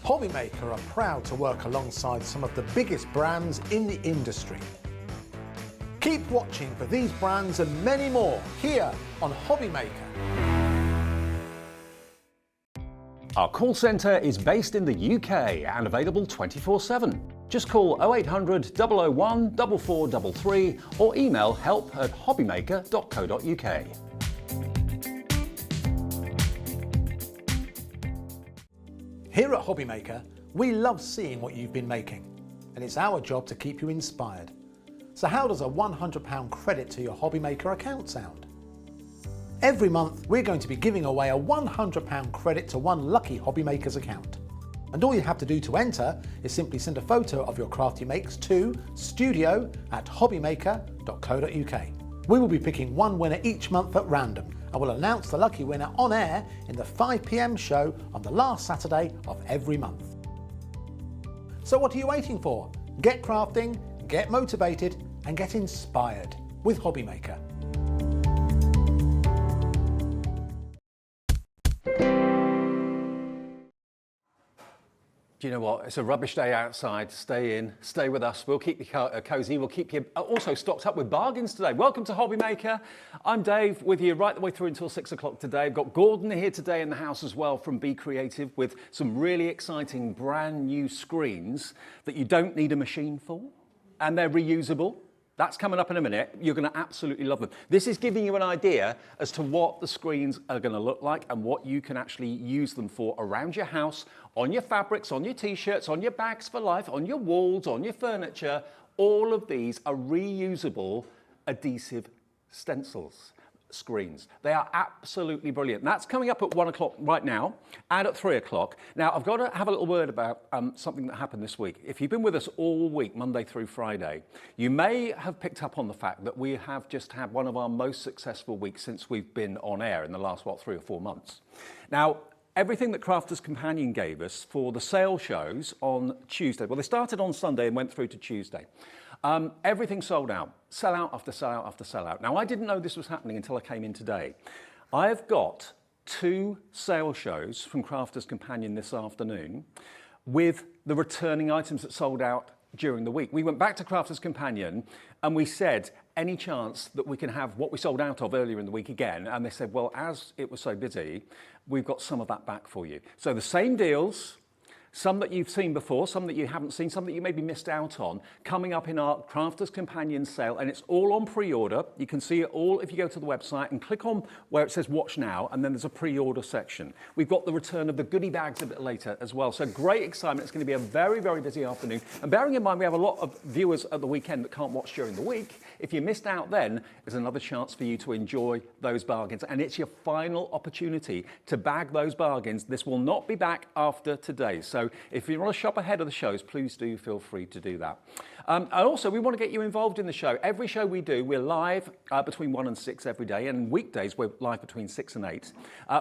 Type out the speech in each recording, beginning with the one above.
Hobbymaker are proud to work alongside some of the biggest brands in the industry. Keep watching for these brands and many more here on Hobbymaker. Our call centre is based in the UK and available 24/7. Just call 0800 001 4433 or email help@hobbymaker.co.uk. Here at Hobbymaker, we love seeing what you've been making, and it's our job to keep you inspired. So how does a £100 credit to your Hobbymaker account sound? Every month, we're going to be giving away a £100 credit to one lucky Hobbymaker's account. And all you have to do to enter is simply send a photo of your craft you makes to studio@hobbymaker.co.uk. We will be picking one winner each month at random, and we'll announce the lucky winner on air in the 5 PM show on the last Saturday of every month. So what are you waiting for? Get crafting, get motivated, and get inspired with Hobbymaker. Do you know what? It's a rubbish day outside. Stay in, stay with us. We'll keep you cosy. We'll keep you also stocked up with bargains today. Welcome to Hobbymaker. I'm Dave with you right the way through until 6 o'clock today. I've got Gordon here today in the house as well from Be Creative with some really exciting brand new screens that you don't need a machine for, and they're reusable. That's coming up in a minute. You're going to absolutely love them. This is giving you an idea as to what the screens are going to look like and what you can actually use them for around your house, on your fabrics, on your t-shirts, on your bags for life, on your walls, on your furniture. All of these are reusable adhesive stencils. Screens. They are absolutely brilliant. That's coming up at 1 o'clock right now and at 3 o'clock. Now, I've got to have a little word about something that happened this week. If you've been with us all week, Monday through Friday, you may have picked up on the fact that we have just had one of our most successful weeks since we've been on air in the last, 3 or 4 months. Now, everything that Crafters Companion gave us for the sale shows on Tuesday, well, they started on Sunday and went through to Tuesday. Everything sold out, sell out after sell out after sell out. Now, I didn't know this was happening until I came in today. I've got 2 sale shows from Crafters Companion this afternoon with the returning items that sold out during the week. We went back to Crafters Companion and we said, any chance that we can have what we sold out of earlier in the week again? And they said, well, as it was so busy, we've got some of that back for you. So the same deals, some that you've seen before, some that you haven't seen, some that you maybe missed out on, coming up in our Crafters Companion sale, and it's all on pre-order. You can see it all if you go to the website and click on where it says watch now, and then there's a pre-order section. We've got the return of the goodie bags a bit later as well, so great excitement. It's going to be a very, very busy afternoon. And bearing in mind we have a lot of viewers at the weekend that can't watch during the week, if you missed out then, there's another chance for you to enjoy those bargains, and it's your final opportunity to bag those bargains. This will not be back after today, so if you want to shop ahead of the shows, please do feel free to do that. And also, we want to get you involved in the show. Every show we do, we're live between 1 and 6 every day, and weekdays we're live between 6 and 8.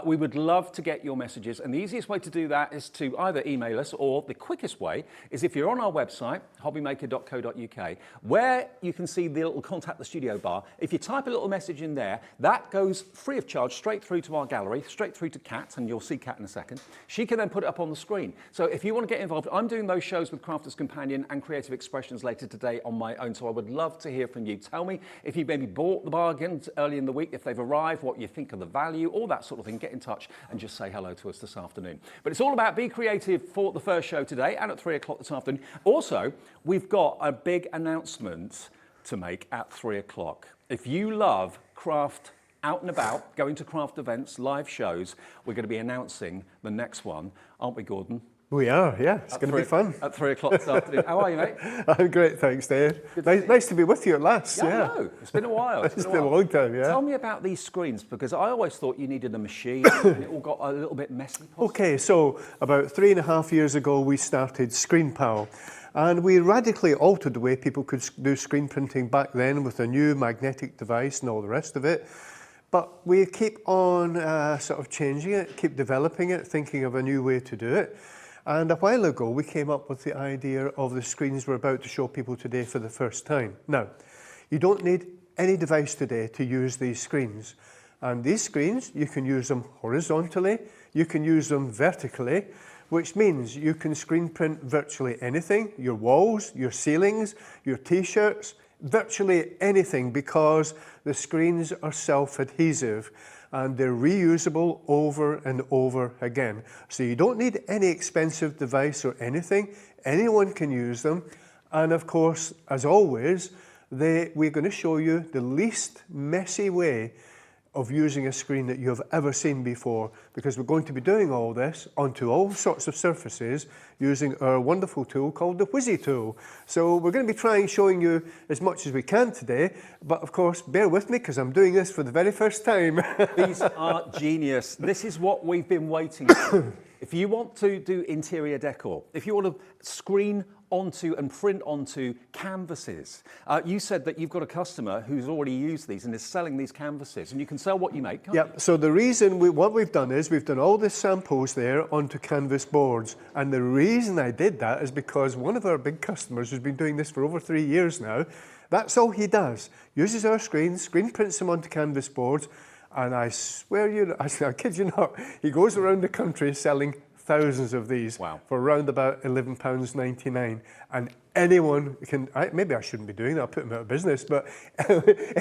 We would love to get your messages, and the easiest way to do that is to either email us, or the quickest way is if you're on our website, hobbymaker.co.uk, where you can see the little contact the studio bar. If you type a little message in there, that goes free of charge straight through to our gallery, straight through to Kat, and you'll see Kat in a second. She can then put it up on the screen. So if you want to get involved, I'm doing those shows with Crafters Companion and Creative Expressions later today on my own, so I would love to hear from you. Tell me if you maybe bought the bargains early in the week, if they've arrived, what you think of the value, all that sort of thing. Get in touch and just say hello to us this afternoon. But it's all about Be Creative for the first show today and at 3 o'clock this afternoon. Also, we've got a big announcement to make at 3 o'clock. If you love craft out and about, going to craft events, live shows, we're going to be announcing the next one, aren't we, Gordon? We are, yeah. It's going to be fun. At 3 o'clock this afternoon. How are you, mate? I'm great, thanks, Dave. Nice to be with you at last. Yeah, I know. It's been a while. It's been a long time, yeah. Tell me about these screens, because I always thought you needed a machine and it all got a little bit messy. Possibly. Okay, so about 3.5 years ago, we started Screen Pal. And we radically altered the way people could do screen printing back then with a new magnetic device and all the rest of it. But we keep on sort of changing it, keep developing it, thinking of a new way to do it. And a while ago, we came up with the idea of the screens we're about to show people today for the first time. Now, you don't need any device today to use these screens. And these screens, you can use them horizontally, you can use them vertically, which means you can screen print virtually anything, your walls, your ceilings, your t-shirts, virtually anything, because the screens are self-adhesive and they're reusable over and over again. So you don't need any expensive device or anything. Anyone can use them. And of course, as always, we're going to show you the least messy way of using a screen that you have ever seen before, because we're going to be doing all this onto all sorts of surfaces using our wonderful tool called the Wizzy tool. So we're going to be showing you as much as we can today, but of course bear with me because I'm doing this for the very first time. These are genius. This is what we've been waiting for. If you want to do interior decor, if you want to screen onto and print onto canvases. You said that you've got a customer who's already used these and is selling these canvases, and you can sell what you make, can't you? So the reason, what we've done is we've done all the samples there onto canvas boards, and the reason I did that is because one of our big customers who's been doing this for over 3 years now, that's all he does. Uses our screens, screen prints them onto canvas boards, and I swear I kid you not, he goes around the country selling thousands of these for around about £11.99, and anyone can, maybe I shouldn't be doing that, I'll put them out of business, but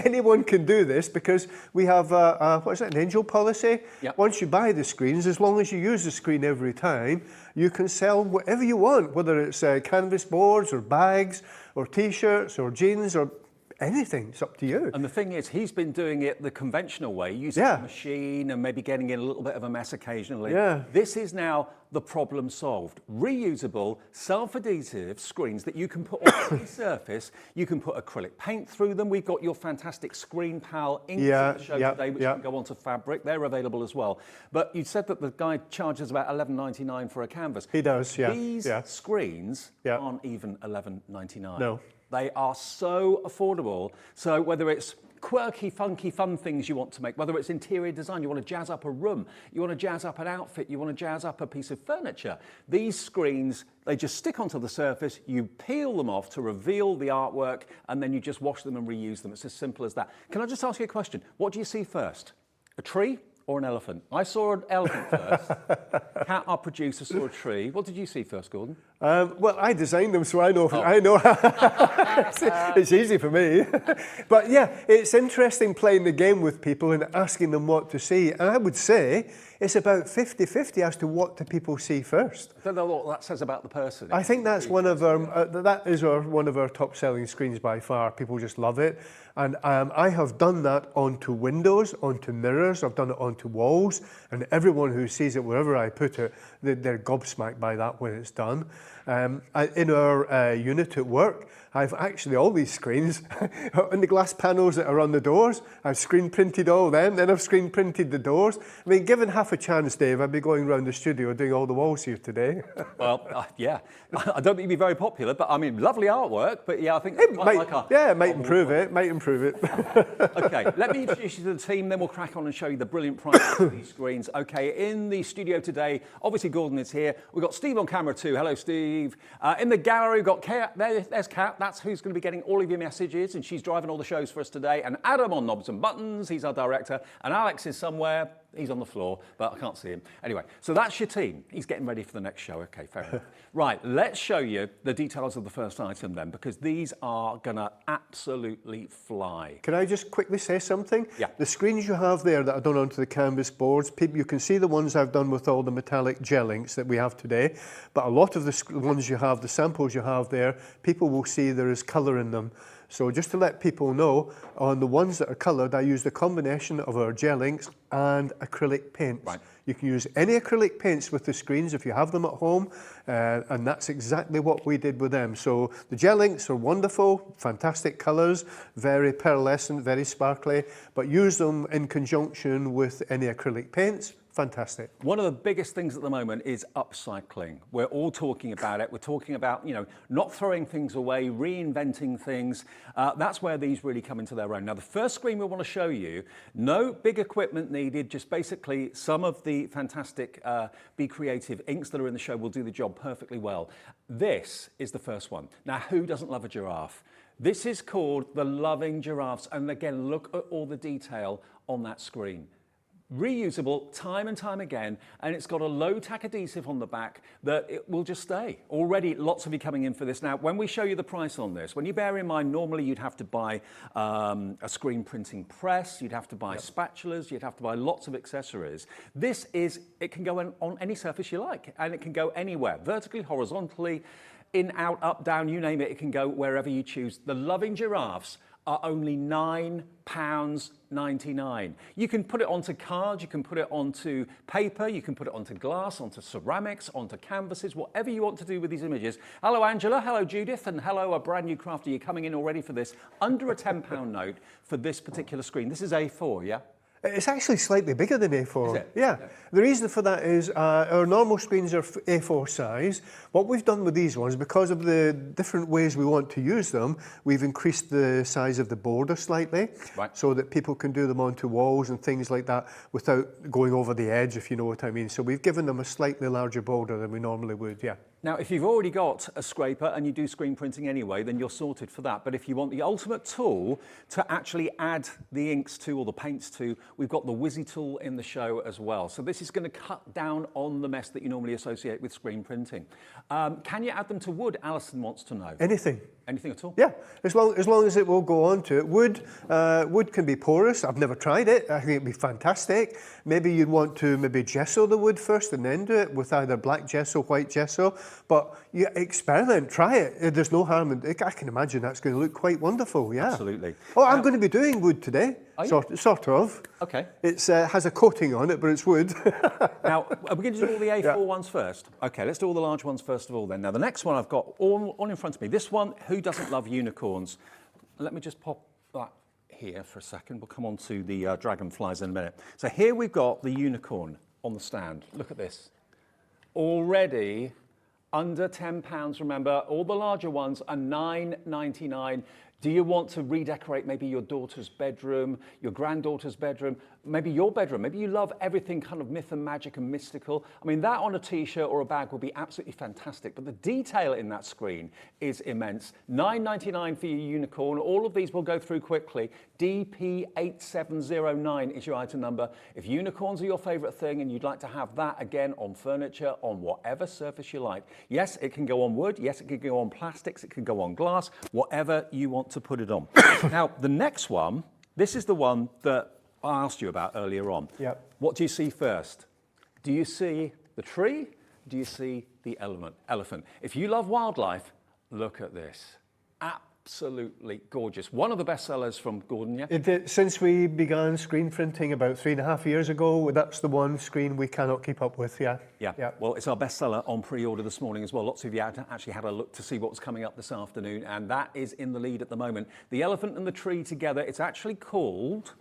anyone can do this because we have an angel policy. Once you buy the screens, as long as you use the screen every time, you can sell whatever you want, whether it's canvas boards or bags or t-shirts or jeans or anything. It's up to you. And the thing is, he's been doing it the conventional way, using a machine and maybe getting in a little bit of a mess occasionally. This is now the problem solved. Reusable, self-adhesive screens that you can put on any surface. You can put acrylic paint through them. We've got your fantastic Screen Pal inks on the show today, which can go onto fabric. They're available as well. But you said that the guy charges about $11.99 for a canvas. He does, These screens aren't even $11.99. No. They are so affordable. So whether it's quirky, funky, fun things you want to make, whether it's interior design, you want to jazz up a room, you want to jazz up an outfit, you want to jazz up a piece of furniture, these screens, they just stick onto the surface, you peel them off to reveal the artwork, and then you just wash them and reuse them. It's as simple as that. Can I just ask you a question? What do you see first? A tree or an elephant? I saw an elephant first. Kat, our producer, saw a tree. What did you see first, Gordon? Well, I designed them, so I know. I know. It's easy for me. But yeah, it's interesting playing the game with people and asking them what to see. And I would say it's about 50-50 as to what do people see first. I don't know what that says about the person. I think that's one of our one of our top selling screens by far. People just love it. And I have done that onto windows, onto mirrors, I've done it onto walls, and everyone who sees it, wherever I put it, they're gobsmacked by that when it's done. In our unit at work, I've actually all these screens on the glass panels that are on the doors. I've screen printed all them, then I've screen printed the doors. I mean, given half a chance, Dave, I'd be going around the studio doing all the walls here today. Well, yeah, I don't think you'd be very popular, but I mean, lovely artwork. But yeah, I think it might improve it. Might improve it. Okay, let me introduce you to the team, then we'll crack on and show you the brilliant prices of these screens. Okay, in the studio today, obviously Gordon is here. We've got Steve on camera too. Hello, Steve. In the gallery, we've got Kat. There's Kat. That's who's going to be getting all of your messages, and she's driving all the shows for us today. And Adam on knobs and buttons. He's our director. And Alex is somewhere. He's on the floor, but I can't see him. Anyway, so that's your team. He's getting ready for the next show. Okay, fair enough. Right, let's show you the details of the first item then, because these are gonna absolutely fly. Can I just quickly say something? Yeah. The screens you have there that are done onto the canvas boards, you can see the ones I've done with all the metallic gel inks that we have today, but a lot of the ones you have, the samples you have there, people will see there is colour in them. So just to let people know, on the ones that are coloured, I used a combination of our gel inks and acrylic paints. Right. You can use any acrylic paints with the screens if you have them at home, and that's exactly what we did with them. So the gel inks are wonderful, fantastic colours, very pearlescent, very sparkly, but use them in conjunction with any acrylic paints. Fantastic. One of the biggest things at the moment is upcycling. We're all talking about it. We're talking about, not throwing things away, reinventing things. That's where these really come into their own. Now, the first screen we want to show you, no big equipment needed, just basically some of the fantastic Be Creative inks that are in the show will do the job perfectly well. This is the first one. Now, who doesn't love a giraffe? This is called the Loving Giraffes. And again, look at all the detail on that screen. reusable time and time again, and it's got a low tack adhesive on the back that it will just stay. Already lots of you coming in for this. Now, when we show you the price on this, when you bear in mind normally you'd have to buy a screen printing press, you'd have to buy spatulas, you'd have to buy lots of accessories. This is, it can go on any surface you like, and it can go anywhere, vertically, horizontally, in, out, up, down, you name it, it can go wherever you choose. The Loving Giraffes are only £9.99. You can put it onto cards, you can put it onto paper, you can put it onto glass, onto ceramics, onto canvases, whatever you want to do with these images. Hello Angela, hello Judith, and hello a brand new crafter. You're coming in already for this. Under a £10 note for this particular screen. This is A4, yeah? It's actually slightly bigger than A4. Is it? Yeah. The reason for that is our normal screens are A4 size. What we've done with these ones, because of the different ways we want to use them, we've increased the size of the border slightly, so that people can do them onto walls and things like that without going over the edge, if you know what I mean. So we've given them a slightly larger border than we normally would, yeah. Now, if you've already got a scraper and you do screen printing anyway, then you're sorted for that. But if you want the ultimate tool to actually add the inks to or the paints to, we've got the Wizzy tool in the show as well. So this is going to cut down on the mess that you normally associate with screen printing. Can you add them to wood? Alison wants to know. Anything. Anything at all? Yeah, as long as it will go on to it. Wood can be porous. I've never tried it. I think it'd be fantastic. Maybe you'd want to gesso the wood first and then do it with either black gesso, white gesso. But you experiment, try it. There's no harm in it. I can imagine that's going to look quite wonderful, yeah. Absolutely. Oh, I'm going to be doing wood today. Sort of. Okay. It has a coating on it, but it's wood. Now, are we going to do all the A4 ones first? Okay, let's do all the large ones first of all then. Now, the next one I've got all in front of me. This one, who doesn't love unicorns? Let me just pop that here for a second. We'll come on to the dragonflies in a minute. So here we've got the unicorn on the stand. Look at this. Already under £10, remember, all the larger ones are £9.99. Do you want to redecorate maybe your daughter's bedroom, your granddaughter's bedroom, maybe your bedroom? Maybe you love everything kind of myth and magic and mystical. I mean, that on a t-shirt or a bag would be absolutely fantastic, but the detail in that screen is immense. £9.99 for your unicorn. All of these will go through quickly. DP8709 is your item number. If unicorns are your favorite thing and you'd like to have that again on furniture, on whatever surface you like. Yes, it can go on wood. Yes, it can go on plastics. It can go on glass, whatever you want to put it on. Now, the next one, this is the one that I asked you about earlier on. Yep. What do you see first? Do you see the tree? Do you see the elephant? If you love wildlife, look at this. Absolutely gorgeous. One of the best sellers from Gordon, yeah? Since we began screen printing about 3.5 years ago, that's the one screen we cannot keep up with, yeah. Yeah. Well, it's our best seller on pre-order this morning as well. Lots of you actually had a look to see what was coming up this afternoon, and that is in the lead at the moment. The elephant and the tree together, it's actually called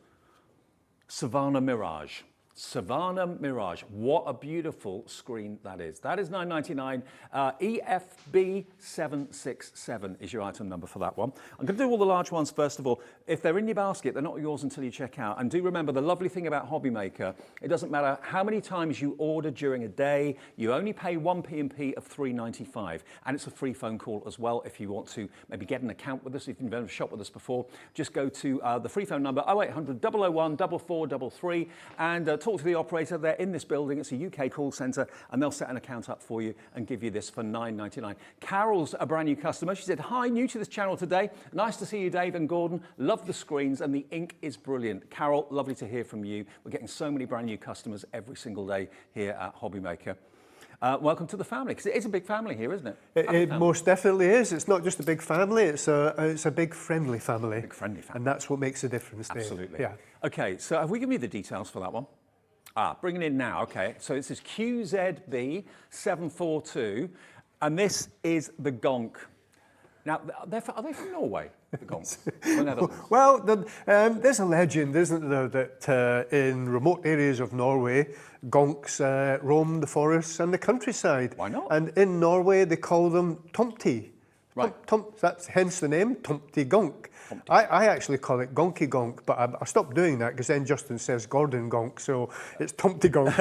Savannah Mirage. Savannah Mirage. What a beautiful screen that is. That is £9.99. EFB767 is your item number for that one. I'm going to do all the large ones first of all. If they're in your basket, they're not yours until you check out. And do remember, the lovely thing about Hobby Maker, it doesn't matter how many times you order during a day, you only pay one P&P of £3.95. And it's a free phone call as well if you want to maybe get an account with us, if you've never shopped with us before. Just go to the free phone number 0800 001 4433 and talk to the operator. They're in this building. It's a UK call centre, and they'll set an account up for you and give you this for £9.99. Carol's a brand new customer. She said, hi, new to this channel today. Nice to see you, Dave and Gordon. Love the screens, and the ink is brilliant. Carol, lovely to hear from you. We're getting so many brand new customers every single day here at Hobby Maker. Welcome to the family, because it is a big family here, isn't it? It most definitely is. It's not just a big family, it's a big friendly family. Big friendly family. And that's what makes a difference. Absolutely. There. Yeah. Okay, so have we given you the details for that one? Bringing in now, okay. So this is QZB742, and this is the gunk. Now, are they from Norway, the gonks? Well, there's a legend, isn't there, that in remote areas of Norway, gonks roam the forests and the countryside. Why not? And in Norway, they call them tomti. Right. That's hence the name, tomti gunk. I actually call it gonky gonk, but I stopped doing that because then Justin says Gordon gonk, so it's tomti gonk.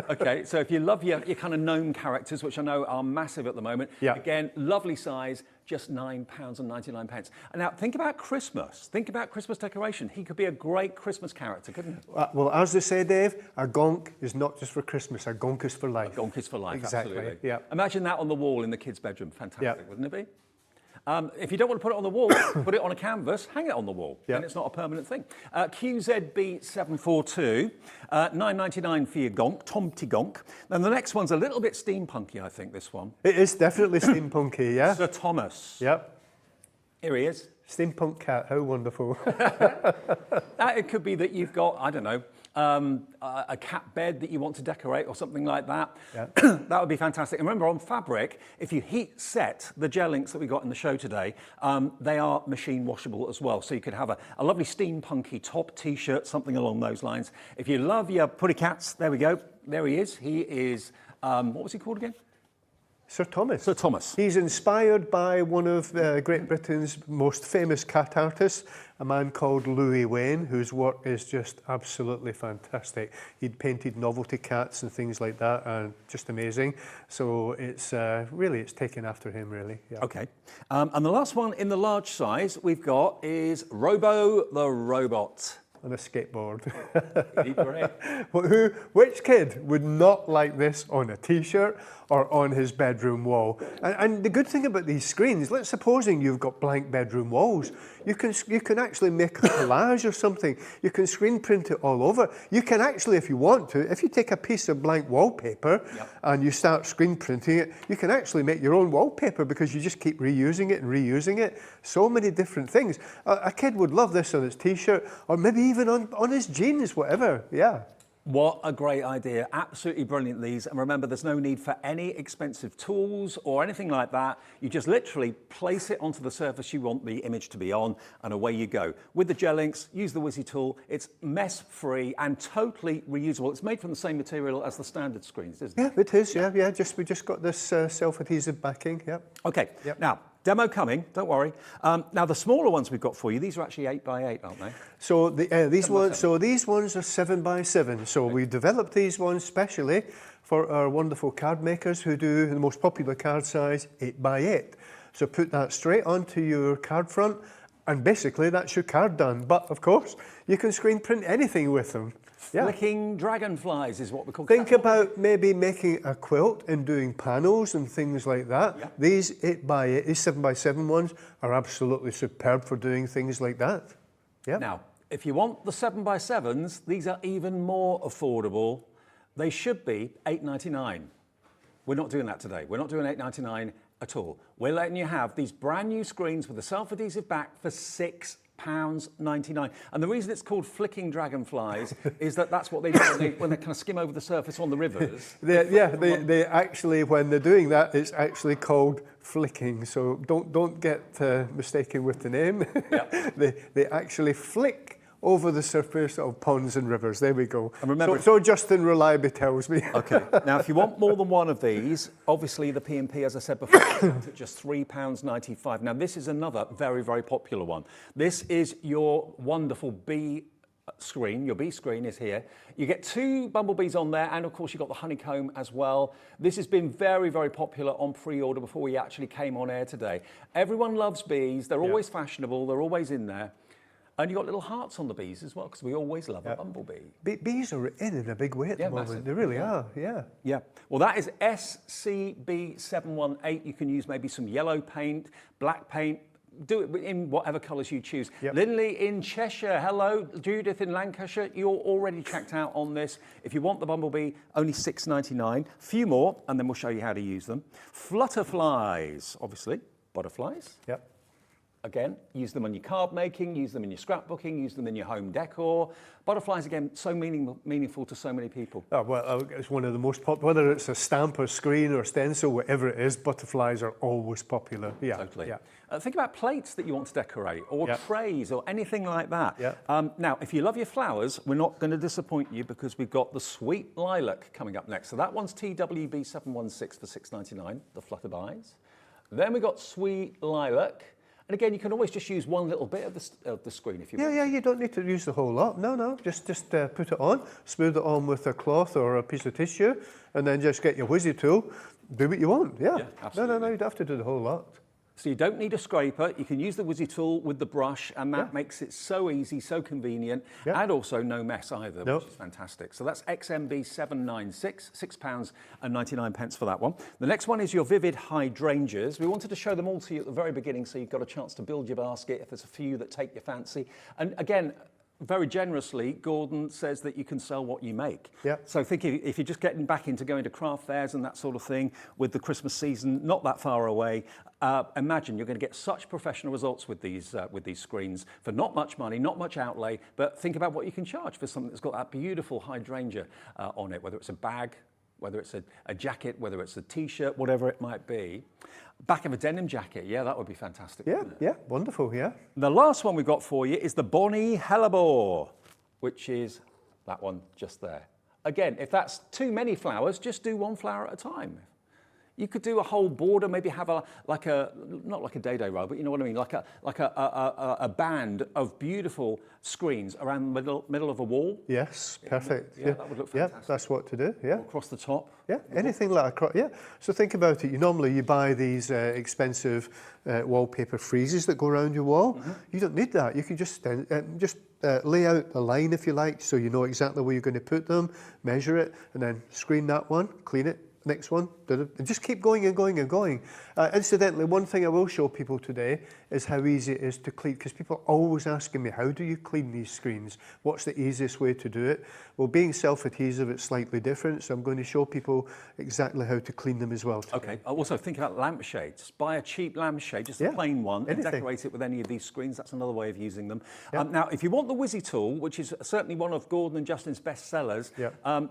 Okay, so if you love your kind of gnome characters, which I know are massive at the moment, yeah. Again, lovely size, just £9.99. And now think about Christmas. Think about Christmas decoration. He could be a great Christmas character, couldn't he? Well, as they say, Dave, a gunk is not just for Christmas, a gunk is for life. A gunk is for life, Exactly, absolutely. yeah. Imagine that on the wall in the kids' bedroom. Fantastic, Yeah. wouldn't it be? If you don't want to put it on the wall, put it on a canvas, hang it on the wall, Yeah. and it's not a permanent thing. QZB742, £9.99 for your gonk, Tomty gonk. Then the next one's a little bit steampunky, I think, this one. It is definitely steampunky, yeah? Sir Thomas. Yep. Here he is. Steampunk cat, how wonderful. It could be that you've got, I don't know, a cat bed that you want to decorate or something like that. Yeah. That would be fantastic. And remember, on fabric, if you heat set the gel inks that we got in the show today, they are machine washable as well. So you could have a lovely steampunky top t-shirt, something along those lines. If you love your putty cats, there we go. There he is. He is, what was he called again? Sir Thomas. Sir Thomas. He's inspired by one of Great Britain's most famous cat artists, a man called Louis Wain, whose work is just absolutely fantastic. He'd painted novelty cats and things like that, and just amazing. So it's really, it's taken after him, really. Yeah. Okay. And the last one in the large size we've got is Robo the Robot. On a skateboard. Great. Well, which kid would not like this on a t-shirt or on his bedroom wall? And the good thing about these screens, let's supposing you've got blank bedroom walls, you can actually make a collage or something. You can screen print it all over. You can actually, if you want to, if you take a piece of blank wallpaper and you start screen printing it, you can actually make your own wallpaper because you just keep reusing it and reusing it. So many different things. A kid would love this on his t-shirt or maybe even on his jeans, whatever, yeah. What a great idea. Absolutely brilliant, these. And remember, there's no need for any expensive tools or anything like that. You just literally place it onto the surface you want the image to be on, and away you go. With the gel inks, use the Wizzy tool. It's mess-free and totally reusable. It's made from the same material as the standard screens, isn't it? Yeah, it is, yeah. We just got this self-adhesive backing, yeah. Okay, now, demo coming, don't worry. Now, the smaller ones we've got for you, these are actually 8x8, aren't they? So these ones are 7x7. So we developed these ones specially for our wonderful card makers who do the most popular card size, 8x8. So put that straight onto your card front, and basically that's your card done. But of course, you can screen print anything with them. Yeah. Flicking dragonflies is what we call. Think about maybe making a quilt and doing panels and things like that. Yeah. These 8x8, these 7x7 ones are absolutely superb for doing things like that. Yeah. Now, if you want the 7x7s, these are even more affordable. They should be $8.99. We're not doing that today. We're not doing $8.99 at all. We're letting you have these brand new screens with a self-adhesive back for £6.99. And the reason it's called flicking dragonflies is that's what they do when they kind of skim over the surface on the rivers. They actually, when they're doing that, it's actually called flicking. So don't get mistaken with the name. Yeah. they actually flick over the surface of ponds and rivers. There we go. And remember, so Justin reliably tells me. Okay. Now, if you want more than one of these, obviously the P&P, as I said before, is at just £3.95. Now, this is another very, very popular one. This is your wonderful bee screen. Your bee screen is here. You get 2 bumblebees on there, and of course you've got the honeycomb as well. This has been very, very popular on pre-order before we actually came on air today. Everyone loves bees. They're always fashionable. They're always in there. And you've got little hearts on the bees as well, because we always love a bumblebee. Bees are in a big way at the moment. Massive. They really are, yeah. Yeah. Well, that is SCB718. You can use maybe some yellow paint, black paint. Do it in whatever colours you choose. Yep. Lindley in Cheshire. Hello. Judith in Lancashire. You're already checked out on this. If you want the bumblebee, only $6.99. Few more, and then we'll show you how to use them. Flutterflies, obviously. Butterflies. Yep. Again, use them on your card making, use them in your scrapbooking, use them in your home decor. Butterflies, again, so meaningful to so many people. Oh, well, it's one of the most popular, whether it's a stamp or screen or stencil, whatever it is, butterflies are always popular. Yeah, Totally. Yeah. Think about plates that you want to decorate, or trays, or anything like that. Yeah. Now, if you love your flowers, we're not going to disappoint you because we've got the Sweet Lilac coming up next. So that one's TWB716 for $6.99, the Flutterflies. Then we've got Sweet Lilac. And again, you can always just use one little bit of the screen if you want. Yeah, you don't need to use the whole lot. No, just put it on, smooth it on with a cloth or a piece of tissue, and then just get your Wizzy tool, do what you want. Yeah. Absolutely. No, you don't have to do the whole lot. So you don't need a scraper. You can use the Wizzy tool with the brush, and that makes it so easy, so convenient, and also no mess either, which is fantastic. So that's XMB 796, £6.99 for that one. The next one is your Vivid hydrangeas. We wanted to show them all to you at the very beginning so you've got a chance to build your basket if there's a few that take your fancy. And again, very generously, Gordon says that you can sell what you make. So think if you're just getting back into going to craft fairs and that sort of thing with the Christmas season not that far away, imagine you're going to get such professional results with these screens for not much money, not much outlay, but think about what you can charge for something that's got that beautiful hydrangea on it, whether it's a bag, whether it's a jacket, whether it's a t-shirt, whatever it might be. Back of a denim jacket, yeah, that would be fantastic. Yeah, wonderful, yeah. The last one we've got for you is the Bonnie Hellebore, which is that one just there. Again, if that's too many flowers, just do one flower at a time. You could do a whole border, maybe have not like a day-day row, but you know what I mean, like a band of beautiful screens around the middle of a wall. Yes, perfect. Yeah, that would look fantastic. Yeah, that's what to do. Yeah. Or across the top. Yeah, anything like across. Yeah. So think about it. You buy these expensive wallpaper friezes that go around your wall. You don't need that. You can just lay out a line if you like, so you know exactly where you're going to put them, measure it, and then screen that one, clean it. Next one, and just keep going and going and going. Incidentally, one thing I will show people today is how easy it is to clean, because people are always asking me, how do you clean these screens? What's the easiest way to do it? Well, being self-adhesive, it's slightly different, so I'm going to show people exactly how to clean them as well today. Okay, also think about lampshades. Buy a cheap lampshade, just a plain one, and decorate it with any of these screens. That's another way of using them. Now, if you want the Wizzy tool, which is certainly one of Gordon and Justin's best sellers,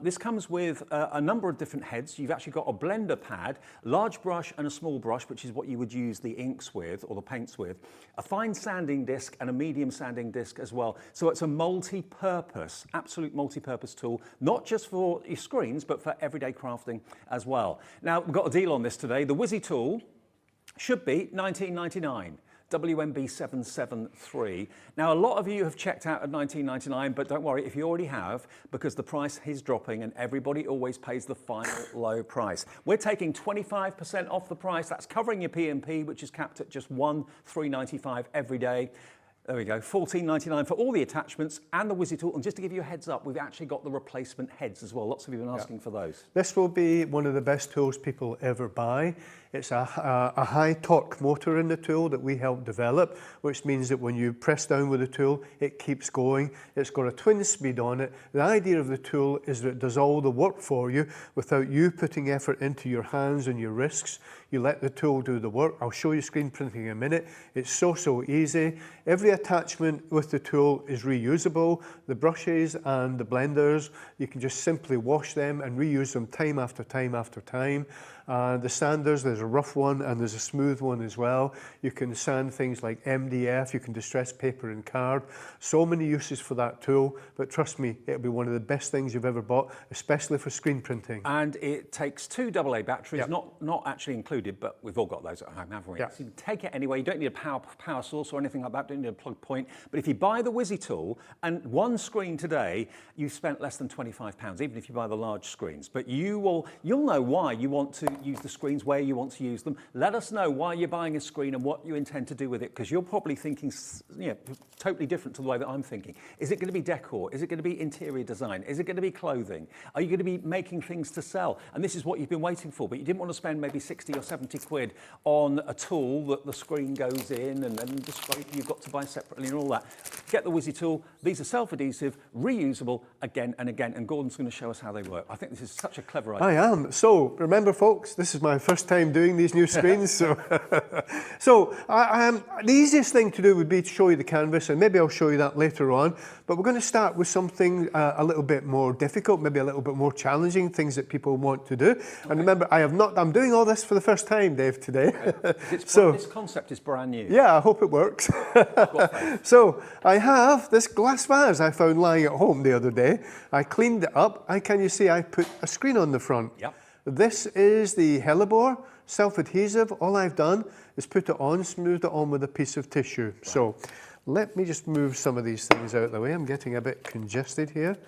this comes with a number of different heads. You've actually got a blender pad, large brush and a small brush, which is what you would use the inks with or the paints with, a fine sanding disc and a medium sanding disc as well. So it's a multi-purpose, absolute multi-purpose tool, not just for your screens, but for everyday crafting as well. Now, we've got a deal on this today. The Wizzy tool should be $19.99. WMB 773. Now, a lot of you have checked out at $19.99, but don't worry if you already have, because the price is dropping and everybody always pays the final low price. We're taking 25% off the price. That's covering your P&P, which is capped at just $13.95 every day. There we go, $14.99 for all the attachments and the Wizzy tool. And just to give you a heads up, we've actually got the replacement heads as well. Lots of you have been asking for those. This will be one of the best tools people ever buy. It's a high torque motor in the tool that we helped develop, which means that when you press down with the tool, it keeps going. It's got a twin speed on it. The idea of the tool is that it does all the work for you without you putting effort into your hands and your wrists. You let the tool do the work. I'll show you screen printing in a minute. It's so easy. Every attachment with the tool is reusable. The brushes and the blenders, you can just simply wash them and reuse them time after time after time. The sanders, there's a rough one and there's a smooth one as well. You can sand things like MDF, you can distress paper and card. So many uses for that tool, but trust me, it'll be one of the best things you've ever bought, especially for screen printing. And it takes 2 AA batteries, not actually included, but we've all got those at home, haven't we? So you can take it anyway. You don't need a power source or anything like that, don't need a plug point. But if you buy the Wizzy tool and one screen today, you've spent less than £25, even if you buy the large screens. But you'll know why you want to use the screens, where you want to use them. Let us know why you're buying a screen and what you intend to do with it, because you're probably thinking totally different to the way that I'm thinking. Is it going to be decor? Is it going to be interior design? Is it going to be clothing? Are you going to be making things to sell? And this is what you've been waiting for, but you didn't want to spend maybe 60 or 70 quid on a tool that the screen goes in and then the scraper you've got to buy separately and all that. Get the Wizzy tool. These are self-adhesive, reusable again and again, and Gordon's going to show us how they work. I think this is such a clever idea. I am. So remember, folks, this is my first time doing these new screens. So the easiest thing to do would be to show you the canvas, and maybe I'll show you that later on. But we're going to start with something a little bit more difficult, maybe a little bit more challenging, things that people want to do. Okay. And remember, I'm doing all this for the first time, Dave, today. This concept is brand new. Yeah, I hope it works. So I have this glass vase I found lying at home the other day. I cleaned it up. Can you see I put a screen on the front? Yep. This is the Hellebore, self-adhesive. All I've done is put it on, smoothed it on with a piece of tissue. Right. So let me just move some of these things out of the way. I'm getting a bit congested here.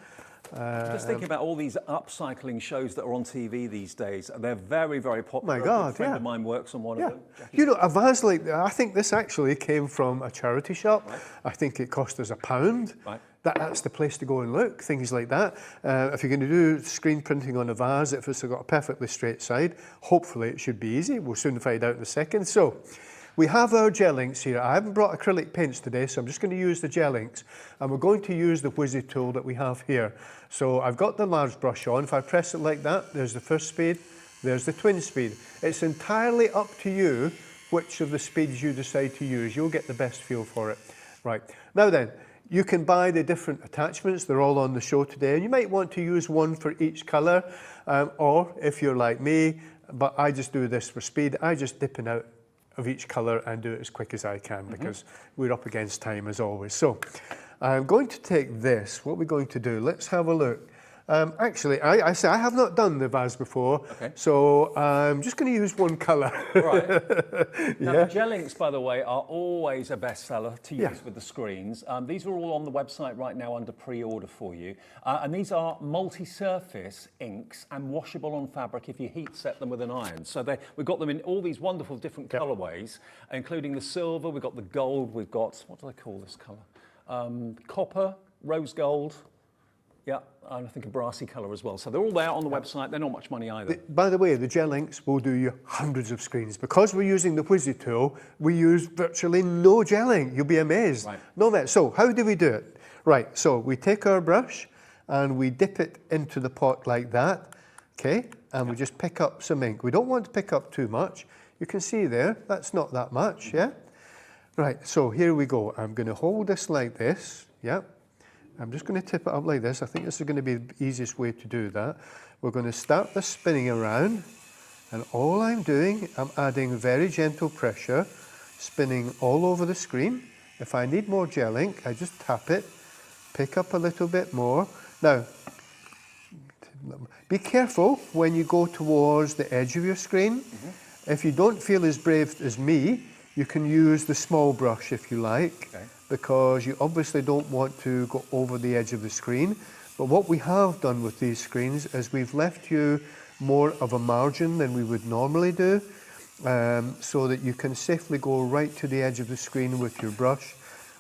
Just thinking about all these upcycling shows that are on TV these days. They're very, very popular. My God, a friend yeah. of mine works on one of them. You know, a vase like that, I think this actually came from a charity shop. Right. I think it cost us £1. Right. That's the place to go and look, things like that. If you're going to do screen printing on a vase, if it's got a perfectly straight side, hopefully it should be easy. We'll soon find out in a second. So, we have our gel inks here. I haven't brought acrylic paints today, so I'm just going to use the gel inks. And we're going to use the Wizzy tool that we have here. So I've got the large brush on. If I press it like that, there's the first speed, there's the twin speed. It's entirely up to you which of the speeds you decide to use. You'll get the best feel for it. Right, now then, you can buy the different attachments. They're all on the show today. And you might want to use one for each colour. Or if you're like me, but I just do this for speed, I just dip in out of each colour and do it as quick as I can because we're up against time as always. So I'm going to take this. What we're going to do, let's have a look. Actually, I say I have not done the vase before, so I'm just going to use one colour. Right. Now, the gel inks, by the way, are always a bestseller to use with the screens. These are all on the website right now under pre-order for you. And these are multi-surface inks and washable on fabric if you heat set them with an iron. So we've got them in all these wonderful different colourways, including the silver, we've got the gold, we've got, what do they call this colour? Copper, rose gold. Yeah, and I think a brassy colour as well. So they're all there on the website. They're not much money either. By the way, the gel inks will do you hundreds of screens. Because we're using the Wizzy tool, we use virtually no gel ink. You'll be amazed. Right. No mess. So how do we do it? Right, so we take our brush and we dip it into the pot like that, okay? And we just pick up some ink. We don't want to pick up too much. You can see there, that's not that much, yeah? Right, so here we go. I'm going to hold this like this, yeah? I'm just going to tip it up like this. I think this is going to be the easiest way to do that. We're going to start this spinning around, and all I'm doing, I'm adding very gentle pressure, spinning all over the screen. If I need more gel ink, I just tap it, pick up a little bit more. Now, be careful when you go towards the edge of your screen. If you don't feel as brave as me, you can use the small brush if you like. Because you obviously don't want to go over the edge of the screen. But what we have done with these screens is we've left you more of a margin than we would normally do, so that you can safely go right to the edge of the screen with your brush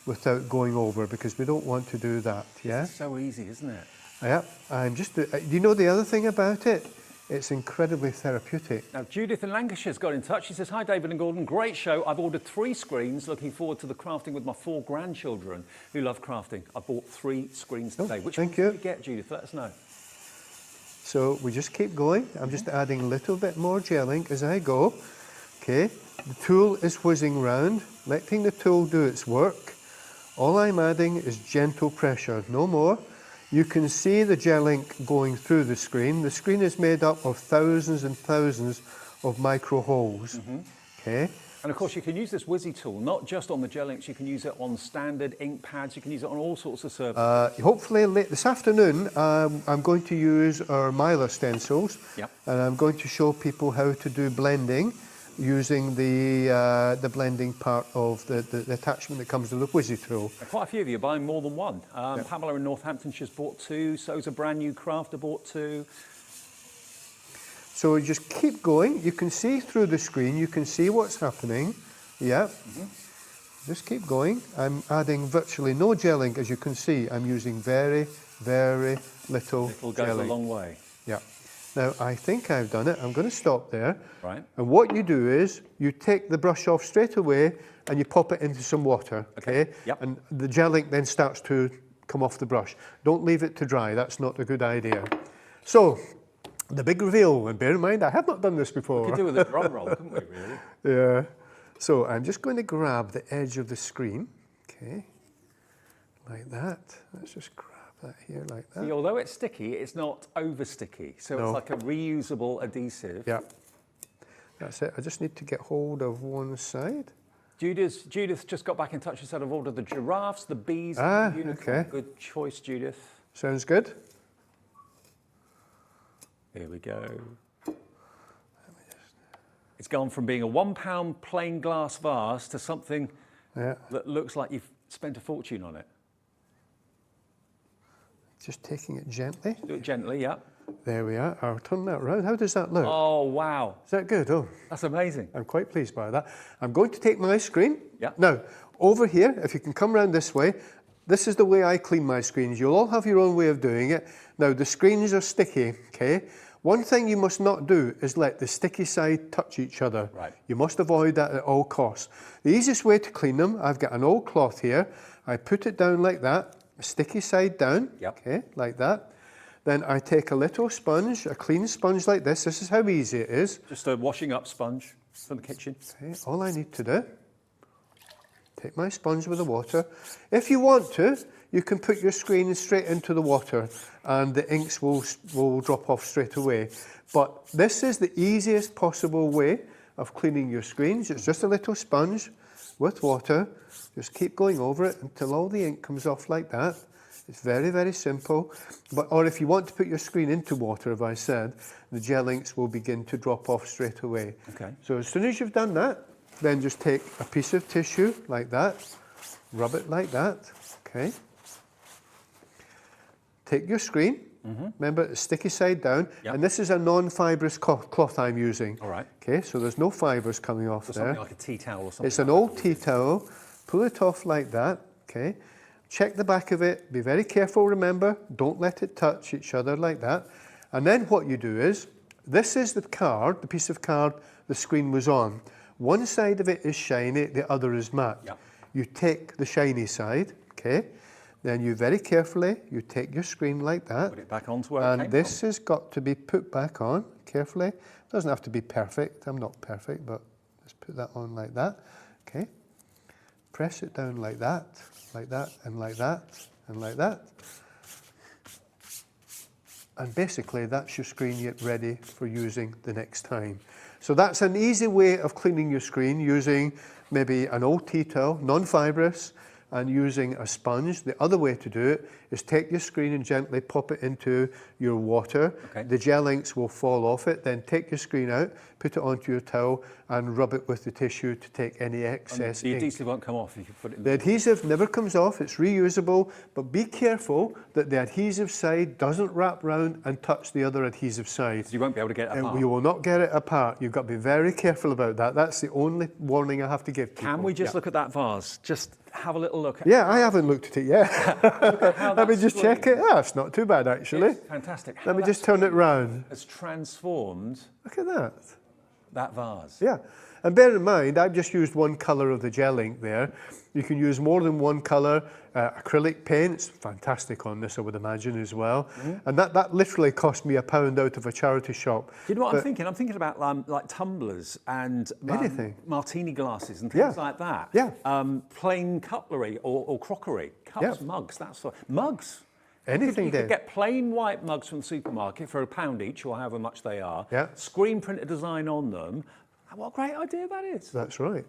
without going over, because we don't want to do that, yeah? It's so easy, isn't it? Yeah, I'm just, do you know the other thing about it? It's incredibly therapeutic. Now, Judith in Lancashire's got in touch. She says, hi, David and Gordon. Great show. I've ordered 3 screens. Looking forward to the crafting with my 4 grandchildren who love crafting. I bought 3 screens today. Which ones did you get, Judith? Let us know. So we just keep going. I'm just adding a little bit more gel ink as I go. Okay, the tool is whizzing round, letting the tool do its work. All I'm adding is gentle pressure, no more. You can see the gel ink going through the screen. The screen is made up of thousands and thousands of micro holes. Okay. And of course, you can use this Wizzy tool, not just on the gel inks, you can use it on standard ink pads, you can use it on all sorts of surfaces. Hopefully late this afternoon, I'm going to use our Mylar stencils. And I'm going to show people how to do blending using the blending part of the attachment that comes with the Wizzy tool. Quite a few of you are buying more than one. Pamela in Northamptonshire's bought 2, so's a brand new crafter bought 2. So you just keep going. You can see through the screen, you can see what's happening. Yeah. Just keep going. I'm adding virtually no gel ink, as you can see. I'm using very, very little Little gel goes a ink. long way. Yeah. Now, I think I've done it. I'm going to stop there. Right. And what you do is you take the brush off straight away and you pop it into some water, okay? Yep. And the gel ink then starts to come off the brush. Don't leave it to dry. That's not a good idea. So, the big reveal, and bear in mind, I have not done this before. We could do with a drum roll, couldn't we, really? Yeah. So, I'm just going to grab the edge of the screen, okay? Like that. Let's just grab that here like that. See, although it's sticky, it's not over sticky. So No. it's like a reusable adhesive. Yeah. That's it. I just need to get hold of one side. Judith just got back in touch and said, I've ordered the giraffes, the bees, Ah, and the unicorn. okay. Good choice, Judith. Sounds good. Here we go. It's gone from being a £1 plain glass vase to something that looks like you've spent a fortune on it. Just taking it gently. Do it gently, yeah. There we are. I'll turn that around. How does that look? Oh, wow. Is that good? Oh, That's amazing. I'm quite pleased by that. I'm going to take my screen. Yeah. Now, over here, if you can come around this way, this is the way I clean my screens. You'll all have your own way of doing it. Now, the screens are sticky, okay? One thing you must not do is let the sticky side touch each other. Right. You must avoid that at all costs. The easiest way to clean them, I've got an old cloth here. I put it down like that, sticky side down, Yep. okay, like that. Then I take a little sponge, a clean sponge like this. This is how easy it is. Just a washing up sponge from the kitchen. Okay, all I need to do, take my sponge with the water. If you want to, you can put your screen straight into the water and the inks will drop off straight away. But this is the easiest possible way of cleaning your screens. It's just a little sponge with water. Just keep going over it until all the ink comes off like that. It's very, very simple. Or if you want to put your screen into water, as I said, the gel inks will begin to drop off straight away. Okay. So as soon as you've done that, then just take a piece of tissue like that, rub it like that, okay. Take your screen, remember the sticky side down, Yep. and this is a non-fibrous cloth I'm using. All right. Okay, so there's no fibres coming off So there. something like a tea towel or something. It's an old tea towel, pull it off like that, okay. Check the back of it, be very careful, remember, don't let it touch each other like that. And then what you do is, this is the card, the piece of card the screen was on. One side of it is shiny, the other is matte. Yep. You take the shiny side, okay, then you very carefully, you take your screen like that. Put it back onto where it came And this has got to be put back on carefully. Doesn't have to be perfect, I'm not perfect, but just put that on like that, okay. Press it down like that, and like that, and like that. And basically that's your screen yet ready for using the next time. So that's an easy way of cleaning your screen using maybe an old tea towel, non-fibrous, and using a sponge. The other way to do it is take your screen and gently pop it into your water. Okay. The gel inks will fall off it. Then take your screen out, put it onto your towel and rub it with the tissue to take any excess The ink. adhesive won't come off if you put it in The adhesive never comes off, it's reusable, but be careful that the adhesive side doesn't wrap round and touch the other adhesive side. You won't be able to get it apart. You will not get it apart. You've got to be very careful about that. That's the only warning I have to give people. Can we just look at that vase? Just have a little look at Yeah, I haven't looked at it yet. how Let me that just check it. Ah, it's not too bad actually. It's fantastic. Let me just turn it round. Has transformed Look at that. that vase. Yeah, and bear in mind, I've just used one colour of the gel ink there. You can use more than one colour. Acrylic paint's fantastic on this, I would imagine, as well. And that literally cost me £1 out of a charity shop. Do you know what I'm thinking? I'm thinking about like tumblers and Anything. martini glasses and things Yeah. like that. Yeah. Plain cutlery or crockery, cups, Yeah. mugs, that sort of mugs. Anything You could Dave. get plain white mugs from the supermarket for £1 each or however much they are. Yeah. Screen printed design on them. What a great idea that is. That's right.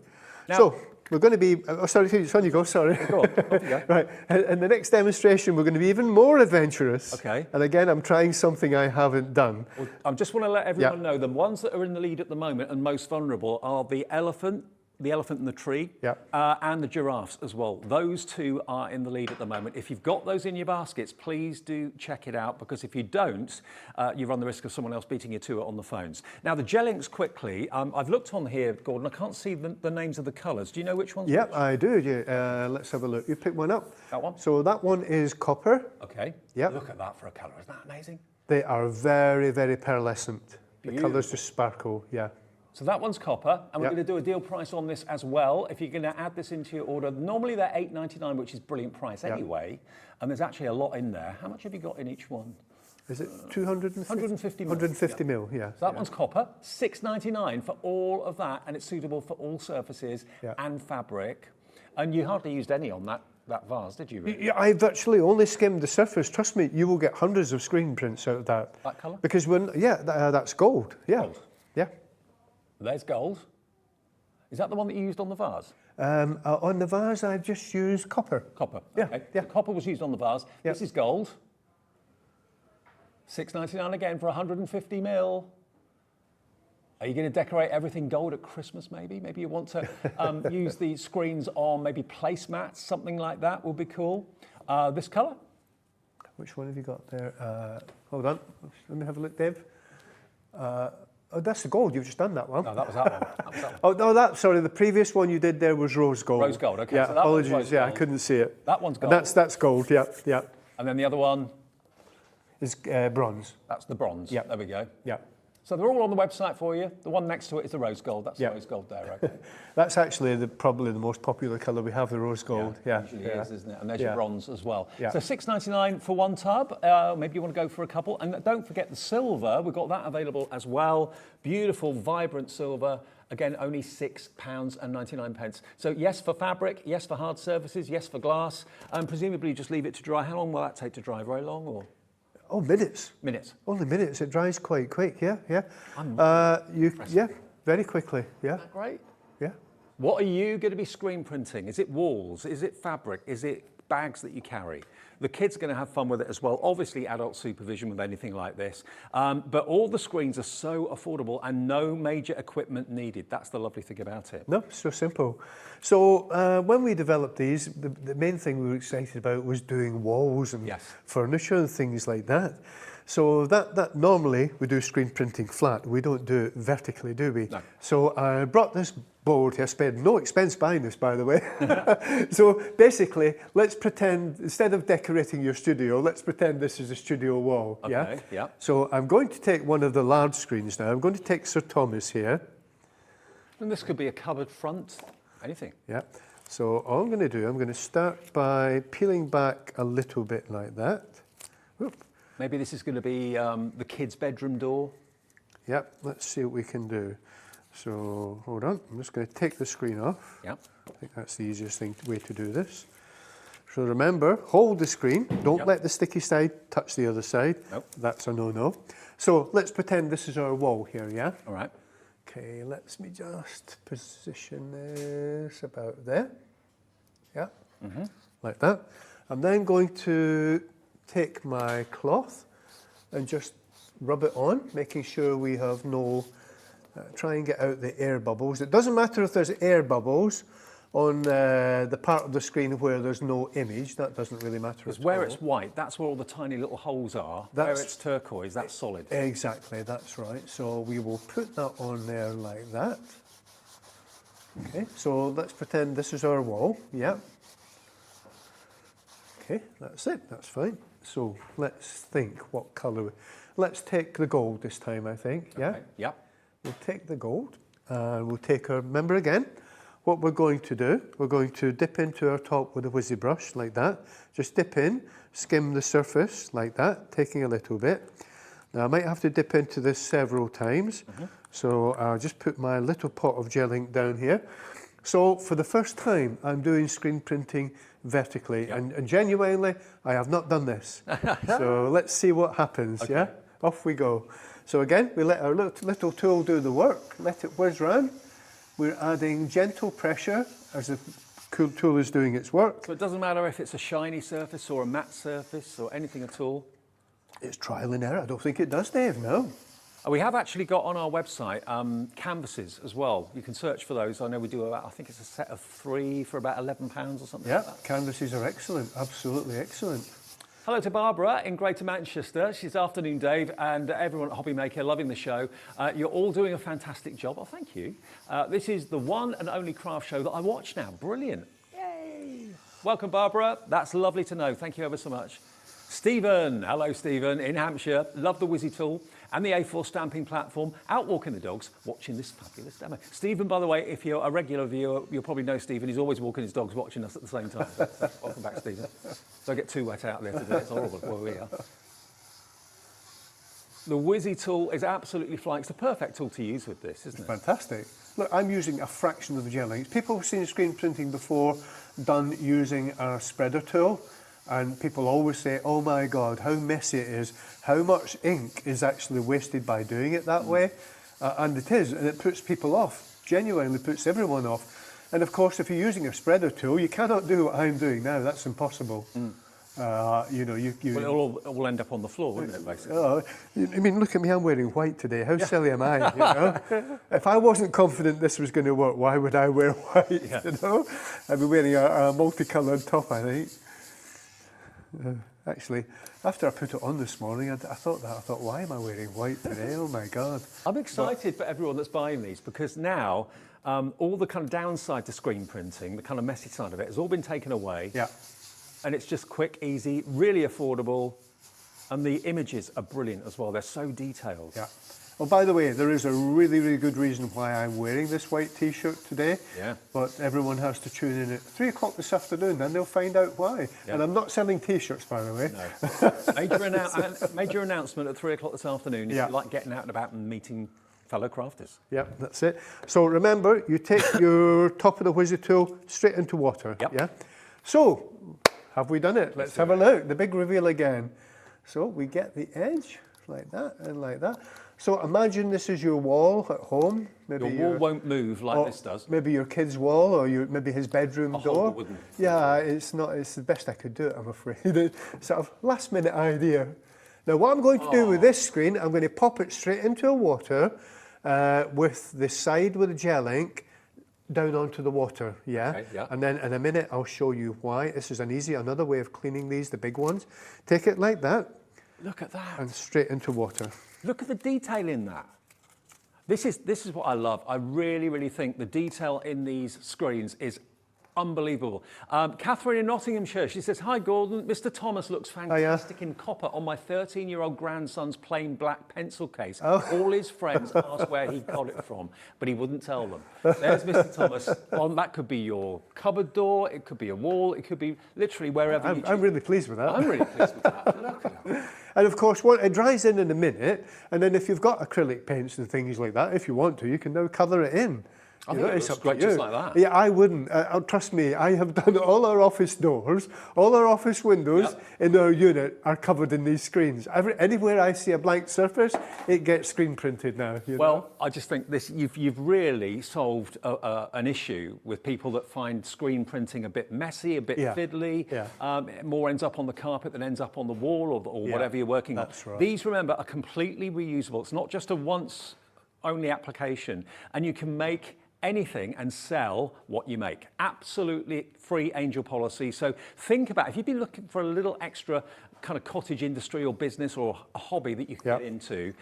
Now- So, we're going to be, oh sorry, it's on you go, sorry. Go on, off you go. Right, in the next demonstration we're going to be even more adventurous. Okay. And again, I'm trying something I haven't done. Well, I just want to let everyone Yeah. know the ones that are in the lead at the moment and most vulnerable are the elephant in the tree, Yeah. and the giraffes as well. Those two are in the lead at the moment. If you've got those in your baskets, please do check it out, because if you don't, you run the risk of someone else beating you to it on the phones. Now, the gel inks quickly, I've looked on here, Gordon, I can't see the names of the colours. Do you know which ones? Yep, I do. Yeah. Let's have a look. You pick one up. That one? So that one is copper. Okay. Yep. Look at that for a colour. Isn't that amazing? They are very, very pearlescent. The Beautiful. colours just sparkle, yeah. So that one's copper, and we're Yep. going to do a deal price on this as well. If you're going to add this into your order, normally they're $8.99, which is brilliant price anyway, and there's actually a lot in there. How much have you got in each one? Is it 250? 150 mil. 150 mil, yeah. So that one's copper, $6.99 for all of that, and it's suitable for all surfaces Yeah. and fabric. And you hardly used any on that vase, did you? Really? Yeah, I virtually only skimmed the surface. Trust me, you will get hundreds of screen prints out of that. That colour? Because that's gold, yeah. Gold. Yeah. There's gold. Is that the one that you used on the vase? On the vase, I've just used copper. Copper. Yeah, Okay. yeah. The copper was used on the vase. Yeah. This is gold. $6.99 again for 150 mil. Are you going to decorate everything gold at Christmas, maybe? Maybe you want to use the screens on maybe placemats, something like that would be cool. This colour? Which one have you got there? Hold on, let me have a look, Dave. Oh, that's the gold. You've just done that one. No, that was that one. That was that one. Oh no, sorry. The previous one you did there was rose gold. Rose gold. Okay. Yeah, so that one's apologies. rose Yeah, I gold. couldn't see it. That one's gold. That's gold. Yeah, yeah. And then the other one, Is bronze. that's the bronze. Yeah. There we go. Yeah. So they're all on the website for you. The one next to it is the rose gold. That's Yeah. the rose gold there. Okay. That's actually probably the most popular colour we have, the rose gold. Yeah, Usually is, isn't it? And there's your Yeah. bronze as well. Yeah. So £6.99 for one tub. Maybe you want to go for a couple. And don't forget the silver. We've got that available as well. Beautiful, vibrant silver. Again, only £6.99. So yes for fabric, yes for hard surfaces, yes for glass. And presumably just leave it to dry. How long will that take to dry? Very long or? Oh, minutes. Minutes. Only minutes. It dries quite quick. Yeah, yeah. Impressive. Yeah, very quickly. Yeah, Isn't that great? yeah. What are you going to be screen printing? Is it walls? Is it fabric? Is it bags that you carry? The kids are going to have fun with it as well. Obviously, adult supervision with anything like this. But all the screens are so affordable and no major equipment needed. That's the lovely thing about it. No, so simple. So when we developed these, the main thing we were excited about was doing walls and Yes. furniture and things like that. So that normally we do screen printing flat. We don't do it vertically, do we? No. So I brought this board here, spared no expense buying this, by the way. So basically, let's pretend, instead of decorating your studio, let's pretend this is a studio wall. Okay, Yeah? yeah. So I'm going to take one of the large screens now. I'm going to take Sir Thomas here. And this could be a cupboard front, anything. Yeah. So all I'm going to do, I'm going to start by peeling back a little bit like that. Whoop. Maybe this is going to be the kids' bedroom door. Yep, let's see what we can do. So hold on, I'm just going to take the screen off. Yep. I think that's the easiest way to do this. So remember, hold the screen. Don't Yep. let the sticky side touch the other side. Nope. That's a no-no. So let's pretend this is our wall here, yeah? All right. Okay, let me just position this about there. Yeah, like that. I'm then going to take my cloth and just rub it on, making sure we have no, try and get out the air bubbles. It doesn't matter if there's air bubbles on the part of the screen where there's no image, that doesn't really matter Because at where all. it's white, that's where all the tiny little holes are. Where That's- it's turquoise, that's solid. Exactly, that's right. So we will put that on there like that. Okay, so let's pretend this is our wall, yeah. Okay, that's it, that's fine. So let's think what colour. Let's take the gold this time, I think, yeah? Okay. Yep. We'll take the gold and we'll take our, remember again, what we're going to do, we're going to dip into our top with a Wizzy brush like that. Just dip in, skim the surface like that, taking a little bit. Now I might have to dip into this several times. So I'll just put my little pot of gel ink down here. So for the first time, I'm doing screen printing vertically, and genuinely, I have not done this. So let's see what happens, yeah? Off we go. So again, we let our little tool do the work, let it whiz round. We're adding gentle pressure as the cool tool is doing its work. So it doesn't matter if it's a shiny surface or a matte surface or anything at all. It's trial and error. I don't think it does, Dave, no. We have actually got on our website canvases as well. You can search for those. I know we do about, I think it's a set of 3 for about £11 or something Yeah, like that. canvases are excellent, absolutely excellent. Hello to Barbara in Greater Manchester. She's afternoon, Dave, and everyone at Hobbymaker loving the show. You're all doing a fantastic job. Oh, thank you. This is the one and only craft show that I watch now. Brilliant. Yay. Welcome, Barbara. That's lovely to know. Thank you ever so much. Stephen, hello Stephen, in Hampshire. Love the Wizzy tool and the A4 stamping platform. Out walking the dogs, watching this fabulous demo. Stephen, by the way, if you're a regular viewer, you'll probably know Stephen. He's always walking his dogs, watching us at the same time. Welcome back, Stephen. Don't get too wet out there today. It's horrible where we are. The Wizzy tool is absolutely flying. It's the perfect tool to use with this, isn't it? Fantastic. Look, I'm using a fraction of the gel ink. People have seen screen printing before done using a spreader tool, and people always say, oh my God, how messy it is, how much ink is actually wasted by doing it that way. And it is, and it puts people off, genuinely puts everyone off. And of course, if you're using a spreader tool, you cannot do what I'm doing now, that's impossible. You know, Well, it will end up on the floor, wouldn't it, basically? Oh, I mean, look at me, I'm wearing white today. How silly am I, you know? If I wasn't confident this was going to work, why would I wear white, you know? I'd be wearing a multicoloured top, I think. Actually, after I put it on this morning, I thought, why am I wearing white today? Oh my God. I'm excited for everyone that's buying these because now all the kind of downside to screen printing, the kind of messy side of it, has all been taken away. Yeah. And it's just quick, easy, really affordable. And the images are brilliant as well. They're so detailed. Yeah. Well, by the way, there is a really, really good reason why I'm wearing this white T-shirt today. Yeah. But everyone has to tune in at 3 o'clock this afternoon, and they'll find out why. Yeah. And I'm not selling T-shirts, by the way. No. Major announcement at 3 o'clock this afternoon if Yeah. you like getting out and about and meeting fellow crafters. Yeah, that's it. So remember, you take your top of the Wizzy tool straight into water. Yep. Yeah. So, have we done it? Let's have a look. The big reveal again. So we get the edge like that and like that. So imagine this is your wall at home. Maybe Your wall won't move like this does. Maybe your kid's wall, or maybe his bedroom door. wooden. Yeah, it's not. It's the best I could do it, I'm afraid. Sort of last minute idea. Now what I'm going to do with this screen, I'm going to pop it straight into water with the side with the gel ink down onto the water, yeah? Okay, yeah. And then in a minute I'll show you why. This is another way of cleaning these, the big ones. Take it like that. Look at that. And straight into water. Look at the detail in that. This is what I love. I really, really think the detail in these screens is unbelievable. Catherine in Nottinghamshire, she says, "Hi Gordon, Mr. Thomas looks fantastic in copper on my 13-year-old grandson's plain black pencil case. All his friends asked where he got it from, but he wouldn't tell them." There's Mr. Thomas. That could be your cupboard door, it could be a wall, it could be literally wherever you choose. I'm really pleased with that. I'm really pleased with that. Look at that. And of course, it dries in a minute, and then if you've got acrylic paints and things like that, if you want to, you can now colour it in. I think it looks great just like that. Yeah, I wouldn't. Trust me, I have done all our office doors, all our office windows in our unit are covered in these screens. Anywhere I see a blank surface, it gets screen printed now. Well, I just think you've really solved an issue with people that find screen printing a bit messy, a bit fiddly. Yeah. It more ends up on the carpet than ends up on the wall or whatever you're working on. That's right. These, remember, are completely reusable. It's not just a once-only application, and you can make anything and sell what you make. Absolutely free angel policy. So think about, if you've been looking for a little extra kind of cottage industry or business or a hobby that you can get into,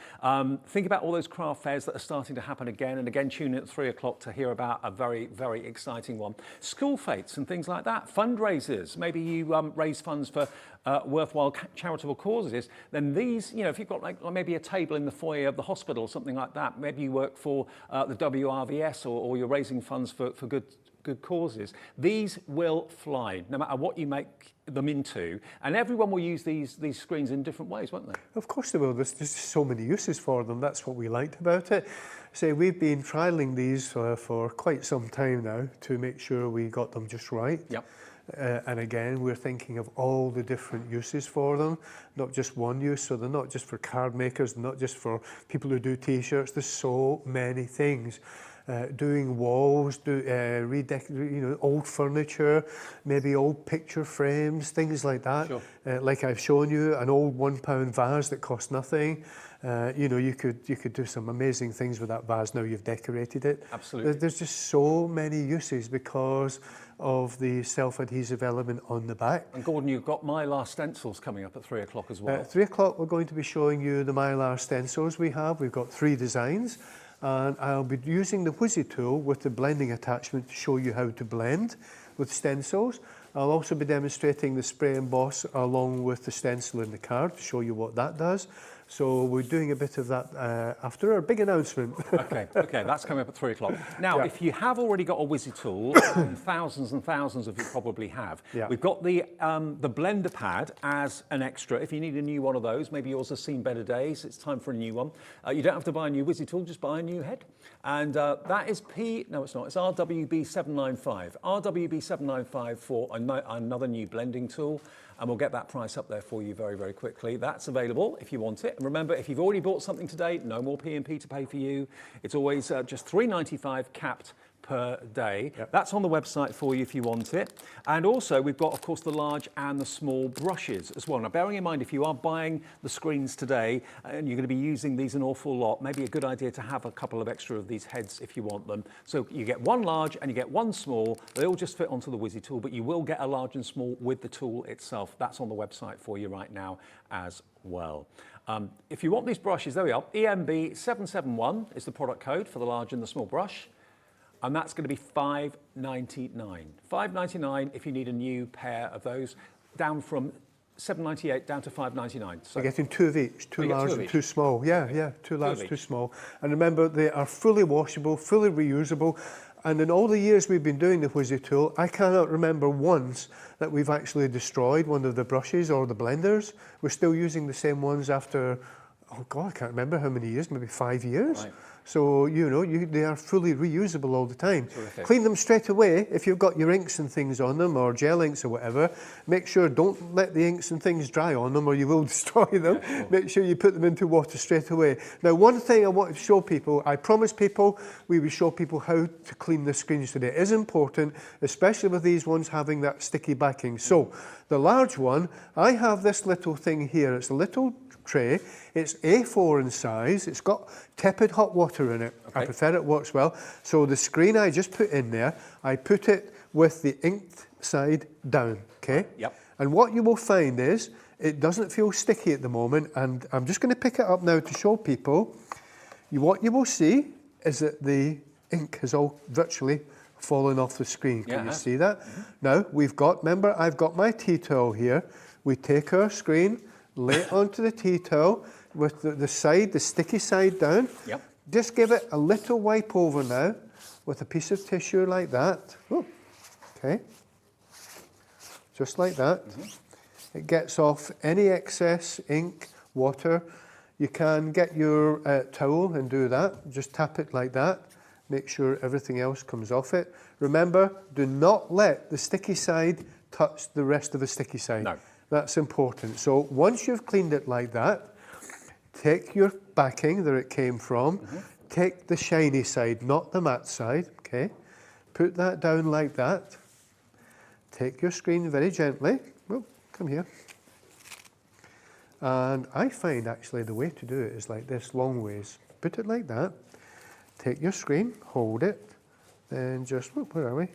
think about all those craft fairs that are starting to happen again and again. Tune in at 3 o'clock to hear about a very, very exciting one. School fetes and things like that. Fundraisers. Maybe you raise funds for worthwhile charitable causes. Then these, if you've got like maybe a table in the foyer of the hospital or something like that, maybe you work for the WRVS or you're raising funds for good causes. These will fly, no matter what you make them into, and everyone will use these screens in different ways, won't they? Of course they will. There's just so many uses for them. That's what we liked about it. So we've been trialling these for quite some time now to make sure we got them just right. Yep. And again, we're thinking of all the different uses for them, not just one use. So they're not just for card makers, not just for people who do T-shirts. There's so many things. Doing walls, old furniture, maybe old picture frames, things like that. Sure. Like I've shown you, an old £1 vase that cost nothing. You could do some amazing things with that vase now you've decorated it. Absolutely. There's just so many uses because of the self-adhesive element on the back. And Gordon, you've got Mylar stencils coming up at 3 o'clock as well. At 3 o'clock, we're going to be showing you the Mylar stencils we have. We've got 3 designs. And I'll be using the Wizzy tool with the blending attachment to show you how to blend with stencils. I'll also be demonstrating the spray emboss along with the stencil in the card to show you what that does. So we're doing a bit of that after our big announcement. Okay, that's coming up at 3 o'clock. Now, if you have already got a Wizzy tool, thousands and thousands of you probably have. Yeah. We've got the blender pad as an extra. If you need a new one of those, maybe yours has seen better days, it's time for a new one. You don't have to buy a new Wizzy tool, just buy a new head. And that is it's RWB795. RWB795 for another new blending tool. And we'll get that price up there for you very, very quickly. That's available if you want it. And remember, if you've already bought something today, no more P&P to pay for you. It's always just $3.95 capped per day. Yep. That's on the website for you if you want it. And also we've got, of course, the large and the small brushes as well. Now, bearing in mind, if you are buying the screens today and you're going to be using these an awful lot, maybe a good idea to have a couple of extra of these heads if you want them. So you get one large and you get one small. They all just fit onto the Wizzy tool, but you will get a large and small with the tool itself. That's on the website for you right now as well. If you want these brushes, there we are. EMB771 is the product code for the large and the small brush. And that's going to be $5.99. $5.99 if you need a new pair of those, down from $7.98 down to $5.99. So you're getting two of each, two large and two small. Yeah, two large, two small. And remember, they are fully washable, fully reusable. And in all the years we've been doing the Wizzy tool, I cannot remember once that we've actually destroyed one of the brushes or the blenders. We're still using the same ones after, oh God, I can't remember how many years, maybe 5 years. Right. So, you know, they are fully reusable all the time. Terrific. Clean them straight away. If you've got your inks and things on them, or gel inks or whatever, make sure don't let the inks and things dry on them or you will destroy them. Yeah, sure. Make sure you put them into water straight away. Now, one thing I want to show people, I promised people we would show people how to clean the screens today. It is important, especially with these ones having that sticky backing. So, the large one, I have this little thing here. It's a little tray. It's A4 in size. It's got tepid hot water in it. Okay. I prefer it works well. So the screen I just put in there, I put it with the inked side down, okay? Yep. And what you will find is it doesn't feel sticky at the moment, and I'm just going to pick it up now to show people. What you will see is that the ink has all virtually fallen off the screen. Can you see that? Mm-hmm. Now we've got, remember, I've got my tea towel here. We take our screen, lay it onto the tea towel with the side, the sticky side down. Yep. Just give it a little wipe over now with a piece of tissue like that. Oh, okay. Just like that. Mm-hmm. It gets off any excess ink, water. You can get your towel and do that. Just tap it like that. Make sure everything else comes off it. Remember, do not let the sticky side touch the rest of the sticky side. No. That's important. So once you've cleaned it like that, take your backing that it came from, take the shiny side, not the matte side, okay? Put that down like that. Take your screen very gently. Oh, come here. And I find actually the way to do it is like this, long ways. Put it like that. Take your screen, hold it, then just, where are we?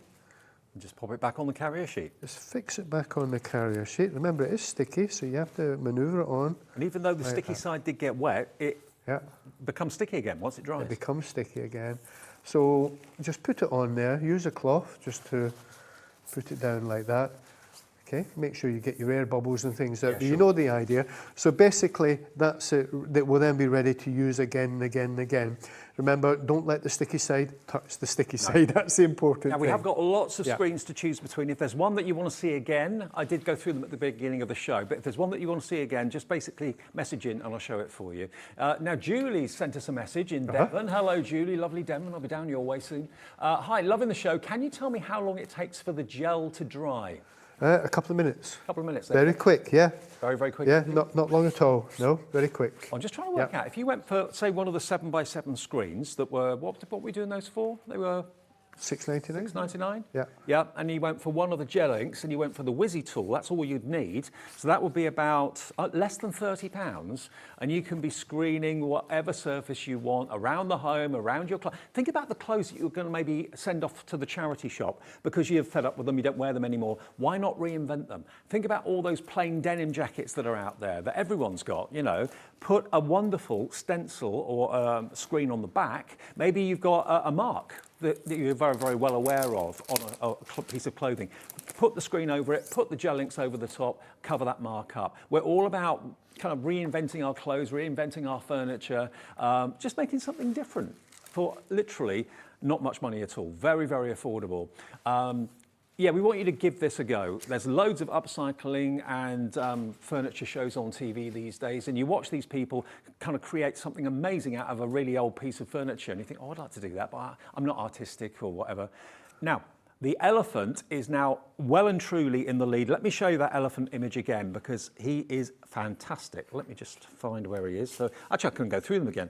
Just pop it back on the carrier sheet. Just fix it back on the carrier sheet. Remember, it is sticky, so you have to manoeuvre it on. And even though the sticky side did get wet, it becomes sticky again once it dries. It becomes sticky again. So just put it on there. Use a cloth just to put it down like that. Okay, make sure you get your air bubbles and things out. Yeah, You know the idea. So basically, that's it. That will then be ready to use again and again and again. Remember, don't let the sticky side touch the sticky side. That's the important Now, we thing. have got lots of screens to choose between. If there's one that you want to see again, I did go through them at the beginning of the show, but if there's one that you want to see again, just basically message in and I'll show it for you. Now, Julie sent us a message in Devon. Hello, Julie. Lovely Devon. I'll be down your way soon. Hi, loving the show. Can you tell me how long it takes for the gel to dry? A couple of minutes. A couple of minutes. Very quick, yeah. Very, very quick. Yeah, not long at all. No, very quick. I'm just trying to work out, if you went for, say, one of the 7x7 screens that were, what were we doing those for? They were $6.99. $6.99? Yeah. Yeah, and you went for one of the gel inks and you went for the Wizzy tool, that's all you'd need. So that would be about less than £30, and you can be screening whatever surface you want around the home, around your clothes. Think about the clothes that you're going to maybe send off to the charity shop because you're fed up with them, you don't wear them anymore. Why not reinvent them? Think about all those plain denim jackets that are out there that everyone's got, you know. Put a wonderful stencil or screen on the back. Maybe you've got a mark that you're very, very well aware of on a piece of clothing. Put the screen over it, put the gel inks over the top, cover that mark up. We're all about kind of reinventing our clothes, reinventing our furniture, just making something different for literally not much money at all. Very, very affordable. Yeah, we want you to give this a go. There's loads of upcycling and furniture shows on TV these days, and you watch these people kind of create something amazing out of a really old piece of furniture, and you think, oh, I'd like to do that, but I'm not artistic or whatever. Now, The elephant is now well and truly in the lead. Let me show you that elephant image again because he is fantastic. Let me just find where he is. So actually, I couldn't go through them again.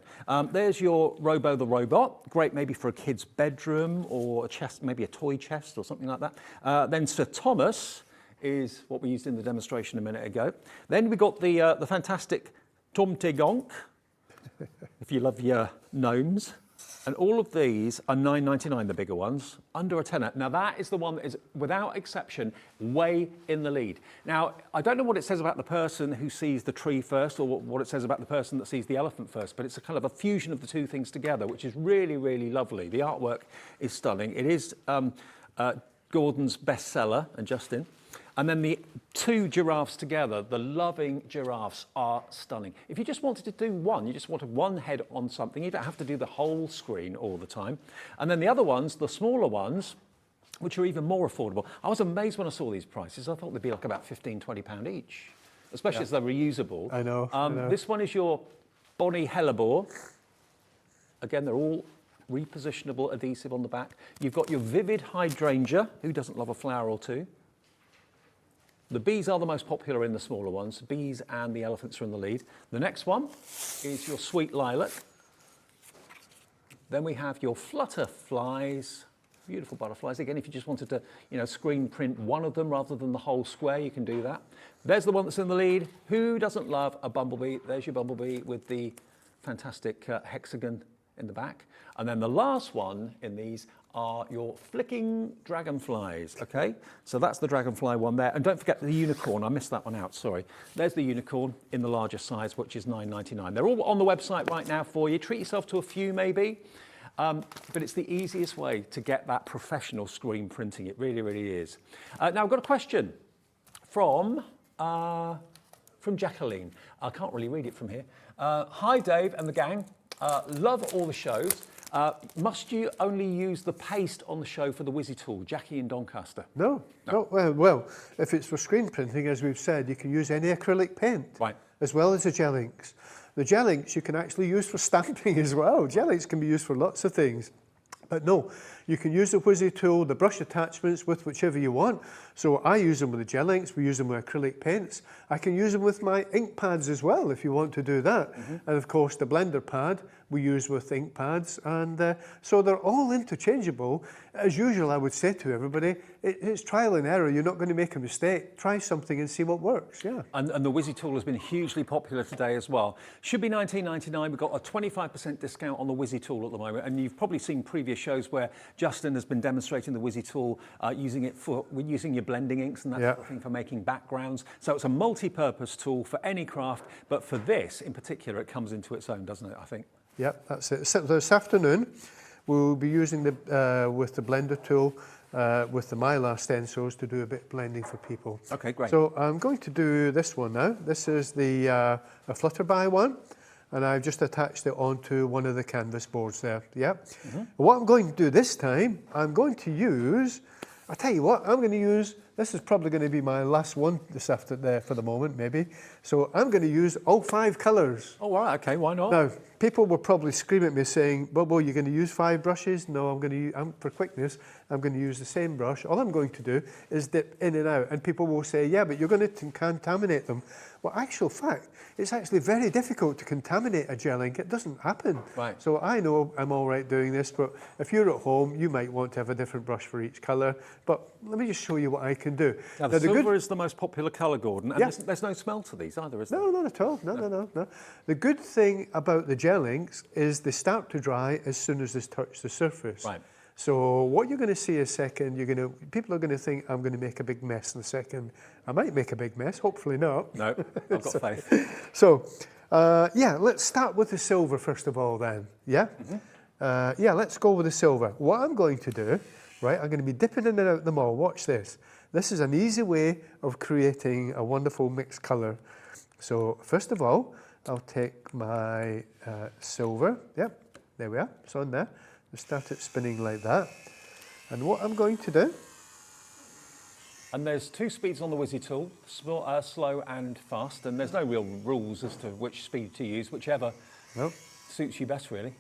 There's your Robo the robot. Great maybe for a kid's bedroom or a chest, maybe a toy chest or something like that. Then Sir Thomas is what we used in the demonstration a minute ago. Then we got the fantastic gunk, if you love your gnomes. And all of these are £9.99, the bigger ones, under a tenner. Now that is the one that is, without exception, way in the lead. Now, I don't know what it says about the person who sees the tree first or what it says about the person that sees the elephant first, but it's a kind of a fusion of the two things together, which is really, really lovely. The artwork is stunning. It is Gordon's bestseller, and Justin. And then the two giraffes together, the loving giraffes, are stunning. If you just wanted to do one, you just wanted one head on something, you don't have to do the whole screen all the time. And then the other ones, the smaller ones, which are even more affordable. I was amazed when I saw these prices. I thought they'd be like about £15–20 each, especially as they're reusable. I know. This one is your Bonnie Hellebore. Again, they're all repositionable adhesive on the back. You've got your Vivid Hydrangea. Who doesn't love a flower or two? The bees are the most popular in the smaller ones. Bees and the elephants are in the lead. The next one is your Sweet Lilac. Then we have your Flutterflies, beautiful butterflies. Again, if you just wanted to, screen print one of them rather than the whole square, you can do that. There's the one that's in the lead. Who doesn't love a bumblebee? There's your bumblebee with the fantastic hexagon in the back. And then the last one in these are your flicking dragonflies, okay? So that's the dragonfly one there. And don't forget the unicorn, I missed that one out, sorry. There's the unicorn in the larger size, which is £9.99. They're all on the website right now for you. Treat yourself to a few maybe, but it's the easiest way to get that professional screen printing. It really, really is. Now I've got a question from Jacqueline. I can't really read it from here. Hi Dave and the gang, love all the shows. Must you only use the paste on the show for the Wizzy tool? Jackie in Doncaster. No. Well, if it's for screen printing, as we've said, you can use any acrylic paint, right, as well as the gel inks. The gel inks you can actually use for stamping as well. Gel inks can be used for lots of things. But no, you can use the Wizzy tool, the brush attachments with whichever you want. So I use them with the gel inks, we use them with acrylic paints. I can use them with my ink pads as well if you want to do that. And of course the blender pad we use with ink pads, and so they're all interchangeable. As usual, I would say to everybody, it's trial and error. You're not going to make a mistake. Try something and see what works, yeah. And the Wizzy tool has been hugely popular today as well. Should be £19.99. We've got a 25% discount on the Wizzy tool at the moment, and you've probably seen previous shows where Justin has been demonstrating the Wizzy tool, using your blending inks and that sort of thing for making backgrounds. So it's a multi-purpose tool for any craft, but for this in particular, it comes into its own, doesn't it, I think? Yep, that's it. So this afternoon, we'll be using with the blender tool, with the Mylar stencils to do a bit of blending for people. Okay, great. So I'm going to do this one now. This is the a Flutterby one, and I've just attached it onto one of the canvas boards there. Yep. What I'm going to do this time, I'm going to use, I'll tell you what, I'm going to use, this is probably going to be my last one this afternoon for the moment, maybe. So I'm going to use all 5 colours. Oh, all right, okay, why not? Now, people will probably scream at me saying, Bobo, you're going to use 5 brushes? No, I'm going to use, for quickness, I'm going to use the same brush. All I'm going to do is dip in and out. And people will say, yeah, but you're going to contaminate them. Well, actual fact, it's actually very difficult to contaminate a gel ink. It doesn't happen. Right. So I know I'm all right doing this, but if you're at home, you might want to have a different brush for each colour. But let me just show you what I can do. Now, the silver is the most popular colour, Gordon, and there's no smell to these either, is there? No, not at all. No. The good thing about the gel inks is they start to dry as soon as they touch the surface. Right. So what you're going to see in a second, people are going to think I'm going to make a big mess in a second. I might make a big mess, hopefully not. No, I've got faith. So, let's start with the silver first of all then, yeah? Let's go with the silver. What I'm going to do, right, I'm going to be dipping in and out them all. Watch this. This is an easy way of creating a wonderful mixed colour. So, first of all, I'll take my silver. Yep, there we are, it's on there. We'll start it spinning like that. And what I'm going to do... And there's 2 speeds on the Wizzy tool, slow and fast, and there's no real rules as to which speed to use, whichever suits you best, really.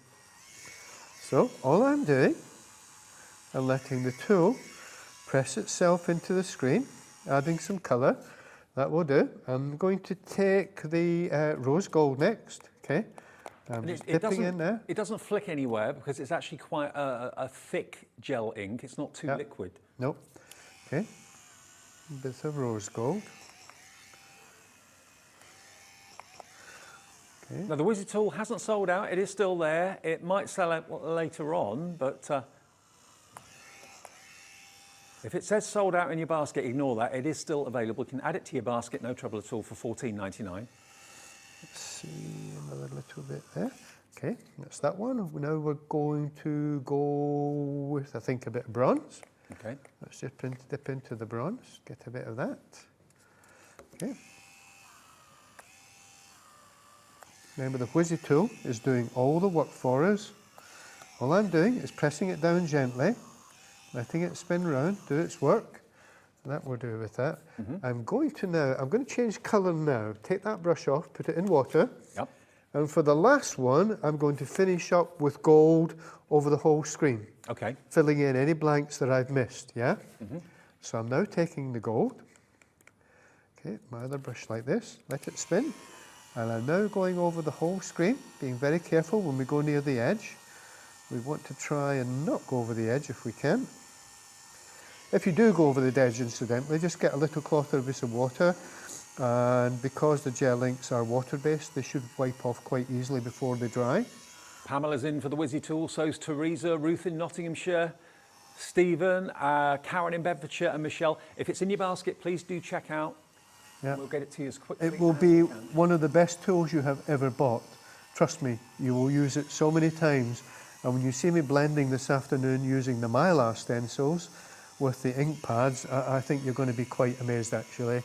So all I'm doing, I'm letting the tool press itself into the screen, adding some colour. That will do. I'm going to take the rose gold next. Okay. I'm just dipping in there. It doesn't flick anywhere because it's actually quite a thick gel ink. It's not too liquid. Nope. Okay. Bits of rose gold. Okay. Now the Wizzy tool hasn't sold out. It is still there. It might sell out later on, but if it says sold out in your basket, ignore that. It is still available. You can add it to your basket, no trouble at all, for $14.99. Let's see, another little bit there. Okay, that's that one. Now we're going to go with, I think, a bit of bronze. Okay. Let's just dip into the bronze, get a bit of that. Okay. Remember, the Wizzy tool is doing all the work for us. All I'm doing is pressing it down gently, letting it spin round, do its work. That will do with that. I'm going to change colour now. Take that brush off, put it in water. Yep. And for the last one, I'm going to finish up with gold over the whole screen. Okay. Filling in any blanks that I've missed, yeah? So I'm now taking the gold. Okay, my other brush like this, let it spin. And I'm now going over the whole screen, being very careful when we go near the edge. We want to try and not go over the edge if we can. If you do go over the edge, incidentally, just get a little cloth or a bit of water, and because the gel inks are water-based, they should wipe off quite easily before they dry. Pamela's in for the Wizzy tool, so's Teresa, Ruth in Nottinghamshire, Stephen, Karen in Bedfordshire, and Michelle. If it's in your basket, please do check out. Yeah. We'll get it to you as quickly It will as be we can. one of the best tools you have ever bought. Trust me, you will use it so many times. And when you see me blending this afternoon using the Mylar stencils with the ink pads, I think you're going to be quite amazed actually.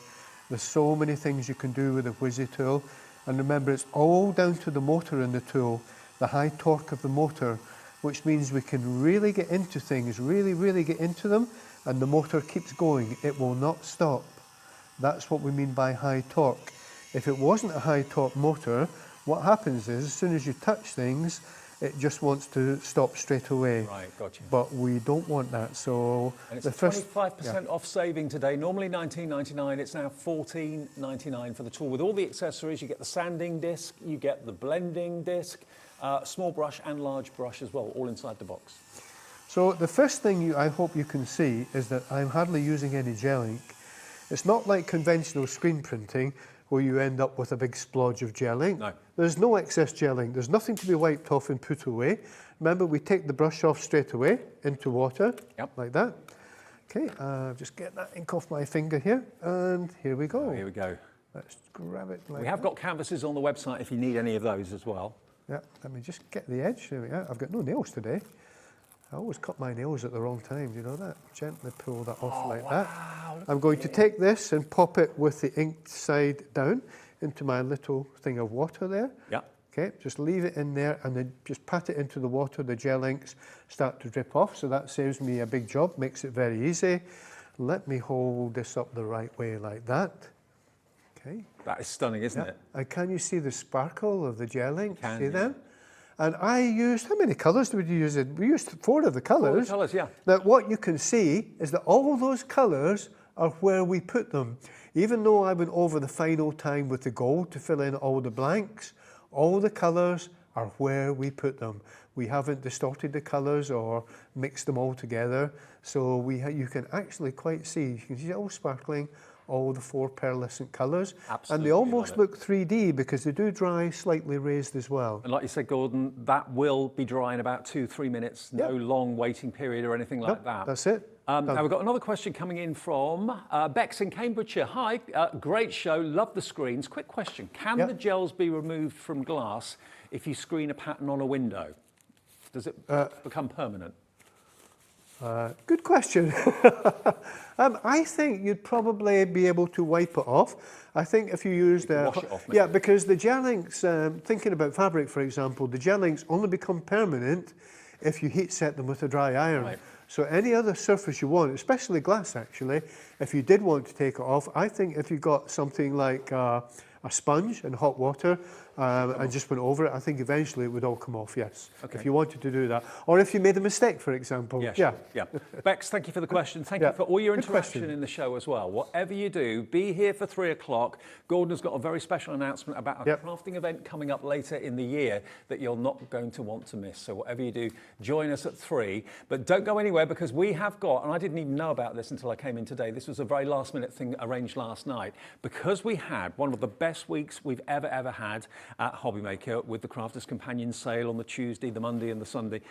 There's so many things you can do with the Wizzy tool. And remember, it's all down to the motor in the tool, the high torque of the motor, which means we can really get into things, really get into them, and the motor keeps going. It will not stop. That's what we mean by high torque. If it wasn't a high torque motor, what happens is, as soon as you touch things, it just wants to stop straight away. Right, gotcha. But we don't want that, so... And it's the first 25% off saving today. Normally $19.99, it's now $14.99 for the tool. With all the accessories, you get the sanding disc, you get the blending disc, small brush and large brush as well, all inside the box. So the first thing I hope you can see is that I'm hardly using any gel ink. It's not like conventional screen printing where you end up with a big splodge of gel ink. No. There's no excess gel ink. There's nothing to be wiped off and put away. Remember, we take the brush off straight away into water, like that. Okay, just get that ink off my finger here, and here we go. Here we go. Let's grab it like We have that. got canvases on the website if you need any of those as well. Yeah, let me just get the edge. There we go. I've got no nails today. I always cut my nails at the wrong time, do you know that? Gently pull that off like that. I'm going to take this and pop it with the inked side down into my little thing of water there. Yeah. Okay, just leave it in there and then just pat it into the water. The gel inks start to drip off, so that saves me a big job, makes it very easy. Let me hold this up the right way like that. Okay. That is stunning, isn't it? And can you see the sparkle of the gel ink? Can, See yeah. them? And I used, how many colours did we use? We used 4 of the colours. 4 of the colours, yeah. Now what you can see is that all those colours are where we put them. Even though I went over the final time with the gold to fill in all the blanks, all the colours are where we put them. We haven't distorted the colours or mixed them all together. So you can actually quite see, you can see it all sparkling, all the 4 pearlescent colours. Absolutely, And they almost look 3D because they do dry slightly raised as well. And like you said, Gordon, that will be dry in about 2-3 minutes. No long waiting period or anything like that. That's it. Now we've got another question coming in from Bex in Cambridgeshire. Hi, great show, love the screens. Quick question, can the gels be removed from glass if you screen a pattern on a window? Does it become permanent? Good question. I think you'd probably be able to wipe it off. I think if you used... wash it off, maybe. yeah, because the gel inks, thinking about fabric, for example, the gel inks only become permanent if you heat set them with a dry iron. Right. So any other surface you want, especially glass actually, if you did want to take it off, I think if you got something like a sponge and hot water, and just went over it, I think eventually it would all come off, yes. Okay. If you wanted to do that. Or if you made a mistake, for example. Yeah. Bex, thank you for the question. Thank you for all your Good interaction question. in the show as well. Whatever you do, be here for 3 o'clock. Gordon's got a very special announcement about a crafting event coming up later in the year that you're not going to want to miss. So whatever you do, join us at 3. But don't go anywhere, because we have got, and I didn't even know about this until I came in today, this was a very last minute thing arranged last night, because we had one of the best weeks we've ever had at Hobbymaker with the Crafters Companion sale on the Tuesday, the Monday and the Sunday.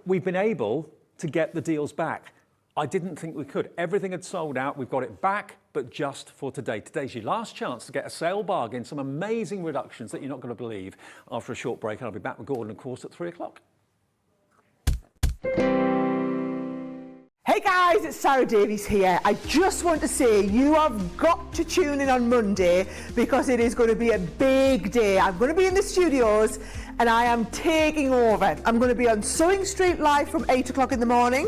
We've been able to get the deals back. I didn't think we could. Everything had sold out. We've got it back, but just for today. Today's your last chance to get a sale bargain, some amazing reductions that you're not going to believe. After a short break, I'll be back with Gordon, of course, at 3 o'clock. Hey guys, it's Sarah Davies here. I just want to say you have got to tune in on Monday, because it is going to be a big day. I'm going to be in the studios and I am taking over. I'm going to be on Sewing Street live from 8 o'clock in the morning,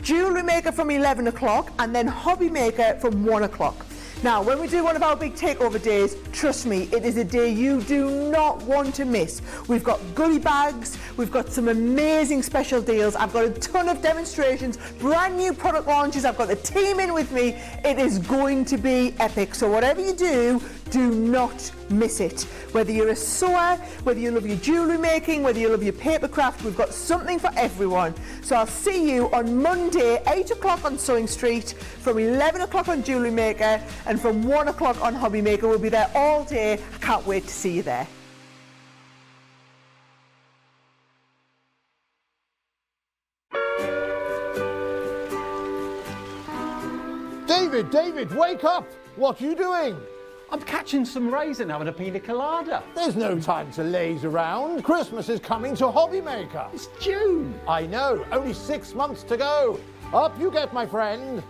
Jewellery Maker from 11 o'clock, and then Hobby Maker from 1 o'clock. Now, when we do one of our big takeover days, trust me, it is a day you do not want to miss. We've got goodie bags, we've got some amazing special deals, I've got a ton of demonstrations, brand new product launches, I've got the team in with me. It is going to be epic. So whatever you do not miss it. Whether you're a sewer, whether you love your jewellery making, whether you love your paper craft, we've got something for everyone. So I'll see you on Monday, 8 o'clock on Sewing Street, from 11 o'clock on Jewellery Maker, and from 1 o'clock on Hobby Maker. We'll be there all day. I can't wait to see you there. David, wake up! What are you doing? I'm catching some rays and having a pina colada. There's no time to laze around. Christmas is coming to Hobbymaker. It's June. I know, only 6 months to go. Up you get, my friend.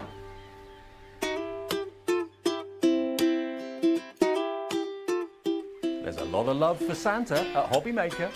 There's a lot of love for Santa at Hobbymaker.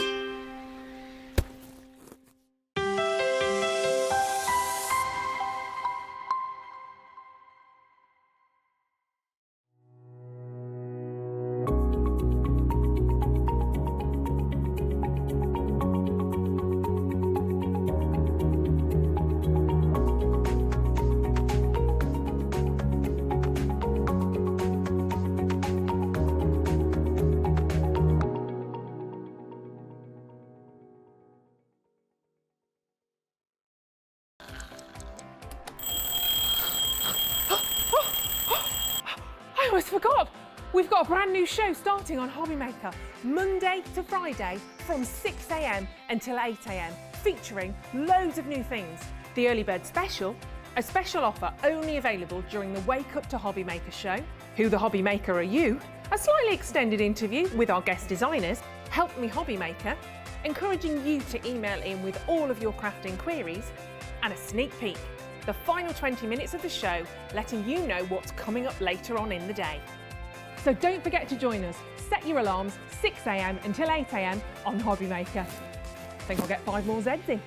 I almost forgot. We've got a brand new show starting on Hobbymaker, Monday to Friday from 6 a.m. until 8 a.m, featuring loads of new things. The Early Bird Special, a special offer only available during the Wake Up to Hobbymaker show. Who the Hobbymaker Are You? A slightly extended interview with our guest designers, Help Me Hobbymaker, encouraging you to email in with all of your crafting queries, and a sneak peek, the final 20 minutes of the show, letting you know what's coming up later on in the day. So don't forget to join us. Set your alarms 6 a.m. until 8 a.m. on Hobbymaker. Think I'll get 5 more Zs in.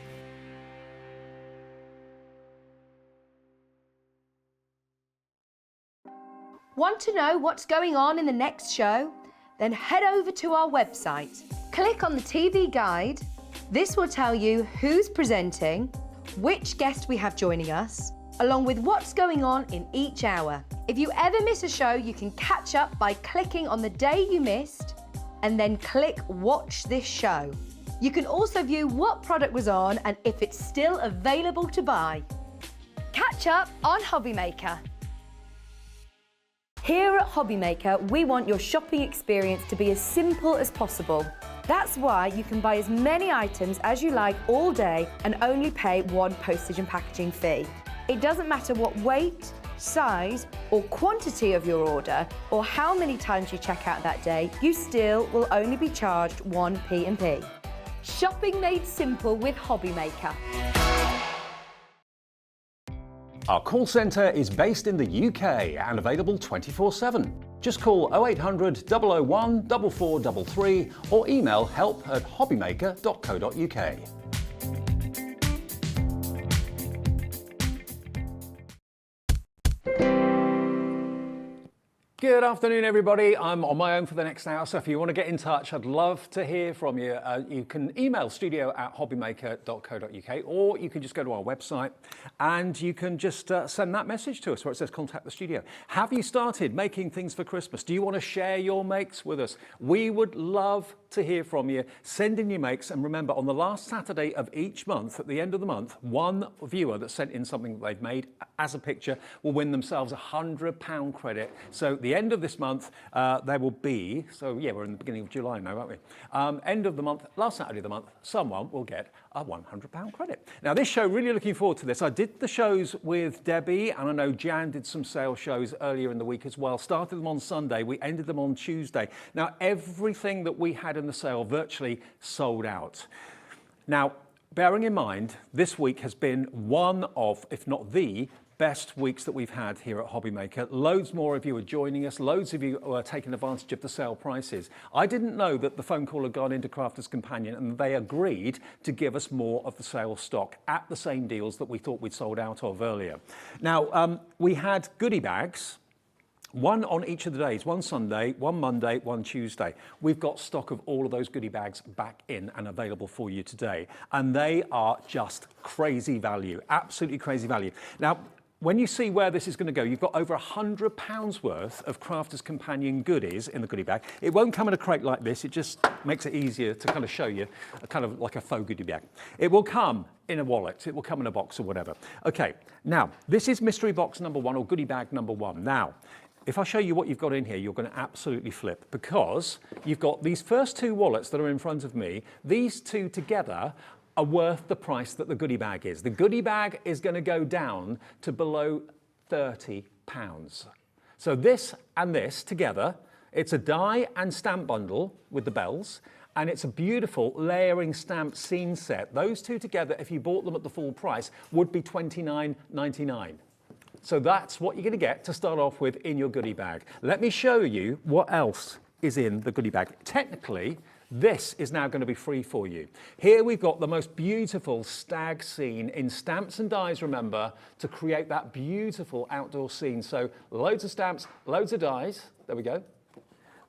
Want to know what's going on in the next show? Then head over to our website. Click on the TV guide. This will tell you who's presenting, which guest we have joining us, along with what's going on in each hour. If you ever miss a show, you can catch up by clicking on the day you missed and then click Watch This Show. You can also view what product was on and if it's still available to buy. Catch up on Hobbymaker. Here at Hobbymaker, we want your shopping experience to be as simple as possible. That's why you can buy as many items as you like all day and only pay one postage and packaging fee. It doesn't matter what weight, size, or quantity of your order, or how many times you check out that day, you still will only be charged one P&P. Shopping made simple with Hobbymaker. Our call centre is based in the UK and available 24/7. Just call 0800 001 4433 or email help@hobbymaker.co.uk. Good afternoon, everybody. I'm on my own for the next hour, so if you want to get in touch, I'd love to hear from you. You can email studio@hobbymaker.co.uk, or you can just go to our website and you can just send that message to us where it says contact the studio. Have you started making things for Christmas? Do you want to share your makes with us? We would love to hear from you. Send in your makes, and remember, on the last Saturday of each month, at the end of the month, one viewer that sent in something that they've made as a picture will win themselves £100 credit. So the end of this month, there will be, so yeah, we're in the beginning of July now, aren't we? End of the month, last Saturday of the month, someone will get a £100 credit. Now this show, really looking forward to this. I did the shows with Debbie, and I know Jan did some sales shows earlier in the week as well. Started them on Sunday, we ended them on Tuesday. Now everything that we had in the sale virtually sold out. Now, bearing in mind, this week has been one of, if not the, best weeks that we've had here at Hobbymaker. Loads more of you are joining us. Loads of you are taking advantage of the sale prices. I didn't know that the phone call had gone into Crafters Companion and they agreed to give us more of the sale stock at the same deals that we thought we'd sold out of earlier. Now, we had goodie bags, one on each of the days, one Sunday, one Monday, one Tuesday. We've got stock of all of those goodie bags back in and available for you today. And they are just crazy value, absolutely crazy value. Now, when you see where this is going to go, you've got over £100 worth of Crafters Companion goodies in the goodie bag. It won't come in a crate like this. It just makes it easier to kind of show you, kind of like a faux goodie bag. It will come in a wallet. It will come in a box or whatever. Okay, now, this is mystery box number one, or goodie bag number one. Now, if I show you what you've got in here, you're going to absolutely flip, because you've got these first two wallets that are in front of me. These two together are worth the price that the goodie bag is. The goodie bag is going to go down to below £30. So this and this together, it's a die and stamp bundle with the bells, and it's a beautiful layering stamp scene set. Those two together, if you bought them at the full price, would be £29.99. So that's what you're going to get to start off with in your goodie bag. Let me show you what else is in the goodie bag. Technically, this is now going to be free for you. Here we've got the most beautiful stag scene in stamps and dies, remember, to create that beautiful outdoor scene. So loads of stamps, loads of dies. There we go.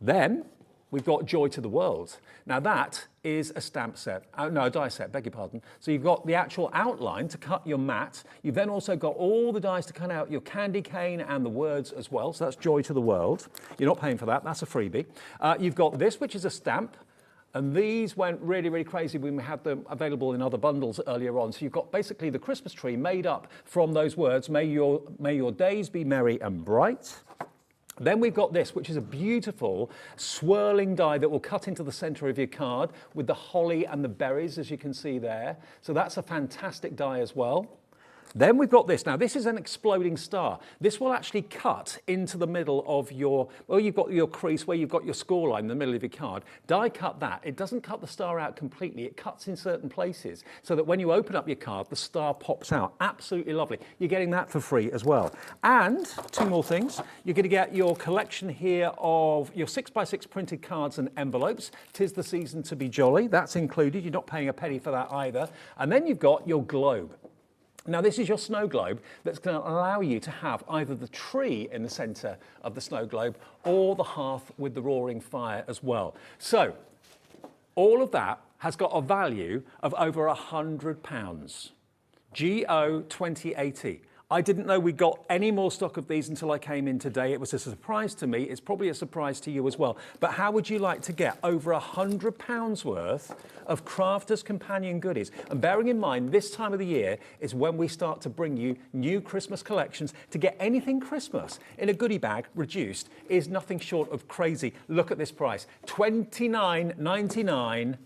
Then we've got Joy to the World. Now that is a stamp set, no, a die set, beg your pardon. So you've got the actual outline to cut your mat. You've then also got all the dies to cut out your candy cane and the words as well. So that's Joy to the World. You're not paying for that, that's a freebie. You've got this, which is a stamp. And these went really, really crazy when we had them available in other bundles earlier on. So you've got basically the Christmas tree made up from those words, may your days be merry and bright. Then we've got this, which is a beautiful swirling die that will cut into the center of your card with the holly and the berries, as you can see there. So that's a fantastic die as well. Then we've got this. Now, this is an exploding star. This will actually cut into the middle of your, well, you've got your crease where you've got your score line in the middle of your card. Die cut that. It doesn't cut the star out completely. It cuts in certain places so that when you open up your card, the star pops out. Absolutely lovely. You're getting that for free as well. And two more things. You're going to get your collection here of your 6x6 printed cards and envelopes. 'Tis the season to be jolly. That's included. You're not paying a penny for that either. And then you've got your globe. Now this is your snow globe that's going to allow you to have either the tree in the centre of the snow globe or the hearth with the roaring fire as well. So all of that has got a value of over £100. GO 2080. I didn't know we got any more stock of these until I came in today. It was a surprise to me. It's probably a surprise to you as well. But how would you like to get over £100 worth of Crafters Companion goodies? And bearing in mind, this time of the year is when we start to bring you new Christmas collections. To get anything Christmas in a goodie bag reduced is nothing short of crazy. Look at this price, £29.99.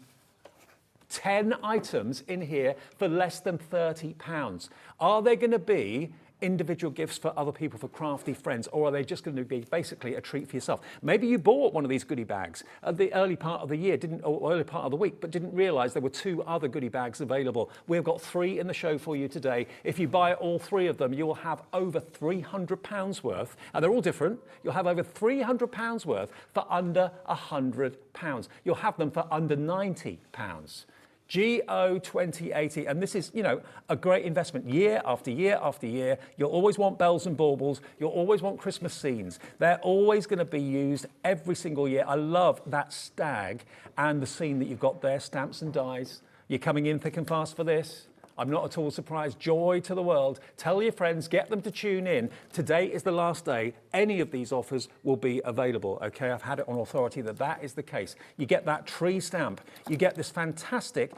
10 items in here for less than £30. Are they going to be individual gifts for other people, for crafty friends, or are they just going to be basically a treat for yourself? Maybe you bought one of these goodie bags at the early part of the year, or early part of the week, but didn't realise there were 2 other goodie bags available. We've got 3 in the show for you today. If you buy all 3 of them, you will have over £300 worth, and they're all different. You'll have over £300 worth for under £100. You'll have them for under £90. GO2080, and this is, you know, a great investment year after year after year. You'll always want bells and baubles. You'll always want Christmas scenes. They're always going to be used every single year. I love that stag and the scene that you've got there, stamps and dies. You're coming in thick and fast for this. I'm not at all surprised. Joy to the world. Tell your friends, get them to tune in. Today is the last day any of these offers will be available. Okay, I've had it on authority that that is the case. You get that tree stamp. You get this fantastic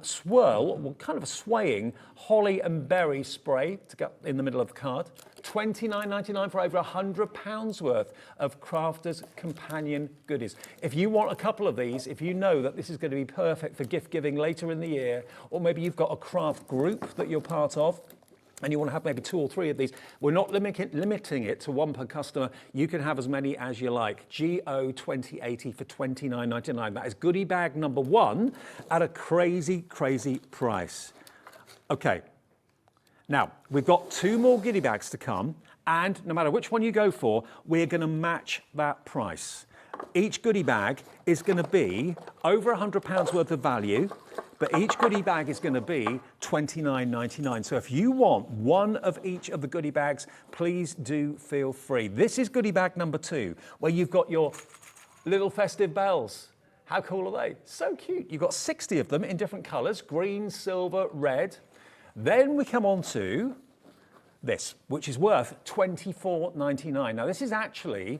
swirl, well, kind of a swaying holly and berry spray to go in the middle of the card. £29.99 for over £100 worth of Crafters Companion goodies. If you want a couple of these, if you know that this is going to be perfect for gift giving later in the year, or maybe you've got a craft group that you're part of, and you want to have maybe 2 or 3 of these, we're not limiting it to 1 per customer. You can have as many as you like. GO2080 for £29.99. That is goodie bag number 1 at a crazy, crazy price. Okay. Now, we've got 2 more goodie bags to come, and no matter which one you go for, we're going to match that price. Each goodie bag is going to be over £100 worth of value, but each goodie bag is going to be £29.99. So if you want one of each of the goodie bags, please do feel free. This is goodie bag number 2, where you've got your little festive bells. How cool are they? So cute. You've got 60 of them in different colours, green, silver, red. Then we come on to this, which is worth £24.99. Now, this is actually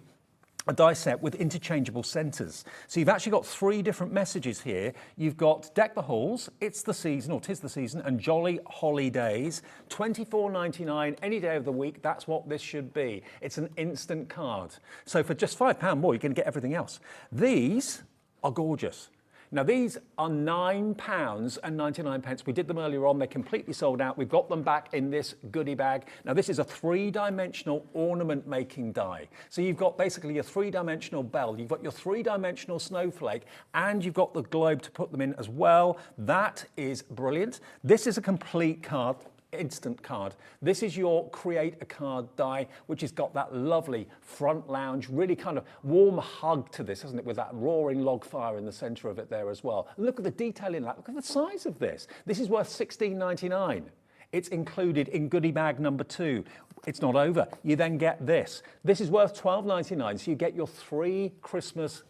a die set with interchangeable centres. So you've actually got 3 different messages here. You've got Deck the Halls, It's the Season, or 'Tis the Season, and Jolly Holidays. £24.99 any day of the week. That's what this should be. It's an instant card. So for just £5 more, you can get everything else. These are gorgeous. Now, these are £9.99. We did them earlier on. They're completely sold out. We've got them back in this goodie bag. Now, this is a 3-dimensional ornament making die. So you've got basically your 3-dimensional bell. You've got your 3-dimensional snowflake, and you've got the globe to put them in as well. That is brilliant. This is a complete card. Instant card. This is your create a card die, which has got that lovely front lounge, really kind of warm hug to this, hasn't it, with that roaring log fire in the center of it there as well. And look at the detail in that. Look at the size of this. This is worth £16.99. It's included in goodie bag number 2. It's not over. You then get this. This is worth £12.99. So you get your 3 Christmas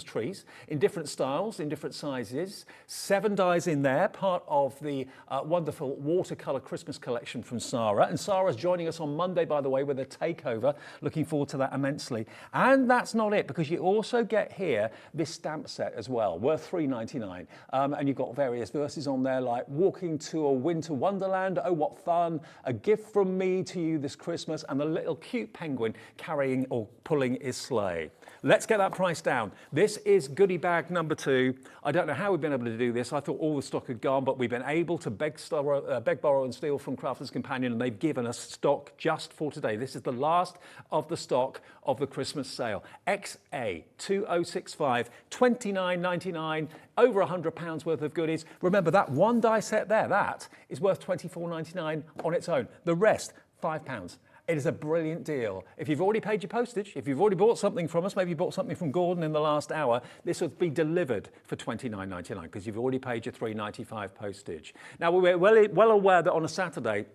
trees in different styles, in different sizes. 7 dies in there, part of the wonderful watercolour Christmas collection from Sarah. And Sarah's joining us on Monday, by the way, with a takeover. Looking forward to that immensely. And that's not it, because you also get here this stamp set as well, worth £3.99. And you've got various verses on there like Walking to a Winter Wonderland, Oh What Fun, A Gift from Me to You This Christmas, and the little cute penguin carrying or pulling his sleigh. Let's get that price down. This is goodie bag number 2. I don't know how we've been able to do this. I thought all the stock had gone, but we've been able to beg, borrow and steal from Crafters Companion, and they've given us stock just for today. This is the last of the stock of the Christmas sale. XA2065, £29.99, over £100 worth of goodies. Remember that 1 die set there, that is worth £24.99 on its own. The rest, £5. It is a brilliant deal. If you've already paid your postage, if you've already bought something from us, maybe you bought something from Gordon in the last hour, this will be delivered for £29.99 because you've already paid your £3.95 postage. Now, we're well aware that on a Saturday,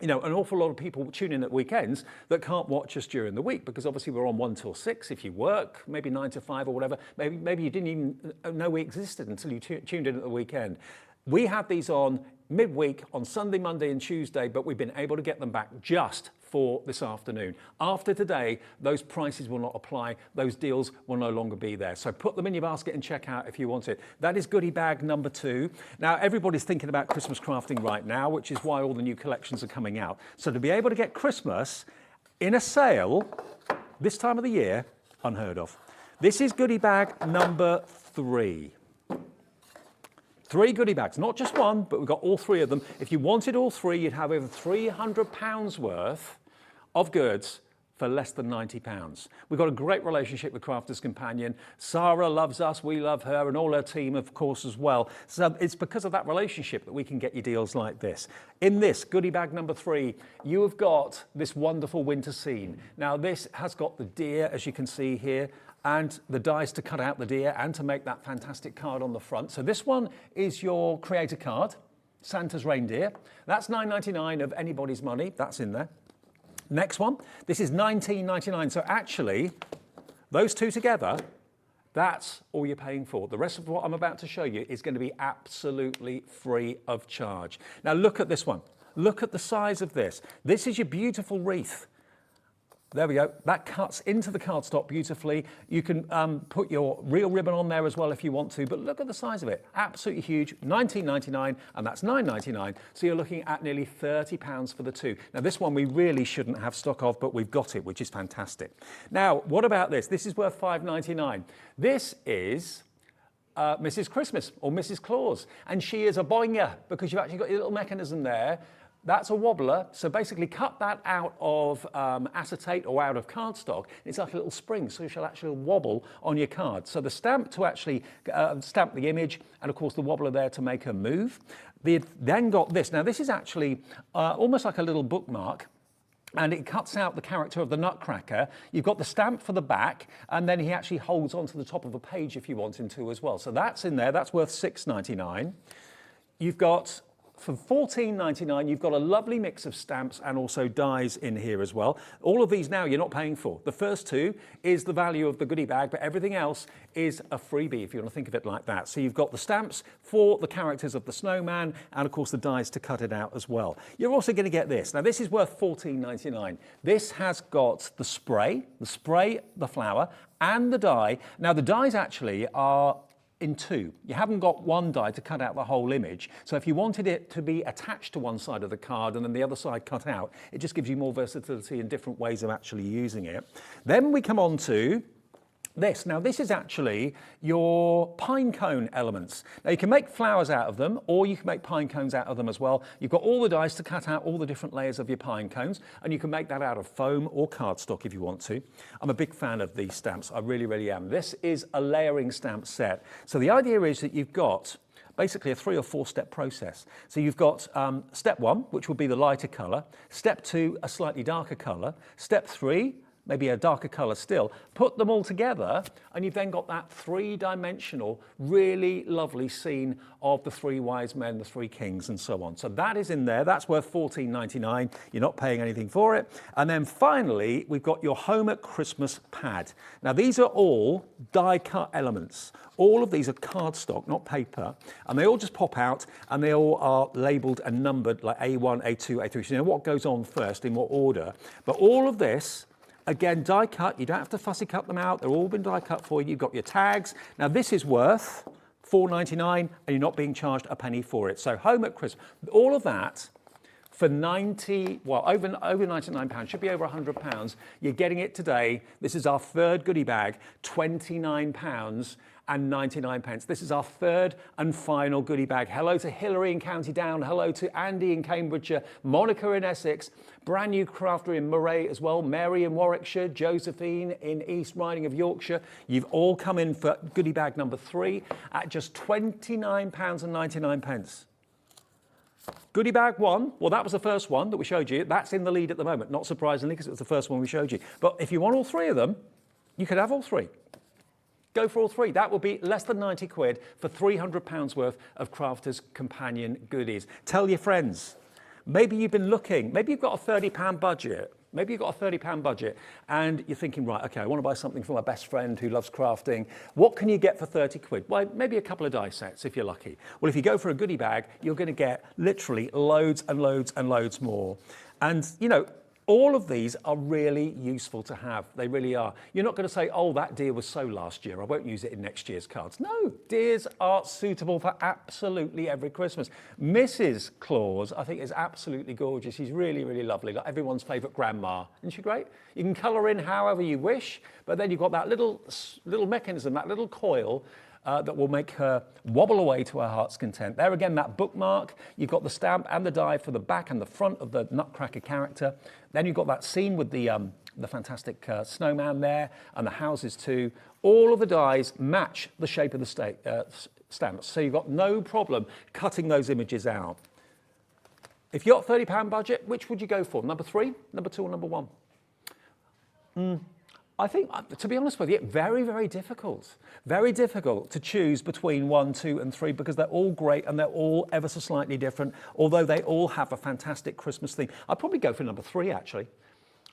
you know, an awful lot of people tune in at weekends that can't watch us during the week because obviously we're on 1 till 6 if you work, maybe 9 to 5 or whatever. Maybe you didn't even know we existed until you tuned in at the weekend. We have these on midweek on Sunday, Monday and Tuesday, but we've been able to get them back just for this afternoon. After today, those prices will not apply. Those deals will no longer be there. So put them in your basket and check out if you want it. That is goodie bag number 2. Now, everybody's thinking about Christmas crafting right now, which is why all the new collections are coming out. So to be able to get Christmas in a sale this time of the year, unheard of. This is goodie bag number 3. 3 goodie bags, not just 1, but we've got all 3 of them. If you wanted all 3, you'd have over £300 worth of goods for less than £90. We've got a great relationship with Crafters Companion. Sarah loves us, we love her, and all her team, of course, as well. So it's because of that relationship that we can get you deals like this. In this goodie bag number 3, you have got this wonderful winter scene. Now, this has got the deer, as you can see here, and the dies to cut out the deer and to make that fantastic card on the front. So this one is your creator card, Santa's reindeer. That's $9.99 of anybody's money. That's in there. Next one, this is $19.99. So actually, those two together, that's all you're paying for. The rest of what I'm about to show you is going to be absolutely free of charge. Now look at this one. Look at the size of this. This is your beautiful wreath. There we go. That cuts into the cardstock beautifully. You can put your real ribbon on there as well if you want to, but look at the size of it. Absolutely huge. $19.99, and that's $9.99. So you're looking at nearly £30 for the two. Now this one we really shouldn't have stock of, but we've got it, which is fantastic. Now, what about this? This is worth $5.99. This is Mrs. Christmas or Mrs. Claus, and she is a boinger because you've actually got your little mechanism there. That's a wobbler, so basically cut that out of acetate or out of cardstock. It's like a little spring, so you shall actually wobble on your card. So the stamp to actually stamp the image, and of course the wobbler there to make her move. They've then got this. Now this is actually almost like a little bookmark, and it cuts out the character of the Nutcracker. You've got the stamp for the back, and then he actually holds onto the top of a page if you want him to as well. So that's in there, that's worth $6.99. You've got, for $14.99, you've got a lovely mix of stamps and also dies in here as well. All of these now you're not paying for. The first two is the value of the goodie bag, but everything else is a freebie if you want to think of it like that. So you've got the stamps for the characters of the snowman and of course the dies to cut it out as well. You're also going to get this. Now this is worth $14.99. This has got the spray, the flower, and the die. Now the dies actually are in two. You haven't got one die to cut out the whole image. So if you wanted it to be attached to one side of the card and then the other side cut out, it just gives you more versatility and different ways of actually using it. Then we come on to this. Now this is actually your pine cone elements. Now you can make flowers out of them, or you can make pine cones out of them as well. You've got all the dies to cut out all the different layers of your pine cones, and you can make that out of foam or cardstock if you want to. I'm a big fan of these stamps, I really, really am. This is a layering stamp set. So the idea is that you've got basically a 3 or 4 step process. So you've got step 1, which will be the lighter colour, step 2, a slightly darker colour, step 3, maybe a darker colour still, put them all together, and you've then got that 3-dimensional, really lovely scene of the 3 wise men, the 3 kings, and so on. So that is in there. That's worth $14.99. You're not paying anything for it. And then finally, we've got your Home at Christmas pad. Now, these are all die-cut elements. All of these are cardstock, not paper, and they all just pop out, and they all are labelled and numbered like A1, A2, A3. So you know what goes on first, in what order. But all of this, again, die cut, you don't have to fussy cut them out. They've all been die cut for you. You've got your tags. Now this is worth $4.99 and you're not being charged a penny for it. So Home at Christmas, all of that for over £99, should be over £100. You're getting it today. This is our third goodie bag, £29.99. This is our third and final goodie bag. Hello to Hilary in County Down. Hello to Andy in Cambridgeshire, Monica in Essex, brand new crafter in Moray as well, Mary in Warwickshire, Josephine in East Riding of Yorkshire. You've all come in for goodie bag number 3 at just £29.99. Goodie bag 1, well, that was the first one that we showed you. That's in the lead at the moment, not surprisingly, because it was the first one we showed you. But if you want all 3 of them, you could have all 3. Go for all 3. That will be less than 90 quid for £300 worth of Crafters Companion goodies. Tell your friends. Maybe you've been looking, maybe you've got a £30 budget. Maybe you've got a £30 budget and you're thinking, right, okay, I want to buy something for my best friend who loves crafting. What can you get for 30 quid? Well, maybe a couple of die sets if you're lucky. Well, if you go for a goodie bag, you're going to get literally loads and loads and loads more. And, you know, all of these are really useful to have. They really are. You're not going to say, oh, that deer was so last year, I won't use it in next year's cards. No, deers are suitable for absolutely every Christmas. Mrs. Claus, I think, is absolutely gorgeous. She's really, really lovely, like everyone's favourite grandma. Isn't she great? You can colour in however you wish, but then you've got that little mechanism, that little coil, that will make her wobble away to her heart's content. There again, that bookmark, you've got the stamp and the die for the back and the front of the Nutcracker character. Then you've got that scene with the fantastic snowman there and the houses too. All of the dies match the shape of the stamps, so you've got no problem cutting those images out. If you've got a £30 budget, which would you go for? Number 3, number 2 or number 1? I think, to be honest with you, very, very difficult. Very difficult to choose between 1, 2 and 3 because they're all great and they're all ever so slightly different, although they all have a fantastic Christmas theme. I'd probably go for number 3, actually.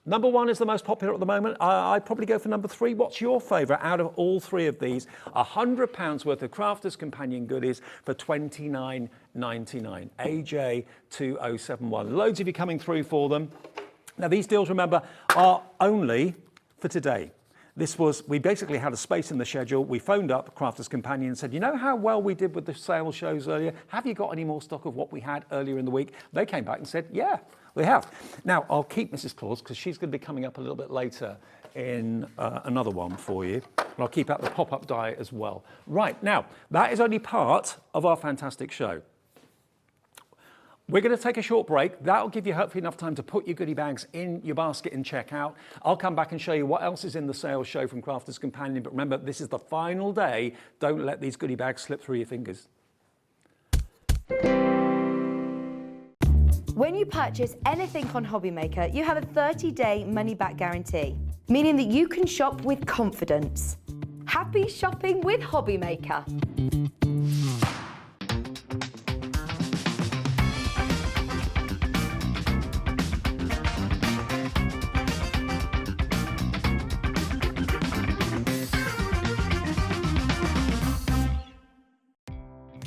Number 1 is the most popular at the moment. I'd probably go for number 3. What's your favourite out of all 3 of these? £100 worth of Crafters Companion goodies for $29.99. AJ2071. Loads of you coming through for them. Now, these deals, remember, are only for today. We basically had a space in the schedule. We phoned up Crafters Companion and said, you know how well we did with the sales shows earlier? Have you got any more stock of what we had earlier in the week? They came back and said, yeah, we have. Now, I'll keep Mrs. Claus because she's going to be coming up a little bit later in another one for you. And I'll keep out the pop-up die as well. Right, now, that is only part of our fantastic show. We're going to take a short break. That'll give you hopefully enough time to put your goodie bags in your basket and check out. I'll come back and show you what else is in the sales show from Crafters Companion. But remember, this is the final day. Don't let these goodie bags slip through your fingers. When you purchase anything on Hobbymaker, you have a 30-day money-back guarantee, meaning that you can shop with confidence. Happy shopping with Hobbymaker.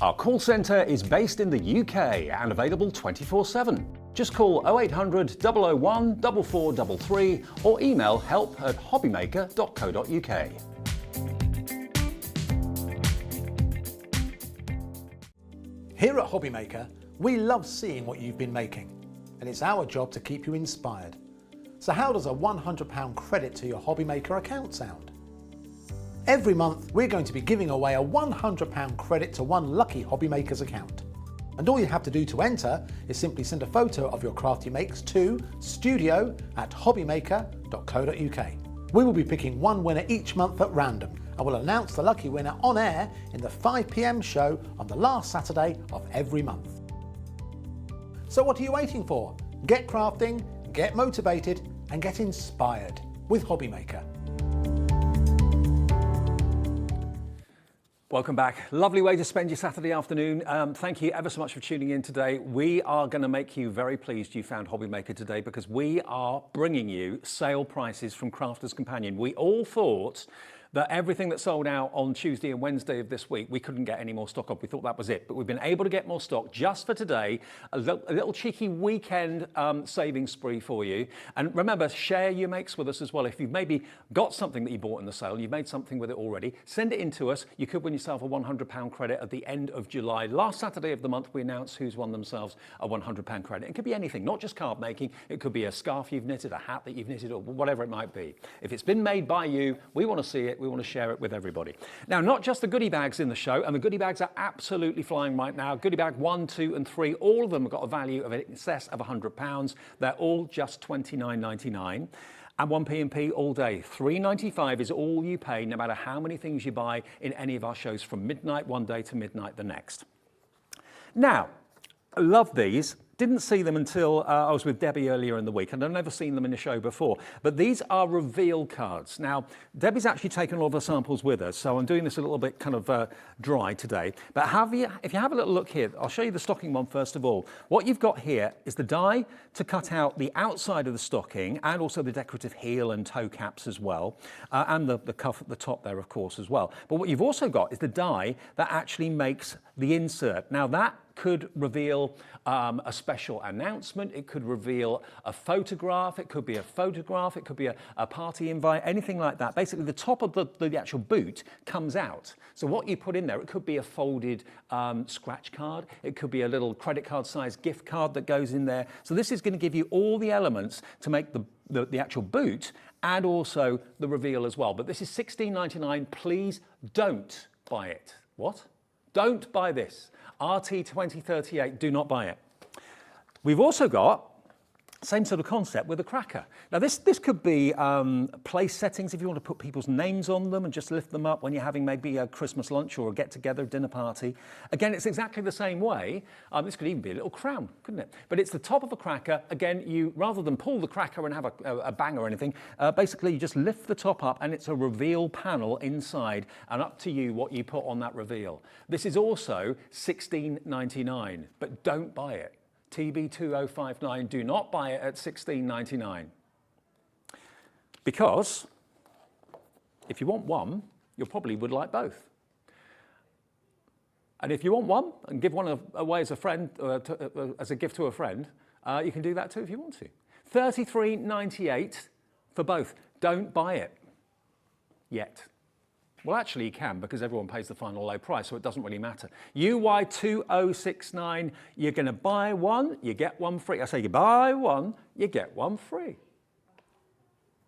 Our call centre is based in the UK and available 24/7. Just call 0800 001 4433 or email help@hobbymaker.co.uk. Here at Hobbymaker, we love seeing what you've been making, and it's our job to keep you inspired. So how does a £100 credit to your Hobbymaker account sound? Every month, we're going to be giving away a £100 credit to one lucky Hobbymaker's account. And all you have to do to enter is simply send a photo of your craft you makes to studio@hobbymaker.co.uk. We will be picking one winner each month at random and will announce the lucky winner on air in the 5 PM show on the last Saturday of every month. So what are you waiting for? Get crafting, get motivated and get inspired with Hobbymaker. Welcome back. Lovely way to spend your Saturday afternoon. Thank you ever so much for tuning in today. We are going to make you very pleased you found Hobbymaker today because we are bringing you sale prices from Crafters Companion. We all thought that everything that sold out on Tuesday and Wednesday of this week, we couldn't get any more stock of. We thought that was it, but we've been able to get more stock just for today. A little cheeky weekend saving spree for you. And remember, share your makes with us as well. If you've maybe got something that you bought in the sale, you've made something with it already, send it in to us. You could win yourself a £100 credit at the end of July. Last Saturday of the month, we announced who's won themselves a £100 credit. It could be anything, not just card making. It could be a scarf you've knitted, a hat that you've knitted, or whatever it might be. If it's been made by you, we want to see it. We want to share it with everybody. Now, not just the goodie bags in the show, and the goodie bags are absolutely flying right now. Goodie bag 1, 2 and 3, all of them have got a value of in excess of £100. They're all just $29.99. And 1p&p all day. $3.95 is all you pay, no matter how many things you buy in any of our shows from midnight one day to midnight the next. Now, I love these. Didn't see them until I was with Debbie earlier in the week, and I've never seen them in a show before. But these are reveal cards. Now, Debbie's actually taken all the samples with us, so I'm doing this a little bit kind of dry today. But if you have a little look here, I'll show you the stocking one first of all. What you've got here is the die to cut out the outside of the stocking, and also the decorative heel and toe caps as well, and the cuff at the top there, of course, as well. But what you've also got is the die that actually makes the insert. Now, that could reveal a special announcement, it could reveal a photograph, it could be a photograph, it could be a party invite, anything like that. Basically, the top of the actual boot comes out. So what you put in there, it could be a folded scratch card, it could be a little credit card size gift card that goes in there. So this is going to give you all the elements to make the actual boot and also the reveal as well. But this is $16.99. Please don't buy it. What? Don't buy this. RT2038, do not buy it. We've also got Same sort of concept with a cracker. Now this could be place settings if you want to put people's names on them and just lift them up when you're having maybe a Christmas lunch or a get-together dinner party. Again, it's exactly the same way. This could even be a little crown, couldn't it? But it's the top of a cracker. Again, you rather than pull the cracker and have a bang or anything, basically you just lift the top up and it's a reveal panel inside, and up to you what you put on that reveal. This is also $16.99, but don't buy it. TB2059, do not buy it at $16.99. Because if you want one, you probably would like both. And if you want one and give one away as a friend, as a gift to a friend, you can do that too if you want to. $33.98 for both. Don't buy it yet. Well, actually you can, because everyone pays the final low price, so it doesn't really matter. UY2069, you're going to buy one, you get one free. I say you buy one, you get one free.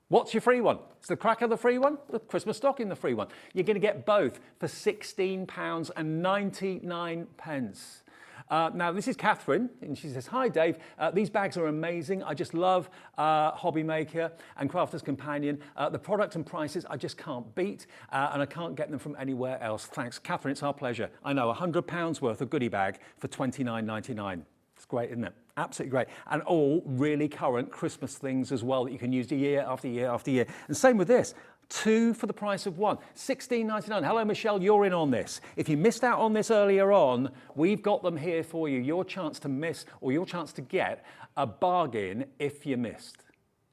What's your free one? Is the cracker the free one? The Christmas stocking the free one? You're going to get both for £16.99. Now, this is Catherine, and she says, "Hi, Dave. These bags are amazing. I just love Hobby Maker and Crafter's Companion. The product and prices I just can't beat, and I can't get them from anywhere else. Thanks." Catherine, it's our pleasure. I know, £100 worth of goodie bag for $29.99. It's great, isn't it? Absolutely great. And all really current Christmas things as well that you can use year after year after year. And same with this. 2 for the price of 1. $16.99. Hello, Michelle, you're in on this. If you missed out on this earlier on, we've got them here for you. Your chance to miss, or your chance to get a bargain if you missed.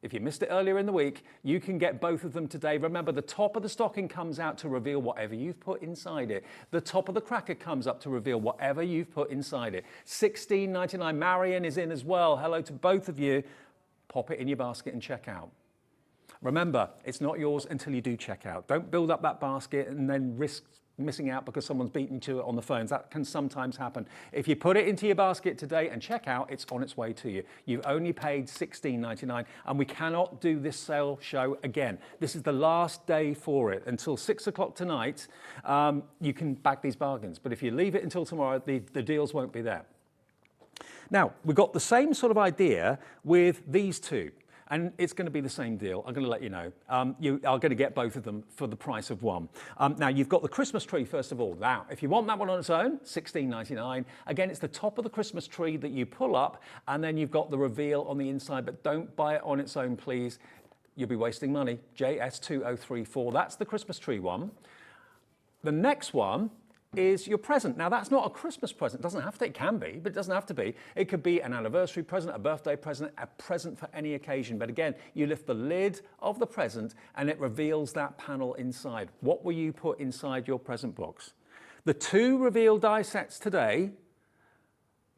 If you missed it earlier in the week, you can get both of them today. Remember, the top of the stocking comes out to reveal whatever you've put inside it. The top of the cracker comes up to reveal whatever you've put inside it. $16.99. Marion is in as well. Hello to both of you. Pop it in your basket and check out. Remember, it's not yours until you do check out. Don't build up that basket and then risk missing out because someone's beaten you to it on the phones. That can sometimes happen. If you put it into your basket today and check out, it's on its way to you. You've only paid $16.99, and we cannot do this sale show again. This is the last day for it. Until 6 o'clock tonight, you can bag these bargains. But if you leave it until tomorrow, the deals won't be there. Now, we've got the same sort of idea with these two. And it's going to be the same deal. I'm going to let you know. You are going to get both of them for the price of one. Now, you've got the Christmas tree, first of all. Now, if you want that one on its own, $16.99. Again, it's the top of the Christmas tree that you pull up, and then you've got the reveal on the inside. But don't buy it on its own, please. You'll be wasting money. JS2034. That's the Christmas tree one. The next one is your present. Now, that's not a Christmas present. It doesn't have to. It can be, but it doesn't have to be. It could be an anniversary present, a birthday present, a present for any occasion. But again, you lift the lid of the present and it reveals that panel inside. What will you put inside your present box? The 2 reveal die sets today,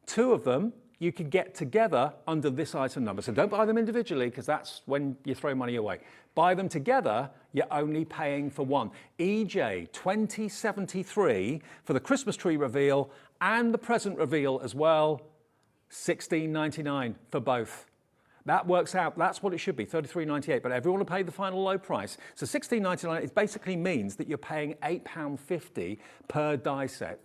2 of them you could get together under this item number. So don't buy them individually, because that's when you throw money away. Buy them together, you're only paying for one. EJ 2073 for the Christmas tree reveal and the present reveal as well. $16.99 for both. That works out, that's what it should be, $33.98, but everyone will pay the final low price. So $16.99, it basically means that you're paying £8.50 per die set.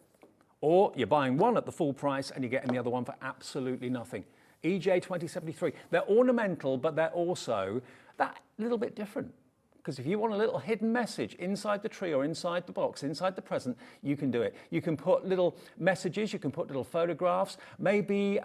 Or you're buying one at the full price and you're getting the other one for absolutely nothing. EJ 2073. They're ornamental, but they're also that little bit different. Because if you want a little hidden message inside the tree or inside the box, inside the present, you can do it. You can put little messages, you can put little photographs. Maybe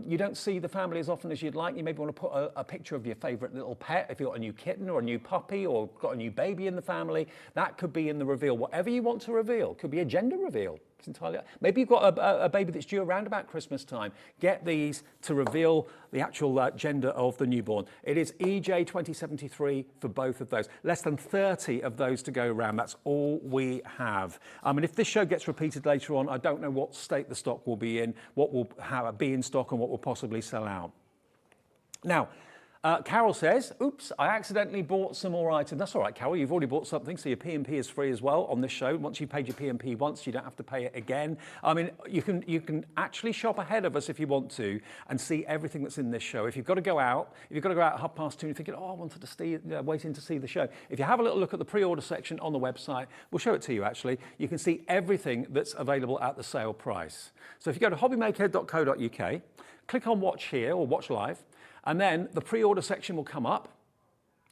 you don't see the family as often as you'd like. You maybe want to put a picture of your favorite little pet. If you've got a new kitten or a new puppy or got a new baby in the family, that could be in the reveal. Whatever you want to reveal. Could be a gender reveal. It's entirely. Maybe you've got a baby that's due around about Christmas time. Get these to reveal the actual gender of the newborn. It is EJ 2073 for both of those. Less than 30 of those to go around. That's all we have. And if this show gets repeated later on, I don't know what state the stock will be in, what will be in stock and what will possibly sell out. Now, Carol says, oops, I accidentally bought some more items. That's all right, Carol, you've already bought something, so your P&P is free as well on this show. Once you've paid your P&P once, you don't have to pay it again. I mean, you can actually shop ahead of us if you want to and see everything that's in this show. If you've got to go out, at 2:30 and you're thinking, oh, I wanted to see, waiting to see the show. If you have a little look at the pre-order section on the website, we'll show it to you actually. You can see everything that's available at the sale price. So if you go to hobbymaker.co.uk, click on watch here or watch live, And then the pre-order section will come up.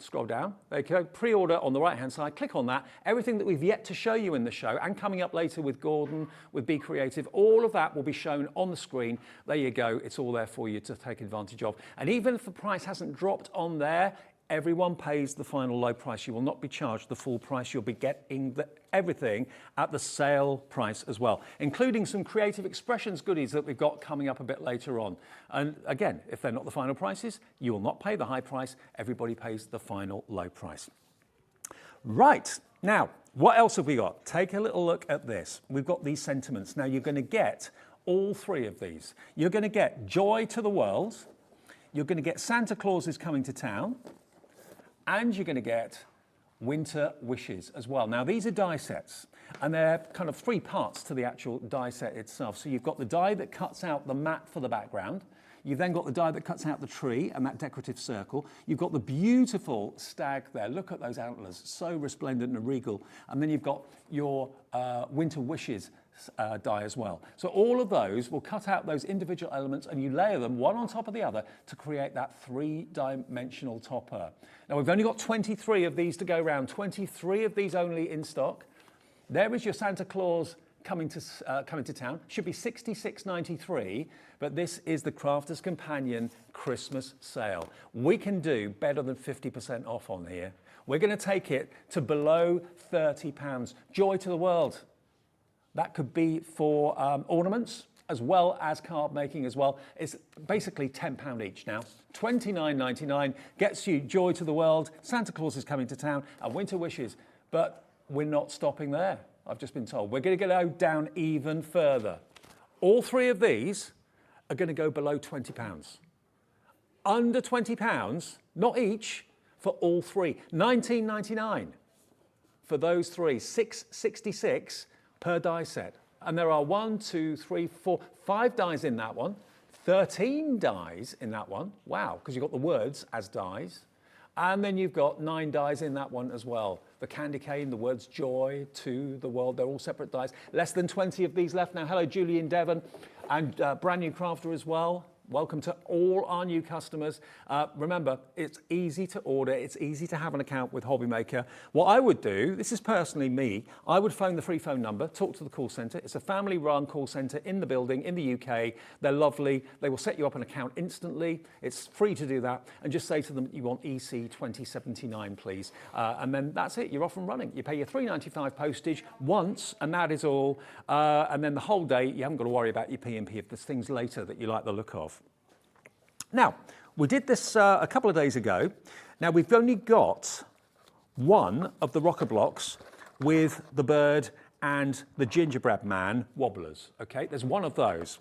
Scroll down, there you go, pre-order on the right-hand side, click on that. Everything that we've yet to show you in the show and coming up later with Gordon, with Be Creative, all of that will be shown on the screen. There you go, it's all there for you to take advantage of. And even if the price hasn't dropped on there, everyone pays the final low price. You will not be charged the full price. You'll be getting everything at the sale price as well, including some creative expressions goodies that we've got coming up a bit later on. And again, if they're not the final prices, you will not pay the high price. Everybody pays the final low price. Right, now, what else have we got? Take a little look at this. We've got these sentiments. Now, you're going to get all three of these. You're going to get Joy to the World. You're going to get Santa Claus is Coming to Town. And you're going to get Winter Wishes as well. Now, these are die sets, and they're kind of three parts to the actual die set itself. So you've got the die that cuts out the mat for the background. You've then got the die that cuts out the tree and that decorative circle. You've got the beautiful stag there. Look at those antlers, so resplendent and regal. And then you've got your Winter Wishes die as well. So all of those will cut out those individual elements and you layer them one on top of the other to create that three-dimensional topper. Now we've only got 23 of these to go around, 23 of these only in stock. There is your Santa Claus coming to town. Should be $66.93, but this is the Crafter's Companion Christmas sale. We can do better than 50% off on here. We're going to take it to below £30. Joy to the World. That could be for ornaments as well as card making as well. It's basically £10 each now. $29.99 gets you Joy to the World, Santa Claus is Coming to Town, and Winter Wishes. But we're not stopping there, I've just been told. We're going to go down even further. All three of these are going to go below £20. Under £20, not each, for all three. $19.99 for those three. $6.66 per die set. And there are 1, 2, 3, 4, 5 dies in that one, 13 dies in that one. Wow, because you've got the words as dies. And then you've got 9 dies in that one as well. The candy cane, the words joy to the world, they're all separate dies. Less than 20 of these left now. Hello, Julie in Devon, and brand new crafter as well. Welcome to all our new customers. Remember, it's easy to order. It's easy to have an account with HobbyMaker. What I would do, this is personally me, I would phone the free phone number, talk to the call centre. It's a family-run call centre in the building, in the UK. They're lovely. They will set you up an account instantly. It's free to do that. And just say to them you want EC 2079, please. And then that's it. You're off and running. You pay your $3.95 postage once, and that is all. And then the whole day, you haven't got to worry about your P&P if there's things later that you like the look of. Now, we did this a couple of days ago. Now, we've only got one of the rocker blocks with the bird and the gingerbread man wobblers, okay? There's one of those.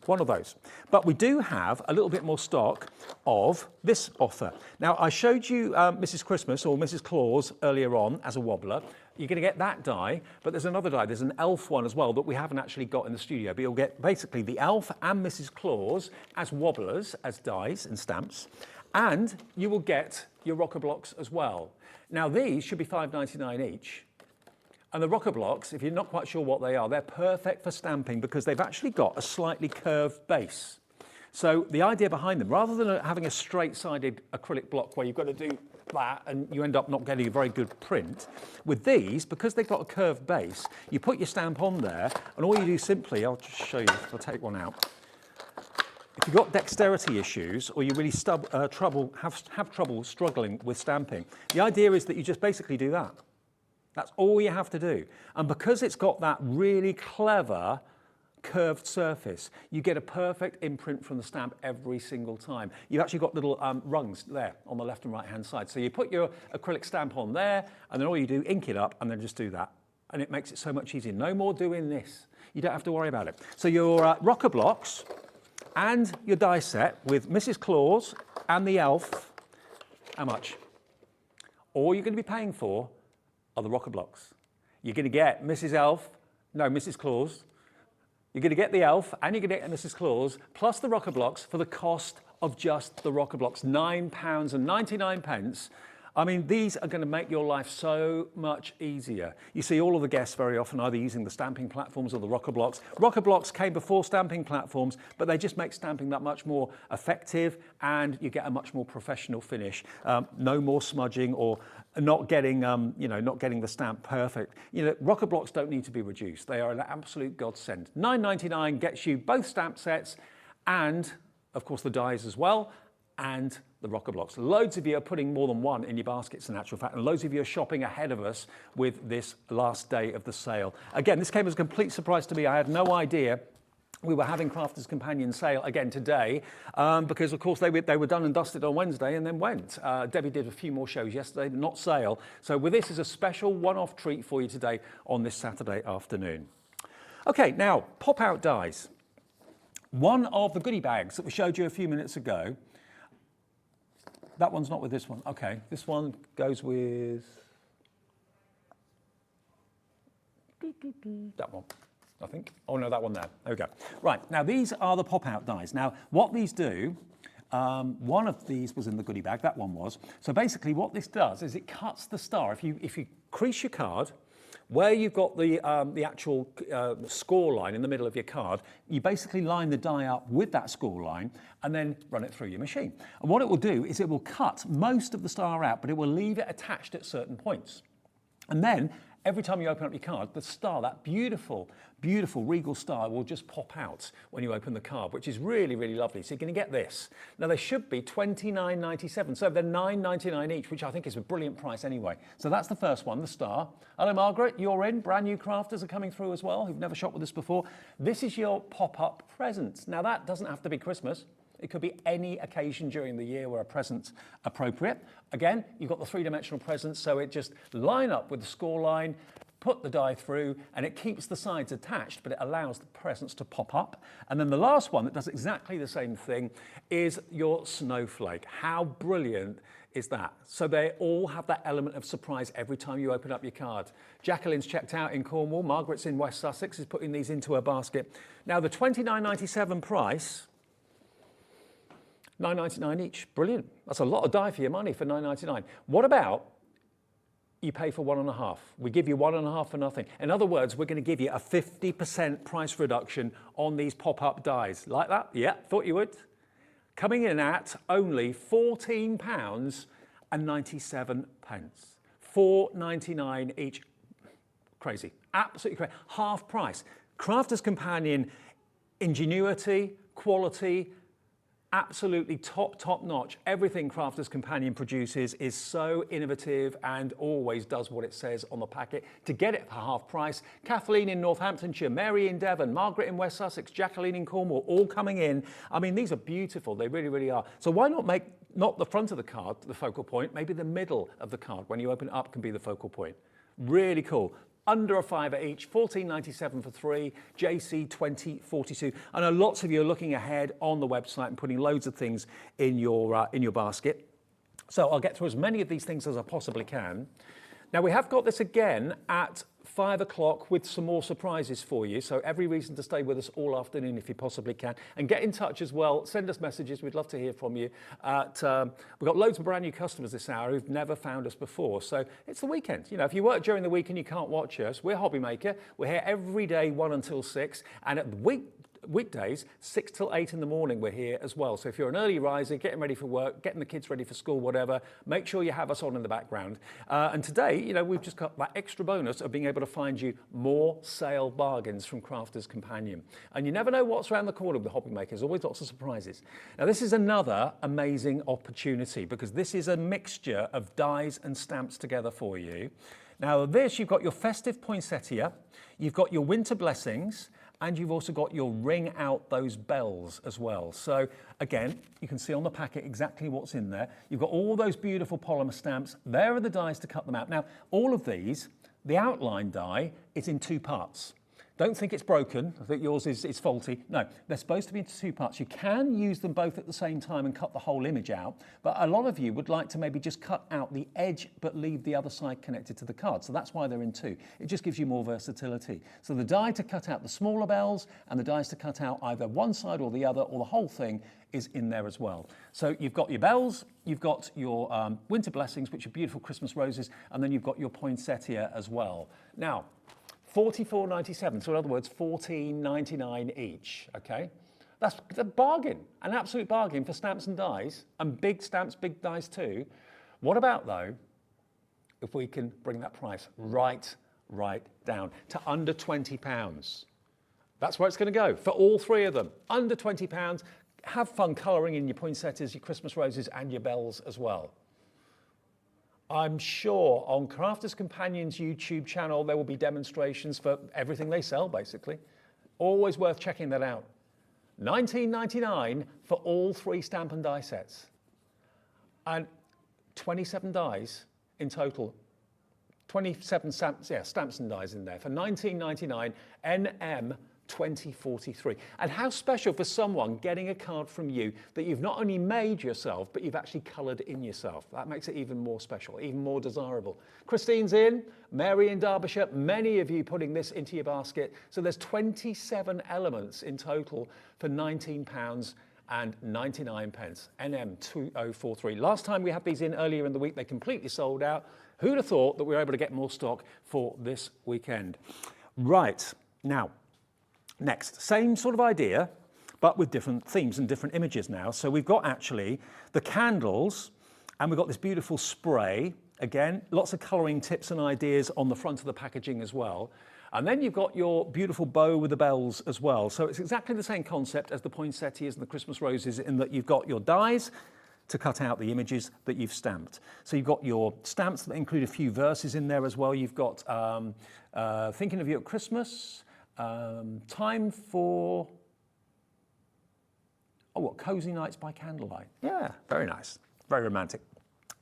But we do have a little bit more stock of this offer. Now, I showed you Mrs. Christmas or Mrs. Claus earlier on as a wobbler. You're going to get that die, but there's another die. There's an elf one as well that we haven't actually got in the studio, but you'll get basically the elf and Mrs. Claus as wobblers, as dies and stamps, and you will get your rocker blocks as well. Now, these should be $5.99 each. And the rocker blocks, if you're not quite sure what they are, they're perfect for stamping because they've actually got a slightly curved base. So the idea behind them, rather than having a straight-sided acrylic block where you've got to do that and you end up not getting a very good print, with these, because they've got a curved base, you put your stamp on there and all you do simply, I'll just show you, I'll take one out. If you've got dexterity issues or you really have trouble struggling with stamping, the idea is that you just basically do that. That's all you have to do. And because it's got that really clever curved surface, you get a perfect imprint from the stamp every single time. You've actually got little rungs there on the left and right hand side. So you put your acrylic stamp on there and then all you do, ink it up and then just do that. And it makes it so much easier. No more doing this. You don't have to worry about it. So your rocker blocks and your die set with Mrs. Claus and the elf, how much? All you're going to be paying for are the rocker blocks. You're going to get Mrs. Claus. You're going to get the elf and you're going to get Mrs. Claus plus the rocker blocks for the cost of just the rocker blocks, £9.99. I mean, these are going to make your life so much easier. You see all of the guests very often either using the stamping platforms or the rocker blocks. Rocker blocks came before stamping platforms, but they just make stamping that much more effective, and you get a much more professional finish. No more smudging or not getting, not getting the stamp perfect. Rocker blocks don't need to be reduced. They are an absolute godsend. $9.99 gets you both stamp sets and, of course, the dies as well, and the rocker blocks. Loads of you are putting more than one in your baskets, in actual fact, and loads of you are shopping ahead of us with this last day of the sale. Again, this came as a complete surprise to me. I had no idea we were having Crafters Companion sale again today because, of course, they were done and dusted on Wednesday and then went. Debbie did a few more shows yesterday, but not sale. So with this is a special one-off treat for you today on this Saturday afternoon. Okay, now, pop-out dies. One of the goodie bags that we showed you a few minutes ago, that one's not with this one. Okay, this one goes with that one, I think. Oh no, that one there. There we go. Right, now these are the pop-out dies. Now, what these do, one of these was in the goodie bag, that one was. So basically what this does is it cuts the star. If you crease your card, where you've got the actual score line in the middle of your card, you basically line the die up with that score line and then run it through your machine. And what it will do is it will cut most of the star out, but it will leave it attached at certain points. And then every time you open up your card, the star, that beautiful, beautiful regal star will just pop out when you open the card, which is really, really lovely. So you're going to get this. Now, they should be $29.97, so they're $9.99 each, which I think is a brilliant price anyway. So that's the first one, the star. Hello, Margaret, you're in. Brand new crafters are coming through as well, who've never shopped with us before. This is your pop-up present. Now, that doesn't have to be Christmas. It could be any occasion during the year where a present's appropriate. Again, you've got the three-dimensional presents, so it just line up with the score line, put the die through, and it keeps the sides attached, but it allows the presents to pop up. And then the last one that does exactly the same thing is your snowflake. How brilliant is that? So they all have that element of surprise every time you open up your card. Jacqueline's checked out in Cornwall. Margaret's in West Sussex, is putting these into her basket. Now, the $29.97 price, $9.99 each. Brilliant. That's a lot of die for your money for $9.99. What about you pay for 1.5? We give you 1.5 for nothing. In other words, we're going to give you a 50% price reduction on these pop-up dies. Like that? Yeah, thought you would. Coming in at only £14.97. $4.99 each. Crazy. Absolutely crazy. Half price. Crafters Companion, ingenuity, quality, absolutely top notch. Everything Crafters Companion produces is so innovative and always does what it says on the packet. To get it for half price, Kathleen in Northamptonshire, Mary in Devon, Margaret in West Sussex, Jacqueline in Cornwall, all coming in. I mean, these are beautiful. They really, really are. So why not make not the front of the card the focal point, maybe the middle of the card when you open it up can be the focal point. Really cool. Under a £5 each, $14.97 for 3, JC 2042. I know lots of you are looking ahead on the website and putting loads of things in your basket. So I'll get through as many of these things as I possibly can. Now we have got this again at 5 o'clock with some more surprises for you. So every reason to stay with us all afternoon if you possibly can. And get in touch as well. Send us messages. We'd love to hear from you. We've got loads of brand new customers this hour who've never found us before. So it's the weekend. You know, if you work during the week and you can't watch us, we're Hobby Maker. We're here every day, 1 until 6. And at the weekdays, 6 till 8 in the morning, we're here as well. So if you're an early riser, getting ready for work, getting the kids ready for school, whatever, make sure you have us on in the background. And today, you know, we've just got that extra bonus of being able to find you more sale bargains from Crafters Companion. And you never know what's around the corner with the Hobby Maker. There's always lots of surprises. Now, this is another amazing opportunity because this is a mixture of dies and stamps together for you. Now, this, you've got your festive poinsettia, you've got your winter blessings, and you've also got your ring out those bells as well. So again, you can see on the packet exactly what's in there. You've got all those beautiful polymer stamps. There are the dies to cut them out. Now, all of these, the outline die is in 2 parts. Don't think it's broken, I think yours is faulty. No, they're supposed to be in 2 parts. You can use them both at the same time and cut the whole image out, but a lot of you would like to maybe just cut out the edge but leave the other side connected to the card. So that's why they're in 2. It just gives you more versatility. So the die to cut out the smaller bells and the dies to cut out either one side or the other or the whole thing is in there as well. So you've got your bells, you've got your winter blessings, which are beautiful Christmas roses, and then you've got your poinsettia as well. Now, $44.97, so in other words, $14.99 each, okay? That's a bargain, an absolute bargain for stamps and dies, and big stamps, big dies too. What about though, if we can bring that price right down to under £20? That's where it's going to go for all three of them. Under £20. Have fun colouring in your poinsettias, your Christmas roses, and your bells as well. I'm sure on Crafters Companion's YouTube channel there will be demonstrations for everything they sell, basically. Always worth checking that out. $19.99 for all three stamp and die sets. And 27 dies in total. 27 stamps, stamps and dies in there for $19.99 NM 2043. And how special for someone getting a card from you that you've not only made yourself, but you've actually coloured in yourself. That makes it even more special, even more desirable. Christine's in, Mary in Derbyshire, many of you putting this into your basket. So there's 27 elements in total for £19 and 99 pence, NM 2043. Last time we had these in earlier in the week, they completely sold out. Who'd have thought that we were able to get more stock for this weekend? Right, now, next, same sort of idea, but with different themes and different images now. So we've got actually the candles, and we've got this beautiful spray. Again, lots of colouring tips and ideas on the front of the packaging as well. And then you've got your beautiful bow with the bells as well. So it's exactly the same concept as the poinsettias and the Christmas roses in that you've got your dies to cut out the images that you've stamped. So you've got your stamps that include a few verses in there as well. You've got Thinking of You at Christmas, Time for, Cozy Nights by Candlelight. Yeah, very nice, very romantic.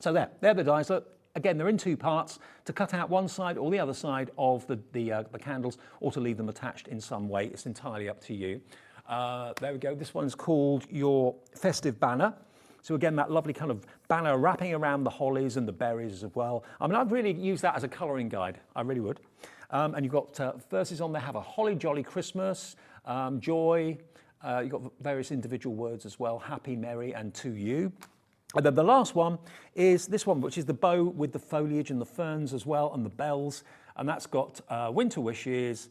So they're the dies. Look, again, they're in two parts, to cut out one side or the other side of the candles, or to leave them attached in some way. It's entirely up to you. There we go. This one's called your Festive Banner. So again, that lovely kind of banner wrapping around the hollies and the berries as well. I mean, I'd really use that as a colouring guide. I really would. And you've got verses on there, have a holly jolly Christmas, joy. You've got various individual words as well, happy, merry, and to you. And then the last one is this one, which is the bow with the foliage and the ferns as well, and the bells. And that's got winter wishes,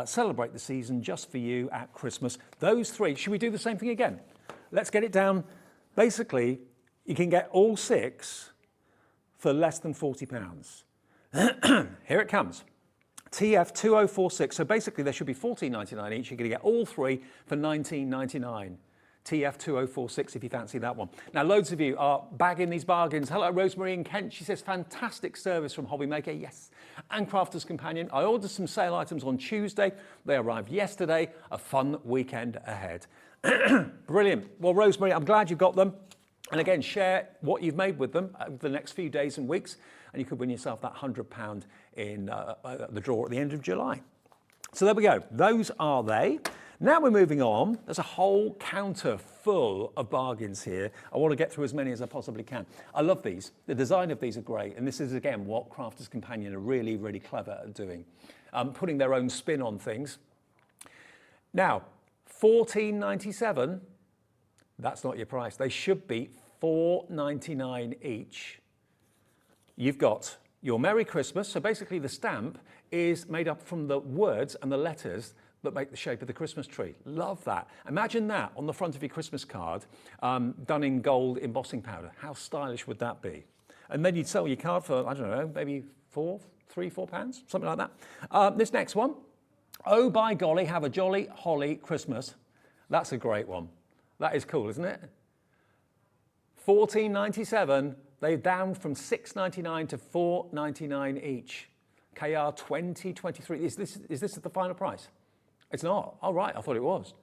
celebrate the season just for you at Christmas. Those three, should we do the same thing again? Let's get it down. Basically, you can get all six for less than £40. Here it comes. TF 2046. So basically, there should be $14.99 each. You're going to get all three for $19.99. TF 2046 if you fancy that one. Now, loads of you are bagging these bargains. Hello, Rosemary in Kent. She says, fantastic service from Hobby Maker. Yes. And Crafters Companion. I ordered some sale items on Tuesday. They arrived yesterday. A fun weekend ahead. Brilliant. Well, Rosemary, I'm glad you've got them. And again, share what you've made with them over the next few days and weeks, and you could win yourself that £100 in the draw at the end of July. So there we go. Those are they. Now we're moving on. There's a whole counter full of bargains here. I want to get through as many as I possibly can. I love these. The design of these are great. And this is, again, what Crafters Companion are really, really clever at doing, putting their own spin on things. Now, $14.97, that's not your price. They should be $4.99 each. You've got your Merry Christmas. So basically the stamp is made up from the words and the letters that make the shape of the Christmas tree. Love that. Imagine that on the front of your Christmas card, done in gold embossing powder. How stylish would that be? And then you'd sell your card for, I don't know, maybe £4, £4, something like that. This next one. Oh, by golly, have a jolly holly Christmas. That's a great one. That is cool, isn't it? $14.97. They're down from $6.99 to $4.99 each. KR 2023. Is this the final price? It's not. Oh, right. I thought it was.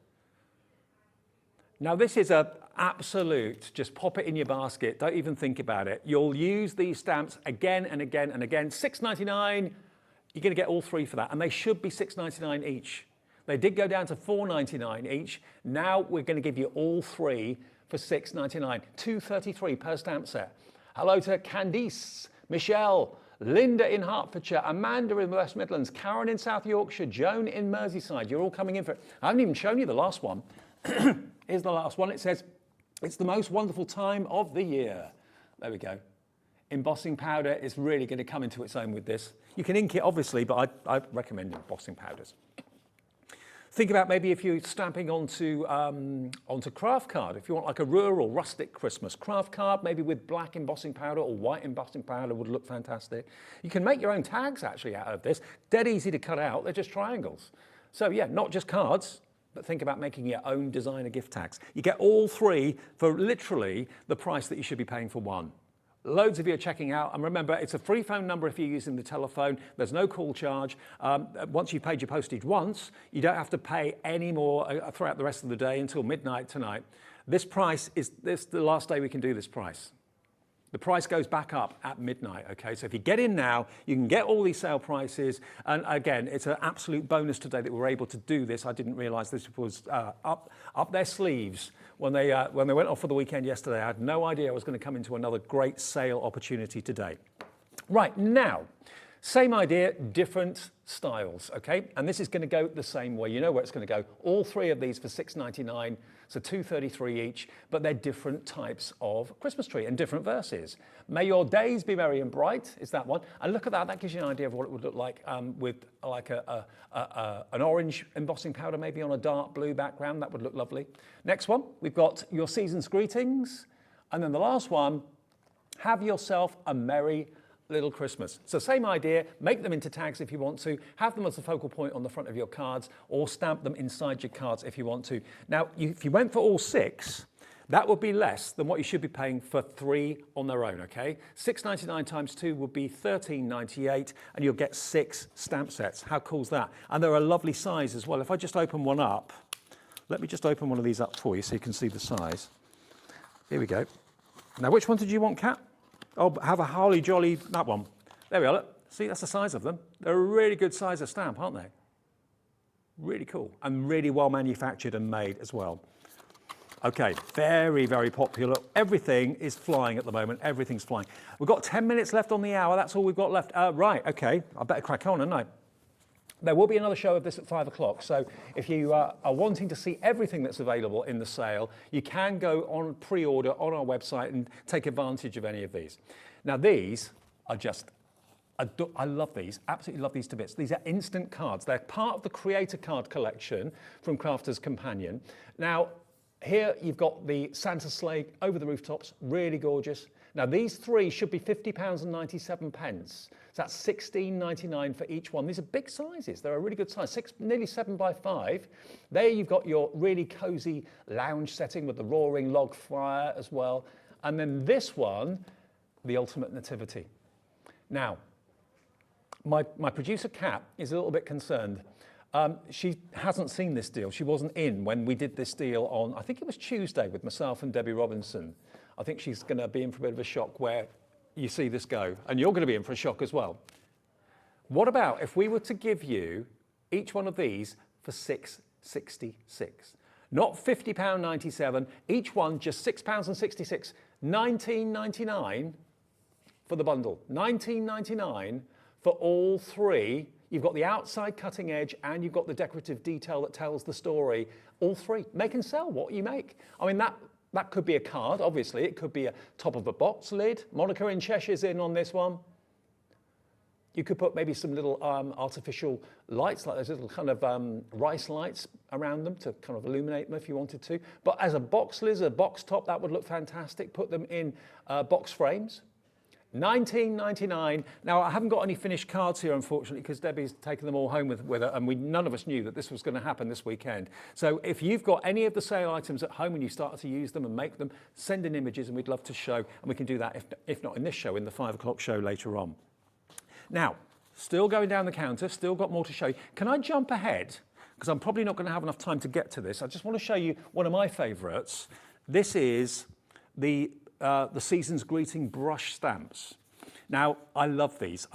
Now, this is a absolute, just pop it in your basket. Don't even think about it. You'll use these stamps again and again and again. $6.99. You're going to get all three for that, and they should be $6.99 each. They did go down to $4.99 each. Now we're going to give you all three for $6.99, $2.33 per stamp set. Hello to Candice, Michelle, Linda in Hertfordshire, Amanda in the West Midlands, Karen in South Yorkshire, Joan in Merseyside. You're all coming in for it. I haven't even shown you the last one. Here's the last one. It says, It's the most wonderful time of the year. There we go. Embossing powder is really going to come into its own with this. You can ink it, obviously, but I recommend embossing powders. Think about maybe if you're stamping onto craft card, if you want like a rural, rustic Christmas craft card, maybe with black embossing powder or white embossing powder would look fantastic. You can make your own tags actually out of this. Dead easy to cut out, they're just triangles. So yeah, not just cards, but think about making your own designer gift tags. You get all three for literally the price that you should be paying for one. Loads of you are checking out, and remember, it's a free phone number if you're using the telephone. There's no call charge. Once you've paid your postage once, you don't have to pay any more throughout the rest of the day until midnight tonight. This price is the last day we can do this price. The price goes back up at midnight, okay? So if you get in now, you can get all these sale prices. And again, it's an absolute bonus today that we're able to do this. I didn't realize this was up their sleeves when they went off for the weekend yesterday. I had no idea I was going to come into another great sale opportunity today. Right, now, same idea, different styles, okay? And this is going to go the same way. You know where it's going to go. All three of these for $6.99, so $2.33 each, but they're different types of Christmas tree and different verses. May your days be merry and bright is that one. And look at that, that gives you an idea of what it would look like with like an orange embossing powder, maybe on a dark blue background. That would look lovely. Next one, we've got your season's greetings. And then the last one, have yourself a merry little Christmas. So same idea, make them into tags if you want to, have them as a focal point on the front of your cards, or stamp them inside your cards if you want to. Now, if you went for all six, that would be less than what you should be paying for three on their own, okay? $6.99 times two would be $13.98, and you'll get 6 stamp sets. How cool is that? And they're a lovely size as well. If I just open one up, let me just open one of these up for you so you can see the size. Here we go. Now, which one did you want, Kat? Oh, have a holly jolly, that one. There we are, look. See, that's the size of them. They're a really good size of stamp, aren't they? Really cool, and really well manufactured and made as well. Okay, very, very popular. Everything is flying at the moment, everything's flying. We've got 10 minutes left on the hour, that's all we've got left. Right, okay, I better crack on, haven't I? There will be another show of this at 5 o'clock, so if you are wanting to see everything that's available in the sale, you can go on pre-order on our website and take advantage of any of these. Now these are just, I love these, absolutely love these to bits. These are instant cards. They're part of the Creator Card collection from Crafter's Companion. Now, here you've got the Santa sleigh over the rooftops, really gorgeous. Now these three should be £50.97. So that's $16.99 for each one. These are big sizes. They're a really good size, nearly 7 by 5. There you've got your really cozy lounge setting with the roaring log fire as well. And then this one, the ultimate nativity. Now, my producer Kat is a little bit concerned. She hasn't seen this deal. She wasn't in when we did this deal on, I think it was Tuesday, with myself and Debbie Robinson. I think she's going to be in for a bit of a shock where you see this go, and you're going to be in for a shock as well. What about if we were to give you each one of these for £6.66? Not £50.97, each one just £6.66, £19.99 for the bundle. £19.99 for all three. You've got the outside cutting edge and you've got the decorative detail that tells the story. All three. Make and sell what you make. I mean, that could be a card, obviously. It could be a top of a box lid. Monica in Cheshire's in on this one. You could put maybe some little artificial lights, like those little kind of rice lights around them to kind of illuminate them if you wanted to. But as a box lid, a box top, that would look fantastic. Put them in box frames. $19.99. Now, I haven't got any finished cards here, unfortunately, because Debbie's taken them all home with her, and none of us knew that this was going to happen this weekend. So if you've got any of the sale items at home and you started to use them and make them, send in images and we'd love to show, and we can do that, if not in this show, in the 5 o'clock show later on. Now, still going down the counter, still got more to show you. Can I jump ahead? Because I'm probably not going to have enough time to get to this. I just want to show you one of my favourites. This is the Season's Greeting brush stamps. Now, I love these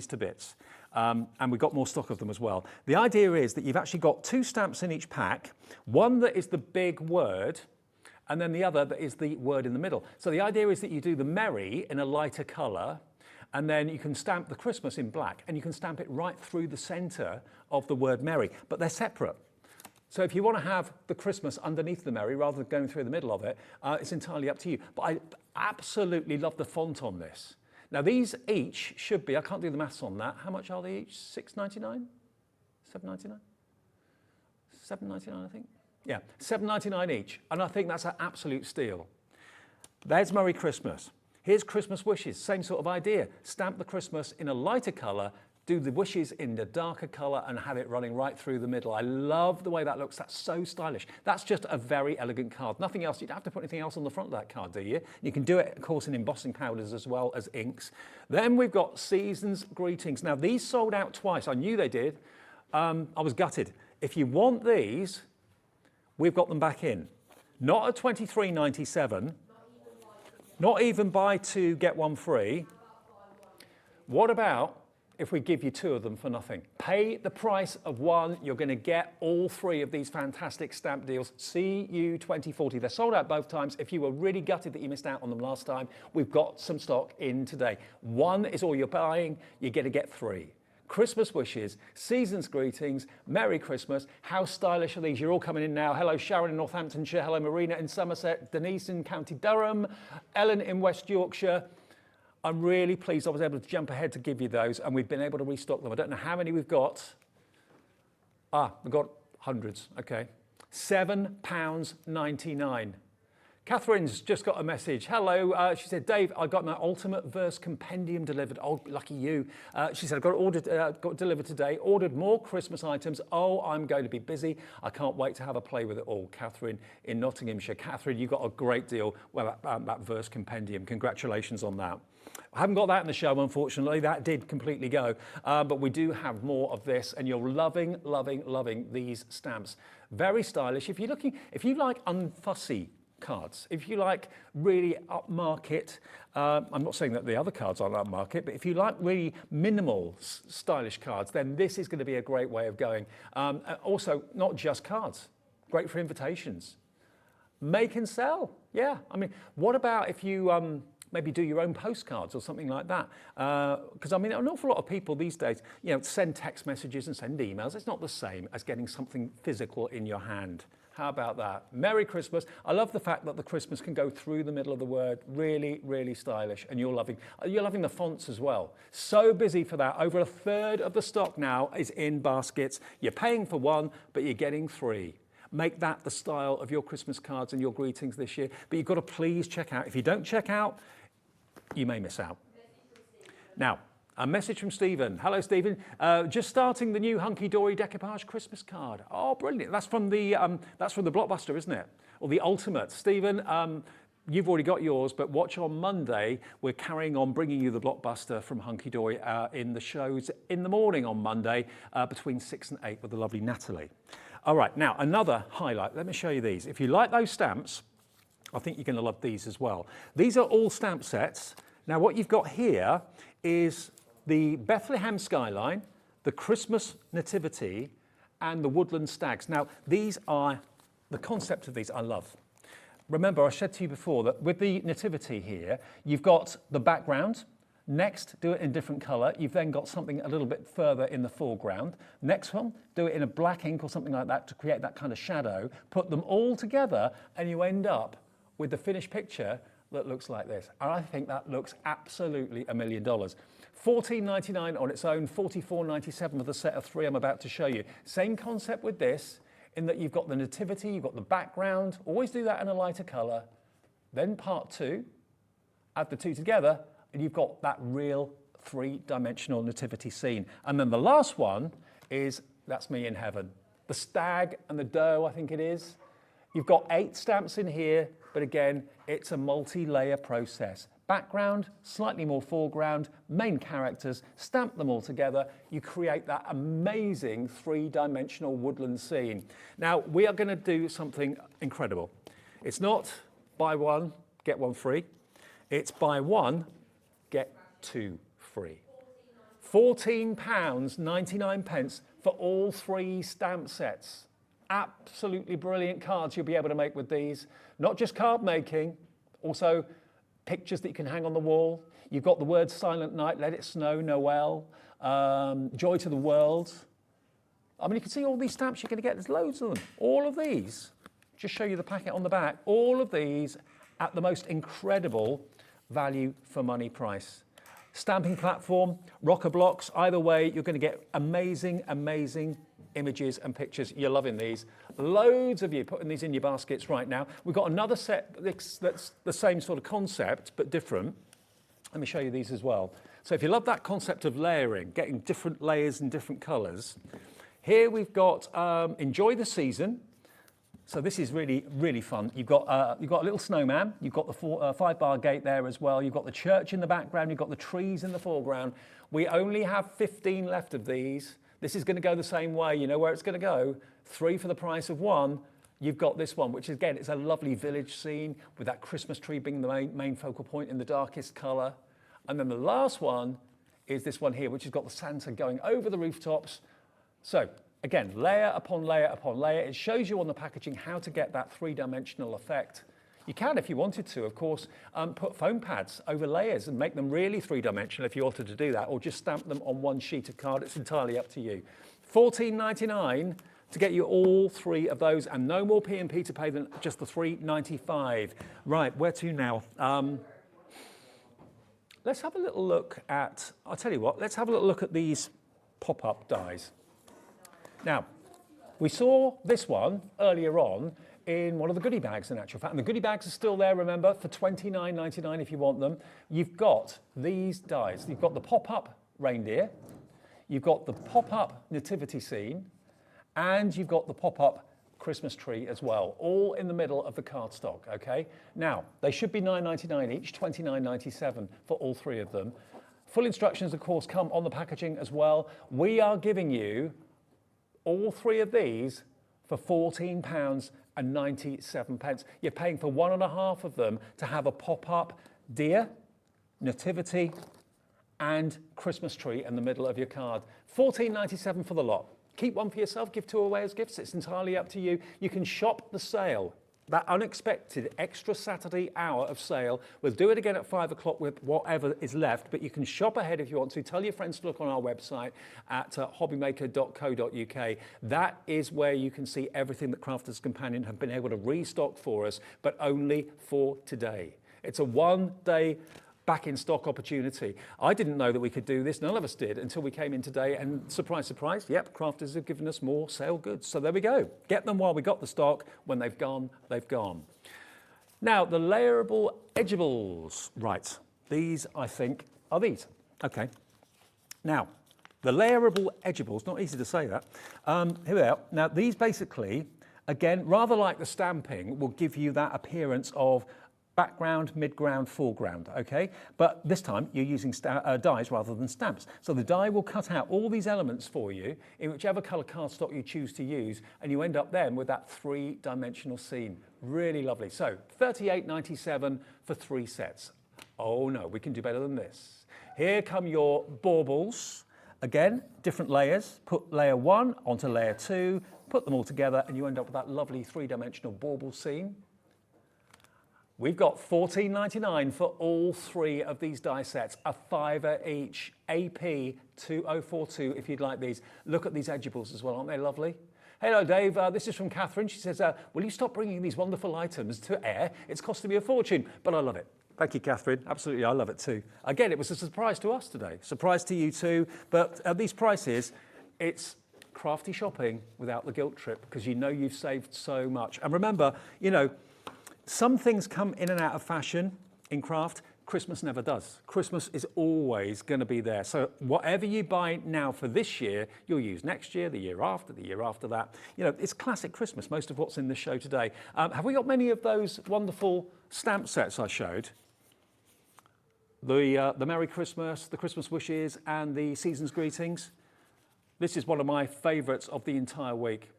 to bits. And we've got more stock of them as well. The idea is that you've actually got 2 stamps in each pack, one that is the big word, and then the other that is the word in the middle. So the idea is that you do the merry in a lighter colour, and then you can stamp the Christmas in black, and you can stamp it right through the centre of the word merry, but they're separate. So if you want to have the Christmas underneath the Merry rather than going through the middle of it, it's entirely up to you. But I absolutely love the font on this. Now these each should be, I can't do the maths on that. How much are they each? $6.99? $7.99? $7.99 I think? Yeah, $7.99 each. And I think that's an absolute steal. There's Merry Christmas. Here's Christmas wishes, same sort of idea. Stamp the Christmas in a lighter colour, do the wishes in the darker colour and have it running right through the middle. I love the way that looks. That's so stylish. That's just a very elegant card. Nothing else. You don't have to put anything else on the front of that card, do you? You can do it, of course, in embossing powders as well as inks. Then we've got Season's Greetings. Now, these sold out twice. I knew they did. I was gutted. If you want these, we've got them back in. Not at $23.97. Not even buy two, get one free. What about if we give you two of them for nothing? Pay the price of one, you're going to get all three of these fantastic stamp deals. CU 2040. They're sold out both times. If you were really gutted that you missed out on them last time, we've got some stock in today. One is all you're buying, you're going to get three. Christmas wishes, Season's Greetings, Merry Christmas. How stylish are these? You're all coming in now. Hello, Sharon in Northamptonshire. Hello, Marina in Somerset. Denise in County Durham. Ellen in West Yorkshire. I'm really pleased I was able to jump ahead to give you those, and we've been able to restock them. I don't know how many we've got. We've got hundreds, okay. £7.99. Catherine's just got a message. Hello, she said, Dave, I got my ultimate verse compendium delivered. Oh, lucky you. She said, I got delivered today, ordered more Christmas items. Oh, I'm going to be busy. I can't wait to have a play with it all. Catherine in Nottinghamshire. Catherine, you got a great deal with that verse compendium. Congratulations on that. I haven't got that in the show, unfortunately. That did completely go. But we do have more of this, and you're loving, loving, loving these stamps. Very stylish. If you like unfussy cards, if you like really upmarket, I'm not saying that the other cards aren't upmarket, but if you like really minimal stylish cards, then this is going to be a great way of going. Also, not just cards, great for invitations. Make and sell, yeah. I mean, what about if you maybe do your own postcards or something like that? Because I mean, an awful lot of people these days, send text messages and send emails. It's not the same as getting something physical in your hand. How about that? Merry Christmas. I love the fact that the Christmas can go through the middle of the word. Really, really stylish. And you're loving the fonts as well. So busy for that. Over a third of the stock now is in baskets. You're paying for one, but you're getting three. Make that the style of your Christmas cards and your greetings this year. But you've got to please check out. If you don't check out, you may miss out. Now, a message from Stephen. Hello, Stephen. Just starting the new Hunky Dory decoupage Christmas card. Oh, brilliant. That's from the Blockbuster, isn't it? Or the Ultimate. Stephen, you've already got yours, but watch on Monday. We're carrying on bringing you the Blockbuster from Hunky Dory in the shows in the morning on Monday between 6 and 8 with the lovely Natalie. All right, now another highlight. Let me show you these. If you like those stamps, I think you're going to love these as well. These are all stamp sets. Now what you've got here is the Bethlehem skyline, the Christmas nativity, and the woodland stags. Now, the concept of these I love. Remember, I said to you before that with the nativity here, you've got the background. Next, do it in different colour. You've then got something a little bit further in the foreground. Next one, do it in a black ink or something like that to create that kind of shadow. Put them all together and you end up with the finished picture that looks like this. And I think that looks absolutely $1 million. $14.99 on its own, $44.97 for the set of three I'm about to show you. Same concept with this, in that you've got the nativity, you've got the background. Always do that in a lighter colour. Then part two, add the two together, and you've got that real three-dimensional nativity scene. And then the last one is, that's me in heaven. The stag and the doe, I think it is. You've got 8 stamps in here, but again, it's a multi-layer process. Background, slightly more foreground, main characters, stamp them all together, you create that amazing three-dimensional woodland scene. Now, we are going to do something incredible. It's not buy one, get one free. It's buy one, get two free. £14.99 for all 3 stamp sets. Absolutely brilliant cards you'll be able to make with these. Not just card making, also pictures that you can hang on the wall. You've got the words Silent Night, Let It Snow, Noel, Joy to the World. I mean, you can see all these stamps you're going to get. There's loads of them. All of these, just show you the packet on the back, all of these at the most incredible value for money price. Stamping platform, rocker blocks, either way, you're going to get amazing, amazing images and pictures. You're loving these. Loads of you putting these in your baskets right now. We've got another set that's the same sort of concept, but different. Let me show you these as well. So if you love that concept of layering, getting different layers and different colors, here we've got Enjoy the Season. So this is really, really fun. You've got a little snowman. You've got the 5-bar gate there as well. You've got the church in the background. You've got the trees in the foreground. We only have 15 left of these. This is going to go the same way. You know where it's going to go? 3 for the price of 1. You've got this one, which again, it's a lovely village scene with that Christmas tree being the main focal point in the darkest color. And then the last one is this one here, which has got the Santa going over the rooftops. So again, layer upon layer upon layer. It shows you on the packaging how to get that 3-dimensional effect. You can, if you wanted to, of course, put foam pads over layers and make them really 3-dimensional if you wanted to do that, or just stamp them on one sheet of card. It's entirely up to you. $14.99 to get you all 3 of those, and no more P&P to pay than just the $3.95. Right, where to now? Let's have a little look at, I'll tell you what, let's have a little look at these pop-up dies. Now, we saw this one earlier on in one of the goodie bags, in actual fact. And the goodie bags are still there, remember, for $29.99 if you want them. You've got these dies. You've got the pop-up reindeer, you've got the pop-up nativity scene, and you've got the pop-up Christmas tree as well, all in the middle of the cardstock, okay? Now, they should be $9.99 each, $29.97 for all 3 of them. Full instructions, of course, come on the packaging as well. We are giving you all 3 of these for £14.97. You're paying for 1.5 of them to have a pop-up deer, nativity, and Christmas tree in the middle of your card. $14.97 for the lot. Keep one for yourself, give 2 away as gifts. It's entirely up to you. You can shop the sale, that unexpected extra Saturday hour of sale. We'll do it again at 5 o'clock with whatever is left, but you can shop ahead if you want to. Tell your friends to look on our website at hobbymaker.co.uk. That is where you can see everything that Crafters Companion have been able to restock for us, but only for today. It's a 1-day back in stock opportunity. I didn't know that we could do this. None of us did until we came in today, and surprise, surprise, yep, Crafters have given us more sale goods. So there we go. Get them while we got the stock. When they've gone, they've gone. Now, the layerable edgeables. Right, these, I think, are these. Okay. Now, the layerable edgeables, not easy to say that. Here we are. Now, these basically, again, rather like the stamping, will give you that appearance of background, midground, foreground, okay? But this time you're using dies rather than stamps. So the die will cut out all these elements for you in whichever colour cardstock you choose to use, and you end up then with that 3-dimensional scene. Really lovely. So $38.97 for 3 sets. Oh no, we can do better than this. Here come your baubles. Again, different layers. Put layer 1 onto layer 2, put them all together, and you end up with that lovely 3-dimensional bauble scene. We've got $14.99 for all 3 of these die sets, a $5 each, AP 2042 if you'd like these. Look at these edgeables as well, aren't they lovely? Hello Dave, this is from Catherine. She says, will you stop bringing these wonderful items to air? It's costing me a fortune, but I love it. Thank you, Catherine. Absolutely, I love it too. Again, it was a surprise to us today. Surprise to you too, but at these prices, it's crafty shopping without the guilt trip, because you know you've saved so much. And remember, you know, some things come in and out of fashion in craft. Christmas never does. Christmas is always going to be there. So whatever you buy now for this year, you'll use next year, the year after that. You know, it's classic Christmas, most of what's in the show today. Have we got many of those wonderful stamp sets I showed? The Merry Christmas, the Christmas Wishes, and the Season's Greetings. This is one of my favourites of the entire week.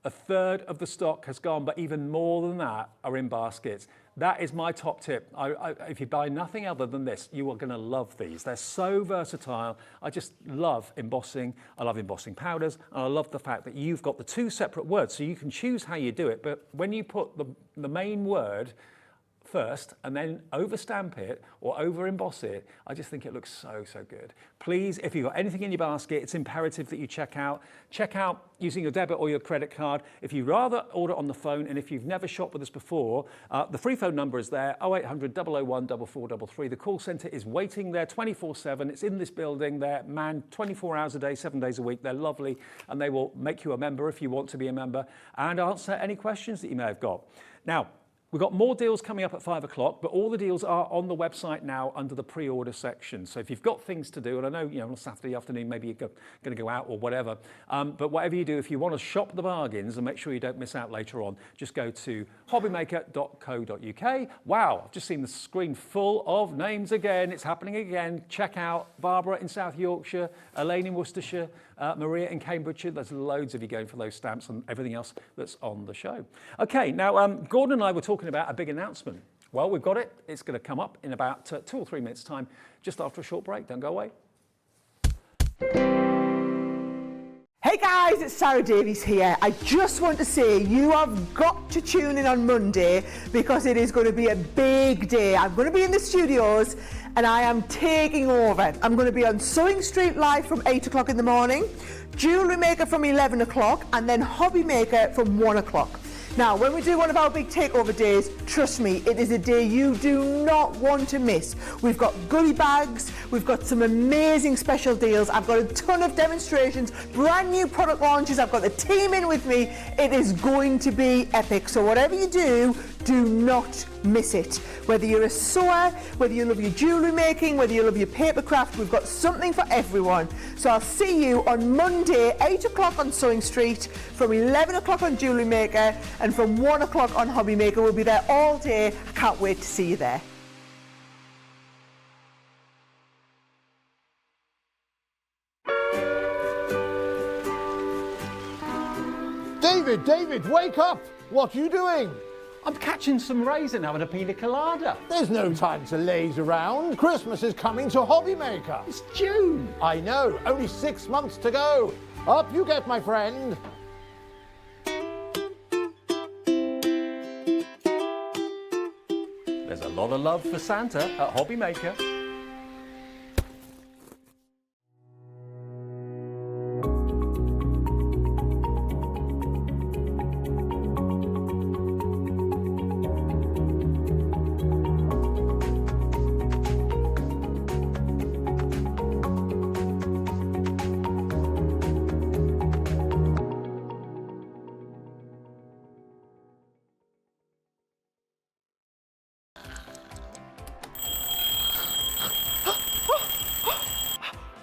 A third of the stock has gone, but even more than that are in baskets. That is my top tip. If you buy nothing other than this, you are going to love these. They're so versatile. I just love embossing. I love embossing powders. And I love the fact that you've got the 2 separate words, so you can choose how you do it. But when you put the main word first and then over stamp it or over emboss it. I just think it looks so, so good. Please, if you've got anything in your basket, it's imperative that you check out using your debit or your credit card. If you'd rather order on the phone, and if you've never shopped with us before, the free phone number is there, 0800 001 4433. The call centre is waiting there 24/7. It's in this building. They're manned 24 hours a day, 7 days a week. They're lovely, and they will make you a member if you want to be a member and answer any questions that you may have got. Now, we've got more deals coming up at 5 o'clock, but all the deals are on the website now under the pre-order section. So if you've got things to do, and I know, on a Saturday afternoon, maybe you're going to go out or whatever, but whatever you do, if you want to shop the bargains and make sure you don't miss out later on, just go to hobbymaker.co.uk. Wow, I've just seen the screen full of names again. It's happening again. Check out Barbara in South Yorkshire, Elaine in Worcestershire, Maria in Cambridgeshire. There's loads of you going for those stamps and everything else that's on the show. Okay, now Gordon and I were talking about a big announcement. Well, we've got it. It's going to come up in about 2 or 3 minutes' time, just after a short break. Don't go away. Hey guys, it's Sarah Davies here. I just want to say you have got to tune in on Monday because it is going to be a big day. I'm going to be in the studios and I am taking over. I'm going to be on Sewing Street live from 8 o'clock in the morning, Jewellery Maker from 11 o'clock and then Hobby Maker from 1 o'clock. Now, when we do one of our big takeover days, trust me, it is a day you do not want to miss. We've got goodie bags, we've got some amazing special deals, I've got a ton of demonstrations, brand new product launches, I've got the team in with me. It is going to be epic. So whatever you do not miss it. Whether you're a sewer, whether you love your jewellery making, whether you love your paper craft, we've got something for everyone. So I'll see you on Monday, 8 o'clock on Sewing Street, from 11 o'clock on Jewellery Maker, and from 1 o'clock on Hobby Maker. We'll be there all day. I can't wait to see you there. David, wake up! What are you doing? I'm catching some rays and having a pina colada. There's no time to laze around. Christmas is coming to Hobby Maker. It's June. I know, only 6 months to go. Up you get, my friend. There's a lot of love for Santa at Hobby Maker.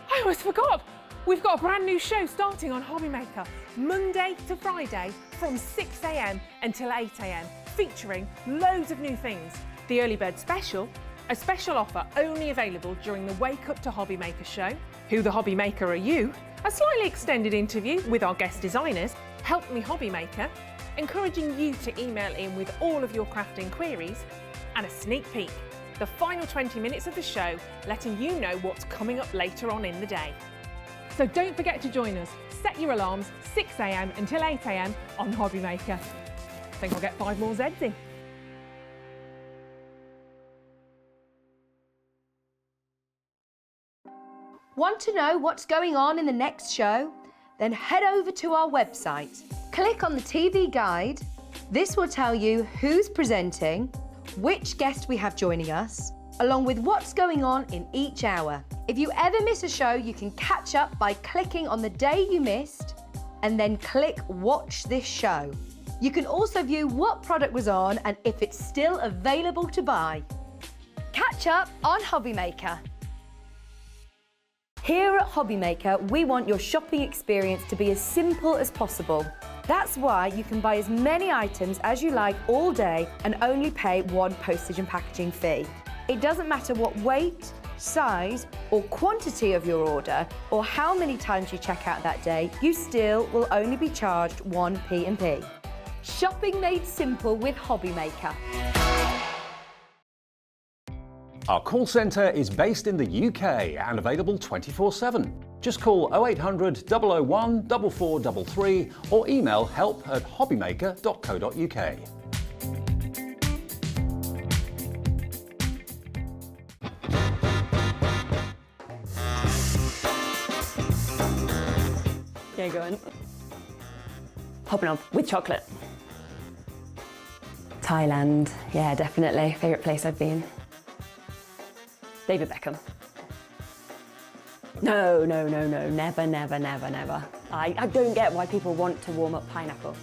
I almost forgot. We've got a brand new show starting on Hobby Maker, Monday to Friday from 6 a.m. until 8 a.m, featuring loads of new things. The Early Bird Special, a special offer only available during the Wake Up to Hobby Maker show. Who the Hobby Maker are you? A slightly extended interview with our guest designers, Help Me Hobby Maker, encouraging you to email in with all of your crafting queries, and a sneak peek. The final 20 minutes of the show, letting you know what's coming up later on in the day. So don't forget to join us. Set your alarms 6 a.m. until 8 a.m. on Hobby Maker. I think I'll get 5 more Zs in. Want to know what's going on in the next show? Then head over to our website. Click on the TV guide. This will tell you who's presenting, which guest we have joining us, along with what's going on in each hour. If you ever miss a show, you can catch up by clicking on the day you missed and then click Watch This Show. You can also view what product was on and if it's still available to buy. Catch up on Hobby Maker. Here at Hobby Maker, we want your shopping experience to be as simple as possible. That's why you can buy as many items as you like all day and only pay one postage and packaging fee. It doesn't matter what weight, size or quantity of your order or how many times you check out that day, you still will only be charged one P&P. Shopping made simple with Hobby Maker. Our call centre is based in the UK and available 24/7. Just call 0800 001 4433 or email help@hobbymaker.co.uk. Yeah, go on. Hopping up with chocolate. Thailand, yeah, definitely. Favourite place I've been. David Beckham. No, never. I don't get why people want to warm up pineapple.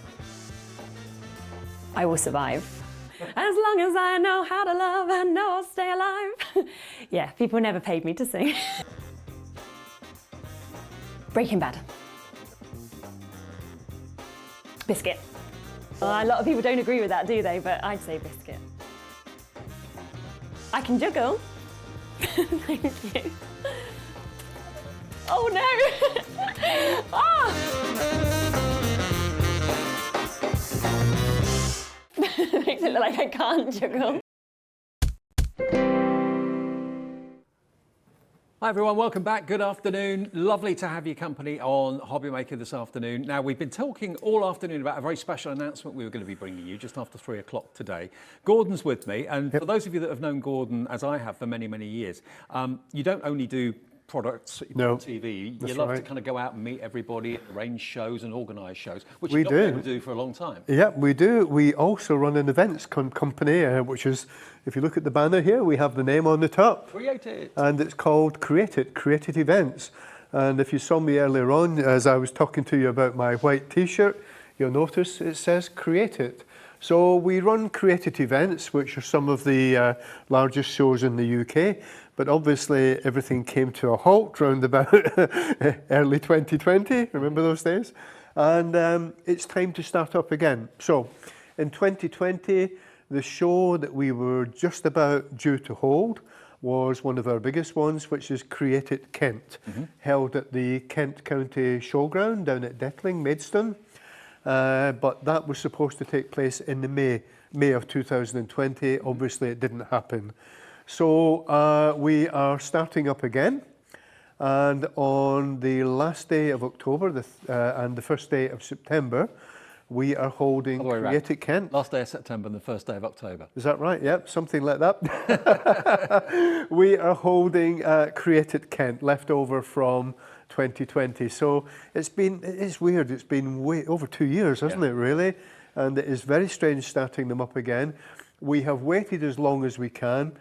I will survive. As long as I know how to love, I know I'll stay alive. Yeah, people never paid me to sing. Breaking Bad. Biscuit. A lot of people don't agree with that, do they? But I'd say biscuit. I can juggle. Thank you. Oh no! Makes it look like I can't juggle. Hi everyone, welcome back. Good afternoon. Lovely to have your company on Hobby Maker this afternoon. Now, we've been talking all afternoon about a very special announcement we were going to be bringing you just after 3 o'clock today. Gordon's with me, and for those of you that have known Gordon, as I have for many, many years, you don't only do products on TV. You love to kind of go out and meet everybody, arrange shows and organise shows, which you've not been able to do for a long time. Yeah, we do. We also run an events company, which is, if you look at the banner here, we have the name on the top. Create It. And it's called Create It Events. And if you saw me earlier on, as I was talking to you about my white T-shirt, you'll notice it says Create It. So we run created events, which are some of the largest shows in the UK. But obviously everything came to a halt round about early 2020, remember those days? And it's time to start up again. So in 2020, the show that we were just about due to hold was one of our biggest ones, which is Create It Kent, held at the Kent County Showground down at Detling, Maidstone. But that was supposed to take place in the May of 2020. Obviously it didn't happen. So we are starting up again, and on the last day of October and the first day of September, we are holding Create It Kent. Last day of September and the first day of October. Is that right? Yep, something like that. We are holding Create It Kent, left over from 2020. So it's weird. It's been way over 2 years, hasn't it, really? And it is very strange starting them up again. We have waited as long as we can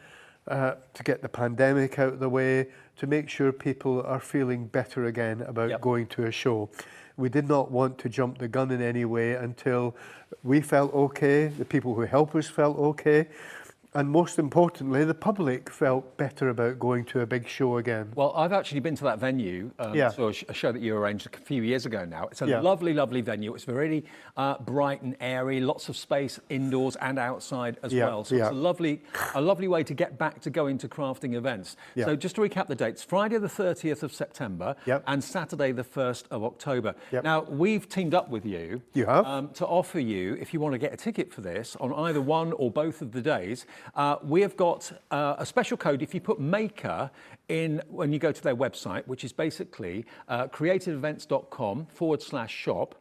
to get the pandemic out of the way, to make sure people are feeling better again about going to a show. We did not want to jump the gun in any way until we felt okay, the people who help us felt okay, and most importantly, the public felt better about going to a big show again. Well, I've actually been to that venue, so a show that you arranged a few years ago now. It's a lovely, lovely venue. It's very bright and airy, lots of space indoors and outside as well. So it's a lovely way to get back to going to crafting events. So just to recap the dates, Friday the 30th of September and Saturday the 1st of October. Now, we've teamed up with you, to offer you, if you want to get a ticket for this, on either one or both of the days, we have got a special code if you put Maker in when you go to their website, which is basically creativeevents.com/shop.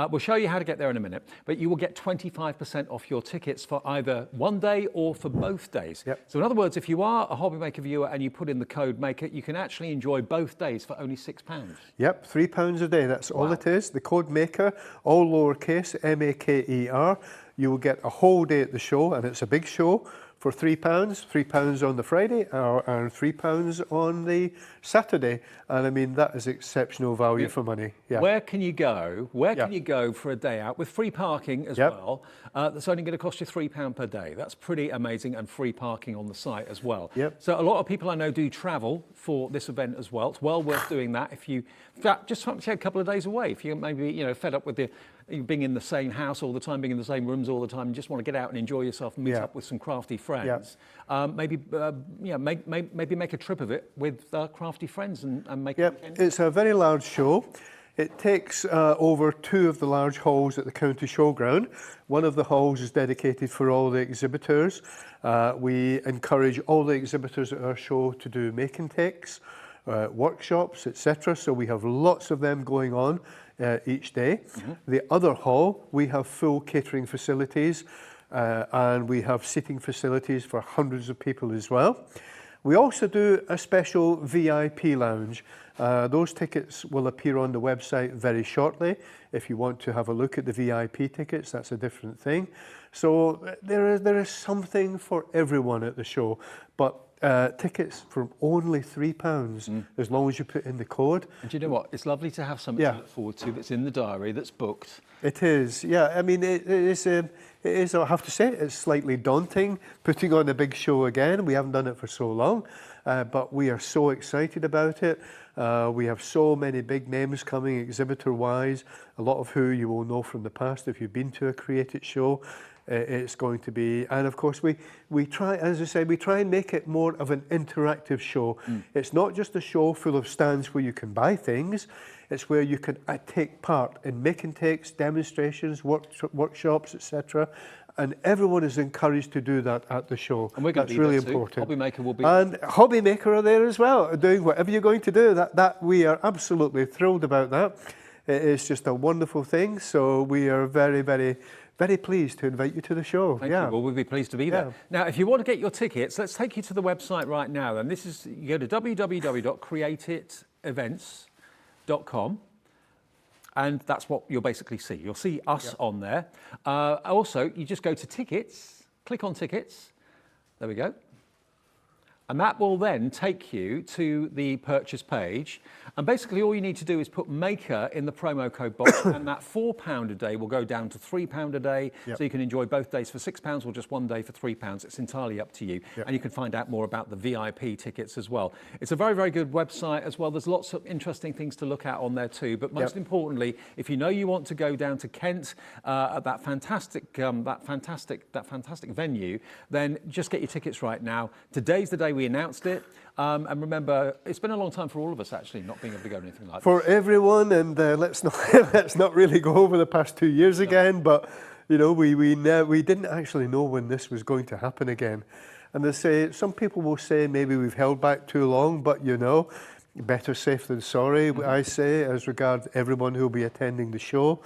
We'll show you how to get there in a minute, but you will get 25% off your tickets for either one day or for both days. So in other words, if you are a Hobby Maker viewer and you put in the code Maker, you can actually enjoy both days for only £6. Yep, £3 a day, that's all it is. The code Maker, all lowercase, M-A-K-E-R. You will get a whole day at the show, and it's a big show, for £3, £3 on the Friday and £3 on the Saturday. And I mean, that is exceptional value for money. Where can you go? Where can you go for a day out with free parking as well? That's only going to cost you £3 per day. That's pretty amazing, and free parking on the site as well. So a lot of people I know do travel for this event as well. It's well worth doing that if you just want to take a couple of days away. If you're maybe fed up with being in the same house all the time, being in the same rooms all the time, and just want to get out and enjoy yourself and meet up with some crafty friends. Maybe make a trip of it with crafty friends and make it. It's a very large show. It takes over 2 of the large halls at the County Showground. One of the halls is dedicated for all the exhibitors. We encourage all the exhibitors at our show to do make and takes, workshops, etc. So we have lots of them going on each day. The other hall, we have full catering facilities and we have seating facilities for hundreds of people as well. We also do a special VIP lounge. Those tickets will appear on the website very shortly. If you want to have a look at the VIP tickets, that's a different thing. So there is something for everyone at the show, but tickets for only £3 as long as you put in the code. And do you know what? It's lovely to have something to look forward to that's in the diary, that's booked. It is, yeah. I mean, it is, I have to say, it's slightly daunting putting on a big show again. We haven't done it for so long, but we are so excited about it. We have so many big names coming exhibitor-wise, a lot of who you will know from the past if you've been to a Create It show. It's going to be, and of course we try, as I said, we try and make it more of an interactive show. It's not just a show full of stands where you can buy things, it's where you can take part in make and takes, demonstrations, workshops, etc. And everyone is encouraged to do that at the show. And we're going That's to be really there too. important. Hobby Maker will be. And Hobby Maker are there as well, doing whatever you're going to do. That we are absolutely thrilled about that. It is just a wonderful thing. So we are very, very, very pleased to invite you to the show. Thank you. Well, we'll be pleased to be there. Now, if you want to get your tickets, let's take you to the website right now. And this is, you go to www.createitevents.com. And that's what you'll basically see. You'll see us on there. Also, you just go to tickets, click on tickets. There we go. And that will then take you to the purchase page. And basically all you need to do is put Maker in the promo code box and that £4 a day will go down to £3 a day. So you can enjoy both days for £6 or just one day for £3. It's entirely up to you. And you can find out more about the VIP tickets as well. It's a very, very good website as well. There's lots of interesting things to look at on there too. But most importantly, if you know you want to go down to Kent at that fantastic venue, then just get your tickets right now. Today's the day we announced it, and remember, it's been a long time for all of us actually not being able to go to anything like for this. everyone, and let's not really go over the past 2 years again, but you know, we didn't actually know when this was going to happen again. And they say, some people will say maybe we've held back too long, but you know, better safe than sorry. I say, as regards everyone who will be attending the show,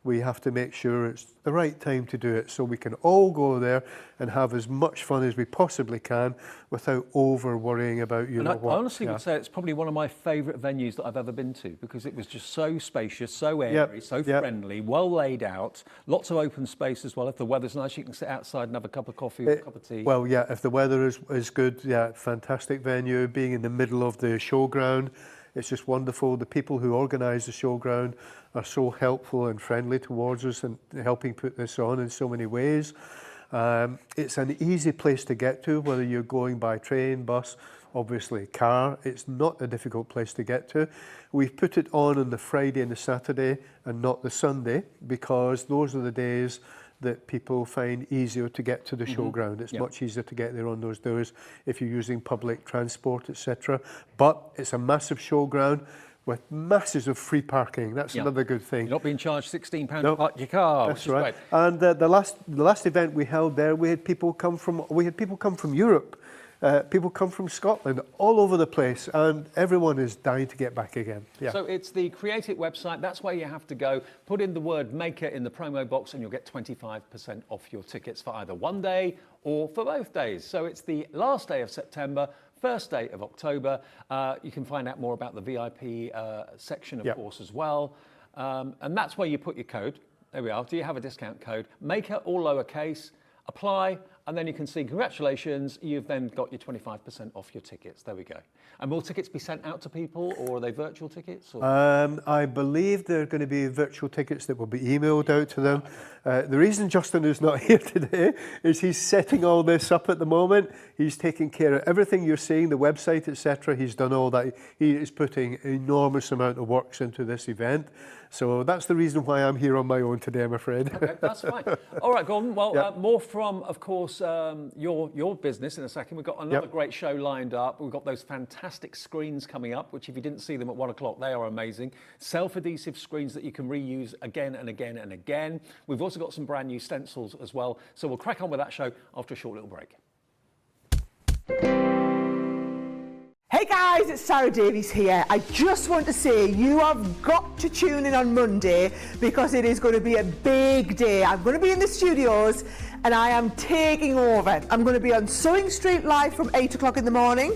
we have to make sure it's the right time to do it so we can all go there and have as much fun as we possibly can without over worrying about I honestly would say it's probably one of my favourite venues that I've ever been to because it was just so spacious, so airy, so friendly, well laid out, lots of open space as well. If the weather's nice, you can sit outside and have a cup of coffee or a cup of tea. Well, yeah, if the weather is good, fantastic venue, being in the middle of the showground. It's just wonderful. The people who organise the showground are so helpful and friendly towards us and helping put this on in so many ways. It's an easy place to get to, whether you're going by train, bus, obviously car. It's not a difficult place to get to. We've put it on the Friday and the Saturday and not the Sunday because those are the days that people find easier to get to the showground. It's much easier to get there on those days if you're using public transport, etc. But it's a massive showground with masses of free parking. That's another good thing. You're not being charged £16 to park your car. That's right. And the last event we held there, we had people come from Europe. People come from Scotland, all over the place, and everyone is dying to get back again. So it's the Create It website. That's where you have to go. Put in the word Maker in the promo box and you'll get 25% off your tickets for either one day or for both days. So it's the last day of September, first day of October. You can find out more about the VIP section, of course, as well. And that's where you put your code. There we are. Do you have a discount code? Maker, all lowercase, apply, and then you can see, congratulations, you've then got your 25% off your tickets. There we go. And will tickets be sent out to people, or are they virtual tickets? Or? I believe they're going to be virtual tickets that will be emailed out to them. The reason Justin is not here today is he's setting all this up at the moment. He's taking care of everything you're seeing, the website, etc. He's done all that. He is putting enormous amount of works into this event. So that's the reason why I'm here on my own today, I'm afraid. Okay, that's fine. All right, Gordon. Well, more from, of course, your business in a second. We've got another great show lined up. We've got those fantastic screens coming up, which if you didn't see them at 1 o'clock, they are amazing. Self-adhesive screens that you can reuse again and again and again. We've also got some brand new stencils as well. So we'll crack on with that show after a short little break. Hey guys, it's Davies here. I just want to say you have got to tune in on Monday because it is going to be a big day. I'm going to be in the studios and I am taking over. I'm going to be on Sewing Street live from 8 o'clock in the morning,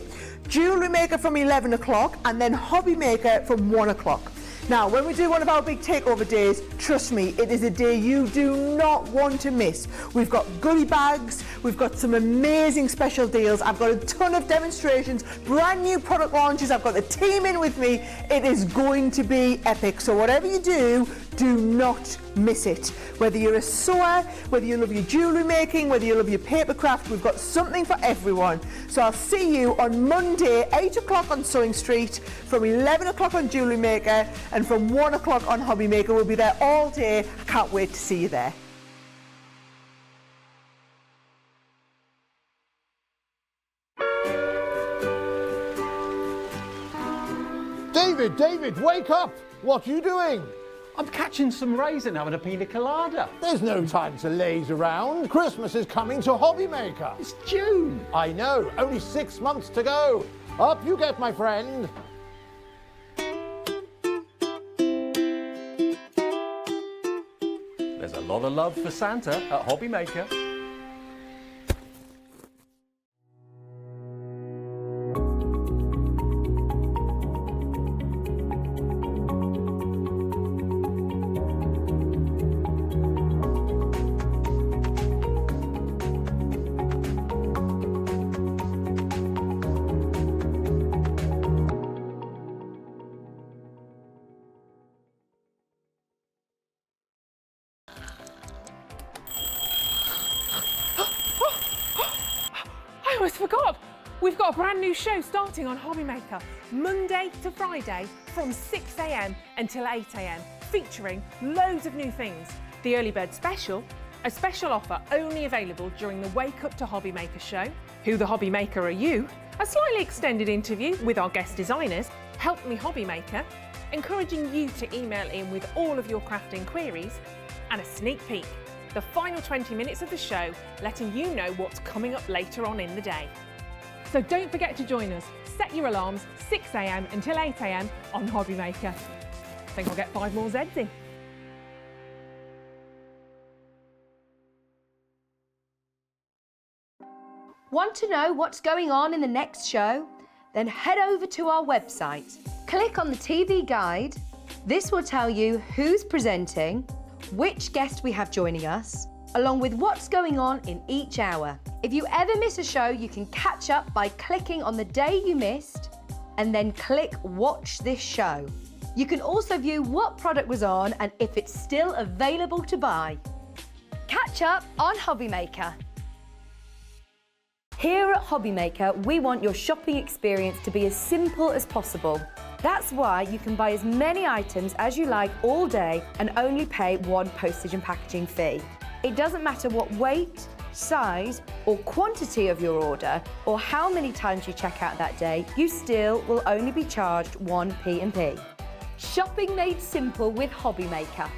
Jewellery Maker from 11 o'clock and then Hobby Maker from 1 o'clock. Now, when we do one of our big takeover days, trust me, it is a day you do not want to miss. We've got goodie bags, we've got some amazing special deals, I've got a ton of demonstrations, brand new product launches, I've got the team in with me. It is going to be epic. So whatever you do not miss it. Whether you're a sewer, whether you love your jewellery making, whether you love your paper craft, we've got something for everyone. So I'll see you on Monday, 8 o'clock on Sewing Street, from 11 o'clock on Jewellery Maker, and from 1 o'clock on Hobby Maker. We'll be there all day. I can't wait to see you there. David, wake up! What are you doing? I'm catching some rays and having a pina colada. There's no time to laze around. Christmas is coming to Hobby Maker. It's June. I know, only 6 months to go. Up you get, my friend. There's a lot of love for Santa at Hobby Maker. I almost forgot. We've got a brand new show starting on Hobby Maker, Monday to Friday from 6 a.m. until 8 a.m, featuring loads of new things. The Early Bird Special, a special offer only available during the Wake Up to Hobby Maker show. Who the Hobby Maker are you? A slightly extended interview with our guest designers, Help Me Hobby Maker, encouraging you to email in with all of your crafting queries, and a sneak peek. The final 20 minutes of the show, letting you know what's coming up later on in the day. So don't forget to join us. Set your alarms 6 a.m. until 8 a.m. on Hobby Maker. I think I'll get 5 more Zs in. Want to know what's going on in the next show? Then head over to our website. Click on the TV guide. This will tell you who's presenting, which guest we have joining us, along with what's going on in each hour. If you ever miss a show, you can catch up by clicking on the day you missed and then click Watch This Show. You can also view what product was on and if it's still available to buy. Catch up on Hobby Maker. Here at Hobby Maker, we want your shopping experience to be as simple as possible. That's why you can buy as many items as you like all day and only pay one postage and packaging fee. It doesn't matter what weight, size or quantity of your order or how many times you check out that day, you still will only be charged one P&P. Shopping made simple with Hobby Maker.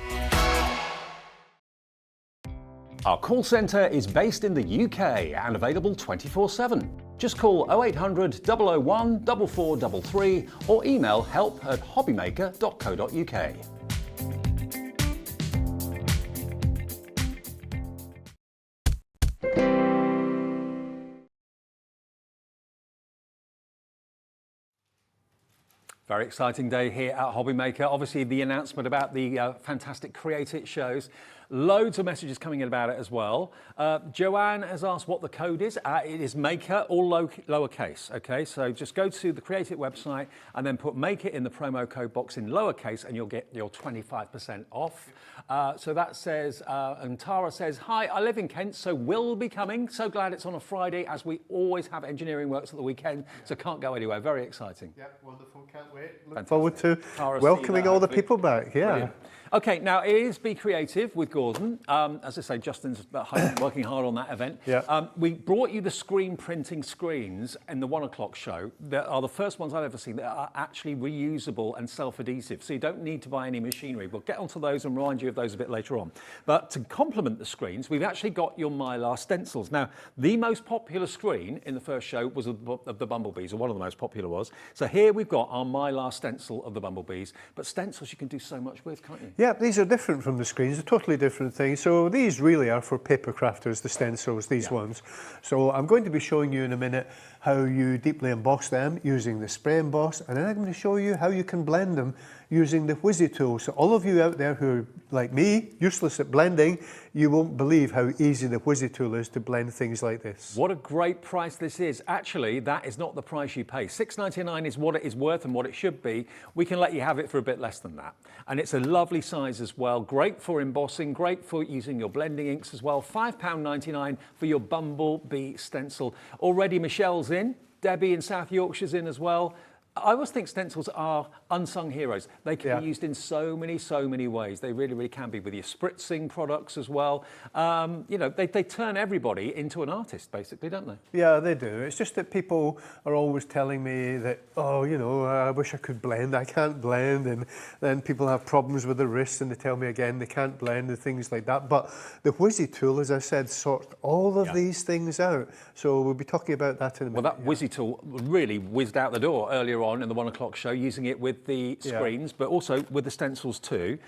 Our call centre is based in the UK and available 24/7. Just call 0800 001 4433 or email help@hobbymaker.co.uk. Very exciting day here at Hobby Maker. Obviously, the announcement about the fantastic Create It shows. Loads of messages coming in about it as well. Joanne has asked what the code is. It is Maker, all lowercase. Okay, so just go to the Create It website and then put Make It in the promo code box in lowercase, and you'll get your 25% off. So that says, and Tara says, hi, I live in Kent, so will be coming. So glad it's on a Friday, as we always have engineering works at the weekend, so can't go anywhere. Very exciting. Yeah, wonderful. Can't wait. Look forward to welcoming all the people back. Yeah. Brilliant. Okay, now it is Be Creative with Gordon. As I say, Justin's at home working hard on that event. Yeah. We brought you the screen printing screens in the 1 o'clock show. That are the first ones I've ever seen that are actually reusable and self-adhesive, so you don't need to buy any machinery. We'll get onto those and remind you of those a bit later on. But to complement the screens, we've actually got your Mylar stencils. Now, the most popular screen in the first show was of the bumblebees, or one of the most popular was. So here we've got our Mylar stencil of the bumblebees, but stencils you can do so much with, can't you? Yeah, these are different from the screens, a totally different thing. So these really are for paper crafters, the stencils, these ones. So I'm going to be showing you in a minute how you deeply emboss them using the spray emboss, and then I'm going to show you how you can blend them using the Wizzy tool. So all of you out there who are like me, useless at blending, you won't believe how easy the Wizzy tool is to blend things like this. What a great price this is. Actually, that is not the price you pay. $6.99 is what it is worth and what it should be. We can let you have it for a bit less than that. And it's a lovely size as well. Great for embossing, great for using your blending inks as well. £5.99 for your bumblebee stencil. Already Michelle's in, Debbie in South Yorkshire's in as well. I always think stencils are unsung heroes. They can be used in so many ways. They really, really can be with your spritzing products as well. You know, they turn everybody into an artist, basically, don't they? Yeah, they do. It's just that people are always telling me that, oh, you know, I wish I could blend. I can't blend. And then people have problems with their wrists and they tell me again they can't blend and things like that. But the Wizzy tool, as I said, sorts all of these things out. So we'll be talking about that in a minute. Well, that Wizzy tool really whizzed out the door earlier on in the 1 o'clock show, using it with the screens, but also with the stencils too.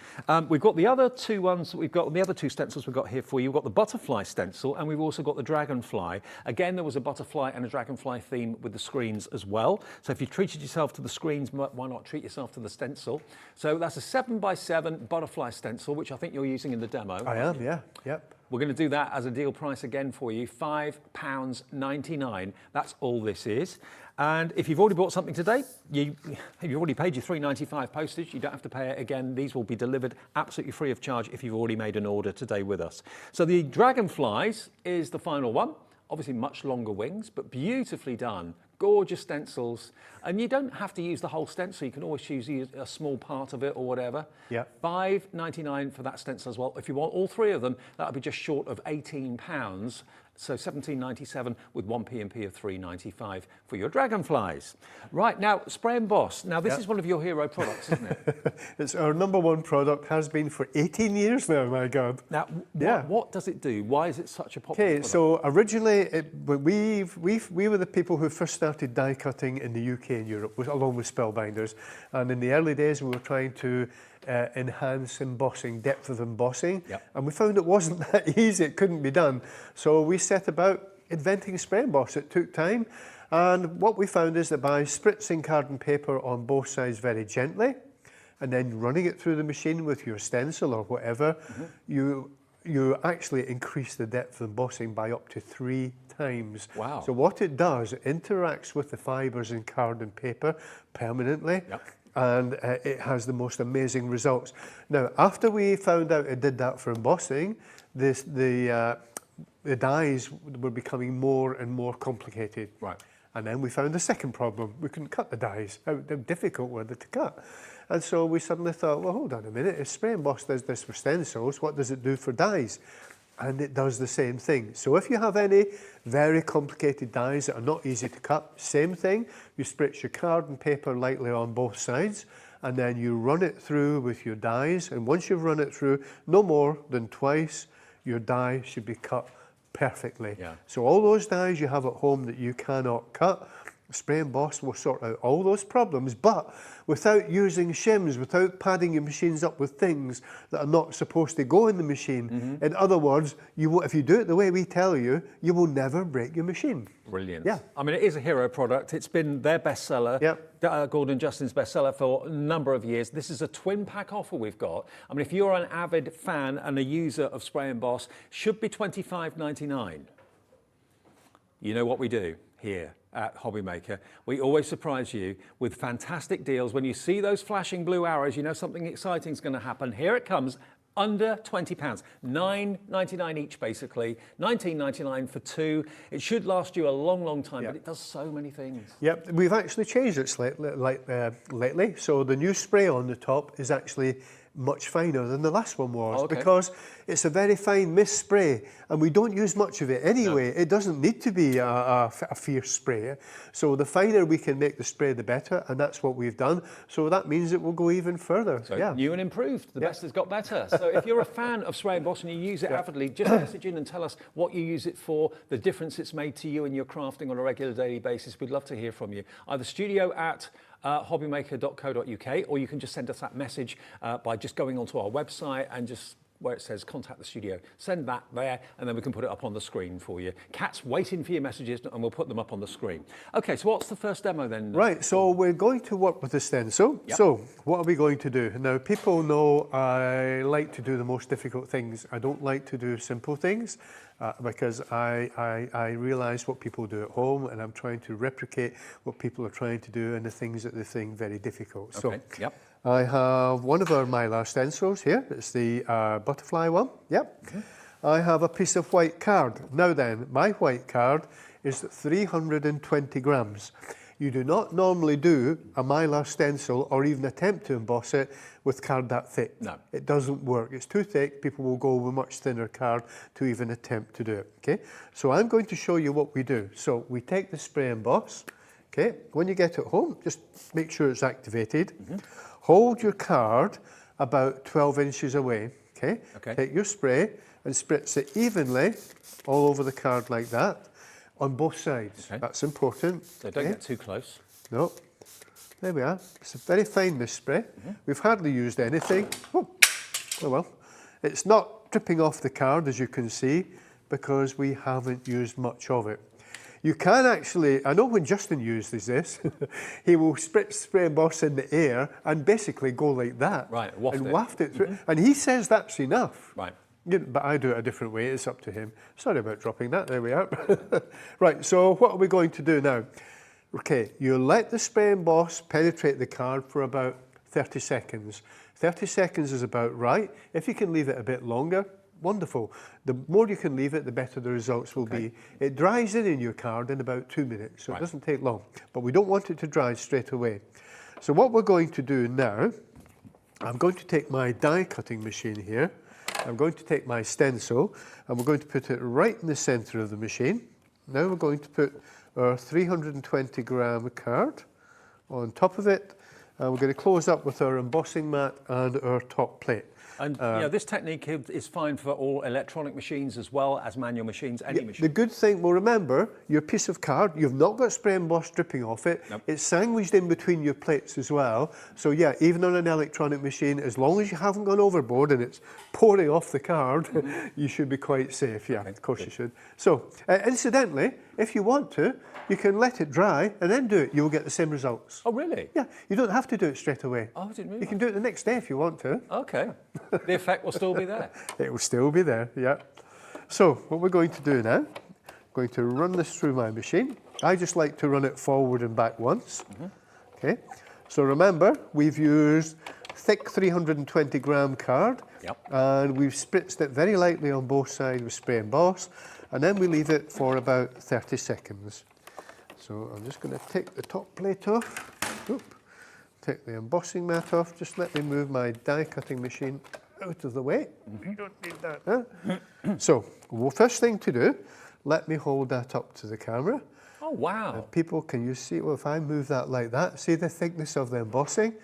We've got the other two ones that we've got, the other two stencils we've got here for you. We've got the butterfly stencil, and we've also got the dragonfly. Again, there was a butterfly and a dragonfly theme with the screens as well. So if you treated yourself to the screens, why not treat yourself to the stencil? So that's a 7x7 butterfly stencil, which I think you're using in the demo. I am, yeah. Yep. We're going to do that as a deal price again for you, £5.99. That's all this is. And if you've already bought something today, you've already paid your $3.95 postage, you don't have to pay it again. These will be delivered absolutely free of charge if you've already made an order today with us. So the dragonflies is the final one. Obviously much longer wings, but beautifully done. Gorgeous stencils. And you don't have to use the whole stencil. You can always use a small part of it or whatever. Yeah. £5.99 for that stencil as well. If you want all three of them, that would be just short of £18. So £17.97 with one P&P of £3.95 for your dragonflies. Right, now, spray emboss. Now, this is one of your hero products, isn't it? It's our #1 product, has been for 18 years now, my God. Now, what does it do? Why is it such a popular product? So originally, we were the people who first started die cutting in the UK and Europe, along with spellbinders. And in the early days, we were trying to enhance embossing, depth of embossing, and we found it wasn't that easy, it couldn't be done. So we set about inventing spray emboss. It took time, and what we found is that by spritzing cardon paper on both sides very gently, and then running it through the machine with your stencil or whatever, you actually increase the depth of embossing by up to 3 times. Wow. So what it does, it interacts with the fibres in cardon paper permanently, and it has the most amazing results. Now, after we found out it did that for embossing, the dies were becoming more and more complicated. Right. And then we found a second problem. We couldn't cut the dies. How difficult were they to cut? And so we suddenly thought, well, hold on a minute. If spray emboss does this for stencils, what does it do for dies? And it does the same thing. So if you have any very complicated dies that are not easy to cut, same thing. You spritz your cardon paper lightly on both sides, and then you run it through with your dies. And once you've run it through, no more than twice, your die should be cut perfectly. So all those dies you have at home that you cannot cut, spray emboss will sort out all those problems, but without using shims, without padding your machines up with things that are not supposed to go in the machine. In other words, if you do it the way we tell you, you will never break your machine. Brilliant. Yeah. I mean, it is a hero product. It's been their bestseller. Gordon and Justin's bestseller for a number of years. This is a twin pack offer we've got. I mean, if you're an avid fan and a user of spray emboss, should be $25.99. You know what we do here at Hobby Maker. We always surprise you with fantastic deals. When you see those flashing blue arrows, you know something exciting is going to happen. Here it comes, under £20, $9.99 each basically, $19.99 for 2. It should last you a long, long time, but it does so many things. Yep, we've actually changed it slightly lately. So the new spray on the top is actually much finer than the last one was, Oh, okay. because it's a very fine mist spray and we don't use much of it anyway. It doesn't need to be a fierce spray. So the finer we can make the spray, the better, and that's what we've done. So that means it will go even further. So new and improved. The best has got better. So if you're a fan of spray emboss and you use it avidly, just message in and tell us what you use it for, the difference it's made to you in your crafting on a regular daily basis. We'd love to hear from you. Either studio@hobbymaker.co.uk, or you can just send us that message by just going onto our website and just where it says contact the studio, send that there, and then we can put it up on the screen for you. Kat's waiting for your messages and we'll put them up on the screen. Okay, so what's the first demo then? Right, so we're going to work with the stencil. Yep. So what are we going to do? Now, people know I like to do the most difficult things. I don't like to do simple things because I realise what people do at home, and I'm trying to replicate what people are trying to do and the things that they think very difficult. Okay, So yep. I have one of our Mylar stencils here. It's the butterfly one. Yep. Okay. I have a piece of white card. Now then, my white card is 320 grams. You do not normally do a Mylar stencil or even attempt to emboss it with card that thick. No. It doesn't work. It's too thick. People will go with much thinner card to even attempt to do it. Okay. So I'm going to show you what we do. So we take the spray emboss. Okay. When you get it home, just make sure it's activated. Mm-hmm. Hold your card about 12 inches away, okay? Take your spray and spritz it evenly all over the card like that on both sides. Okay. That's important. So don't get too close. No. There we are. It's a very fine mist spray. Mm-hmm. We've hardly used anything. Oh well. It's not dripping off the card, as you can see, because we haven't used much of it. You can actually, I know when Justin uses this, he will spray emboss in the air and basically go like that. Right, waft it through. Mm-hmm. And he says that's enough. Right. But I do it a different way, it's up to him. Sorry about dropping that, there we are. Right, so what are we going to do now? Okay, you let the spray emboss penetrate the card for about 30 seconds. 30 seconds is about right. If you can leave it a bit longer, wonderful. The more you can leave it, the better the results will be. It dries in your card in about 2 minutes, so it doesn't take long. But we don't want it to dry straight away. So what we're going to do now, I'm going to take my die cutting machine here. I'm going to take my stencil and we're going to put it right in the centre of the machine. Now we're going to put our 320 gram card on top of it, and we're going to close up with our embossing mat and our top plate. And this technique is fine for all electronic machines as well as manual machines, any machine. The good thing, well, remember, your piece of card, you've not got spray emboss dripping off it. Nope. It's sandwiched in between your plates as well. So yeah, even on an electronic machine, as long as you haven't gone overboard and it's pouring off the card, you should be quite safe. Yeah, of course you should. So, incidentally, if you want to, you can let it dry and then do it. You'll get the same results. Oh, really? Yeah, you don't have to do it straight away. Oh, I didn't realise. You can do it the next day if you want to. Okay. The effect will still be there. It will still be there, yeah. So what we're going to do now, I'm going to run this through my machine. I just like to run it forward and back once. Okay. So remember, we've used thick 320 gram card, and we've spritzed it very lightly on both sides with spray emboss, and then we leave it for about 30 seconds. So I'm just going to take the top plate off. Oop. Take the embossing mat off. Just let me move my die cutting machine out of the way. You don't need that. Huh? So, well, first thing to do, let me hold that up to the camera. Oh, wow. And people, can you see, well, if I move that like that, see the thickness of the embossing?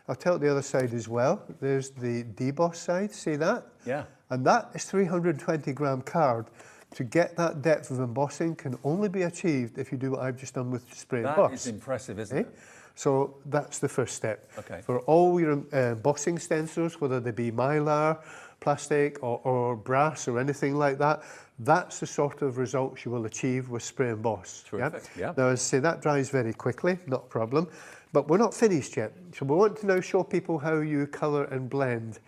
I'll tell it the other side as well. There's the deboss side, see that? Yeah. And that is 320 gram card. To get that depth of embossing can only be achieved if you do what I've just done with spray emboss. That is impressive, isn't it? So that's the first step. Okay. For all your embossing stencils, whether they be Mylar, plastic or brass or anything like that, that's the sort of results you will achieve with spray emboss. Terrific, yeah. Now, as I say, that dries very quickly, not a problem. But we're not finished yet. So we want to now show people how you colour and blend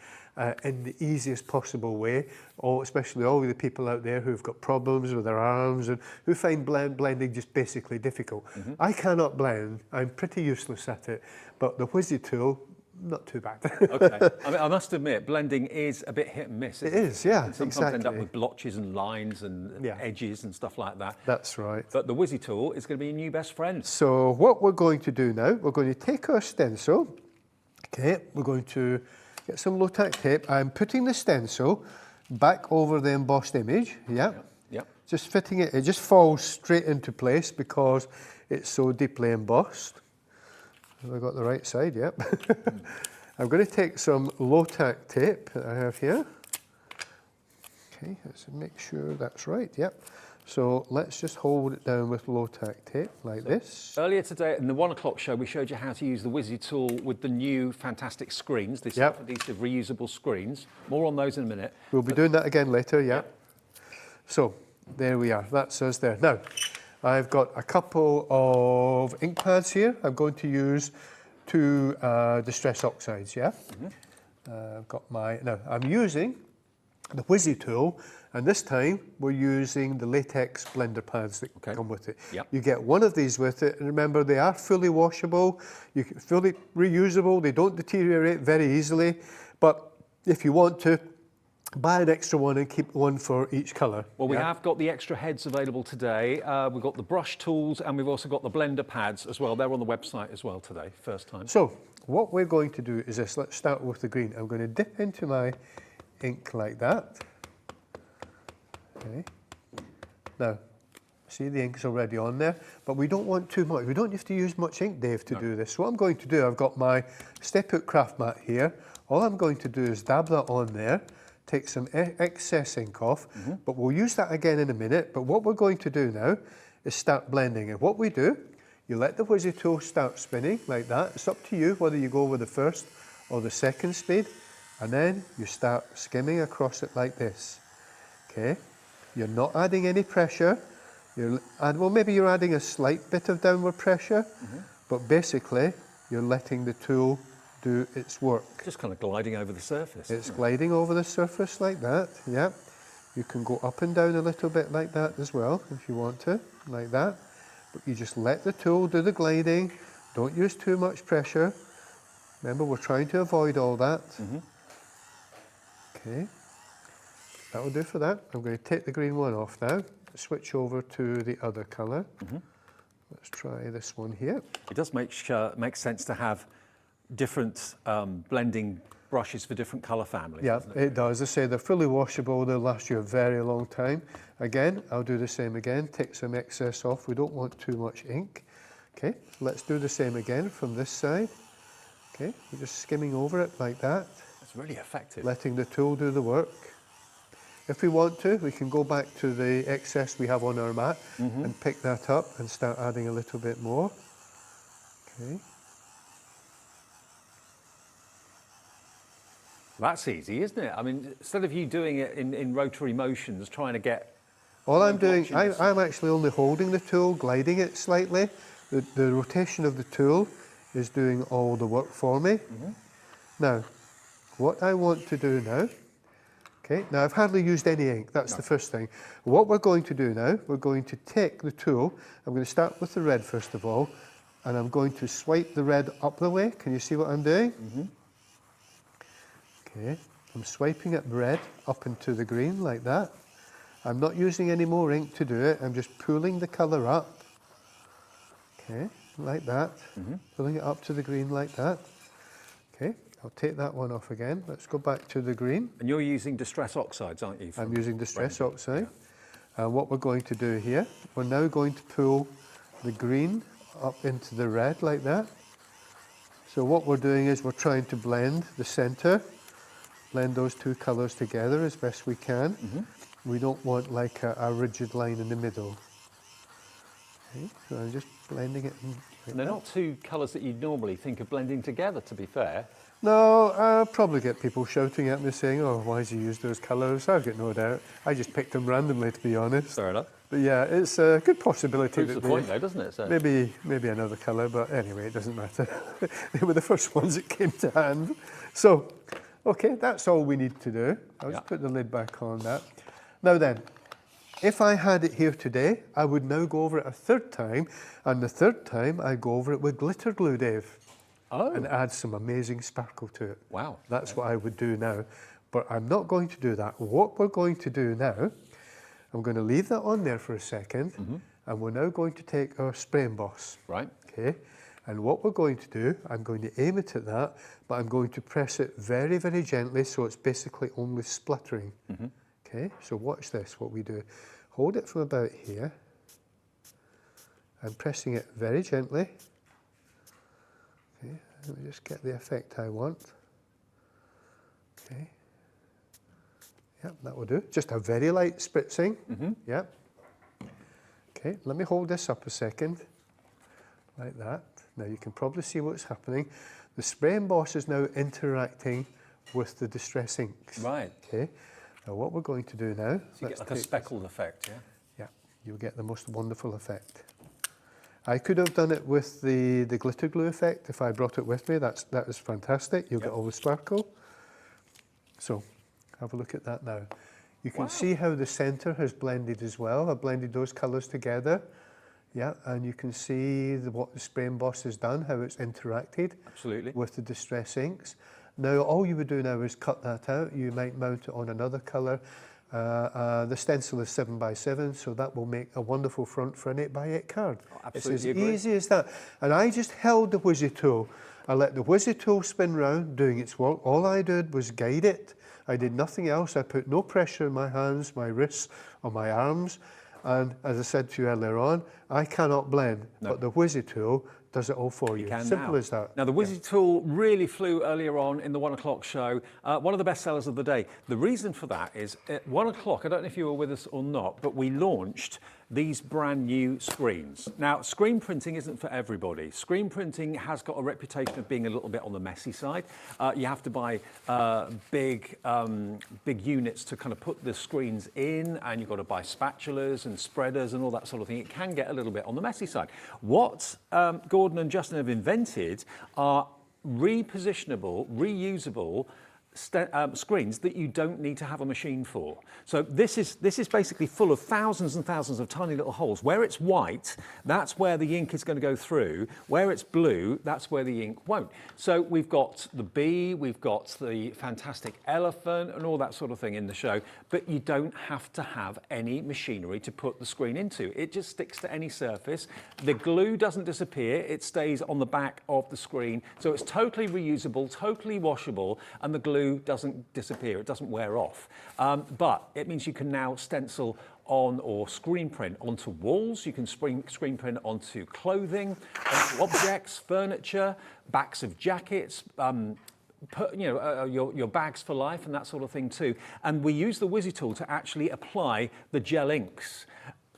in the easiest possible way, especially all the people out there who've got problems with their arms and who find blending just basically difficult. I cannot blend, I'm pretty useless at it, but the Wizzy tool, not too bad. Okay, I mean, I must admit, blending is a bit hit and miss. It is, yeah, and sometimes end up with blotches and lines and edges and stuff like that. That's right. But the Wizzy tool is going to be your new best friend. So what we're going to do now, we're going to take our stencil, okay, we're going to get some low tack tape. I'm putting the stencil back over the embossed image, yeah. Yep. Just fitting it, it just falls straight into place because it's so deeply embossed. Have I got the right side? Yep. I'm going to take some low tack tape that I have here. Okay, let's make sure that's right, yep. So let's just hold it down with low tack tape like this. Earlier today in the 1 o'clock show, we showed you how to use the Wizzy tool with the new fantastic screens, the self-adhesive reusable screens. More on those in a minute. We'll be doing that again later, yeah. So there we are, that's us there. Now, I've got a couple of ink pads here. I'm going to use 2 distress oxides, yeah? I've got now I'm using the Wizzy tool, and this time we're using the latex blender pads that come with it. Yep. You get one of these with it, and remember they are fully washable, fully reusable, they don't deteriorate very easily, but if you want to, buy an extra one and keep one for each colour. Well, we have got the extra heads available today. We've got the brush tools and we've also got the blender pads as well. They're on the website as well today, first time. So, what we're going to do is this. Let's start with the green. I'm going to dip into my ink like that. Okay. Now, see the ink's already on there, but we don't want too much. We don't have to use much ink, Dave, to do this. So what I'm going to do, I've got my Step Out craft mat here. All I'm going to do is dab that on there, take some excess ink off, but we'll use that again in a minute. But what we're going to do now is start blending. And what we do, you let the Wizzy tool start spinning like that. It's up to you whether you go with the first or the second speed. And then you start skimming across it like this. Okay, you're not adding any pressure. Well, maybe you're adding a slight bit of downward pressure, but basically you're letting the tool do its work. Just kind of gliding over the surface. It's gliding over the surface like that, yeah. You can go up and down a little bit like that as well if you want to, like that. But you just let the tool do the gliding. Don't use too much pressure. Remember, we're trying to avoid all that. Okay, that will do for that. I'm going to take the green one off now, switch over to the other colour. Let's try this one here. It does make sense to have different blending brushes for different colour families. Yeah, doesn't it does. As I say, they're fully washable. They'll last you a very long time. Again, I'll do the same again. Take some excess off. We don't want too much ink. Okay, let's do the same again from this side. Okay, we're just skimming over it like that. It's really effective. Letting the tool do the work. If we want to, we can go back to the excess we have on our mat and pick that up and start adding a little bit more. Okay. That's easy, isn't it? I mean, instead of you doing it in rotary motions, trying to get... All I'm doing, I'm actually only holding the tool, gliding it slightly. The rotation of the tool is doing all the work for me. Now, what I want to do now, okay, now I've hardly used any ink, that's the first thing. What we're going to do now, we're going to take the tool, I'm going to start with the red first of all, and I'm going to swipe the red up the way. Can you see what I'm doing? Okay, I'm swiping it red up into the green like that. I'm not using any more ink to do it, I'm just pulling the colour up. Okay, like that, pulling it up to the green like that. Okay, I'll take that one off again. Let's go back to the green. And you're using distress oxides, aren't you? I'm using distress oxide. And what we're going to do here, we're now going to pull the green up into the red like that. So what we're doing is we're trying to blend the centre, blend those two colours together as best we can. We don't want like a rigid line in the middle. Okay, so I'm just blending it. They're not two colours that you'd normally think of blending together, to be fair. No, I'll probably get people shouting at me saying, oh, why did you use those colours? I've got no doubt. I just picked them randomly, to be honest. Fair enough. But yeah, it's a good possibility. Proves the point though, doesn't it? So. Maybe another colour, but anyway, it doesn't matter. They were the first ones that came to hand. So, okay, that's all we need to do. I'll just put the lid back on that. Now then, if I had it here today, I would now go over it a third time, and the third time I go over it with glitter glue, Dave. And add some amazing sparkle to it. Wow. That's what I would do now. But I'm not going to do that. What we're going to do now, I'm going to leave that on there for a second, and we're now going to take our spray emboss. Right. Okay. And what we're going to do, I'm going to aim it at that, but I'm going to press it very, very gently so it's basically only splattering. Okay, so watch this, what we do. Hold it from about here. I'm pressing it very gently. Okay, let me just get the effect I want. Okay. Yep, that will do. Just a very light spritzing. Yep. Okay, let me hold this up a second, like that. Now you can probably see what's happening. The spray emboss is now interacting with the distress inks. Right. Okay. Now what we're going to do now... So you get like a speckled effect, yeah? Yeah, you'll get the most wonderful effect. I could have done it with the glitter glue effect if I brought it with me. That is fantastic. You'll get all the sparkle. So, have a look at that now. You can see how the centre has blended as well. I've blended those colours together. Yeah, and you can see what the spray emboss has done, how it's interacted with the distress inks. Now, all you would do now is cut that out. You might mount it on another colour. The stencil is 7x7, so that will make a wonderful front for an 8x8 card. It's as easy as that. And I just held the Wizzy tool. I let the Wizzy tool spin round, doing its work. All I did was guide it. I did nothing else. I put no pressure in my hands, my wrists, or my arms. And as I said to you earlier on, I cannot blend, but the Wizzy tool does it all for you. Simple as that. Now, the Wizzy tool really flew earlier on in the 1 o'clock show. One of the best sellers of the day. The reason for that is at 1 o'clock, I don't know if you were with us or not, but we launched these brand new screens. Now, screen printing isn't for everybody. Screen printing has got a reputation of being a little bit on the messy side. You have to buy big units to kind of put the screens in, and you've got to buy spatulas and spreaders and all that sort of thing. It can get a little bit on the messy side. What Gordon and Justin have invented are repositionable, reusable screens that you don't need to have a machine for. So this is basically full of thousands and thousands of tiny little holes. Where it's white, that's where the ink is going to go through. Where it's blue, that's where the ink won't. So we've got the bee, we've got the fantastic elephant and all that sort of thing in the show, but you don't have to have any machinery to put the screen into. It just sticks to any surface. The glue doesn't disappear, it stays on the back of the screen. So it's totally reusable, totally washable, and the glue doesn't disappear, it doesn't wear off. But it means you can now stencil on or screen print onto walls, you can screen print onto clothing, onto objects, furniture, backs of jackets, your bags for life and that sort of thing too. And we use the Wizzy tool to actually apply the gel inks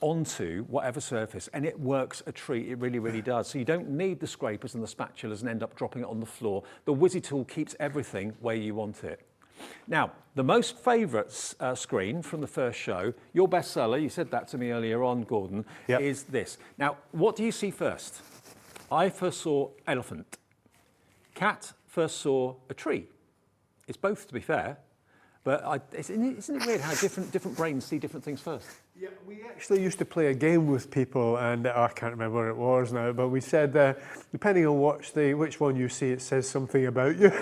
onto whatever surface, and it works a treat. It really, really does. So you don't need the scrapers and the spatulas and end up dropping it on the floor. The Wizzy tool keeps everything where you want it. Now, the most favourite screen from the first show, your bestseller, you said that to me earlier on, Gordon, is this. Now, what do you see first? I first saw elephant. Kat first saw a tree. It's both, to be fair, but isn't it weird how different brains see different things first? Yeah, we actually used to play a game with people, and I can't remember what it was now, but we said, depending on which one you see, it says something about you.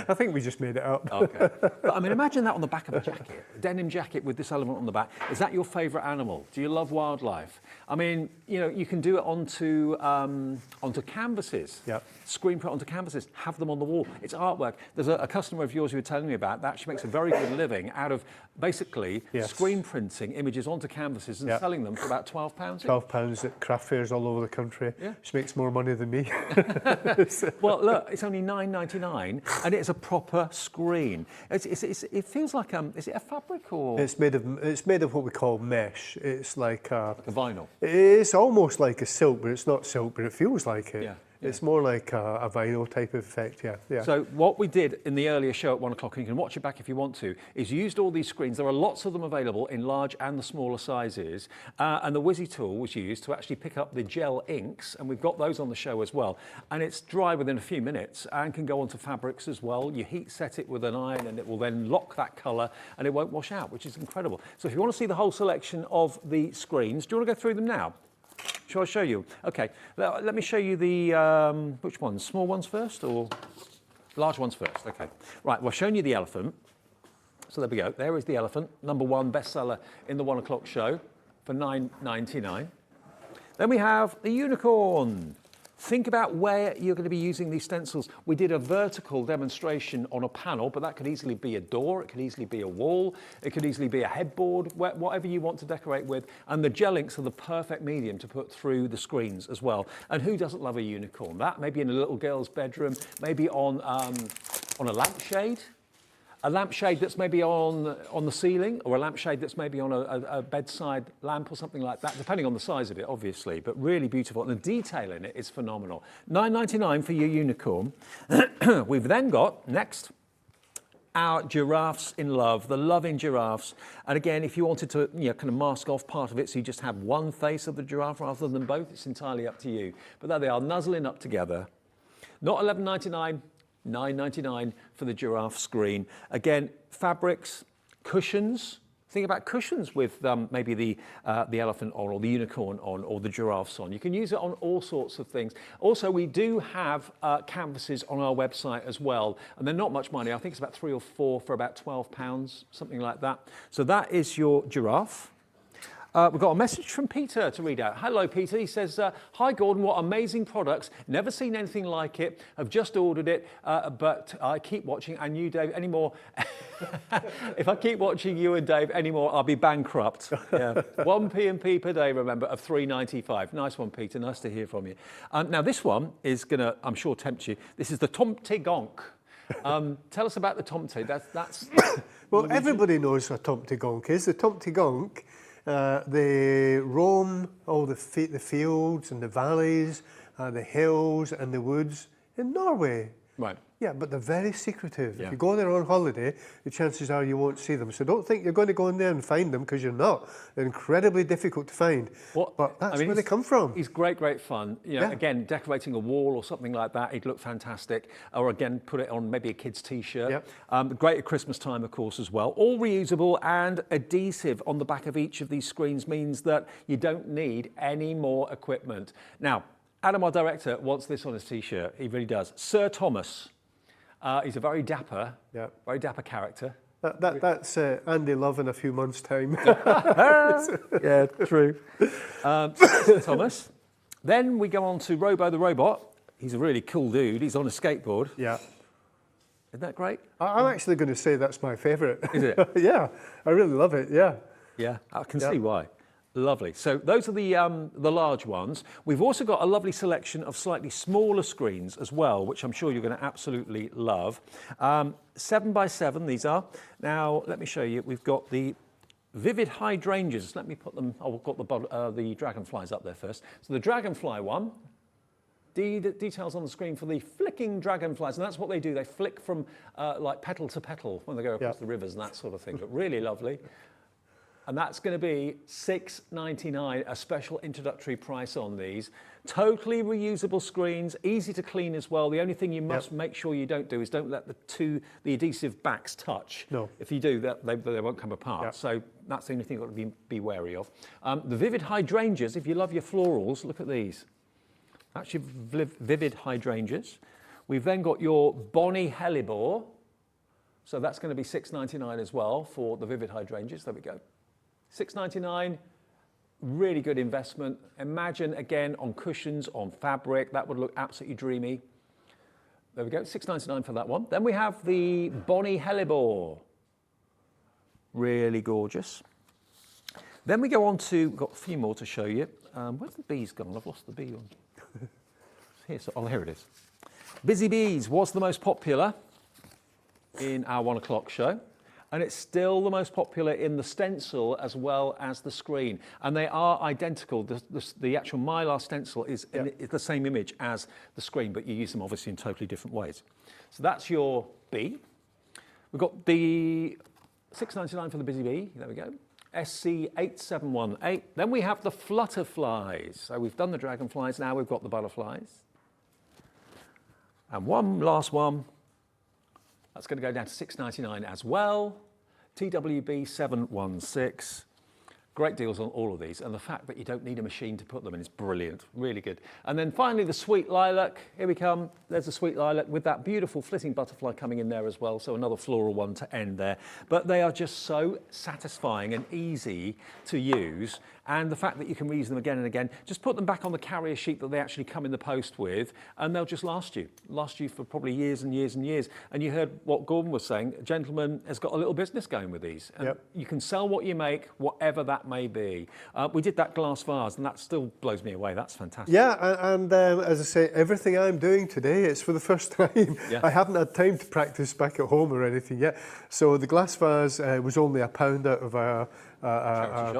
I think we just made it up. Okay. But I mean, imagine that on the back of a jacket, a denim jacket with this element on the back. Is that your favourite animal? Do you love wildlife? I mean, you can do it onto canvases. Yep. Screen print onto canvases, have them on the wall. It's artwork. There's a customer of yours who were telling me about that. She makes a very good living out of basically screen printing images onto canvases and selling them for about £12. £12 at craft fairs all over the country. Yeah. She makes more money than me. Well, look, it's only £9.99 and it's a proper screen. It feels like is it a fabric or? It's made of what we call mesh. It's like a vinyl. It's almost like a silk, but it's not silk, but it feels like it. Yeah. It's more like a vinyl type of effect, yeah. So what we did in the earlier show at 1 o'clock, and you can watch it back if you want to, is used all these screens. There are lots of them available in large and the smaller sizes. And the Wizzy tool was used to actually pick up the gel inks, and we've got those on the show as well. And it's dry within a few minutes and can go onto fabrics as well. You heat set it with an iron and it will then lock that colour and it won't wash out, which is incredible. So if you want to see the whole selection of the screens, do you want to go through them now? Shall I show you? Okay, let me show you the, which ones? Small ones first or large ones first? Okay, right, well, showing you the elephant. So there we go, there is the elephant, #1 bestseller in the 1 o'clock show for $9.99. Then we have the unicorn Think about where you're going to be using these stencils. We did a vertical demonstration on a panel, but that could easily be a door, it could easily be a wall, it could easily be a headboard, whatever you want to decorate with. And the gel inks are the perfect medium to put through the screens as well. And who doesn't love a unicorn? That maybe in a little girl's bedroom, maybe on a lampshade. A lampshade that's maybe on the ceiling, or a lampshade that's maybe on a bedside lamp or something like that, depending on the size of it, obviously, but really beautiful. And the detail in it is phenomenal. $9.99 for your unicorn. We've then got, next, our giraffes in love, the loving giraffes. And again, if you wanted to kind of mask off part of it, so you just have one face of the giraffe rather than both, it's entirely up to you. But there they are, nuzzling up together. Not $11.99. $9.99 for the giraffe screen. Again, fabrics, cushions. Think about cushions with maybe the elephant on, or the unicorn on, or the giraffes on. You can use it on all sorts of things. Also, we do have canvases on our website as well, and they're not much money. I think it's about 3 or 4 for about £12, something like that. So that is your giraffe. We've got a message from Peter to read out. Hello, Peter. He says, hi, Gordon, what amazing products. Never seen anything like it. I've just ordered it, but I keep watching, and you, Dave, anymore. If I keep watching you and Dave anymore, I'll be bankrupt. Yeah. 1p&p per day, remember, of $3.95. Nice one, Peter. Nice to hear from you. Now, this one is going to, I'm sure, tempt you. This is the gunk. Tell us about the Tomte. That's Well, everybody knows what gunk is. The gunk. They roam all the fields and the valleys, the hills and the woods in Norway. right. Yeah, but they're very secretive. Yeah. If you go there on holiday, the chances are you won't see them. So don't think you're going to go in there and find them, because you're not. They're incredibly difficult to find. But that's where they come from. He's great fun. You know, Yeah. Again, decorating a wall or something like that, he'd look fantastic. Or again, put it on maybe a kid's T-shirt. Great at Christmas time, of course, as well. All reusable, and adhesive on the back of each of these screens means that you don't need any more equipment. Now, Adam, our director, wants this on his T-shirt. He really does. Sir Thomas. He's a very dapper character. That's Andy Love in a few months' time. Yeah, true. Thomas. Then we go on to Robo the Robot. He's a really cool dude. He's on a skateboard. Yeah. Isn't that great? I'm actually going to say that's my favourite. Is it? Yeah, I really love it, yeah. Yeah, I can see why. Lovely. So those are the large ones. We've also got a lovely selection of slightly smaller screens as well, which I'm sure you're going to absolutely love. 7x7 these are. Now, let me show you. We've got the vivid hydrangeas. Let me put them, we've got the dragonflies up there first. So the dragonfly one, details on the screen for the flicking dragonflies, and that's what they do. They flick from like petal to petal when they go across the rivers and that sort of thing, but really lovely. And that's going to be $6.99, a special introductory price on these. Totally reusable screens, easy to clean as well. The only thing you must make sure you don't do is don't let the adhesive backs touch. No. If you do, they won't come apart. So that's the only thing you've got to be wary of. The vivid hydrangeas, if you love your florals, look at these. Actually, vivid hydrangeas. We've then got your Bonnie Hellebore. So that's going to be $6.99 as well for the vivid hydrangeas. There we go. $6.99, really good investment. Imagine, again, on cushions, on fabric. That would look absolutely dreamy. There we go, $6.99 for that one. Then we have the Bonnie Hellebore. Really gorgeous. Then we go on to, we've got a few more to show you. Where's the bees gone? I've lost the bee one. Here it is. Busy Bees was the most popular in our 1 o'clock show. And it's still the most popular in the stencil as well as the screen. And they are identical. The actual Mylar stencil is the same image as the screen, but you use them obviously in totally different ways. So that's your bee. We've got the $6.99 for the Busy Bee. There we go. SC8718. Then we have the Flutterflies. So we've done the dragonflies, now we've got the butterflies. And one last one. That's going to go down to $6.99 as well. TWB 716. Great deals on all of these, and the fact that you don't need a machine to put them in is brilliant, really good. And then finally the sweet lilac, here we come. There's the sweet lilac with that beautiful flitting butterfly coming in there as well, so another floral one to end there. But they are just so satisfying and easy to use, and the fact that you can reuse them again and again, just put them back on the carrier sheet that they actually come in the post with, and they'll just last you for probably years and years and years. And you heard what Gordon was saying, a gentleman has got a little business going with these. And you can sell what you make, whatever that may be. We did that glass vase, and that still blows me away. That's fantastic. Yeah, and as I say, everything I'm doing today, it's for the first time. Yeah. I haven't had time to practice back at home or anything yet. So the glass vase was only £1 out of a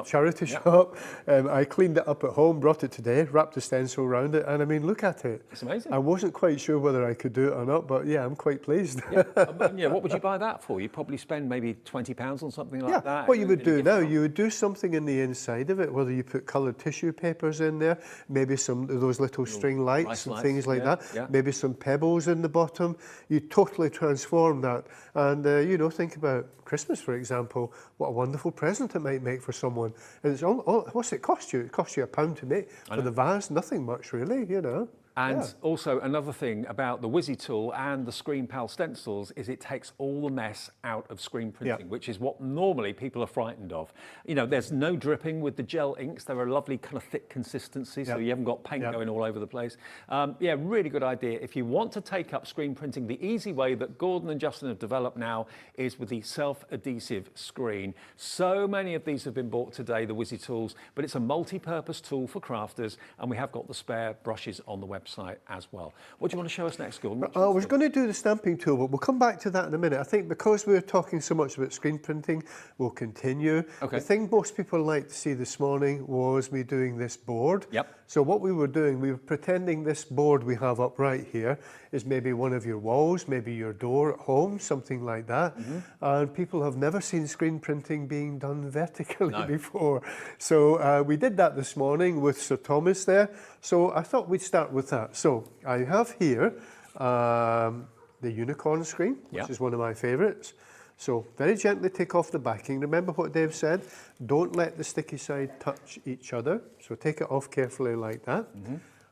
charity shop. I cleaned it up at home, brought it today, wrapped a stencil around it, and I mean, look at it. It's amazing. I wasn't quite sure whether I could do it or not, but yeah, I'm quite pleased. Yeah, what would you buy that for? You'd probably spend maybe £20 on something like that. What you would do now, you would do something in the inside of it, whether you put coloured tissue papers in there, maybe some of those little string lights and things like that, maybe some pebbles in the bottom. You totally transform that. And, you know, think about Christmas, for example, what a wonderful present it might make for someone. And it's all what's it cost you? It costs you £1 to make. For the vase, nothing much really, you know. And also another thing about the Wizzy tool and the Screen Pal stencils is it takes all the mess out of screen printing, which is what normally people are frightened of. You know, there's no dripping with the gel inks. They're a lovely kind of thick consistency, so you haven't got paint going all over the place. Yeah, really good idea. If you want to take up screen printing, the easy way that Gordon and Justin have developed now is with the self-adhesive screen. So many of these have been bought today, the Wizzy tools, but it's a multi-purpose tool for crafters, and we have got the spare brushes on the website as well. What do you want to show us next, Gordon? I was going to do the stamping tool, but we'll come back to that in a minute. I think because we're talking so much about screen printing, we'll continue. Okay. The thing most people liked to see this morning was me doing this board. Yep. So what we were doing, we were pretending this board we have up right here is maybe one of your walls, maybe your door at home, something like that. And people have never seen screen printing being done vertically before. So we did that this morning with Sir Thomas there. So I thought we'd start with that. So I have here the unicorn screen, which is one of my favourites. So very gently take off the backing. Remember what Dave said, don't let the sticky side touch each other. So take it off carefully like that.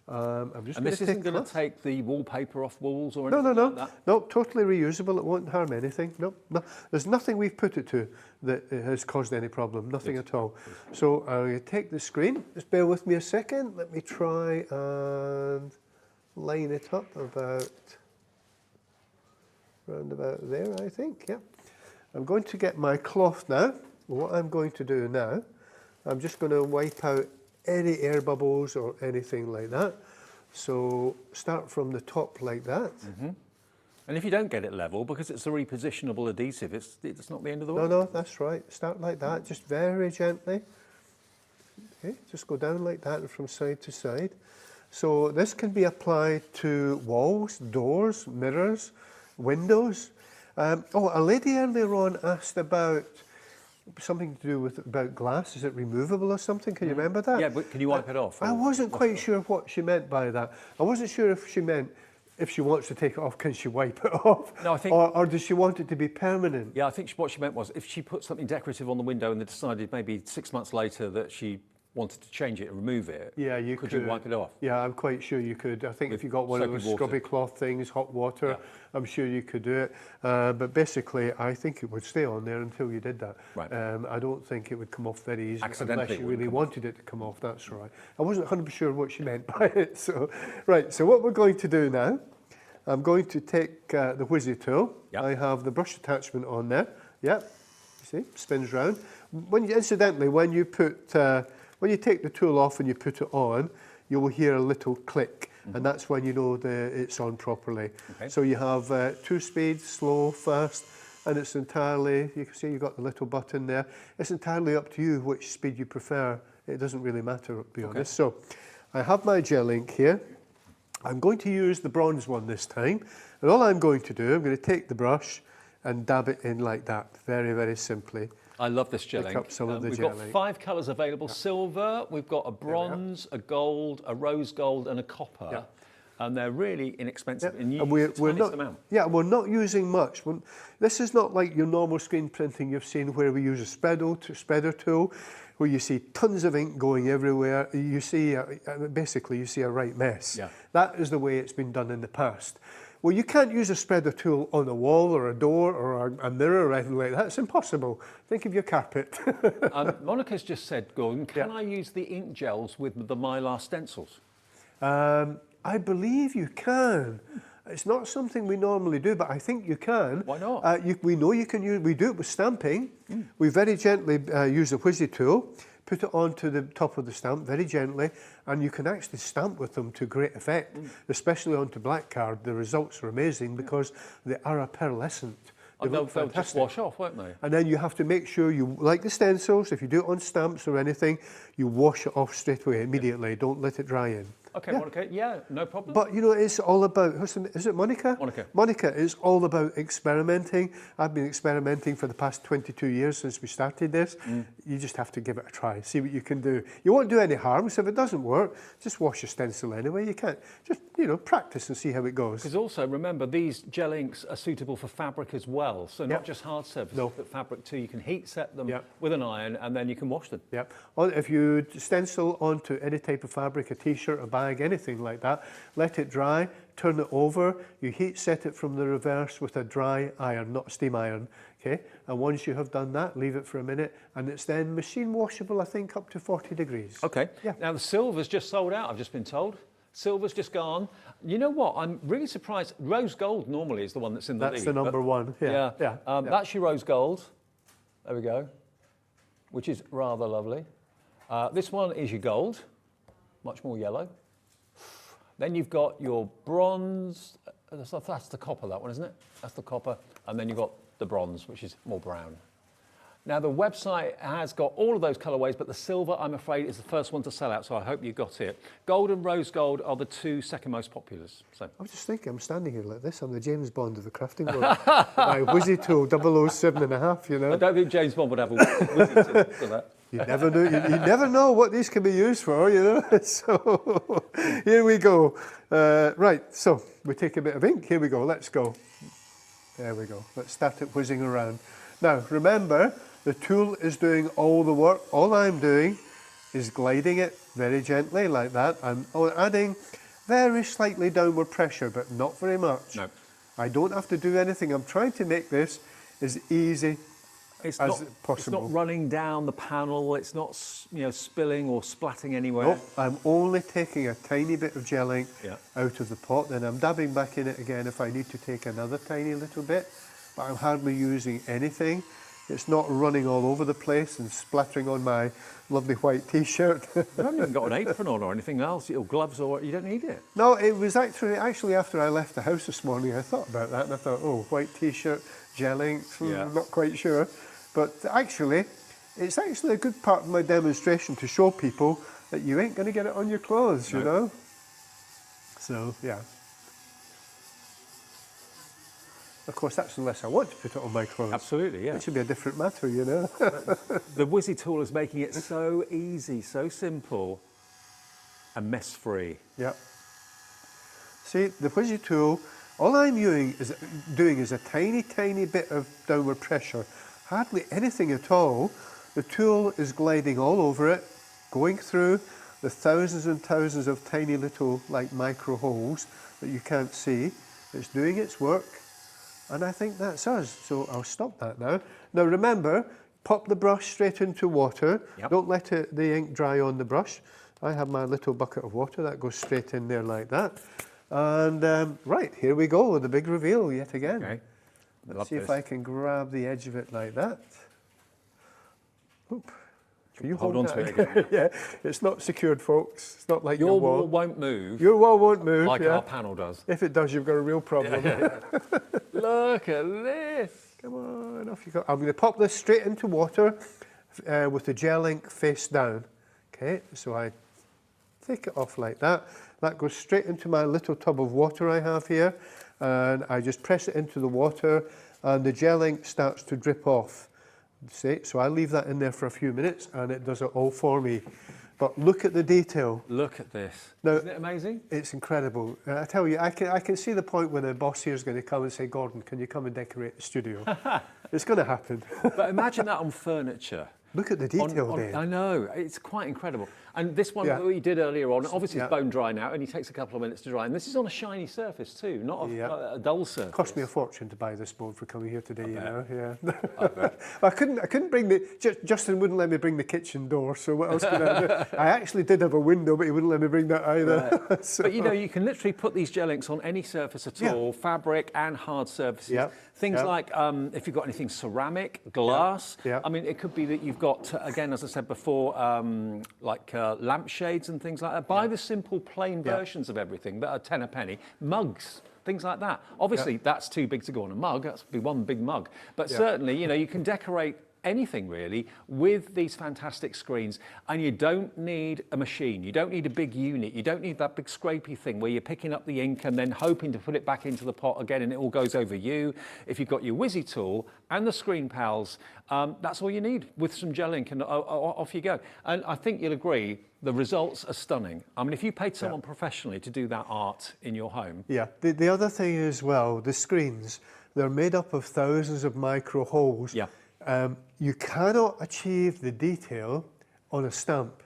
I'm just and this isn't going to take the wallpaper off walls or anything like that? No, totally reusable. It won't harm anything. No. There's nothing we've put it to that has caused any problem. Nothing at all. So I'm going to take the screen. Just bear with me a second. Let me try and line it up around about there, I think. Yeah. I'm going to get my cloth now. What I'm going to do now, I'm just going to wipe out any air bubbles or anything like that. So start from the top like that. And if you don't get it level, because it's a repositionable adhesive, it's not the end of the world. No, that's right. Start like that, just very gently. Okay, just go down like that and from side to side. So this can be applied to walls, doors, mirrors, windows. A lady earlier on asked about something to do with about glass. Is it removable or something? Can you remember that? Yeah, but can you wipe it off? I wasn't quite sure what she meant by that. I wasn't sure if she meant if she wants to take it off, can she wipe it off? No, I think... Or does she want it to be permanent? Yeah, I think what she meant was if she put something decorative on the window and they decided maybe 6 months later that she wanted to change it and remove it, could you wipe it off? Yeah, I'm quite sure you could. I think if you got one of those scrubby cloth things, hot water, I'm sure you could do it. But basically, I think it would stay on there until you did that. Right. I don't think it would come off very easily Accidentally, unless you really wanted it to come off. That's right. I wasn't 100% sure what she meant by it. So, right, so what we're going to do now, I'm going to take the Wizzy tool. I have the brush attachment on there. You see, spins round. Incidentally, when you put... when you take the tool off and you put it on, you will hear a little click, and that's when you know it's on properly. Okay. So you have 2 speeds, slow, fast, and it's entirely, you can see you've got the little button there. It's entirely up to you which speed you prefer. It doesn't really matter, to be honest. So I have my gel ink here. I'm going to use the bronze one this time, and all I'm going to do, I'm going to take the brush and dab it in like that, very, very simply. I love this gel ink. We've got 5 colours available. Silver, we've got a bronze, a gold, a rose gold and a copper. And they're really inexpensive and you use the tiniest amount. Yeah, we're not using much. This is not like your normal screen printing you've seen where we use a spreader tool. where you see tons of ink going everywhere. You see, basically, you see a right mess. Yeah. That is the way it's been done in the past. Well, you can't use a spreader tool on a wall or a door or a mirror or anything like that. It's impossible. Think of your carpet. Monica's just said, Gordon, can I use the ink gels with the Mylar stencils? I believe you can. It's not something we normally do, but I think you can. Why not? We know you can use. We do it with stamping. We very gently use a Wizzy tool, put it onto the top of the stamp very gently, and you can actually stamp with them to great effect, especially onto black card. The results are amazing because they are pearlescent. They'll just wash off, won't they? And then you have to make sure you, like the stencils, if you do it on stamps or anything, you wash it off straight away, immediately. Don't let it dry in. Okay, Monica, yeah, no problem. But you know, it's all about, is it Monica? Monica. Monica, it's all about experimenting. I've been experimenting for the past 22 years since we started this. You just have to give it a try, see what you can do. You won't do any harm, so if it doesn't work, just wash your stencil anyway. You can't, just, you know, practice and see how it goes. Because also, remember, these gel inks are suitable for fabric as well. So not just hard surfaces, but fabric too. You can heat set them with an iron and then you can wash them. Yep. If you stencil onto any type of fabric, a t-shirt, a bag, anything like that, let it dry, turn it over, you heat set it from the reverse with a dry iron, not a steam iron, okay? And once you have done that, leave it for a minute, and it's then machine washable, I think, up to 40 degrees. Okay. Yeah. Now the silver's just sold out, I've just been told. Silver's just gone. You know what? I'm really surprised. Rose gold normally is the one that's in the lead. That's the number one. Yeah. That's your rose gold. There we go. Which is rather lovely. This one is your gold, much more yellow. Then you've got your bronze. That's the copper, that one, isn't it? That's the copper. And then you've got the bronze, which is more brown. Now, the website has got all of those colourways, but the silver, I'm afraid, is the first one to sell out, so I hope you got it. Gold and rose gold are the two second most populars. So. I was just thinking, I'm standing here like this. I'm the James Bond of the crafting world. My Wizzy tool, 007.5, you know. I don't think James Bond would have a Wizzy tool for that. You never know. You never know what these can be used for, you know. So here we go. Right. So we take a bit of ink. Here we go. Let's go. There we go. Let's start it whizzing around. Now remember, the tool is doing all the work. All I'm doing is gliding it very gently like that. I'm adding very slightly downward pressure, but not very much. No. I don't have to do anything. I'm trying to make this as easy as possible. It's not running down the panel. It's not, you know, spilling or splatting anywhere. Nope, I'm only taking a tiny bit of gel ink out of the pot, then I'm dabbing back in it again if I need to take another tiny little bit, but I'm hardly using anything. It's not running all over the place and splattering on my lovely white t-shirt. You haven't even got an apron on or anything else, or gloves, or you don't need it. No, it was actually after I left the house this morning, I thought about that and I thought, oh, white t-shirt, gel ink, I'm not quite sure. But actually, it's actually a good part of my demonstration to show people that you ain't going to get it on your clothes, you know? So, yeah. Of course, that's unless I want to put it on my clothes. Absolutely, yeah. It should be a different matter, you know? The Wizzy tool is making it so easy, so simple, and mess-free. Yep. See, the Wizzy tool, all I'm doing is a tiny, tiny bit of downward pressure. Hardly anything at all. The tool is gliding all over it, going through the thousands and thousands of tiny little, like, micro holes that you can't see. It's doing its work, and I think that's us. So I'll stop that now. Now remember, pop the brush straight into water. Yep. Don't let the ink dry on the brush. I have my little bucket of water that goes straight in there like that. And right, here we go, the big reveal yet again. Okay. Let's see if I can grab the edge of it like that. Oop. Can you hold on to it again? Yeah, it's not secured, folks. It's not like your wall won't move. Your wall won't move. Like our panel does. If it does, you've got a real problem. Look at this. Come on, off you go. I'm going to pop this straight into water with the gel ink face down. Okay, so I take it off like that. That goes straight into my little tub of water I have here. And I just press it into the water and the gel ink starts to drip off. See? So I leave that in there for a few minutes and it does it all for me. But look at the detail. Look at this. Now, isn't it amazing? It's incredible. I tell you, I can see the point when the boss here is going to come and say, Gordon, can you come and decorate the studio? It's going to happen. But imagine that on furniture. Look at the detail there. I know, it's quite incredible. And this one Yeah. that we did earlier on, obviously Yeah. it's bone dry now, only takes a couple of minutes to dry. And this is on a shiny surface too, not a dull surface. Cost me a fortune to buy this board for coming here today, you know. Yeah. I couldn't bring the. Justin wouldn't let me bring the kitchen door, so what else could I do? I actually did have a window, but he wouldn't let me bring that either. Right. So- But you know, you can literally put these gel inks on any surface at all, fabric and hard surfaces. Yeah. Things Yeah. like if you've got anything ceramic, glass. Yeah. I mean, it could be that you've got, again, as I said before, like lampshades and things like that. Buy the simple, plain versions of everything that are 10 a penny. Mugs. Things like that. Obviously, that's too big to go on a mug. That's be one big mug. But certainly, you know, you can decorate anything really with these fantastic screens, and you don't need a machine, you don't need a big unit, you don't need that big scrapey thing where you're picking up the ink and then hoping to put it back into the pot again and it all goes over you. If you've got your Wizzy tool and the Screen Pals, that's all you need with some gel ink, and off you go. And I think you'll agree the results are stunning. I mean, if you paid someone professionally to do that art in your home. Yeah, the other thing as well, the screens, they're made up of thousands of micro holes. Yeah. You cannot achieve the detail on a stamp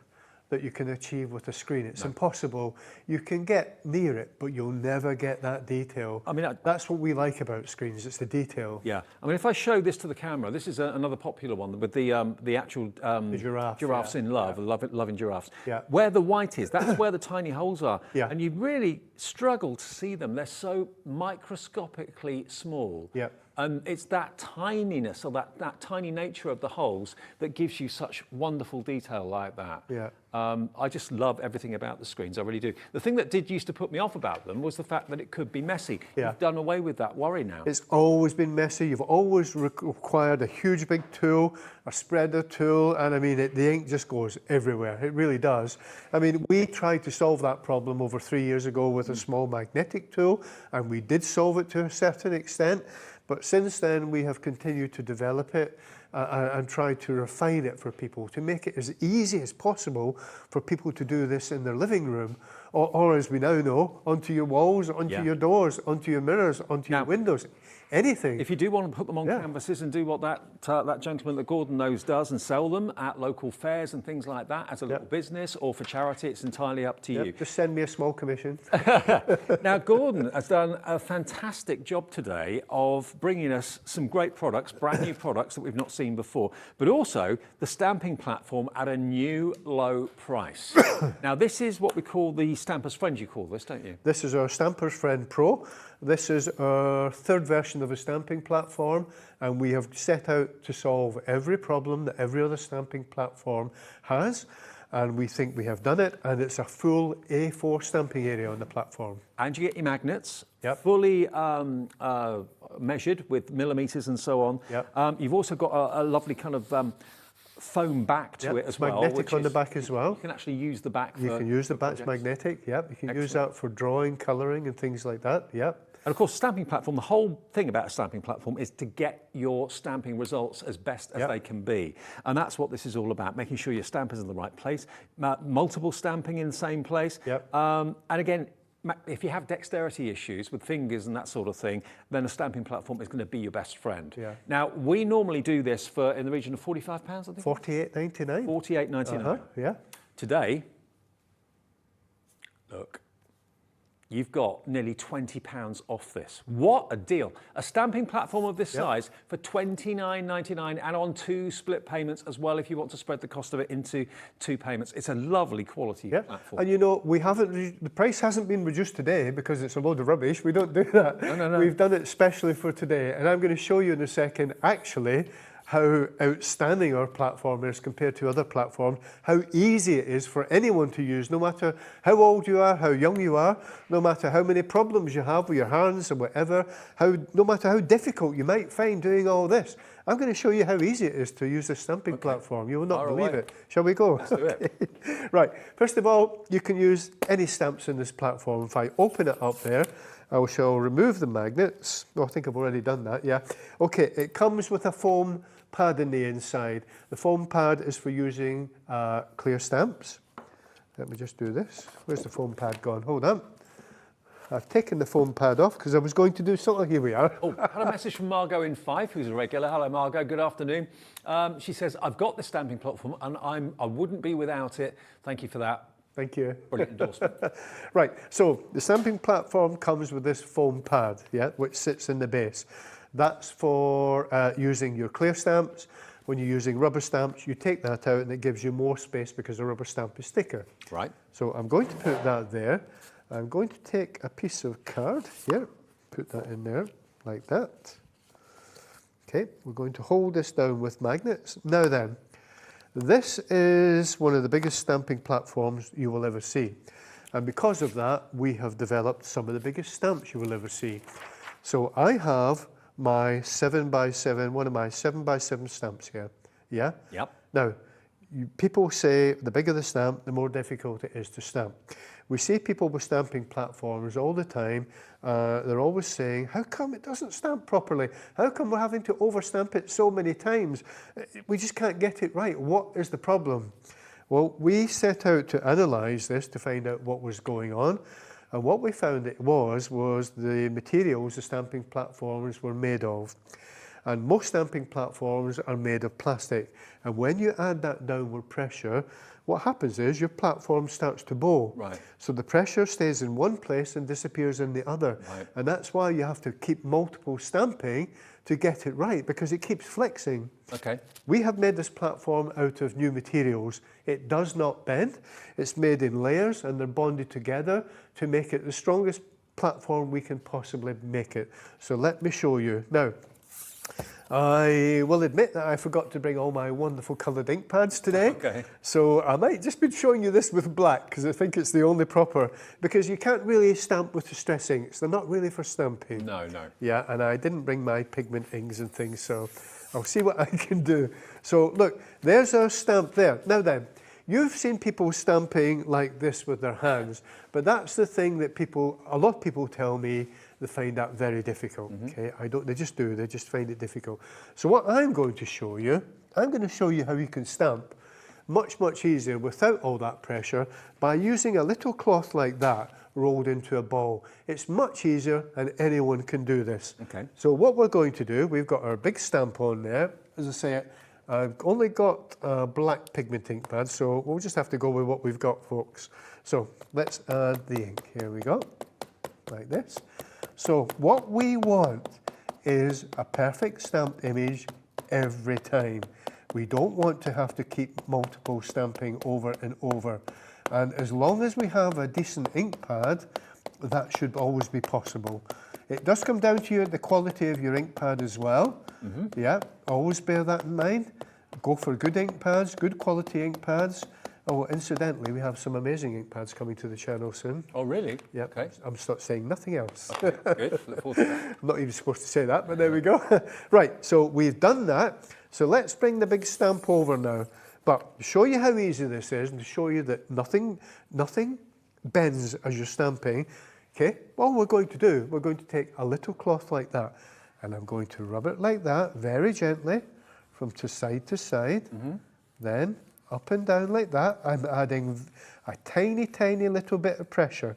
that you can achieve with a screen. It's impossible. You can get near it, but you'll never get that detail. I mean, that's what we like about screens, it's the detail. Yeah, I mean, if I show this to the camera, this is another popular one with the actual The giraffe, giraffes yeah. in love, loving giraffes. Yeah. Where the white is, that's where the tiny holes are. Yeah. And you really struggle to see them. They're so microscopically small. Yeah. And it's that tininess, or that tiny nature of the holes that gives you such wonderful detail like that. Yeah. I just love everything about the screens, I really do. The thing that did used to put me off about them was the fact that it could be messy. Yeah. You've done away with that worry now. It's always been messy. You've always required a huge big tool, a spreader tool, and I mean, the ink just goes everywhere. It really does. I mean, we tried to solve that problem over 3 years ago with a small magnetic tool, and we did solve it to a certain extent. But since then, we have continued to develop it and try to refine it for people, to make it as easy as possible for people to do this in their living room, or as we now know, onto your walls, onto your doors, onto your mirrors, onto your windows. Anything. If you do want to put them on canvases and do what that gentleman that Gordon knows does and sell them at local fairs and things like that as a little business or for charity, it's entirely up to you. Just send me a small commission. Now, Gordon has done a fantastic job today of bringing us some great products, brand new products that we've not seen before, but also the stamping platform at a new low price. Now, this is what we call the Stamper's Friend, you call this, don't you? This is our Stamper's Friend Pro. This is our third version of a stamping platform, and we have set out to solve every problem that every other stamping platform has, and we think we have done it, and it's a full A4 stamping area on the platform. And you get your magnets, fully measured with millimetres and so on. You've also got a lovely kind of foam back to it as well. Magnetic on the back as well. You can actually use the back for You can use the back projects. magnetic, you can use that for drawing, colouring and things like that, And of course, stamping platform, the whole thing about a stamping platform is to get your stamping results as best as they can be. And that's what this is all about, making sure your stamp is in the right place, multiple stamping in the same place. And again, if you have dexterity issues with fingers and that sort of thing, then a stamping platform is going to be your best friend. Now, we normally do this for in the region of £45, I think? $48.99. $48.99. Today, look, you've got nearly £20 off this. What a deal. A stamping platform of this size for $29.99 and on 2 split payments as well if you want to spread the cost of it into 2 payments. It's a lovely quality platform. And you know, the price hasn't been reduced today because it's a load of rubbish. We don't do that. No. We've done it specially for today. And I'm going to show you in a second, actually, how outstanding our platform is compared to other platforms, how easy it is for anyone to use, no matter how old you are, how young you are, no matter how many problems you have with your hands or whatever, no matter how difficult you might find doing all this. I'm going to show you how easy it is to use the stamping platform. You will not believe it. Shall we go? Let's do it. Right. First of all, you can use any stamps in this platform. If I open it up there, I shall remove the magnets. Oh, I think I've already done that, Okay, it comes with a foam pad in the inside. The foam pad is for using clear stamps. Let me just do this. Where's the foam pad gone? Hold on. I've taken the foam pad off because I was going to do something. Here we are. Oh, had a message from Margot in Fife, who's a regular. Hello, Margot. Good afternoon. She says, I've got the stamping platform and I wouldn't be without it. Thank you for that. Thank you. Brilliant endorsement. Right, so the stamping platform comes with this foam pad, yeah, which sits in the base. That's for using your clear stamps. When you're using rubber stamps, you take that out and it gives you more space because a rubber stamp is thicker. Right. So I'm going to put that there. I'm going to take a piece of card here, put that in there like that. Okay, we're going to hold this down with magnets. Now then, this is one of the biggest stamping platforms you will ever see. And because of that, we have developed some of the biggest stamps you will ever see. So I have my 7x7, one of my 7x7 stamps here. Yeah? Yep. Now, people say the bigger the stamp, the more difficult it is to stamp. We see people with stamping platforms all the time. They're always saying, how come it doesn't stamp properly? How come we're having to overstamp it so many times? We just can't get it right. What is the problem? Well, we set out to analyse this to find out what was going on. And what we found it was the materials the stamping platforms were made of. And most stamping platforms are made of plastic. And when you add that downward pressure, what happens is your platform starts to bow. Right. So the pressure stays in one place and disappears in the other. Right. And that's why you have to keep multiple stamping to get it right, because it keeps flexing. Okay. We have made this platform out of new materials. It does not bend. It's made in layers and they're bonded together to make it the strongest platform we can possibly make it. So let me show you. Now, I will admit that I forgot to bring all my wonderful coloured ink pads today. Okay. So I might just be showing you this with black because I think it's the only proper, because you can't really stamp with the stress inks. They're not really for stamping. No, no. Yeah, and I didn't bring my pigment inks and things, so I'll see what I can do. So look, there's our stamp there. Now then, you've seen people stamping like this with their hands, but that's the thing that a lot of people tell me they find that very difficult. Okay, they just do, they just find it difficult. So what I'm going to show you, I'm going to show you how you can stamp much, much easier without all that pressure by using a little cloth like that rolled into a ball. It's much easier and anyone can do this. Okay. So what we're going to do, we've got our big stamp on there. As I say, I've only got black pigment ink pad, so we'll just have to go with what we've got, folks. So let's add the ink. Here we go, like this. So what we want is a perfect stamped image every time. We don't want to have to keep multiple stamping over and over. And as long as we have a decent ink pad, that should always be possible. It does come down to the quality of your ink pad as well. Yeah, always bear that in mind. Go for good ink pads, good quality ink pads. Oh, incidentally, we have some amazing ink pads coming to the channel soon. Oh, really? Yeah. Okay. I'm saying nothing else. Okay, good. Look forward to that. I'm not even supposed to say that, but there we go. Right, so we've done that. So let's bring the big stamp over now. But to show you how easy this is and to show you that nothing bends as you're stamping, okay, what we're going to do, we're going to take a little cloth like that and I'm going to rub it like that, very gently, from side to side. Then up and down like that. I'm adding a tiny, tiny little bit of pressure.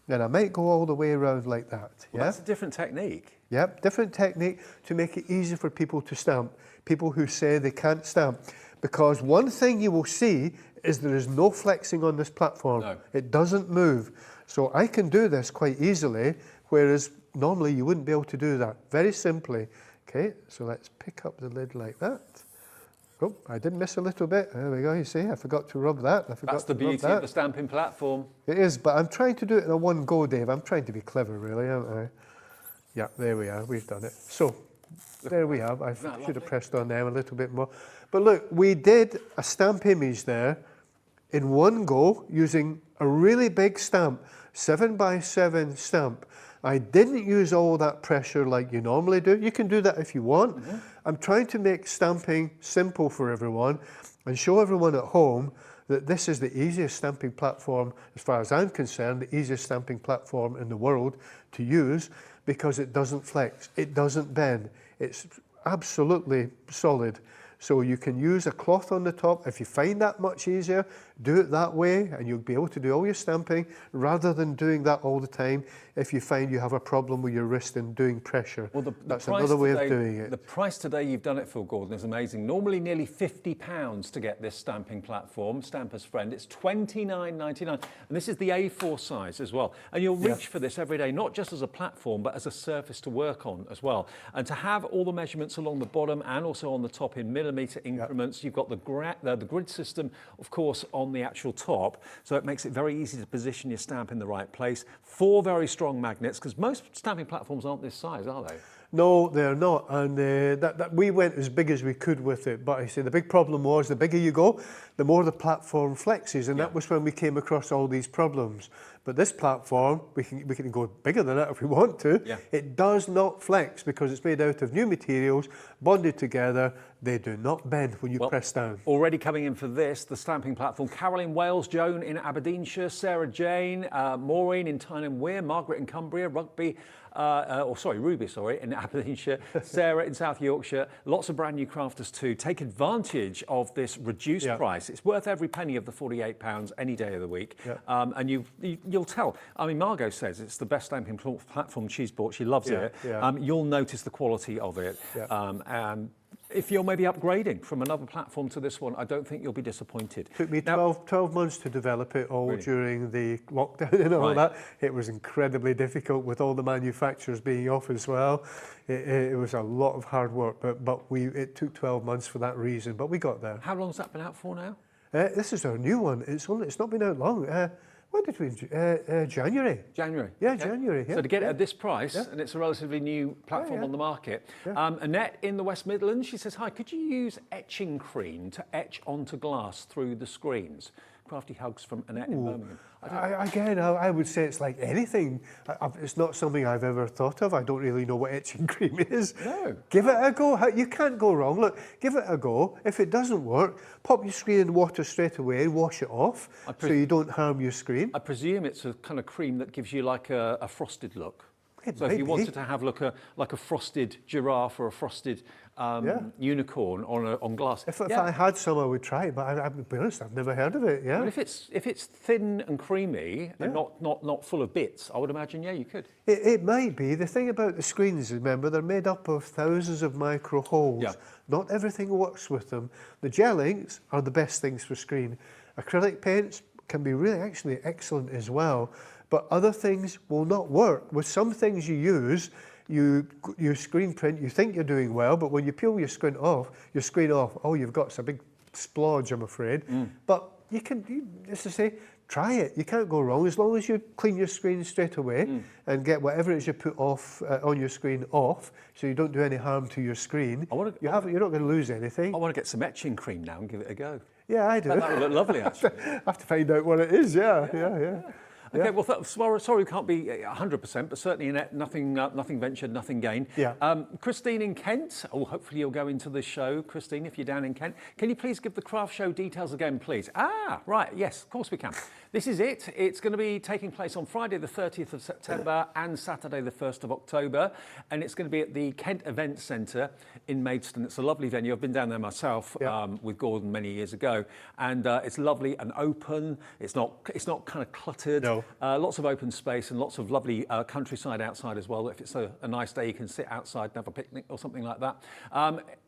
Then I might go all the way around like that. Well, that's a different technique. Yep, different technique to make it easy for people to stamp. People who say they can't stamp. Because one thing you will see is there is no flexing on this platform. No. It doesn't move. So I can do this quite easily, whereas normally you wouldn't be able to do that. Very simply. Okay, so let's pick up the lid like that. Oh, I did miss a little bit. There we go, you see, I forgot to rub that. That's the beauty of the stamping platform. It is, but I'm trying to do it in a one go, Dave. I'm trying to be clever, really, aren't I? Yeah, there we are, we've done it. So, there we have. I should have pressed on there a little bit more. But look, we did a stamp image there in one go using a really big stamp, 7x7 stamp. I didn't use all that pressure like you normally do. You can do that if you want. I'm trying to make stamping simple for everyone and show everyone at home that this is the easiest stamping platform, as far as I'm concerned, the easiest stamping platform in the world to use, because it doesn't flex, it doesn't bend, it's absolutely solid. So you can use a cloth on the top. If you find that much easier, do it that way and you'll be able to do all your stamping rather than doing that all the time. if you find you have a problem with your wrist and doing pressure. Well, that's price another way today, of doing it. The price today you've done it for, Gordon, is amazing. Normally nearly £50 to get this stamping platform, Stamper's Friend. It's $29.99, and this is the A4 size as well. And you'll reach for this every day, not just as a platform, but as a surface to work on as well. And to have all the measurements along the bottom and also on the top in millimetre increments, you've got the grid system, of course, on the actual top, so it makes it very easy to position your stamp in the right place. 4 very strong magnets, because most stamping platforms aren't this size, are they? No, they're not, and we went as big as we could with it, but I say the big problem was the bigger you go, the more the platform flexes, and that was when we came across all these problems. But this platform, we can go bigger than that if we want to. Yeah. It does not flex because it's made out of new materials, bonded together. They do not bend when you press down. Already coming in for this, the stamping platform, Carol in Wales, Joan in Aberdeenshire, Sarah Jane, Maureen in Tyne and Wear, Margaret in Cumbria, Ruby, in Aberdeenshire, Sarah in South Yorkshire, lots of brand new crafters too. Take advantage of this reduced price. It's worth every penny of the £48 any day of the week. And you'll tell. I mean, Margot says it's the best stamping platform she's bought. She loves it. You'll notice the quality of it. If you're maybe upgrading from another platform to this one, I don't think you'll be disappointed. It took me 12 months to develop it all during the lockdown and all that. It was incredibly difficult with all the manufacturers being off as well. It was a lot of hard work, but it took 12 months for that reason, but we got there. How long's that been out for now? This is our new one. It's not been out long. When did we? January. January. Yeah, okay. January. Yeah. So to get it at this price, and it's a relatively new platform on the market. Annette in the West Midlands, she says, hi, could you use etching cream to etch onto glass through the screens? Crafty hugs from Annette in Birmingham. I would say it's like anything. It's not something I've ever thought of. I don't really know what etching cream is. No. Give it a go. You can't go wrong. Look, give it a go. If it doesn't work, pop your screen in water straight away and wash it off so you don't harm your screen. I presume it's a kind of cream that gives you like a frosted look. So if you wanted to have like a frosted giraffe or a frosted unicorn on glass. If I had some, I would try it, but I'll be honest, I've never heard of it. Yeah. But if it's thin and creamy and not full of bits, I would imagine you could. It might be. The thing about the screens, remember, they're made up of thousands of micro holes. Not everything works with them. The gel inks are the best things for screen. Acrylic paints can be really actually excellent as well. But other things will not work. With some things you use, you screen print, you think you're doing well, but when you peel your screen off, oh, you've got some big splodge, I'm afraid. But you can, just to say, try it. You can't go wrong as long as you clean your screen straight away and get whatever it is you put off on your screen off, so you don't do any harm to your screen. You're not going to lose anything. I want to get some etching cream now and give it a go. Yeah, I do. That would look lovely, actually. I have to find out what it is. Yeah. Okay, well, sorry we can't be 100%, but certainly nothing ventured, nothing gained. Christine in Kent, hopefully you'll go into the show, Christine, if you're down in Kent. Can you please give the craft show details again, please? Right, yes, of course we can. This is it. It's going to be taking place on Friday the 30th of September and Saturday the 1st of October, and it's going to be at the Kent Event Centre in Maidstone. It's a lovely venue. I've been down there myself with Gordon many years ago, and it's lovely and open. It's not kind of cluttered. No. Lots of open space and lots of lovely countryside outside as well. If it's a nice day, you can sit outside and have a picnic or something like that.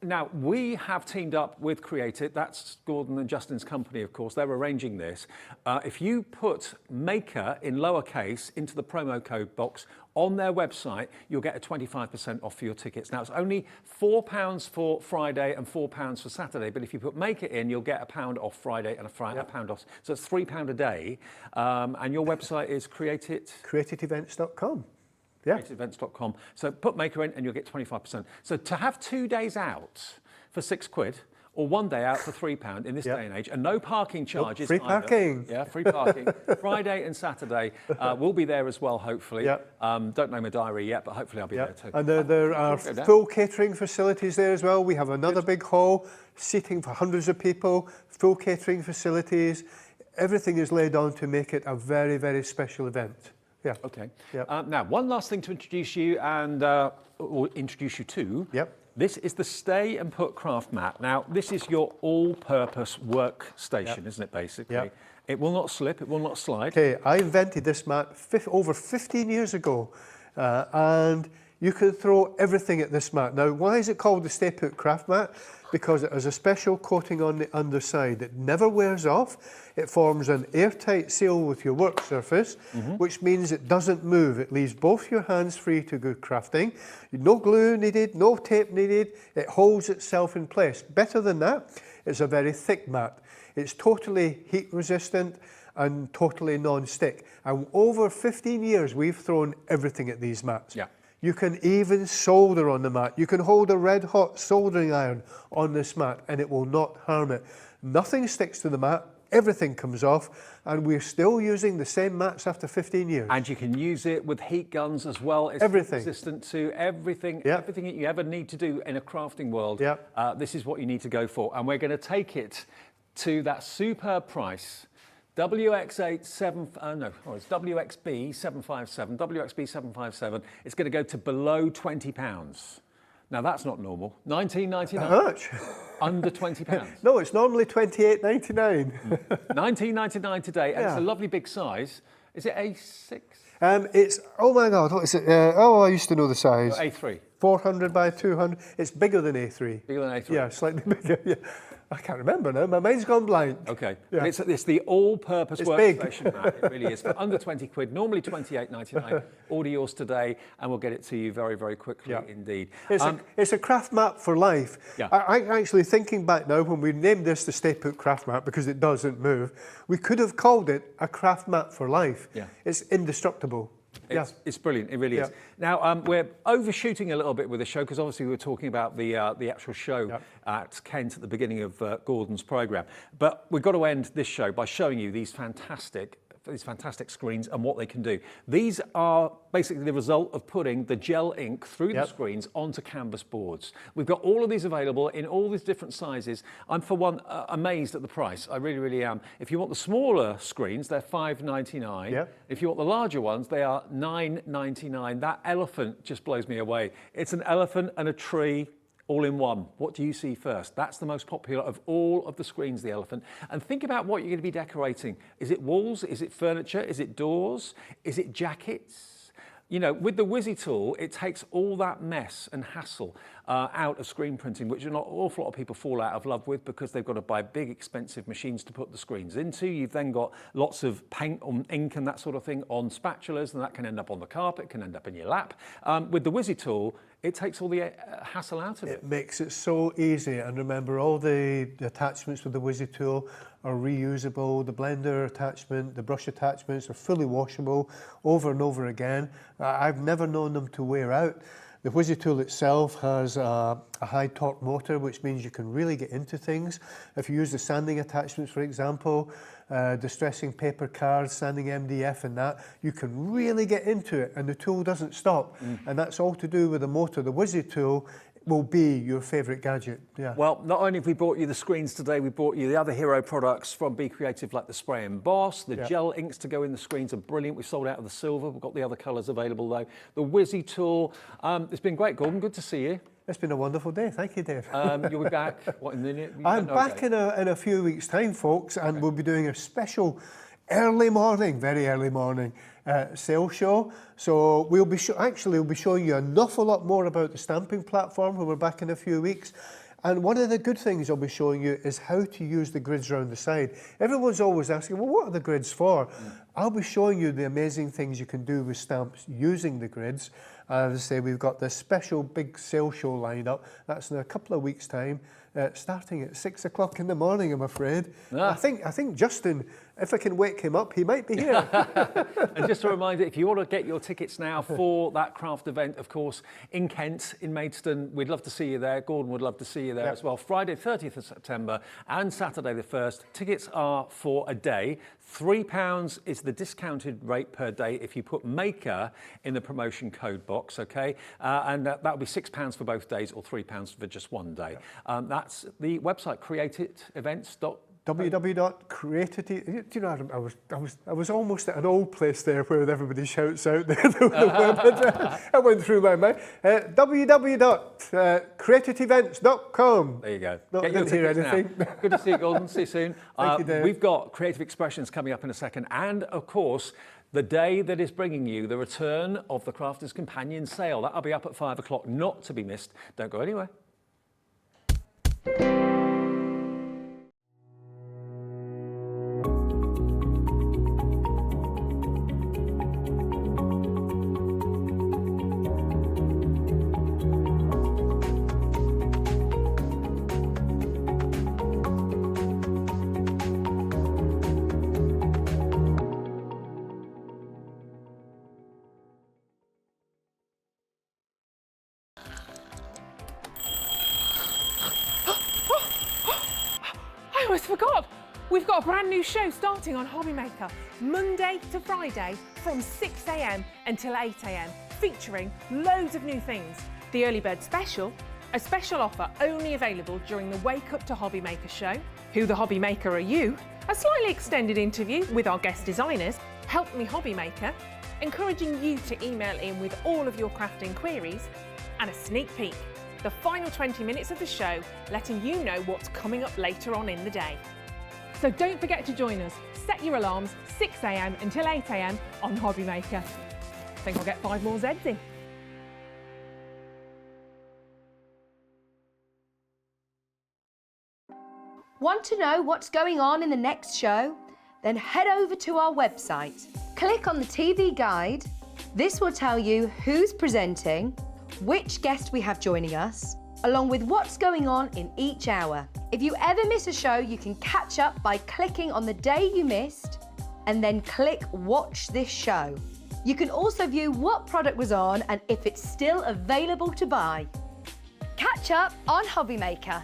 Now, we have teamed up with Create It. That's Gordon and Justin's company, of course. They're arranging this. If you put Maker in lowercase into the promo code box on their website, you'll get a 25% off for your tickets. Now, it's only £4 for Friday and £4 for Saturday, but if you put Make It in, you'll get £1 off Friday and a pound off. So it's £3 a day. And your website is createevents.com. createevents.com. So put Maker in and you'll get 25%. So to have 2 days out for £6, or 1 day out for £3 in this day and age, and no parking charges. Free parking. Yeah, free parking. Friday and Saturday. We'll be there as well, hopefully. Don't know my diary yet, but hopefully I'll be there too. And there are full catering facilities there as well. We have another big hall, seating for hundreds of people, full catering facilities. Everything is laid on to make it a very, very special event. Okay. Now, one last thing to introduce you and or introduce you to. This is the Stay and Put craft mat. Now, this is your all-purpose workstation, isn't it, basically? Yep. It will not slip, it will not slide. Okay, I invented this mat over 15 years ago, and you can throw everything at this mat. Now, why is it called the Stay Put craft mat? Because it has a special coating on the underside. It never wears off. It forms an airtight seal with your work surface, which means it doesn't move. It leaves both your hands free to go crafting. No glue needed, no tape needed. It holds itself in place. Better than that, it's a very thick mat. It's totally heat resistant and totally non-stick. And over 15 years, we've thrown everything at these mats. Yeah. You can even solder on the mat. You can hold a red hot soldering iron on this mat and it will not harm it. Nothing sticks to the mat, everything comes off, and we're still using the same mats after 15 years. And you can use it with heat guns as well. It's Everything. resistant to everything, Yep. everything that you ever need to do in a crafting world. Yep. This is what you need to go for. And we're going to take it to that superb price. It's WXB 757. WXB 757. It's going to go to below £20. Now that's not normal. £19.99. How much? Under £20. No, it's normally $28.99. £19.99 today, and it's Yeah. a lovely big size. Is it A6? It's, oh my God, what is it? I used to know the size. A3. 400 by 200. It's bigger than A3. Bigger than A3. Yeah, slightly bigger. Yeah. I can't remember now. My mind's gone blank. Okay, Yeah. it's the all-purpose It's big. workstation mat. It really is. For under 20 quid, normally 28.99. Order yours today, and we'll get it to you very, very quickly Yeah. indeed. It's a craft mat for life. Yeah. I actually, thinking back now, when we named this the Stay Put craft mat because it doesn't move, we could have called it a craft mat for life. Yeah. It's indestructible. It's brilliant. It really is. Yeah. Now we're overshooting a little bit with the show because obviously we were talking about the actual show Yep. at Kent at the beginning of Gordon's programme. But we've got to end this show by showing you these fantastic screens and what they can do. These are basically the result of putting the gel ink through the Yep. screens onto canvas boards. We've got all of these available in all these different sizes. I'm for one amazed at the price. I really, really am. If you want the smaller screens, they're £5.99. Yep. If you want the larger ones, they are £9.99. That elephant just blows me away. It's an elephant and a tree all in one. What do you see first? That's the most popular of all of the screens, the elephant. And think about what you're going to be decorating. Is it walls? Is it furniture? Is it doors? Is it jackets? You know, with the Wizzy tool, it takes all that mess and hassle out of screen printing, which an awful lot of people fall out of love with because they've got to buy big, expensive machines to put the screens into. You've then got lots of paint on ink and that sort of thing on spatulas, and that can end up on the carpet, can end up in your lap. With the Wizzy tool, it takes all the hassle out of it. It makes it so easy, and remember, all the attachments with the Wizzy tool are reusable. The blender attachment, the brush attachments are fully washable over and over again. I've never known them to wear out. The Wizzy tool itself has a high torque motor, which means you can really get into things. If you use the sanding attachments, for example, distressing paper cards, sanding MDF and that, you can really get into it, and the tool doesn't stop. And that's all to do with the motor. The Wizzy tool will be your favourite gadget. Yeah. Well, not only have we brought you the screens today, we brought you the other hero products from Be Creative, like the spray emboss. The gel inks to go in the screens are brilliant. We've sold out of the silver. We've got the other colours available though. The Wizzy tool. It's been great, Gordon. Good to see you. It's been a wonderful day. Thank you, Dave. You'll be back. What, in the I'm back in a few weeks' time, folks, and we'll be doing a special early morning, very early morning sale show. So we'll be showing you an awful lot more about the stamping platform when we're back in a few weeks. And one of the good things I'll be showing you is how to use the grids around the side. Everyone's always asking, well, what are the grids for? I'll be showing you the amazing things you can do with stamps using the grids. As I say, we've got this special big sale show lined up. That's in a couple of weeks' time, starting at 6 o'clock in the morning, I'm afraid. I think Justin, if I can wake him up, he might be here. And just a reminder, if you want to get your tickets now for that craft event, of course, in Kent, in Maidstone, we'd love to see you there. Gordon would love to see you there as well. Friday, 30th of September and Saturday the 1st. Tickets are for a day. £3 is the discounted rate per day if you put maker in the promotion code box, okay? And that'll be £6 for both days or £3 for just one day. That's the website, createevents.com. www.creativity. You know, I was almost at an old place there where everybody shouts out there. That went through my mind. www.creativeevents.com. There you go. No, I didn't hear anything. Good to see you, Gordon. See you soon. Thank you, Dave. We've got Creative Expressions coming up in a second, and of course, the day that is bringing you the return of the Crafters Companion Sale. That'll be up at 5 o'clock, not to be missed. Don't go anywhere. I almost forgot. We've got a brand new show starting on Hobby Maker, Monday to Friday from 6 a.m. until 8 a.m, featuring loads of new things. The Early Bird Special, a special offer only available during the Wake Up to Hobby Maker show. Who the Hobby Maker Are You? A slightly extended interview with our guest designers, Help Me Hobby Maker, encouraging you to email in with all of your crafting queries, and a sneak peek. The final 20 minutes of the show, letting you know what's coming up later on in the day. So don't forget to join us. Set your alarms 6 a.m. until 8 a.m. on Hobby Maker. I think I'll get 5 more Zeds in. Want to know what's going on in the next show? Then head over to our website. Click on the TV guide. This will tell you who's presenting, which guest we have joining us, along with what's going on in each hour. If you ever miss a show, you can catch up by clicking on the day you missed and then click Watch This Show. You can also view what product was on and if it's still available to buy. Catch up on Hobby Maker.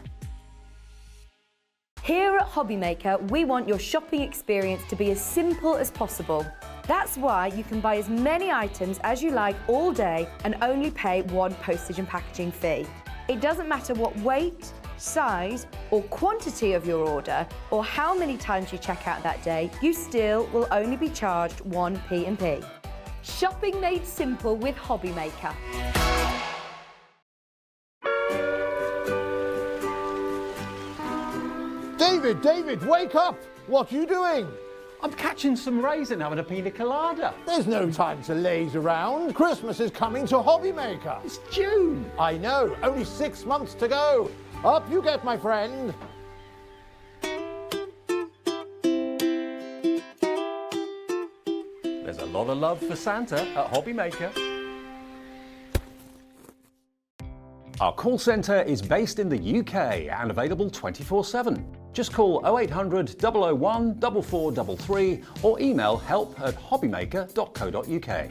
Here at Hobby Maker, we want your shopping experience to be as simple as possible. That's why you can buy as many items as you like all day and only pay one postage and packaging fee. It doesn't matter what weight, size or quantity of your order or how many times you check out that day, you still will only be charged one P&P. Shopping made simple with Hobby Maker. David, wake up! What are you doing? I'm catching some rays and having a pina colada. There's no time to laze around. Christmas is coming to Hobby Maker. It's June. I know, only 6 months to go. Up you get, my friend. There's a lot of love for Santa at Hobby Maker. Our call centre is based in the UK and available 24/7. Just call 0800 001 4433 or email help@hobbymaker.co.uk.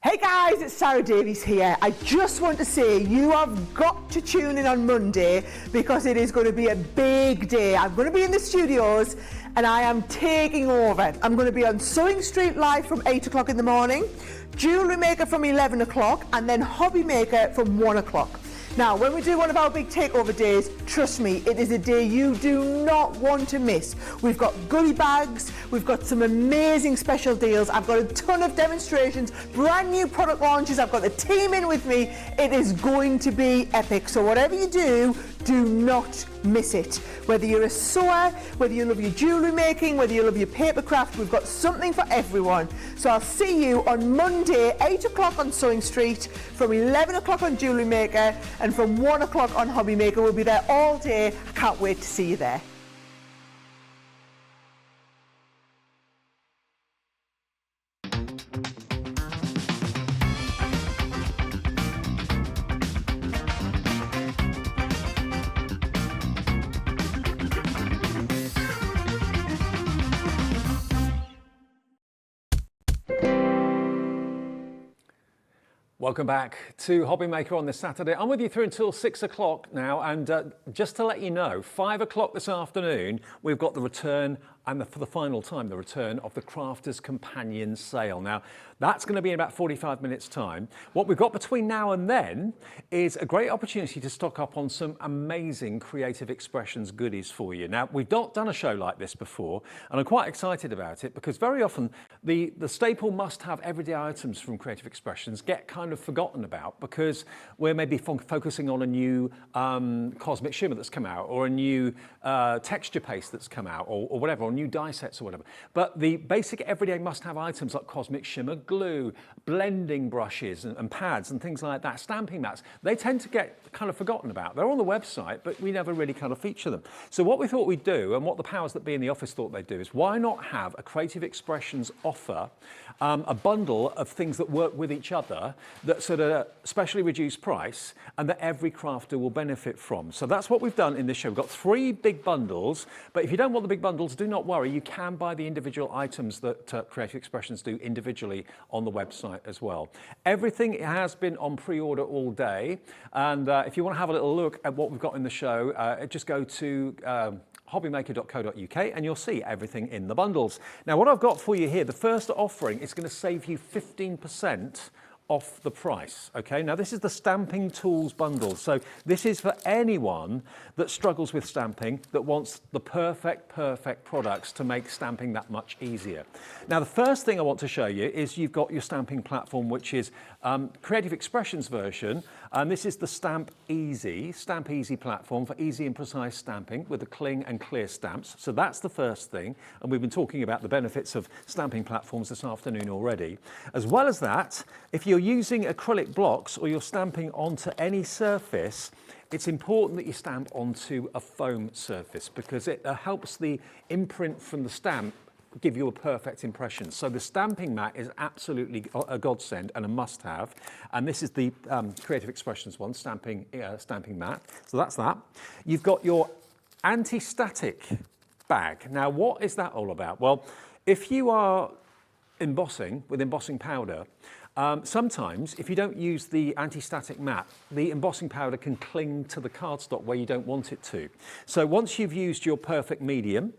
Hey guys, it's Davies here. I just want to say you have got to tune in on Monday because it is going to be a big day. I'm going to be in the studios and I am taking over. I'm going to be on Sewing Street live from 8 o'clock in the morning, Jewellery Maker from 11 o'clock and then Hobby Maker from 1 o'clock. Now, when we do one of our big takeover days, trust me, it is a day you do not want to miss. We've got goodie bags, we've got some amazing special deals, I've got a ton of demonstrations, brand new product launches, I've got the team in with me. It is going to be epic. So whatever you do not miss it. Whether you're a sewer, whether you love your jewellery making, whether you love your paper craft, we've got something for everyone. So I'll see you on Monday, 8 o'clock on Sewing Street, from 11 o'clock on Jewellery Maker, and from 1 o'clock on Hobby Maker. We'll be there all day. I can't wait to see you there. Welcome back to Hobby Maker on this Saturday. I'm with you through until 6 o'clock now, and just to let you know, 5 o'clock this afternoon, we've got the return and for the final time, the return of the Crafter's Companion Sale. Now, that's going to be in about 45 minutes' time. What we've got between now and then is a great opportunity to stock up on some amazing Creative Expressions goodies for you. Now, we've not done a show like this before, and I'm quite excited about it because very often the staple must-have everyday items from Creative Expressions get kind of forgotten about because we're maybe focusing on a new cosmic shimmer that's come out, or a new texture paste that's come out, or whatever, or new die sets or whatever. But the basic everyday must-have items like cosmic shimmer glue, blending brushes and pads and things like that, stamping mats, they tend to get kind of forgotten about. They're on the website, but we never really kind of feature them. So what we thought we'd do, and what the powers that be in the office thought they'd do, is why not have a Creative Expressions offer, a bundle of things that work with each other that's at a specially reduced price and that every crafter will benefit from. So that's what we've done in this show. We've got 3 big bundles, but if you don't want the big bundles, do not worry. You can buy the individual items that Creative Expressions do individually on the website as well. Everything has been on pre-order all day, and if you want to have a little look at what we've got in the show, just go to hobbymaker.co.uk and you'll see everything in the bundles. Now, what I've got for you here, the first offering is going to save you 15% off the price. Okay, now this is the Stamping Tools bundle. So this is for anyone that struggles with stamping, that wants the perfect products to make stamping that much easier. Now, the first thing I want to show you is you've got your stamping platform, which is Creative Expressions version, and this is the Stamp Easy platform for easy and precise stamping with the cling and clear stamps. So that's the first thing, and we've been talking about the benefits of stamping platforms this afternoon already. As well as that, if you're using acrylic blocks or you're stamping onto any surface, it's important that you stamp onto a foam surface because it helps the imprint from the stamp give you a perfect impression. So the stamping mat is absolutely a godsend and a must-have. And this is the Creative Expressions one, stamping mat. So that's that. You've got your anti-static bag. Now, what is that all about? Well, if you are embossing with embossing powder, sometimes if you don't use the anti-static mat, the embossing powder can cling to the cardstock where you don't want it to. So once you've used your perfect medium,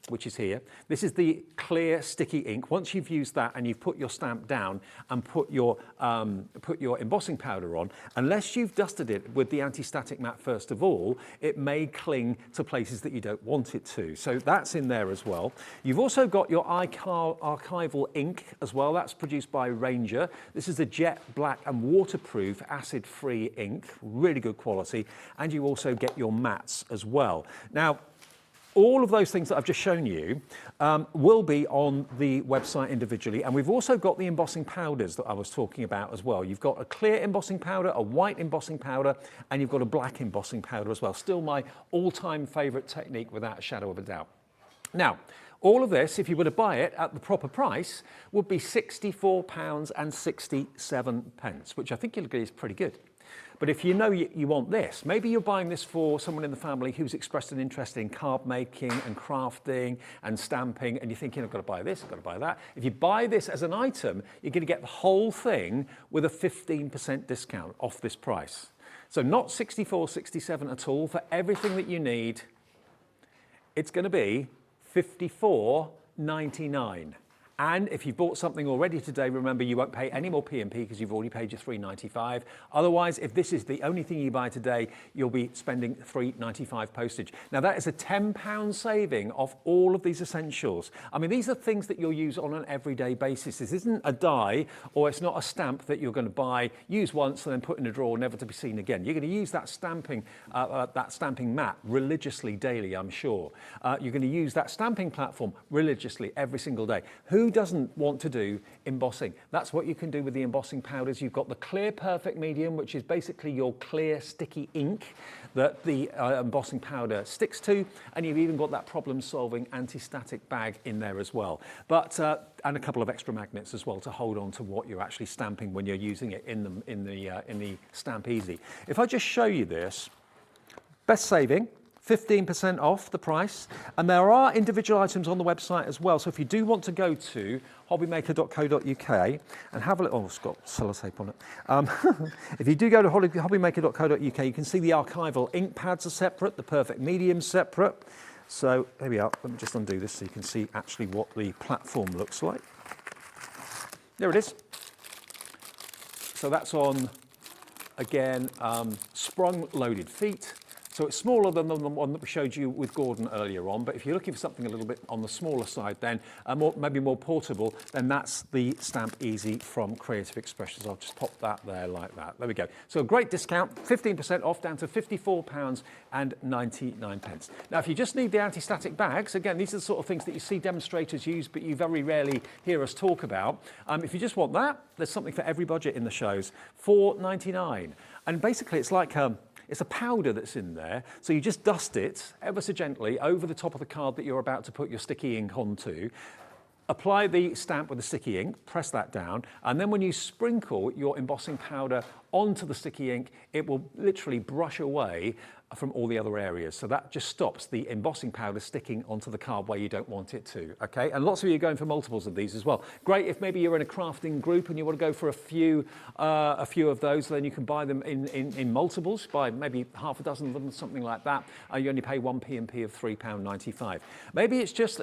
which is here, this is the clear sticky ink. Once you've used that and you've put your stamp down and put your embossing powder on, unless you've dusted it with the anti-static mat first of all, it may cling to places that you don't want it to. So that's in there as well. You've also got your archival ink as well. That's produced by Ranger. This is a jet black and waterproof acid-free ink, really good quality. And you also get your mats as well. Now, all of those things that I've just shown you will be on the website individually, and we've also got the embossing powders that I was talking about as well. You've got a clear embossing powder, a white embossing powder, and you've got a black embossing powder as well. Still my all-time favourite technique without a shadow of a doubt. Now, all of this, if you were to buy it at the proper price, would be £64.67, which I think you'll agree is pretty good. But if you know you want this, maybe you're buying this for someone in the family who's expressed an interest in card making and crafting and stamping, and you're thinking, I've got to buy this, I've got to buy that. If you buy this as an item, you're going to get the whole thing with a 15% discount off this price. So not $64.67 at all. For everything that you need, it's going to be $54.99. And if you've bought something already today, remember you won't pay any more P&P because you've already paid your $3.95. Otherwise, if this is the only thing you buy today, you'll be spending $3.95 postage. Now that is a £10 saving off all of these essentials. I mean, these are things that you'll use on an everyday basis. This isn't a die, or it's not a stamp that you're going to buy, use once and then put in a drawer, never to be seen again. You're going to use that stamping mat religiously daily, I'm sure. You're going to use that stamping platform religiously every single day. Who doesn't want to do embossing? That's what you can do with the embossing powders. You've got the clear perfect medium, which is basically your clear sticky ink that the embossing powder sticks to, and you've even got that problem-solving anti-static bag in there as well. But and a couple of extra magnets as well to hold on to what you're actually stamping when you're using it in the Stamp Easy. If I just show you this, best saving. 15% off the price, and there are individual items on the website as well. So if you do want to go to hobbymaker.co.uk and have a look, oh, it's got sellotape on it. If you do go to hobbymaker.co.uk, you can see the archival ink pads are separate, the perfect medium separate. So here we are. Let me just undo this so you can see actually what the platform looks like. There it is. So that's on, again, sprung loaded feet. So it's smaller than the one that we showed you with Gordon earlier on, but if you're looking for something a little bit on the smaller side then, maybe more portable, then that's the Stamp Easy from Creative Expressions. I'll just pop that there like that. There we go. So a great discount, 15% off, down to £54.99. Now, if you just need the anti-static bags, again, these are the sort of things that you see demonstrators use, but you very rarely hear us talk about. If you just want that, there's something for every budget in the shows, £4.99. And basically, it's like it's a powder that's in there, so you just dust it ever so gently over the top of the card that you're about to put your sticky ink onto. Apply the stamp with the sticky ink, press that down, and then when you sprinkle your embossing powder onto the sticky ink, it will literally brush away from all the other areas. So that just stops the embossing powder sticking onto the card where you don't want it to, okay? And lots of you are going for multiples of these as well. Great if maybe you're in a crafting group and you want to go for a few of those, then you can buy them in multiples, buy maybe half a dozen of them, something like that. You only pay one P&P of £3.95. Maybe it's just,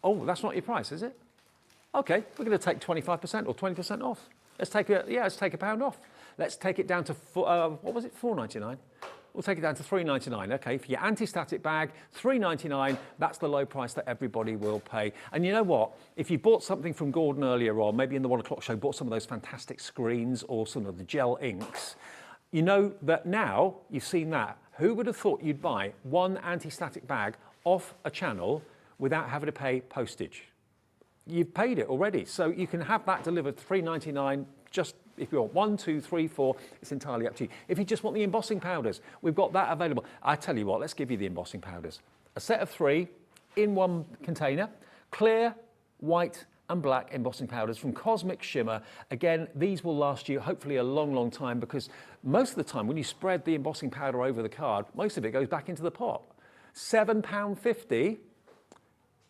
oh, that's not your price, is it? Okay, we're going to take 25% or 20% off. Let's take a pound off. Let's take it down to, what was it, £4.99? We'll take it down to £3.99. Okay, for your anti-static bag, £3.99. That's the low price that everybody will pay. And you know what? If you bought something from Gordon earlier on, maybe in the 1 o'clock show, bought some of those fantastic screens or some of the gel inks, you know that now you've seen that. Who would have thought you'd buy one anti-static bag off a channel without having to pay postage? You've paid it already, so you can have that delivered £3.99. Just if you want 1, 2, 3, 4, it's entirely up to you. If you just want the embossing powders, we've got that available. I tell you what, let's give you the embossing powders. A set of 3 in one container, clear, white and black embossing powders from Cosmic Shimmer. Again, these will last you hopefully a long, long time, because most of the time when you spread the embossing powder over the card, most of it goes back into the pot. £7.50.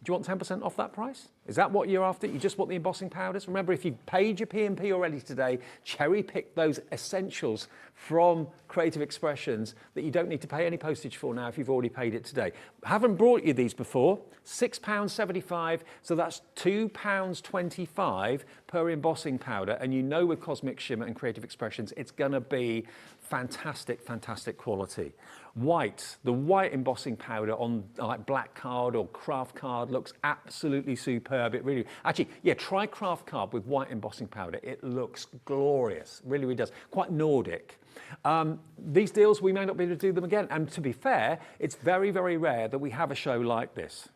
Do you want 10% off that price? Is that what you're after? You just want the embossing powders? Remember, if you've paid your P&P already today, cherry pick those essentials from Creative Expressions that you don't need to pay any postage for now if you've already paid it today. Haven't brought you these before, £6.75, so that's £2.25 per embossing powder. And you know with Cosmic Shimmer and Creative Expressions, it's gonna be fantastic, fantastic quality. White, the white embossing powder on like black card or craft card looks absolutely superb. It really, actually, yeah, try craft card with white embossing powder. It looks glorious, really, really does. Quite Nordic. These deals, we may not be able to do them again. And to be fair, it's very, very rare that we have a show like this.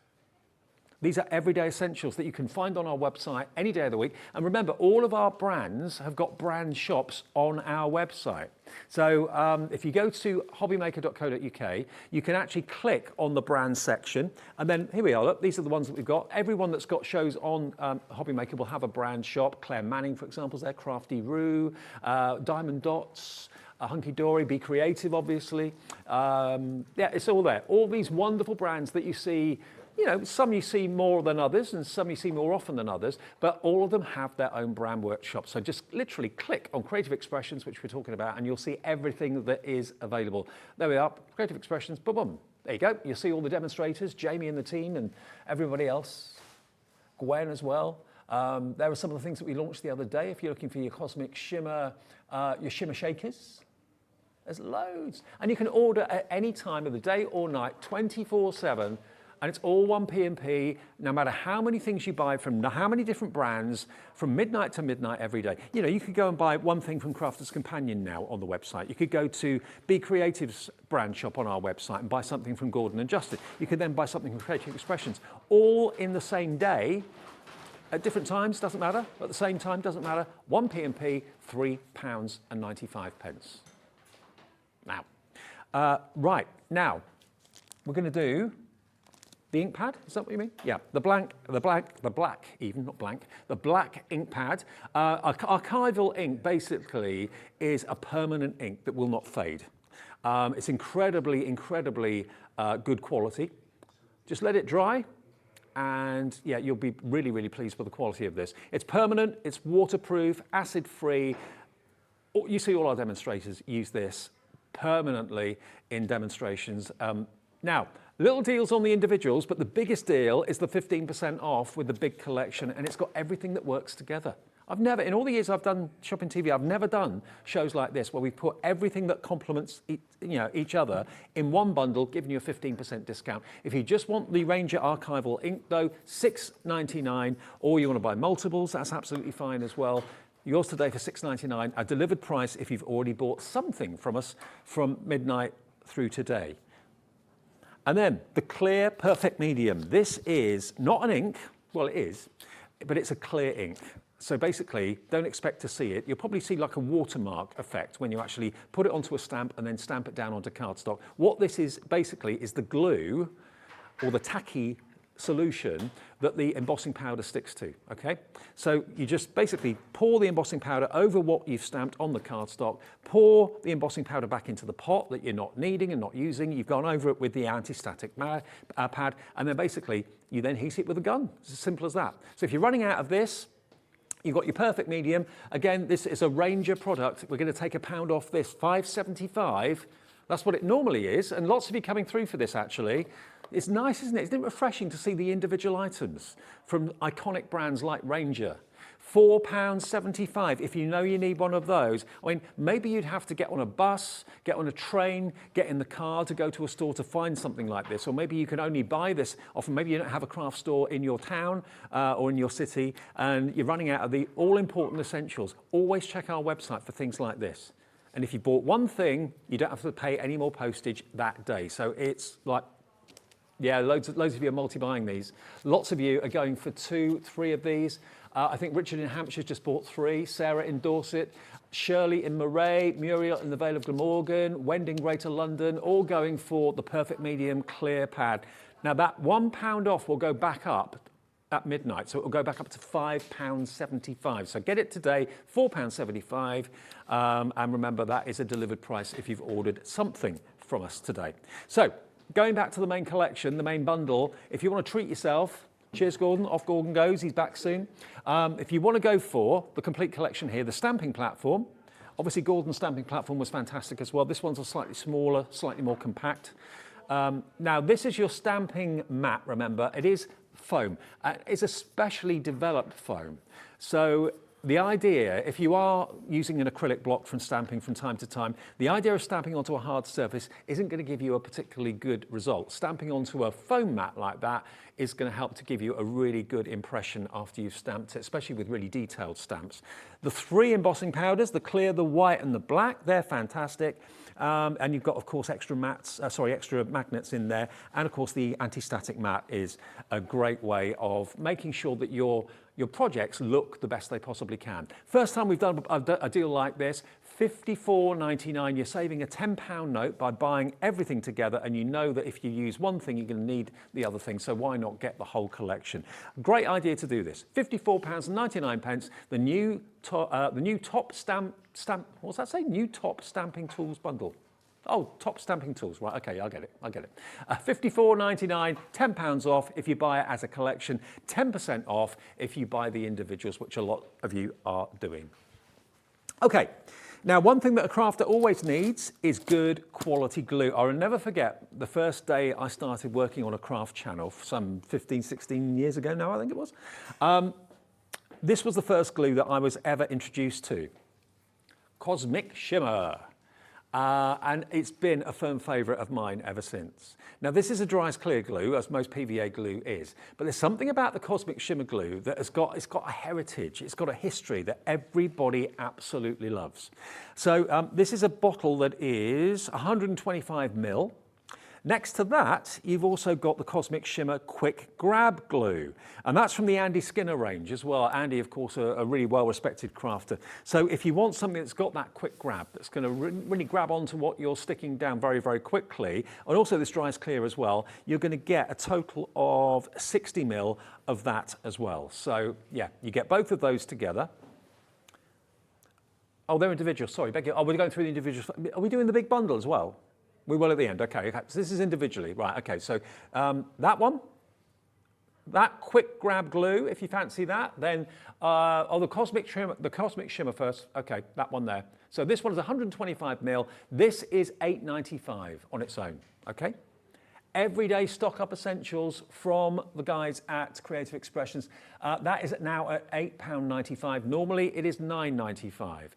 These are everyday essentials that you can find on our website any day of the week. And remember, all of our brands have got brand shops on our website. So if you go to hobbymaker.co.uk, you can actually click on the brand section. And then here we are, look, these are the ones that we've got. Everyone that's got shows on Hobbymaker will have a brand shop. Claire Manning, for example, is there, Crafty Roo, Diamond Dots, Hunky Dory, Be Creative, obviously. Yeah, it's all there. All these wonderful brands that you see. You know, some you see more than others and some you see more often than others, but all of them have their own brand workshop. So just literally click on Creative Expressions, which we're talking about, and you'll see everything that is available. There we are, Creative Expressions, boom, boom. There you go. You'll see all the demonstrators, Jamie and the team and everybody else, Gwen as well. There are some of the things that we launched the other day. If you're looking for your Cosmic Shimmer, your Shimmer Shakers, there's loads. And you can order at any time of the day or night, 24/7, and it's all one P&P, no matter how many things you buy from how many different brands, from midnight to midnight every day. You know, you could go and buy one thing from Crafter's Companion now on the website. You could go to Be Creative's brand shop on our website and buy something from Gordon and Justin. You could then buy something from Creative Expressions, all in the same day, at different times, doesn't matter, at the same time, doesn't matter. One P&P, £3.95. Now, right, now, we're gonna do the ink pad, is that what you mean? Yeah, the black ink pad. Archival ink basically is a permanent ink that will not fade. It's incredibly, incredibly good quality. Just let it dry and yeah, you'll be really, really pleased with the quality of this. It's permanent, it's waterproof, acid-free. You see all our demonstrators use this permanently in demonstrations. Now, Little deals on the individuals, but the biggest deal is the 15% off with the big collection, and it's got everything that works together. I've never, in all the years I've done shopping TV, I've never done shows like this where we put everything that complements each other in one bundle, giving you a 15% discount. If you just want the Ranger Archival ink though, $6.99, or you want to buy multiples, that's absolutely fine as well. Yours today for $6.99, a delivered price if you've already bought something from us from midnight through today. And then the clear perfect medium. This is not an ink, well it is, but it's a clear ink. So basically, don't expect to see it. You'll probably see like a watermark effect when you actually put it onto a stamp and then stamp it down onto cardstock. What this is basically is the glue or the tacky solution that the embossing powder sticks to, okay? So you just basically pour the embossing powder over what you've stamped on the cardstock, pour the embossing powder back into the pot that you're not needing and not using, you've gone over it with the anti-static pad, and then basically you then heat it with a gun. It's as simple as that. So if you're running out of this, you've got your perfect medium. Again, this is a Ranger product. We're going to take £1 off this, $5.75. That's what it normally is, and lots of you coming through for this actually. It's nice, isn't it? Isn't it refreshing to see the individual items from iconic brands like Ranger? £4.75 if you know you need one of those. I mean, maybe you'd have to get on a bus, get on a train, get in the car to go to a store to find something like this. Or maybe you can only buy this often. Maybe you don't have a craft store in your town or in your city and you're running out of the all-important essentials. Always check our website for things like this. And if you bought one thing, you don't have to pay any more postage that day. So it's like, yeah, loads of you are multi-buying these. Lots of you are going for 2, 3 of these. I think Richard in Hampshire just bought 3, Sarah in Dorset, Shirley in Moray, Muriel in the Vale of Glamorgan, Wendy in Greater London, all going for the perfect medium clear pad. Now that £1 off will go back up at midnight, so it will go back up to £5.75. So get it today, £4.75, and remember that is a delivered price if you've ordered something from us today. So going back to the main collection, the main bundle, if you want to treat yourself, cheers Gordon, off Gordon goes, he's back soon. If you want to go for the complete collection here, the stamping platform, obviously Gordon's stamping platform was fantastic as well. This one's a slightly smaller, slightly more compact. Now this is your stamping mat, remember, it is foam. It's a specially developed foam. So the idea, if you are using an acrylic block from stamping from time to time, the idea of stamping onto a hard surface isn't going to give you a particularly good result. Stamping onto a foam mat like that is going to help to give you a really good impression after you've stamped it, especially with really detailed stamps. The 3 embossing powders, the clear, the white and the black, they're fantastic. And you've got, of course, extra magnets in there. And of course, the anti-static mat is a great way of making sure that your projects look the best they possibly can. First time we've done a deal like this, $54.99. You're saving a £10 note by buying everything together, and you know that if you use one thing, you're going to need the other thing, so why not get the whole collection? Great idea to do this. £54.99, the new top what's that say? New top stamping tools bundle. Oh, top stamping tools, right, okay, I get it. $54.99, £10 off if you buy it as a collection, 10% off if you buy the individuals, which a lot of you are doing. Okay, now one thing that a crafter always needs is good quality glue. I'll never forget the first day I started working on a craft channel, some 15, 16 years ago now, I think it was. This was the first glue that I was ever introduced to. Cosmic Shimmer. And it's been a firm favourite of mine ever since. Now this is a dry as clear glue, as most PVA glue is, but there's something about the Cosmic Shimmer glue that it's got a heritage, it's got a history that everybody absolutely loves. So this is a bottle that is 125 ml. Next to that, you've also got the Cosmic Shimmer Quick Grab Glue. And that's from the Andy Skinner range as well. Andy, of course, a really well-respected crafter. So if you want something that's got that quick grab, that's going to really grab onto what you're sticking down very, very quickly, and also this dries clear as well, you're going to get a total of 60 ml of that as well. So, yeah, you get both of those together. Oh, they're individual, sorry. Oh, we're going through the individuals. Are we doing the big bundle as well? We will at the end, okay. So this is individually, right, okay. So that one, that quick grab glue, if you fancy that, then, the Cosmic Shimmer first, okay, that one there. So this one is 125 ml, this is $8.95 on its own, okay? everyday stock up essentials from the guys at Creative Expressions. That is now at £8.95. Normally it is £9.95.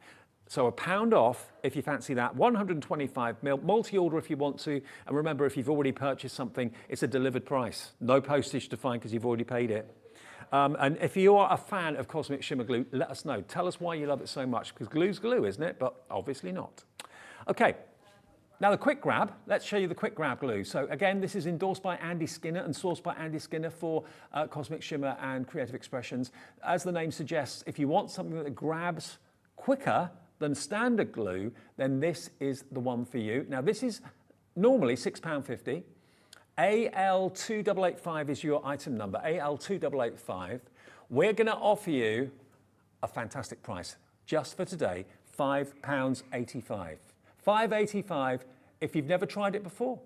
So £1 off if you fancy that. 125ml, multi-order if you want to. And remember, if you've already purchased something, it's a delivered price. No postage to find because you've already paid it. And if you are a fan of Cosmic Shimmer Glue, let us know. Tell us why you love it so much, because glue's glue, isn't it? But obviously not. Okay, now the quick grab. Let's show you the quick grab glue. So again, this is endorsed by Andy Skinner and sourced by Andy Skinner for Cosmic Shimmer and Creative Expressions. As the name suggests, if you want something that grabs quicker than standard glue, then this is the one for you. Now this is normally £6.50. AL2885 is your item number, AL2885. We're gonna offer you a fantastic price, just for today, £5.85. £5.85 if you've never tried it before.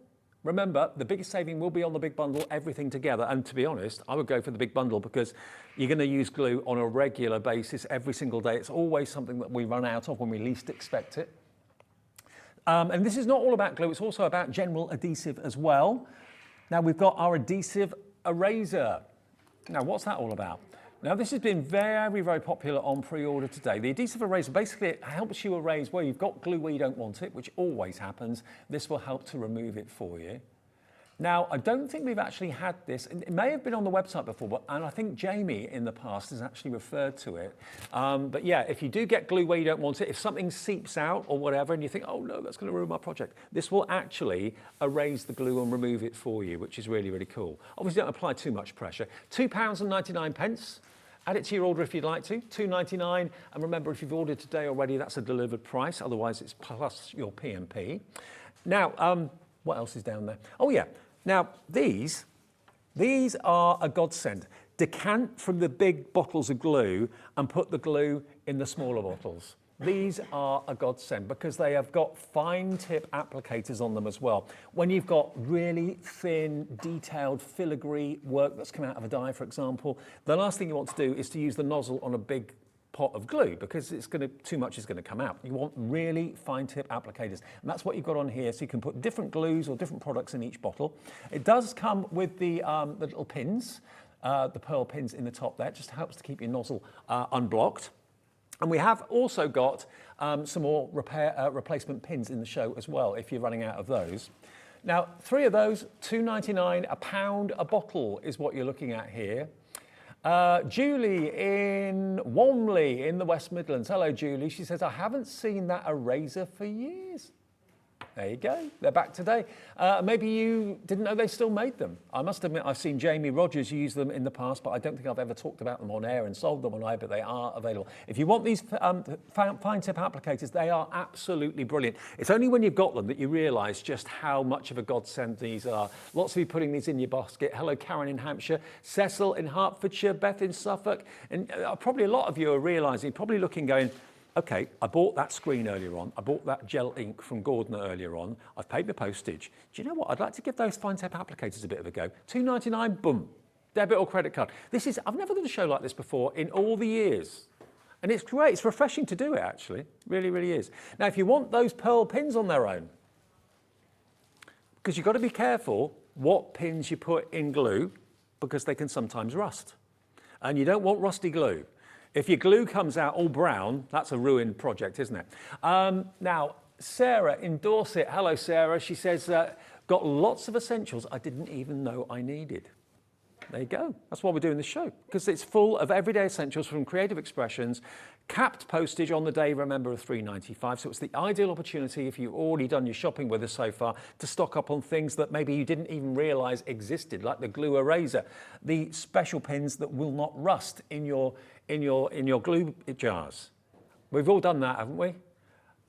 Remember, the biggest saving will be on the big bundle, everything together. And to be honest, I would go for the big bundle because you're gonna use glue on a regular basis every single day. It's always something that we run out of when we least expect it. And this is not all about glue, it's also about general adhesive as well. Now we've got our adhesive eraser. Now what's that all about? Now this has been very, very popular on pre-order today. The adhesive eraser basically helps you erase where you've got glue where you don't want it, which always happens. This will help to remove it for you. Now, I don't think we've actually had this. It may have been on the website before, and I think Jamie in the past has actually referred to it. But yeah, if you do get glue where you don't want it, if something seeps out or whatever, and you think, oh no, that's going to ruin my project, this will actually erase the glue and remove it for you, which is really, really cool. Obviously, don't apply too much pressure. £2.99. Add it to your order if you'd like to, £2.99. And remember, if you've ordered today already, that's a delivered price. Otherwise, it's plus your P&P. Now, what else is down there? Oh yeah. Now, these are a godsend. Decant from the big bottles of glue and put the glue in the smaller bottles. These are a godsend because they have got fine tip applicators on them as well. When you've got really thin, detailed, filigree work that's come out of a die, for example, the last thing you want to do is to use the nozzle on a big pot of glue because too much is going to come out. You want really fine tip applicators, and that's what you've got on here. So you can put different glues or different products in each bottle. It does come with the little pins, the pearl pins in the top there. It just helps to keep your nozzle unblocked. And we have also got some more replacement pins in the show as well, if you're running out of those. Now, 3 of those, £2.99, £1 a bottle is what you're looking at here. Julie in Walmley in the West Midlands. Hello, Julie. She says, I haven't seen that eraser for years. There you go. They're back today. Maybe you didn't know they still made them. I must admit, I've seen Jamie Rogers use them in the past, but I don't think I've ever talked about them on air and sold them on air, but they are available. If you want these fine tip applicators, they are absolutely brilliant. It's only when you've got them that you realise just how much of a godsend these are. Lots of you putting these in your basket. Hello, Karen in Hampshire, Cecil in Hertfordshire, Beth in Suffolk. And probably a lot of you are realising, probably looking, going, okay, I bought that screen earlier on. I bought that gel ink from Gordon earlier on. I've paid my postage. Do you know what? I'd like to give those fine tip applicators a bit of a go. £2.99, boom, debit or credit card. I've never done a show like this before in all the years. And it's great. It's refreshing to do it, actually. Really, really is. Now, if you want those pearl pins on their own, because you've got to be careful what pins you put in glue, because they can sometimes rust. And you don't want rusty glue. If your glue comes out all brown, that's a ruined project, isn't it? Now, Sarah in Dorset. Hello, Sarah. She says, got lots of essentials I didn't even know I needed. There you go. That's why we're doing this show, because it's full of everyday essentials from Creative Expressions, capped postage on the day, remember, of £3.95. So it's the ideal opportunity, if you've already done your shopping with us so far, to stock up on things that maybe you didn't even realise existed, like the glue eraser, the special pins that will not rust in your glue jars. We've all done that, haven't we?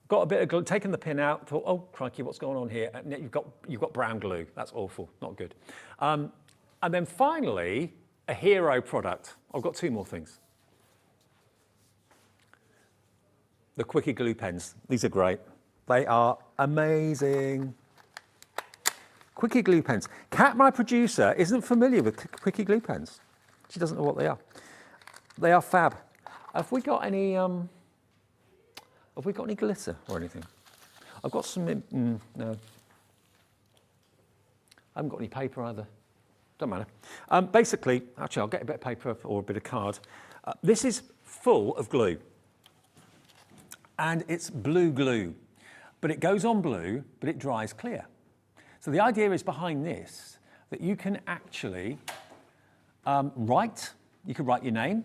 Got a bit of glue, taken the pin out, thought, oh crikey, what's going on here? And you've got brown glue. That's awful, not good. And then finally, a hero product. I've got 2 more things. The Quickie glue pens. These are great. They are amazing. Quickie glue pens. Kat, my producer, isn't familiar with Quickie glue pens. She doesn't know what they are. They are fab. Have we got any glitter or anything? I've got some, no. I haven't got any paper either. Don't matter. Basically, actually, I'll get a bit of paper or a bit of card. This is full of glue. And it's blue glue. But it goes on blue, but it dries clear. So the idea is behind this that you can actually write. You could write your name,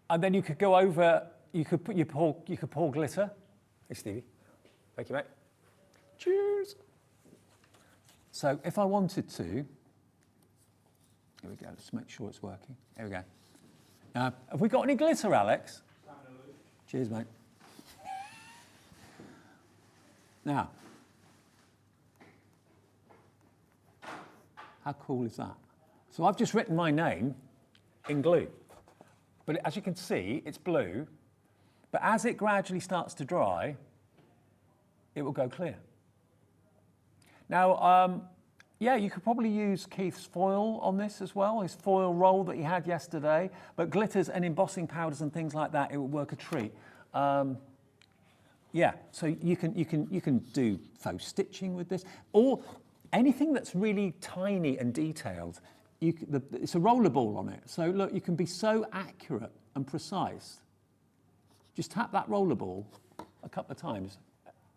and then you could go over. You could pour glitter. Hey Stevie, thank you, mate. Cheers. So if I wanted to, here we go. Let's make sure it's working. Here we go. Have we got any glitter, Alex? Cheers, mate. Now, how cool is that? So I've just written my name in glue, but as you can see, it's blue, but as it gradually starts to dry, it will go clear. Now, yeah, you could probably use Keith's foil on this as well, his foil roll that he had yesterday, but glitters and embossing powders and things like that, it would work a treat. Yeah, so you can do faux stitching with this, or anything that's really tiny and detailed. It's a roller ball on it, so look, you can be so accurate and precise. Just tap that roller ball a couple of times,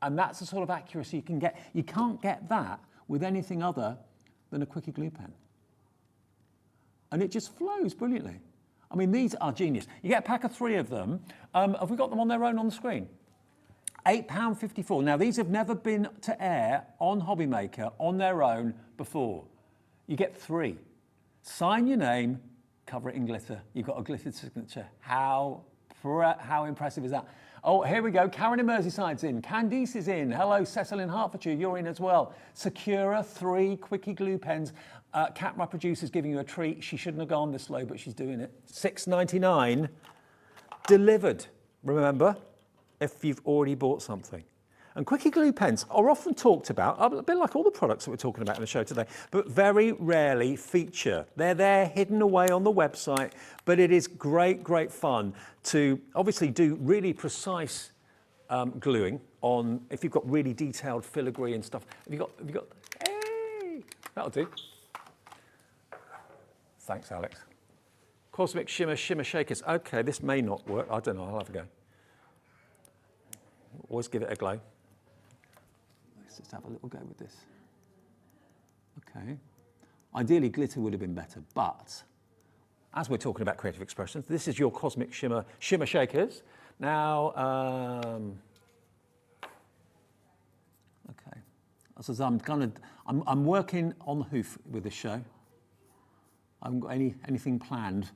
and that's the sort of accuracy you can get. You can't get that with anything other than a quickie glue pen. And it just flows brilliantly. I mean, these are genius. You get a pack of 3 of them. Have we got them on their own on the screen? £8.54. Now, these have never been to air on Hobby Maker on their own before. You get 3. Sign your name, cover it in glitter. You've got a glittered signature. How impressive is that? Oh, here we go. Karen in Merseyside's in. Candice is in. Hello, Cecil in Hertfordshire. You're in as well. Secura, 3 quickie glue pens. Cat, my producer's giving you a treat. She shouldn't have gone this low, but she's doing it. $6.99 delivered. Remember, if you've already bought something. And quickie glue pens are often talked about, a bit like all the products that we're talking about in the show today, but very rarely feature. They're there hidden away on the website, but it is great, great fun to obviously do really precise gluing on, if you've got really detailed filigree and stuff. Have you got, hey, that'll do. Thanks, Alex. Cosmic Shimmer Shakers. Okay, this may not work. I don't know, I'll have a go. Always give it a glow. Let's just have a little go with this. Okay. Ideally, glitter would have been better, but as we're talking about creative expressions, this is your Cosmic Shimmer Shakers. Now, okay. So I'm working on the hoof with this show. I haven't got anything planned.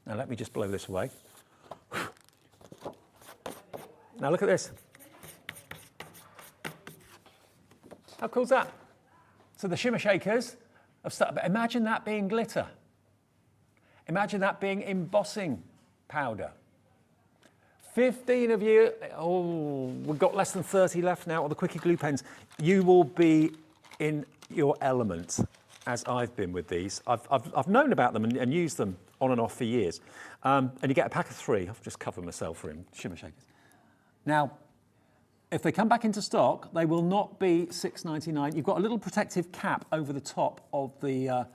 Now let me just blow this away. Now look at this. How cool is that? So the Shimmer Shakers have started, but imagine that being glitter. Imagine that being embossing powder. 15 of you, oh, we've got less than 30 left now on the quickie glue pens. You will be in your element, as I've been with these. I've known about them and used them on and off for years. And you get a pack of 3. I've just covered myself for him, Shimmer Shakers. Now, if they come back into stock, they will not be $6.99. You've got a little protective cap over the top of the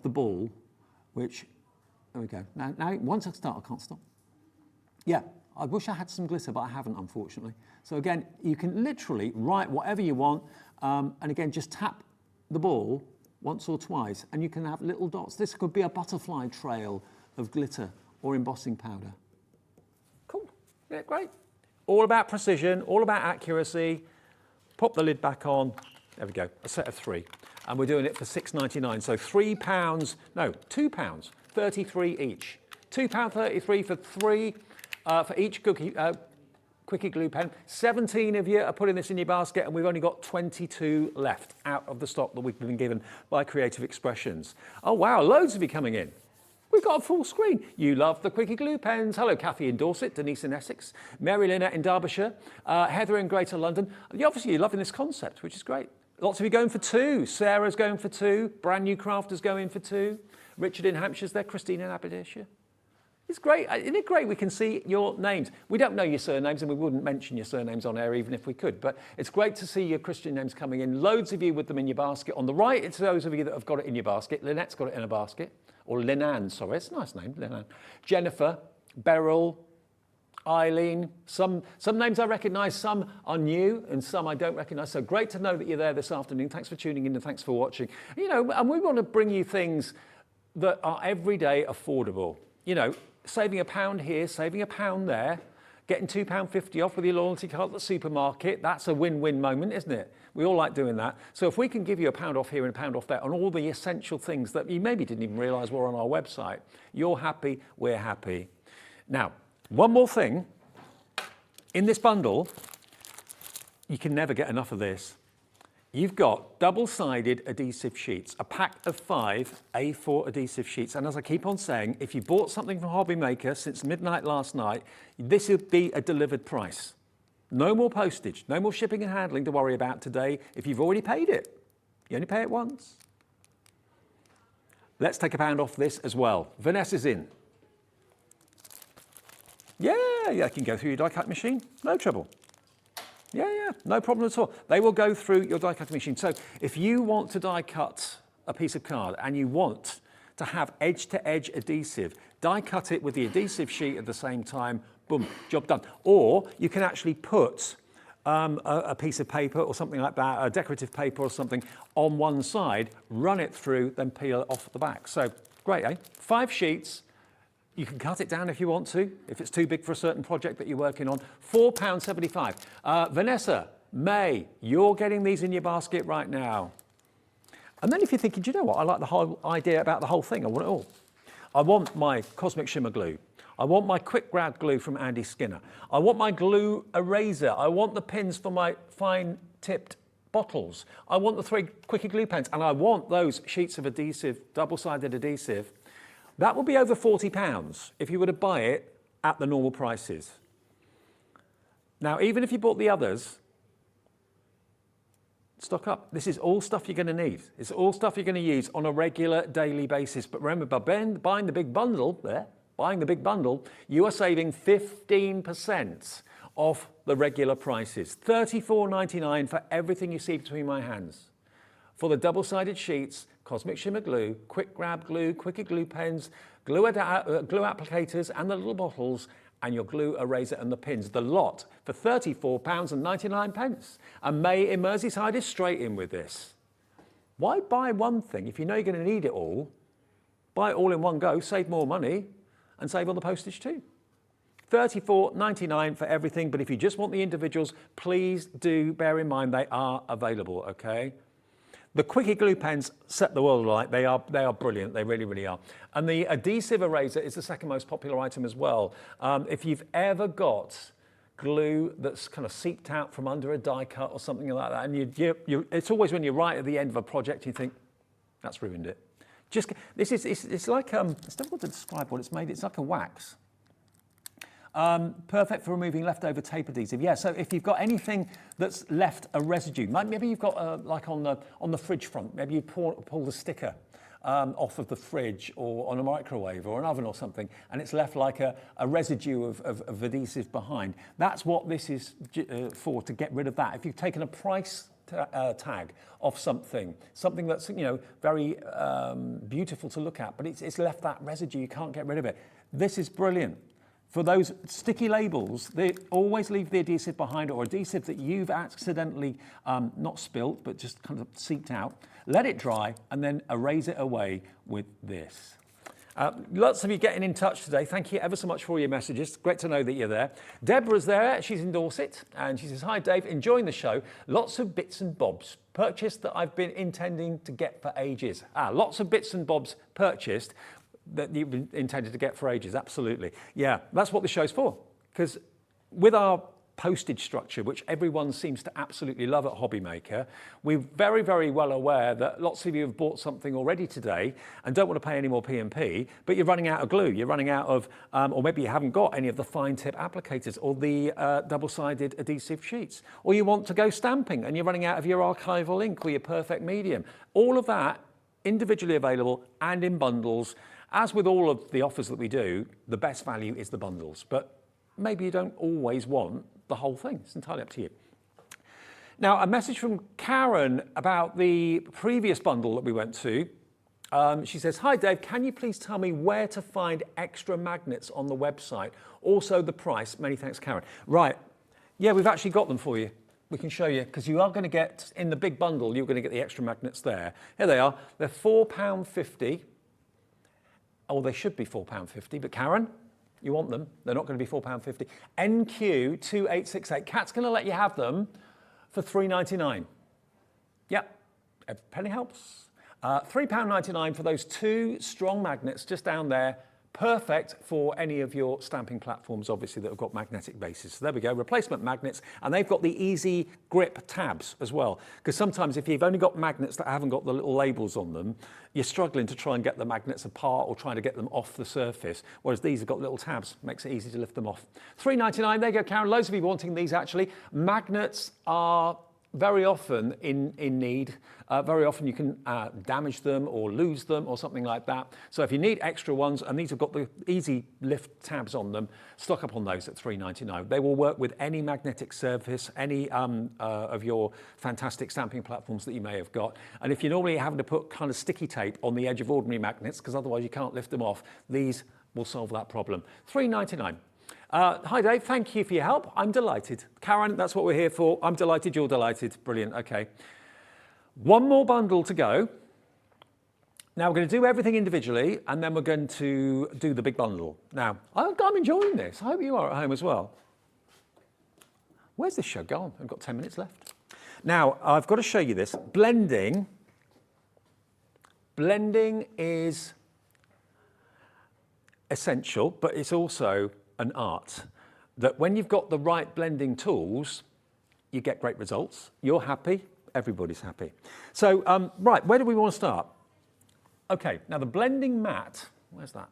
ball, which, there we go. Now, once I start, I can't stop. Yeah, I wish I had some glitter, but I haven't, unfortunately. So again, you can literally write whatever you want, and again, just tap the ball once or twice, and you can have little dots. This could be a butterfly trail of glitter or embossing powder. Cool, yeah, great. All about precision, all about accuracy. Pop the lid back on. There we go, a set of 3. And we're doing it for £6.99. So £3, no, £2, 33 each. £2.33 for 3, for each quickie glue pen. 17 of you are putting this in your basket, and we've only got 22 left out of the stock that we've been given by Creative Expressions. Oh wow, loads of you coming in. We've got a full screen. You love the quickie glue pens. Hello, Kathy in Dorset, Denise in Essex, Mary Lynette in Derbyshire, Heather in Greater London. Obviously, you're loving this concept, which is great. Lots of you going for 2. Sarah's going for 2. Brand New Crafters going for 2. Richard in Hampshire's there. Christine in Aberdeenshire. It's great. Isn't it great we can see your names? We don't know your surnames and we wouldn't mention your surnames on air even if we could, but it's great to see your Christian names coming in. Loads of you with them in your basket. On the right, it's those of you that have got it in your basket. Lynette's got it in a basket. Or Linan, sorry. It's a nice name, Linan. Jennifer, Beryl, Eileen. Some names I recognise, some are new and some I don't recognise. So great to know that you're there this afternoon. Thanks for tuning in and thanks for watching. You know, and we want to bring you things that are everyday affordable. You know, saving £1 here, saving £1 there, getting £2.50 off with your loyalty card at the supermarket. That's a win-win moment, isn't it? We all like doing that. So if we can give you £1 off here and £1 off there on all the essential things that you maybe didn't even realise were on our website, you're happy, we're happy. Now, one more thing. In this bundle, you can never get enough of this. You've got double-sided adhesive sheets, a pack of 5 A4 adhesive sheets. And as I keep on saying, if you bought something from Hobby Maker since midnight last night, this would be a delivered price. No more postage, no more shipping and handling to worry about today if you've already paid it. You only pay it once. Let's take £1 off this as well. Vanessa's in. Yeah, I can go through your die-cut machine, no trouble. Yeah, no problem at all. They will go through your die-cutting machine. So if you want to die-cut a piece of card and you want to have edge-to-edge adhesive, die-cut it with the adhesive sheet at the same time, boom, job done. Or you can actually put a piece of paper or something like that, a decorative paper or something, on one side, run it through, then peel it off the back. So great, eh? 5 sheets. You can cut it down if you want to, if it's too big for a certain project that you're working on. £4.75. Vanessa, May, you're getting these in your basket right now. And then if you're thinking, do you know what? I like the whole idea about the whole thing. I want it all. I want my Cosmic Shimmer glue. I want my quick grab glue from Andy Skinner. I want my glue eraser. I want the pins for my fine tipped bottles. I want the 3 quickie glue pens. And I want those sheets of adhesive, double-sided adhesive. That would be over £40 if you were to buy it at the normal prices. Now, even if you bought the others, stock up. This is all stuff you're going to need. It's all stuff you're going to use on a regular daily basis. But remember, by buying the big bundle, you are saving 15% off the regular prices. $34.99 for everything you see between my hands. For the double-sided sheets, Cosmic Shimmer glue, quick grab glue, quickie glue pens, glue applicators and the little bottles, and your glue eraser and the pins. The lot for £34.99. And May in Merseyside is straight in with this. Why buy one thing if you know you're going to need it all? Buy it all in one go, save more money, and save on the postage too. $34.99 for everything, but if you just want the individuals, please do bear in mind they are available, okay? The quickie glue pens set the world alight. They are brilliant. They really, really are. And the adhesive eraser is the second most popular item as well. If you've ever got glue that's kind of seeped out from under a die cut or something like that, and it's always when you're right at the end of a project, you think, that's ruined it. It's like, it's difficult to describe what it's made. It's like a wax. Perfect for removing leftover tape adhesive. Yeah, so if you've got anything that's left a residue, maybe you've got like on the fridge front, maybe you pull the sticker off of the fridge or on a microwave or an oven or something, and it's left like a residue of adhesive behind. That's what this is for, to get rid of that. If you've taken a price tag off something that's very beautiful to look at, but it's left that residue, you can't get rid of it. This is brilliant. For those sticky labels, they always leave the adhesive behind, or adhesive that you've accidentally not spilt, but just kind of seeped out. Let it dry and then erase it away with this. Lots of you getting in touch today. Thank you ever so much for all your messages. Great to know that you're there. Deborah's there. She's in Dorset. And she says, hi, Dave. Enjoying the show. Lots of bits and bobs purchased that I've been intending to get for ages. Lots of bits and bobs purchased that you've been intended to get for ages, absolutely. Yeah, that's what the show's for. Because with our postage structure, which everyone seems to absolutely love at Hobby Maker, we're very, very well aware that lots of you have bought something already today and don't want to pay any more P&P, but you're running out of glue, you're running out of, or maybe you haven't got any of the fine tip applicators or the double-sided adhesive sheets, or you want to go stamping and you're running out of your archival ink or your perfect medium. All of that individually available and in bundles. As with all of the offers that we do, the best value is the bundles, but maybe you don't always want the whole thing. It's entirely up to you. Now, a message from Karen about the previous bundle that we went to. She says, hi Dave, can you please tell me where to find extra magnets on the website? Also the price. Many thanks, Karen. Right, yeah, we've actually got them for you. We can show you, because you are going to get, in the big bundle, you're going to get the extra magnets there. Here they are. They're £4.50. Oh, they should be £4.50, but Karen, you want them. They're not going to be £4.50. NQ2868. Kat's going to let you have them for £3.99. Yep, every penny helps. £3.99 for those two strong magnets just down there. Perfect for any of your stamping platforms, obviously, that have got magnetic bases. So there we go, replacement magnets, and they've got the easy grip tabs as well. Because sometimes if you've only got magnets that haven't got the little labels on them, you're struggling to try and get the magnets apart or trying to get them off the surface. Whereas these have got little tabs, makes it easy to lift them off. £3.99, there you go, Karen. Loads of you wanting these actually. Magnets are very often in need. Very often you can damage them or lose them or something like that. So if you need extra ones, and these have got the easy lift tabs on them, stock up on those at £3.99. They will work with any magnetic surface, any of your fantastic stamping platforms that you may have got. And if you're normally having to put kind of sticky tape on the edge of ordinary magnets, because otherwise you can't lift them off, these will solve that problem. £3.99. Hi Dave, thank you for your help. I'm delighted. Karen, that's what we're here for. I'm delighted, you're delighted. Brilliant, okay. One more bundle to go. Now we're going to do everything individually, and then we're going to do the big bundle. Now, I'm enjoying this. I hope you are at home as well. Where's this show gone? I've got 10 minutes left. Now, I've got to show you this. Blending is essential, but it's also an art. That when you've got the right blending tools, you get great results. You're happy, everybody's happy. So, right, where do we want to start? Okay, now the blending mat, where's that?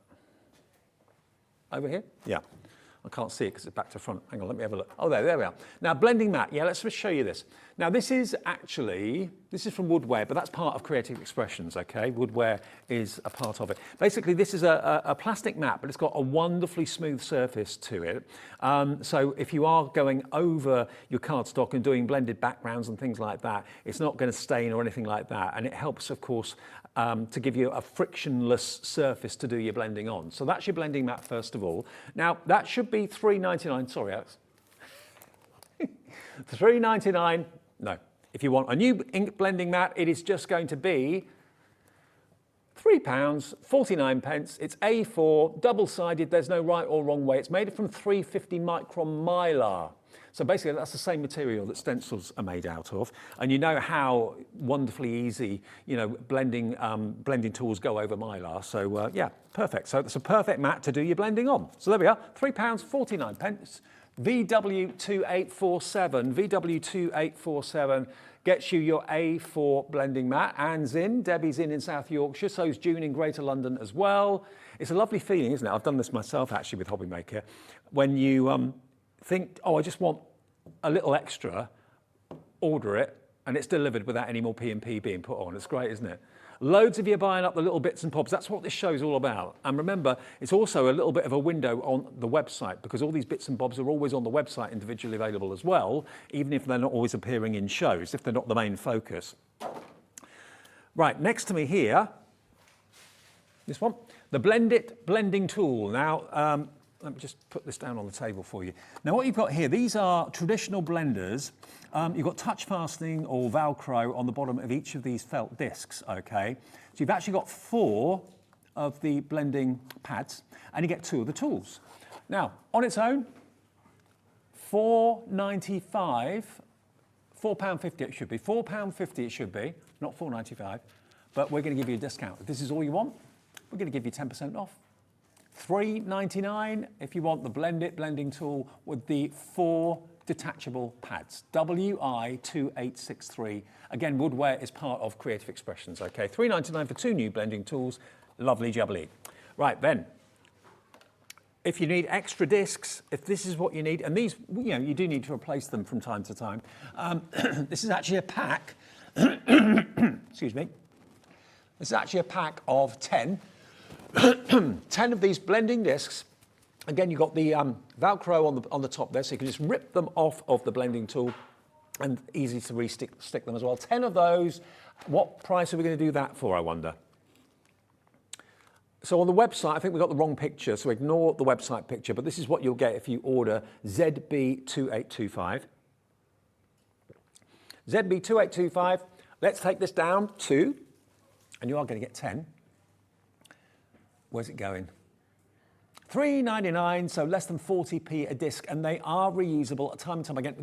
Over here? Yeah. I can't see it because it's back to front. Hang on, let me have a look. Oh, there we are. Now, blending mat. Yeah, let's just show you this. Now, this is from Woodware, but that's part of Creative Expressions, okay? Woodware is a part of it. Basically, this is a plastic mat, but it's got a wonderfully smooth surface to it. So if you are going over your cardstock and doing blended backgrounds and things like that, it's not going to stain or anything like that. And it helps, of course, to give you a frictionless surface to do your blending on. So that's your blending mat, first of all. Now, that should be £3.99. Sorry, Alex. £3.99. No. If you want a new ink blending mat, it is just going to be £3.49. It's A4, double-sided. There's no right or wrong way. It's made from 350 micron mylar. So basically, that's the same material that stencils are made out of. And you know how wonderfully easy, blending tools go over mylar. So yeah, perfect. So it's a perfect mat to do your blending on. So there we are, £3.49. VW2847. VW2847 gets you your A4 blending mat. Anne's in, Debbie's in South Yorkshire, so's June in Greater London as well. It's a lovely feeling, isn't it? I've done this myself actually with Hobby Maker. When you think, oh, I just want a little extra, order it, and it's delivered without any more P&P being put on. It's great, isn't it? Loads of you buying up the little bits and bobs. That's what this show's all about. And remember, it's also a little bit of a window on the website, because all these bits and bobs are always on the website individually available as well, even if they're not always appearing in shows, if they're not the main focus. Right, next to me here, this one, the Blend It blending tool. Now, let me just put this down on the table for you. Now what you've got here, these are traditional blenders. You've got touch fastening or Velcro on the bottom of each of these felt discs, okay? So you've actually got 4 of the blending pads, and you get 2 of the tools. Now, on its own, £4.95, £4.50 it should be, £4.50 it should be, not £4.95, but we're gonna give you a discount. If this is all you want, we're gonna give you 10% off. £3.99 if you want the Blend It blending tool with the 4 detachable pads. WI2863. Again, Woodware is part of Creative Expressions, okay? £3.99 for 2 new blending tools. Lovely jubbly. Right, then, if you need extra discs, if this is what you need, and these, you do need to replace them from time to time. This is actually a pack, excuse me. This is actually a pack of 10. 10 of these blending discs. Again, you've got the Velcro on the top there, so you can just rip them off of the blending tool and easy to stick them as well. 10 of those. What price are we going to do that for, I wonder? So on the website, I think we got the wrong picture, so ignore the website picture, but this is what you'll get if you order ZB2825. ZB2825, let's take this down to, and you are going to get 10. Where's it going? $3.99, so less than 40p a disc, and they are reusable time and time again.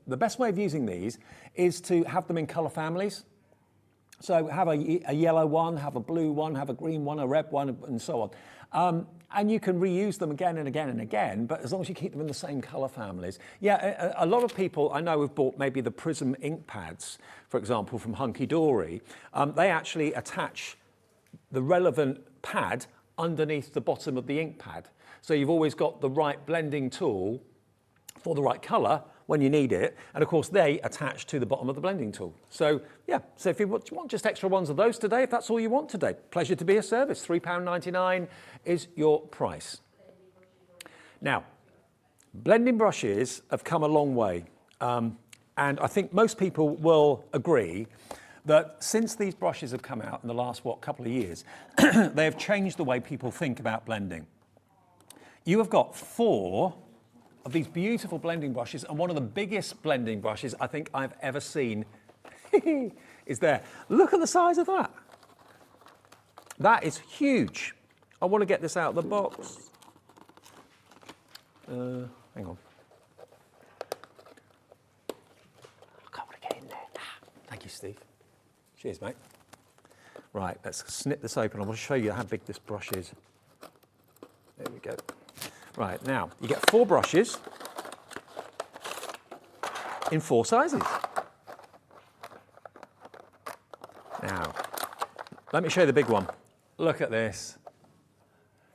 The best way of using these is to have them in colour families. So have a yellow one, have a blue one, have a green one, a red one, and so on. And you can reuse them again and again and again, but as long as you keep them in the same colour families. Yeah, a lot of people I know have bought maybe the Prism ink pads, for example, from Hunky Dory. They actually attach the relevant pad underneath the bottom of the ink pad. So you've always got the right blending tool for the right colour when you need it. And of course they attach to the bottom of the blending tool. So yeah, so if you want just extra ones of those today, if that's all you want today, pleasure to be of service. £3.99 is your price. Now, blending brushes have come a long way. And I think most people will agree that since these brushes have come out in the last, couple of years, they have changed the way people think about blending. You have got 4 of these beautiful blending brushes, and one of the biggest blending brushes I think I've ever seen is there. Look at the size of that. That is huge. I want to get this out of the box. Hang on. I can't want to get in there. Thank you, Steve. Cheers, mate. Right, let's snip this open. I want to show you how big this brush is. There we go. Right, now, you get 4 brushes in 4 sizes. Now, let me show you the big one. Look at this.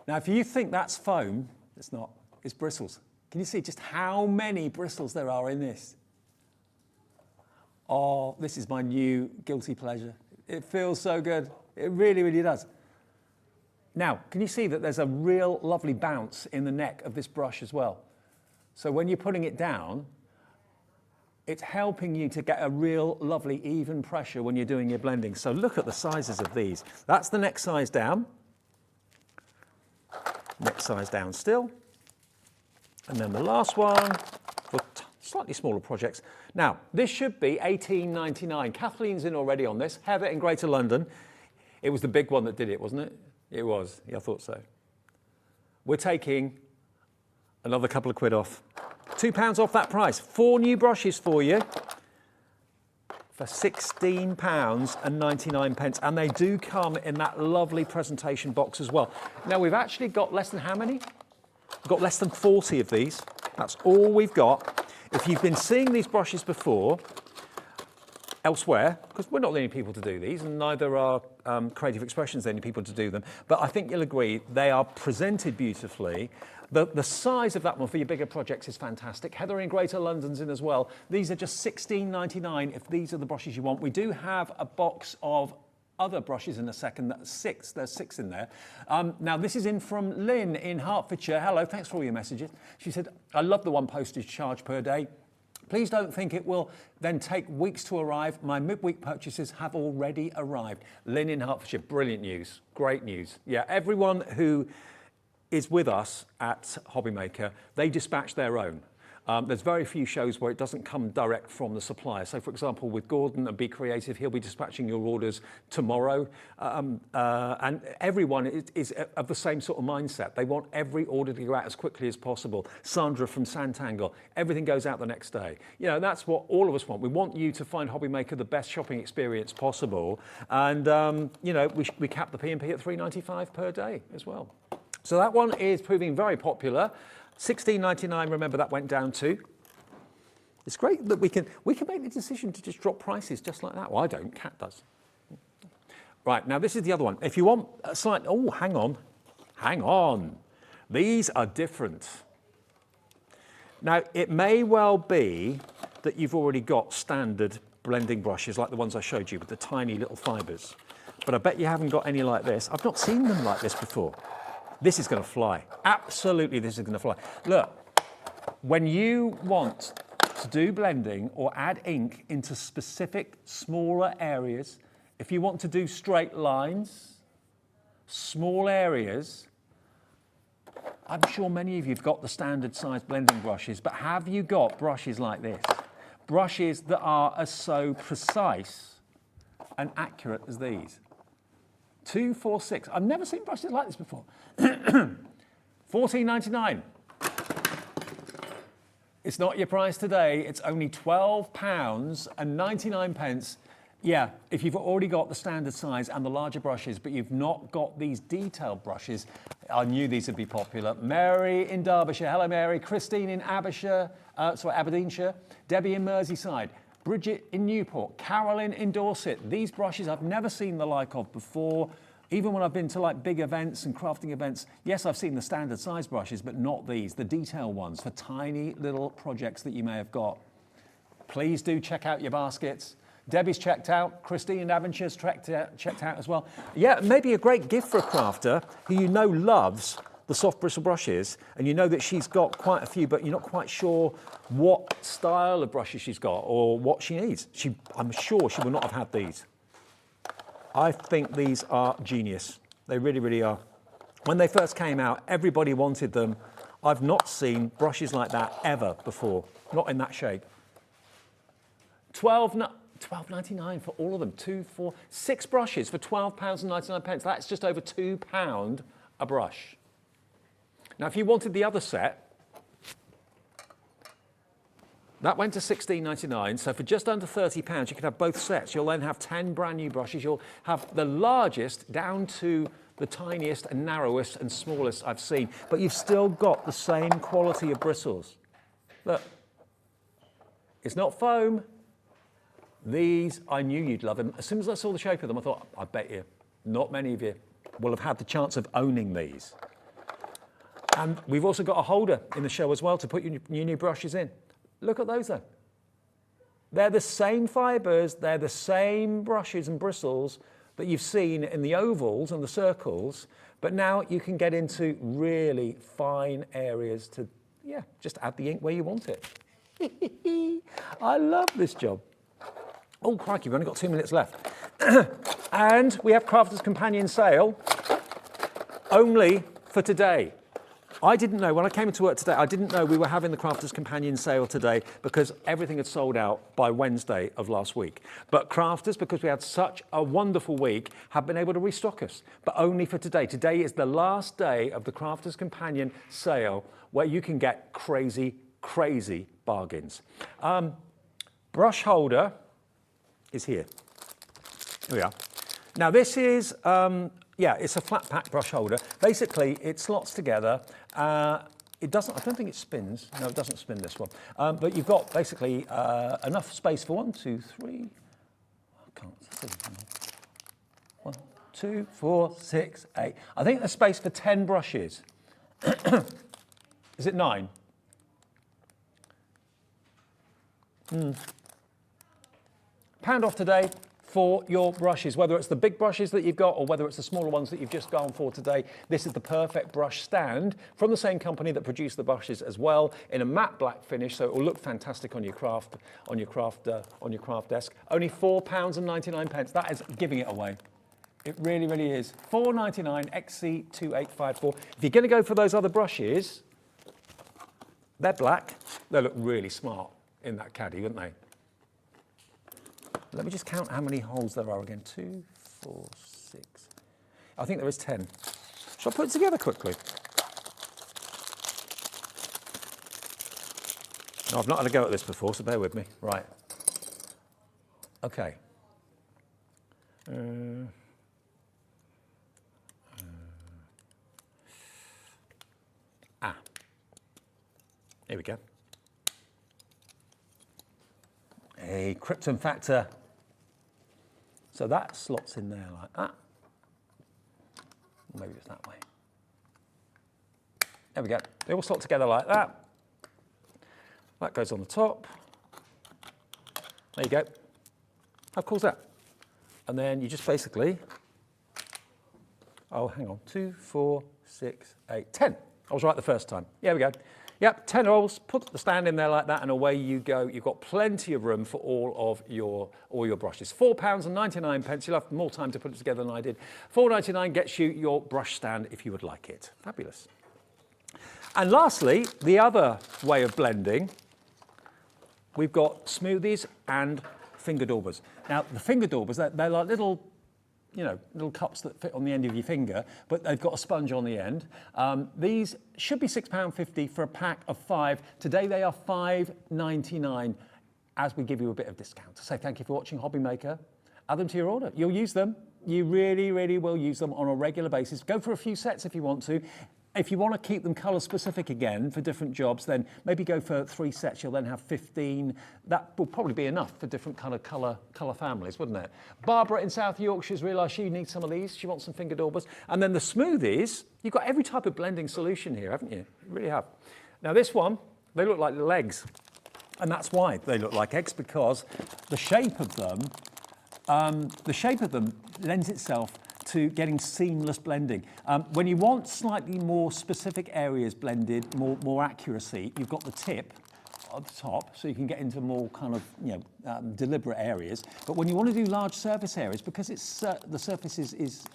Now, if you think that's foam, it's not. It's bristles. Can you see just how many bristles there are in this? Oh, this is my new guilty pleasure. It feels so good. It really, really does. Now, can you see that there's a real lovely bounce in the neck of this brush as well? So when you're putting it down, it's helping you to get a real lovely even pressure when you're doing your blending. So look at the sizes of these. That's the next size down. Next size down still. And then the last one for slightly smaller projects. Now, this should be $18.99. Kathleen's in already on this. Heather in Greater London. It was the big one that did it, wasn't it? It was. Yeah, I thought so. We're taking another couple of quid off. £2 off that price. 4 new brushes for you for £16.99. And they do come in that lovely presentation box as well. Now, we've actually got less than how many? We've got less than 40 of these. That's all we've got. If you've been seeing these brushes before, elsewhere, because we're not the only people to do these, and neither are Creative Expressions the only people to do them, but I think you'll agree they are presented beautifully. The size of that one for your bigger projects is fantastic. Heather in Greater London's in as well. These are just £16.99 if these are the brushes you want. We do have a box of other brushes in a second. That's 6. There's 6 in there. Now, this is in from Lynn in Hertfordshire. Hello, thanks for all your messages. She said, I love the 1 postage charge per day. Please don't think it will then take weeks to arrive. My midweek purchases have already arrived. Lynn in Hertfordshire, brilliant news, great news. Yeah, everyone who is with us at Hobbymaker, they dispatch their own. There's very few shows where it doesn't come direct from the supplier. So, for example, with Gordon and Be Creative, he'll be dispatching your orders tomorrow. And everyone is of the same sort of mindset. They want every order to go out as quickly as possible. Sandra from Santangle, everything goes out the next day. You know, that's what all of us want. We want you to find Hobbymaker the best shopping experience possible. And, you know, we cap the P&P at $3.95 per day as well. So that one is proving very popular. $16.99, remember that went down to. It's great that we can make the decision to just drop prices just like that. Well, I don't, Kat does. Right, now this is the other one. If you want a slight, oh, hang on. These are different. Now, it may well be that you've already got standard blending brushes like the ones I showed you with the tiny little fibres. but I bet you haven't got any like this. I've not seen them like this before. This is going to fly. Absolutely, this is going to fly. Look, when you want to do blending or add ink into specific smaller areas, if you want to do straight lines, small areas, I'm sure many of you have got the standard size blending brushes, but have you got brushes like this? Brushes that are as so precise and accurate as these. 246. I've never seen brushes like this before. $14.99. It's not your price today. It's only £12.99. Yeah, if you've already got the standard size and the larger brushes, but you've not got these detailed brushes, I knew these would be popular. Mary in Derbyshire. Hello, Mary. Christine in Aberdeenshire. Debbie in Merseyside. Bridget in Newport. Carolyn in Dorset. These brushes I've never seen the like of before. Even when I've been to like big events and crafting events, yes, I've seen the standard size brushes, but not these, the detail ones for tiny little projects that you may have got. Please do check out your baskets. Debbie's checked out. Christine in Aventure's checked out as well. Yeah, maybe a great gift for a crafter who you know loves the soft bristle brushes, and you know that she's got quite a few, but you're not quite sure what style of brushes she's got or what she needs. I'm sure she will not have had these. I think these are genius. They really, really are. When they first came out, everybody wanted them. I've not seen brushes like that ever before, not in that shape. £12.99 for all of them. 6 brushes for £12.99. That's just over £2 a brush. Now, if you wanted the other set, that went to £16.99, so for just under £30, you can have both sets. You'll then have 10 brand new brushes. You'll have the largest down to the tiniest and narrowest and smallest I've seen, but you've still got the same quality of bristles. Look, it's not foam. These, I knew you'd love them. As soon as I saw the shape of them, I thought, I bet you, not many of you will have had the chance of owning these. And we've also got a holder in the show as well to put your new brushes in. Look at those though. They're the same fibres, they're the same brushes and bristles that you've seen in the ovals and the circles, but now you can get into really fine areas to, yeah, just add the ink where you want it. I love this job. Oh, crikey, we've only got 2 minutes left. And we have Crafters Companion sale only for today. I didn't know, when I came into work today, I didn't know we were having the Crafters Companion sale today because everything had sold out by Wednesday of last week. But Crafters, because we had such a wonderful week, have been able to restock us, but only for today. Today is the last day of the Crafters Companion sale where you can get crazy, crazy bargains. Brush holder is here. Here we are. Now this is, yeah, it's a flat pack brush holder. Basically, it slots together. It doesn't, I don't think it spins. No, it doesn't spin, this one. But you've got basically enough space for 1, 2, 3. I can't see. 1, 2, 4, 6, 8. I think there's space for 10 brushes. Is it 9? £1 off today for your brushes, whether it's the big brushes that you've got or whether it's the smaller ones that you've just gone for today. This is the perfect brush stand from the same company that produced the brushes as well, in a matte black finish, so it will look fantastic on your craft desk. Only £4.99. That is giving it away. It really, really is. £4.99 XC2854. If you're going to go for those other brushes, they're black. They look really smart in that caddy, wouldn't they? Let me just count how many holes there are again. 2, 4, 6. I think there is 10. Shall I put it together quickly? No, I've not had a go at this before, so bear with me. Right. Okay. Here we go. A krypton factor. So that slots in there like that. Maybe it's that way. There we go. They all slot together like that. That goes on the top. There you go. How cool is that? And then you just basically Oh, hang on. 2, 4, 6, 8, 10. I was right the first time. Here we go. Yep, 10 rolls. Put the stand in there like that, and away you go. You've got plenty of room for all your brushes. £4.99. You'll have more time to put it together than I did. £4.99 gets you your brush stand if you would like it. Fabulous. And lastly, the other way of blending, we've got smoothies and finger daubers. Now, the finger daubers, they're like little cups that fit on the end of your finger, but they've got a sponge on the end. These should be £6.50 for a pack of 5. Today they are £5.99 as we give you a bit of discount. So thank you for watching Hobby Maker. Add them to your order. You'll use them. You really, really will use them on a regular basis. Go for a few sets if you want to. If you want to keep them colour specific again for different jobs, then maybe go for 3 sets. You'll then have 15. That will probably be enough for different kind of colour families, wouldn't it? Barbara in South Yorkshire's realised she needs some of these. She wants some finger daubers. And then the smoothies, you've got every type of blending solution here, haven't you? You really have. Now this one, they look like legs. And that's why they look like eggs, because the shape of them lends itself to getting seamless blending. When you want slightly more specific areas blended, more accuracy, you've got the tip at the top, so you can get into more kind of deliberate areas. But when you want to do large surface areas, because it's the surface is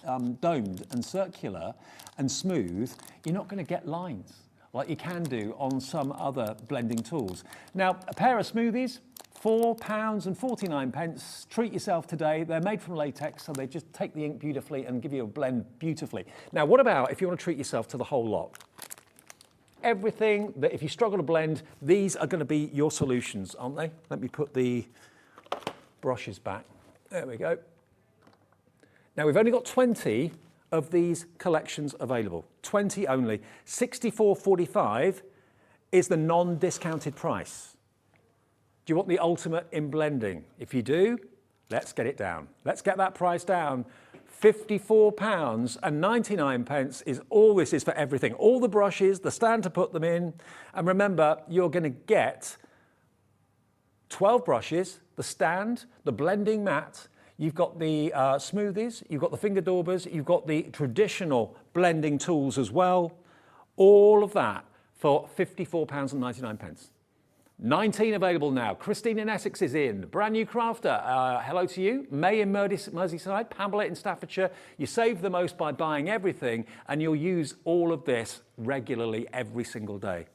domed and circular and smooth, you're not going to get lines like you can do on some other blending tools. Now, a pair of smoothies, £4.49. Treat yourself today. They're made from latex, so they just take the ink beautifully and give you a blend beautifully. Now, what about if you want to treat yourself to the whole lot? Everything that, if you struggle to blend, these are going to be your solutions, aren't they? Let me put the brushes back. There we go. Now, we've only got 20 of these collections available. 20 only. £64.45 is the non-discounted price. Do you want the ultimate in blending? If you do, let's get it down. Let's get that price down. £54.99 is all this is for everything. All the brushes, the stand to put them in. And remember, you're going to get 12 brushes, the stand, the blending mat. You've got the smoothies, you've got the finger daubers, you've got the traditional blending tools as well. All of that for £54.99. 19 available now. Christine in Essex is in. Brand new crafter. Hello to you. May in Merseyside. Pamela in Staffordshire. You save the most by buying everything, and you'll use all of this regularly every single day.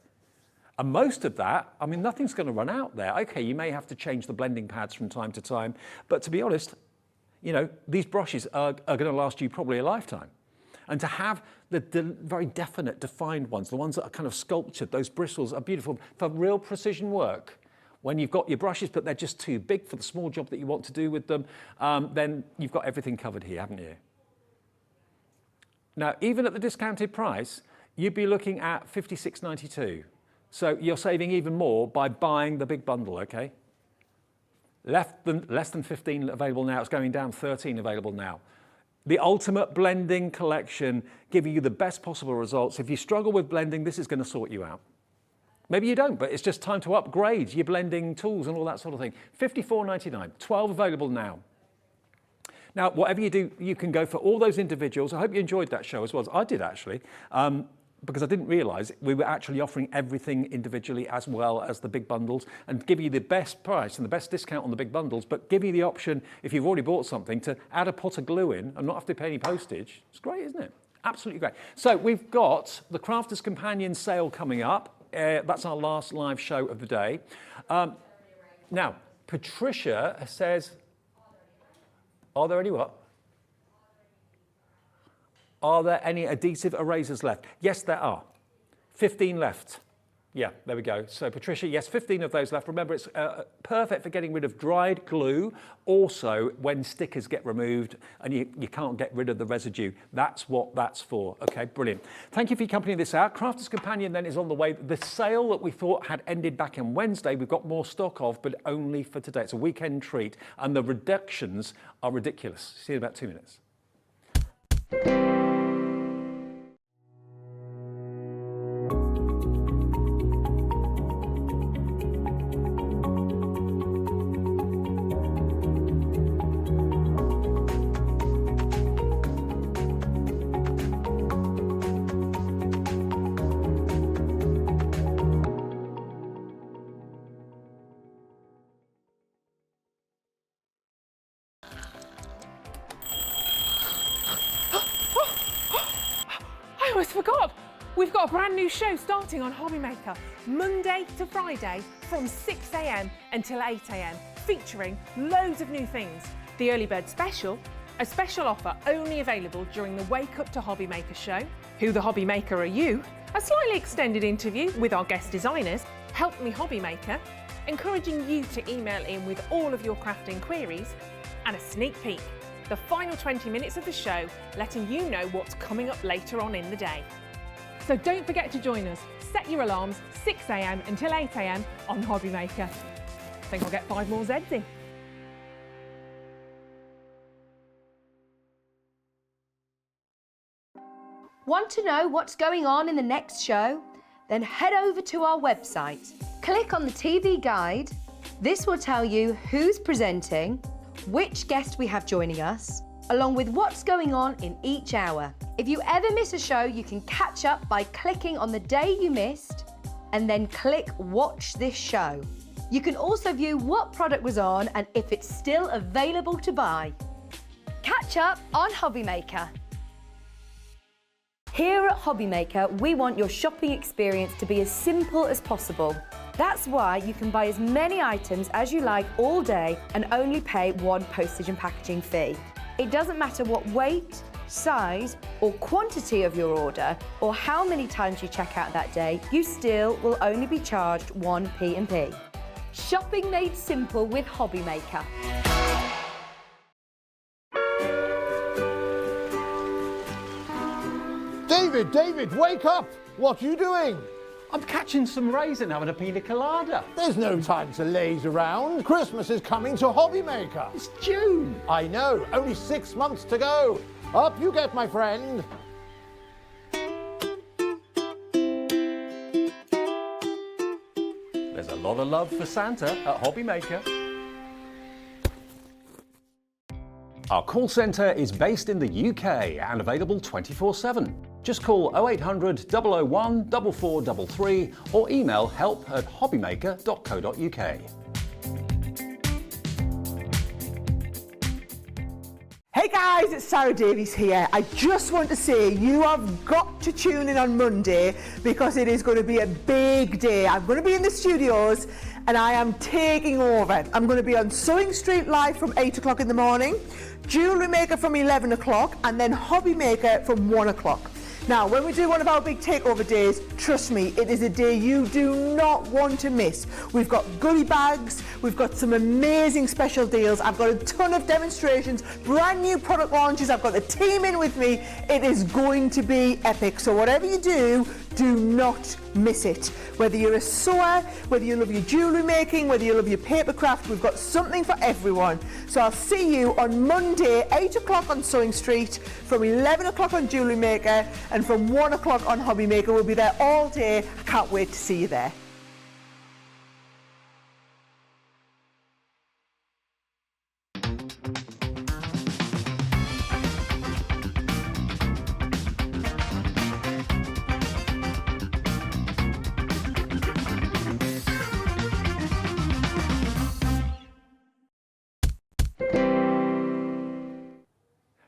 And most of that, I mean, nothing's going to run out there. Okay, you may have to change the blending pads from time to time, but to be honest, you know, these brushes are going to last you probably a lifetime. And to have the very definite, defined ones, the ones that are kind of sculptured, those bristles are beautiful for real precision work. When you've got your brushes, but they're just too big for the small job that you want to do with them, then you've got everything covered here, haven't you? Now, even at the discounted price, you'd be looking at £56.92. So you're saving even more by buying the big bundle, okay? Less than 15 available now. It's going down, 13 available now. The ultimate blending collection, giving you the best possible results. If you struggle with blending, this is going to sort you out. Maybe you don't, but it's just time to upgrade your blending tools and all that sort of thing. £54.99, 12 available now. Now, whatever you do, you can go for all those individuals. I hope you enjoyed that show as well as I did, actually, because I didn't realise we were actually offering everything individually as well as the big bundles, and give you the best price and the best discount on the big bundles, but give you the option, if you've already bought something, to add a pot of glue in and not have to pay any postage. It's great, isn't it? Absolutely great. So we've got the Crafter's Companion sale coming up. That's our last live show of the day. Now, Patricia says, are there any what? Are there any adhesive erasers left? Yes, there are. 15 left. Yeah, there we go. So Patricia, yes, 15 of those left. Remember, it's perfect for getting rid of dried glue. Also, when stickers get removed and you can't get rid of the residue. That's what that's for. Okay, brilliant. Thank you for your company this hour. Crafter's Companion then is on the way. The sale that we thought had ended back on Wednesday, we've got more stock of, but only for today. It's a weekend treat, and the reductions are ridiculous. See you in about 2 minutes. almost forgot. We've got a brand new show starting on Hobby Maker, Monday to Friday from 6 a.m. until 8 a.m, featuring loads of new things. The Early Bird Special, a special offer only available during the Wake Up to Hobby Maker show. Who the Hobby Maker are you? A slightly extended interview with our guest designers, Help Me Hobby Maker, encouraging you to email in with all of your crafting queries, and a sneak peek, the final 20 minutes of the show, letting you know what's coming up later on in the day. So don't forget to join us. Set your alarms 6 a.m. until 8 a.m. on Hobby Maker. Think I'll get 5 more Zs in. Want to know what's going on in the next show? Then head over to our website. Click on the TV guide. This will tell you who's presenting, which guest we have joining us, along with what's going on in each hour. If you ever miss a show, you can catch up by clicking on the day you missed and then click Watch This Show. You can also view what product was on and if it's still available to buy. Catch up on Hobby Maker. Here at Hobby Maker, we want your shopping experience to be as simple as possible. That's why you can buy as many items as you like all day and only pay one postage and packaging fee. It doesn't matter what weight, size or quantity of your order or how many times you check out that day, you still will only be charged one P&P. Shopping made simple with Hobby Maker. David, wake up! What are you doing? I'm catching some rays and having a pina colada. There's no time to laze around. Christmas is coming to Hobby Maker. It's June. I know, only 6 months to go. Up you get, my friend. There's a lot of love for Santa at Hobby Maker. Our call centre is based in the UK and available 24/7. Just call 0800 001 4433 or email help@hobbymaker.co.uk. Hey guys, it's Davies here. I just want to say you have got to tune in on Monday because it is going to be a big day. I'm going to be in the studios and I am taking over. I'm going to be on Sewing Street Live from 8 o'clock in the morning, Jewellery Maker from 11 o'clock and then Hobby Maker from 1 o'clock. Now, when we do one of our big takeover days, trust me, it is a day you do not want to miss. We've got goodie bags, we've got some amazing special deals, I've got a ton of demonstrations, brand new product launches, I've got the team in with me. It is going to be epic. So whatever you do not miss it. Whether you're a sewer, whether you love your jewellery making, whether you love your paper craft, we've got something for everyone. So I'll see you on Monday, 8 o'clock on Sewing Street, from 11 o'clock on Jewellery Maker, and from 1 o'clock on Hobby Maker. We'll be there all day. I can't wait to see you there.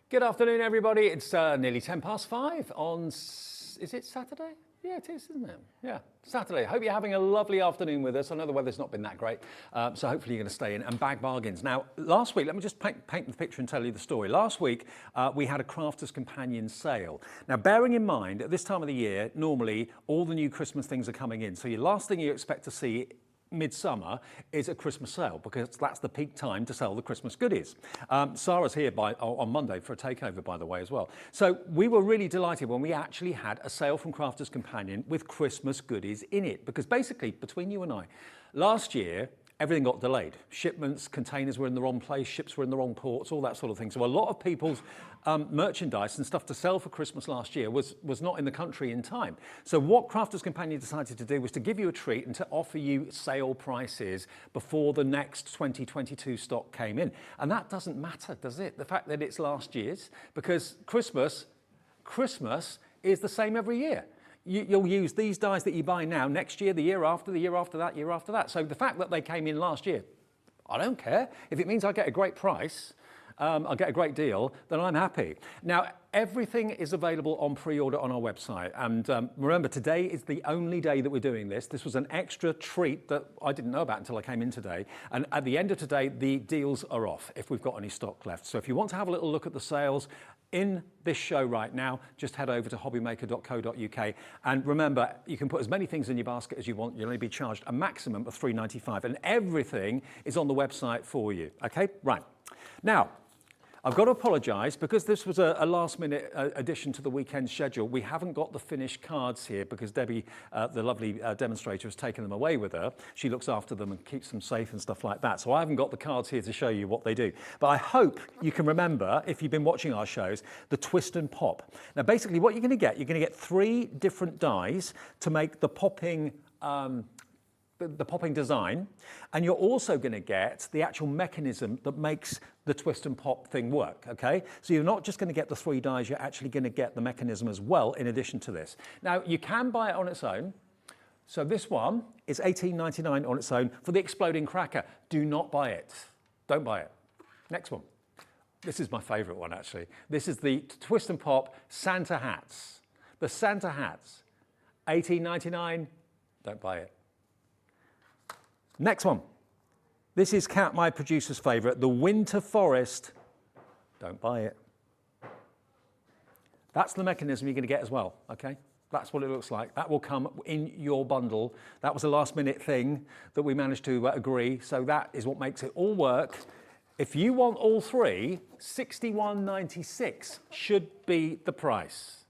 Good afternoon, everybody. It's nearly 5:10 on, is it Saturday? Yeah, it is, isn't it? Yeah, Saturday. Hope you're having a lovely afternoon with us. I know the weather's not been that great, so hopefully you're going to stay in and bag bargains. Now, last week, let me just paint the picture and tell you the story. Last week, we had a Crafter's Companion sale. Now, bearing in mind, at this time of the year, normally all the new Christmas things are coming in. So your last thing you expect to see midsummer is a Christmas sale because that's the peak time to sell the Christmas goodies. Sarah's here on Monday for a takeover, by the way, as well. So we were really delighted when we actually had a sale from Crafter's Companion with Christmas goodies in it, because basically, between you and I, last year, everything got delayed. Shipments, containers were in the wrong place, ships were in the wrong ports, all that sort of thing. So a lot of people's merchandise and stuff to sell for Christmas last year was not in the country in time. So what Crafter's Companion decided to do was to give you a treat and to offer you sale prices before the next 2022 stock came in. And that doesn't matter, does it? The fact that it's last year's, because Christmas is the same every year. You'll use these dies that you buy now next year, the year after, the year after that, year after that. So the fact that they came in last year, I don't care. If it means I get a great price I'll get a great deal, then I'm happy. Now, everything is available on pre-order on our website. And remember, today is the only day that we're doing this. This was an extra treat that I didn't know about until I came in today. And at the end of today, the deals are off if we've got any stock left. So if you want to have a little look at the sales in this show right now, just head over to hobbymaker.co.uk. And remember, you can put as many things in your basket as you want. You'll only be charged a maximum of $3.95. And everything is on the website for you. Okay, right. Now, I've got to apologise because this was a last-minute addition to the weekend schedule. We haven't got the finished cards here because Debbie, the lovely demonstrator, has taken them away with her. She looks after them and keeps them safe and stuff like that. So I haven't got the cards here to show you what they do. But I hope you can remember, if you've been watching our shows, the twist and pop. Now, basically, what you're going to get 3 different dies to make the popping design, and you're also going to get the actual mechanism that makes the twist and pop thing work, okay? So you're not just going to get the 3 dies, you're actually going to get the mechanism as well in addition to this. Now, you can buy it on its own. So this one is $18.99 on its own for the exploding cracker. Do not buy it. Don't buy it. Next one. This is my favourite one, actually. This is the twist and pop Santa hats. The Santa hats, $18.99. Don't buy it. Next one. This is Kat, my producer's favourite, the Winter Forest. Don't buy it. That's the mechanism you're going to get as well, okay? That's what it looks like. That will come in your bundle. That was a last-minute thing that we managed to agree, so that is what makes it all work. If you want all 3, $61.96 should be the price.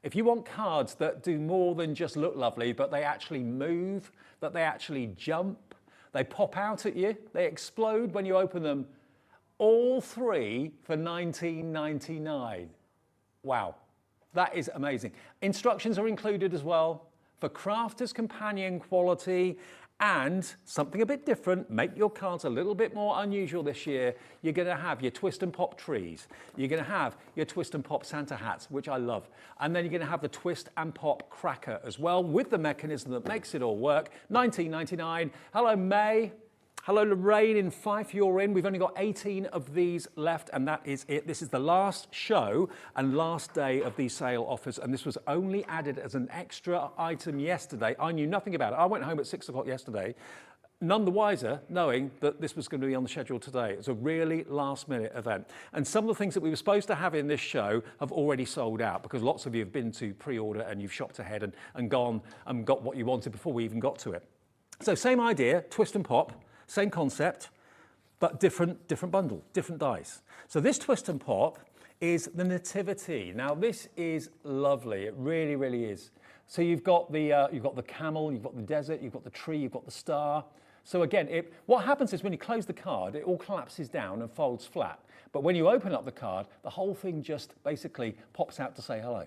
If you want cards that do more than just look lovely, but they actually move, that they actually jump, they pop out at you, they explode when you open them, all 3 for $19.99. Wow, that is amazing. Instructions are included as well for crafter's companion quality and something a bit different, make your cards a little bit more unusual this year. You're going to have your twist and pop trees. You're going to have your twist and pop Santa hats, which I love. And then you're going to have the twist and pop cracker as well with the mechanism that makes it all work. $19.99. Hello, May. Hello, Lorraine in Fife, you're in. We've only got 18 of these left, and that is it. This is the last show and last day of these sale offers, and this was only added as an extra item yesterday. I knew nothing about it. I went home at 6 o'clock yesterday, none the wiser, knowing that this was going to be on the schedule today. It's a really last-minute event. And some of the things that we were supposed to have in this show have already sold out because lots of you have been to pre-order and you've shopped ahead and gone and got what you wanted before we even got to it. So same idea, twist and pop. Same concept, but different bundle, different dice. So this twist and pop is the Nativity. Now this is lovely. It really, really is. So you've got the camel, you've got the desert, you've got the tree, you've got the star. So again, what happens is when you close the card, it all collapses down and folds flat. But when you open up the card, the whole thing just basically pops out to say hello.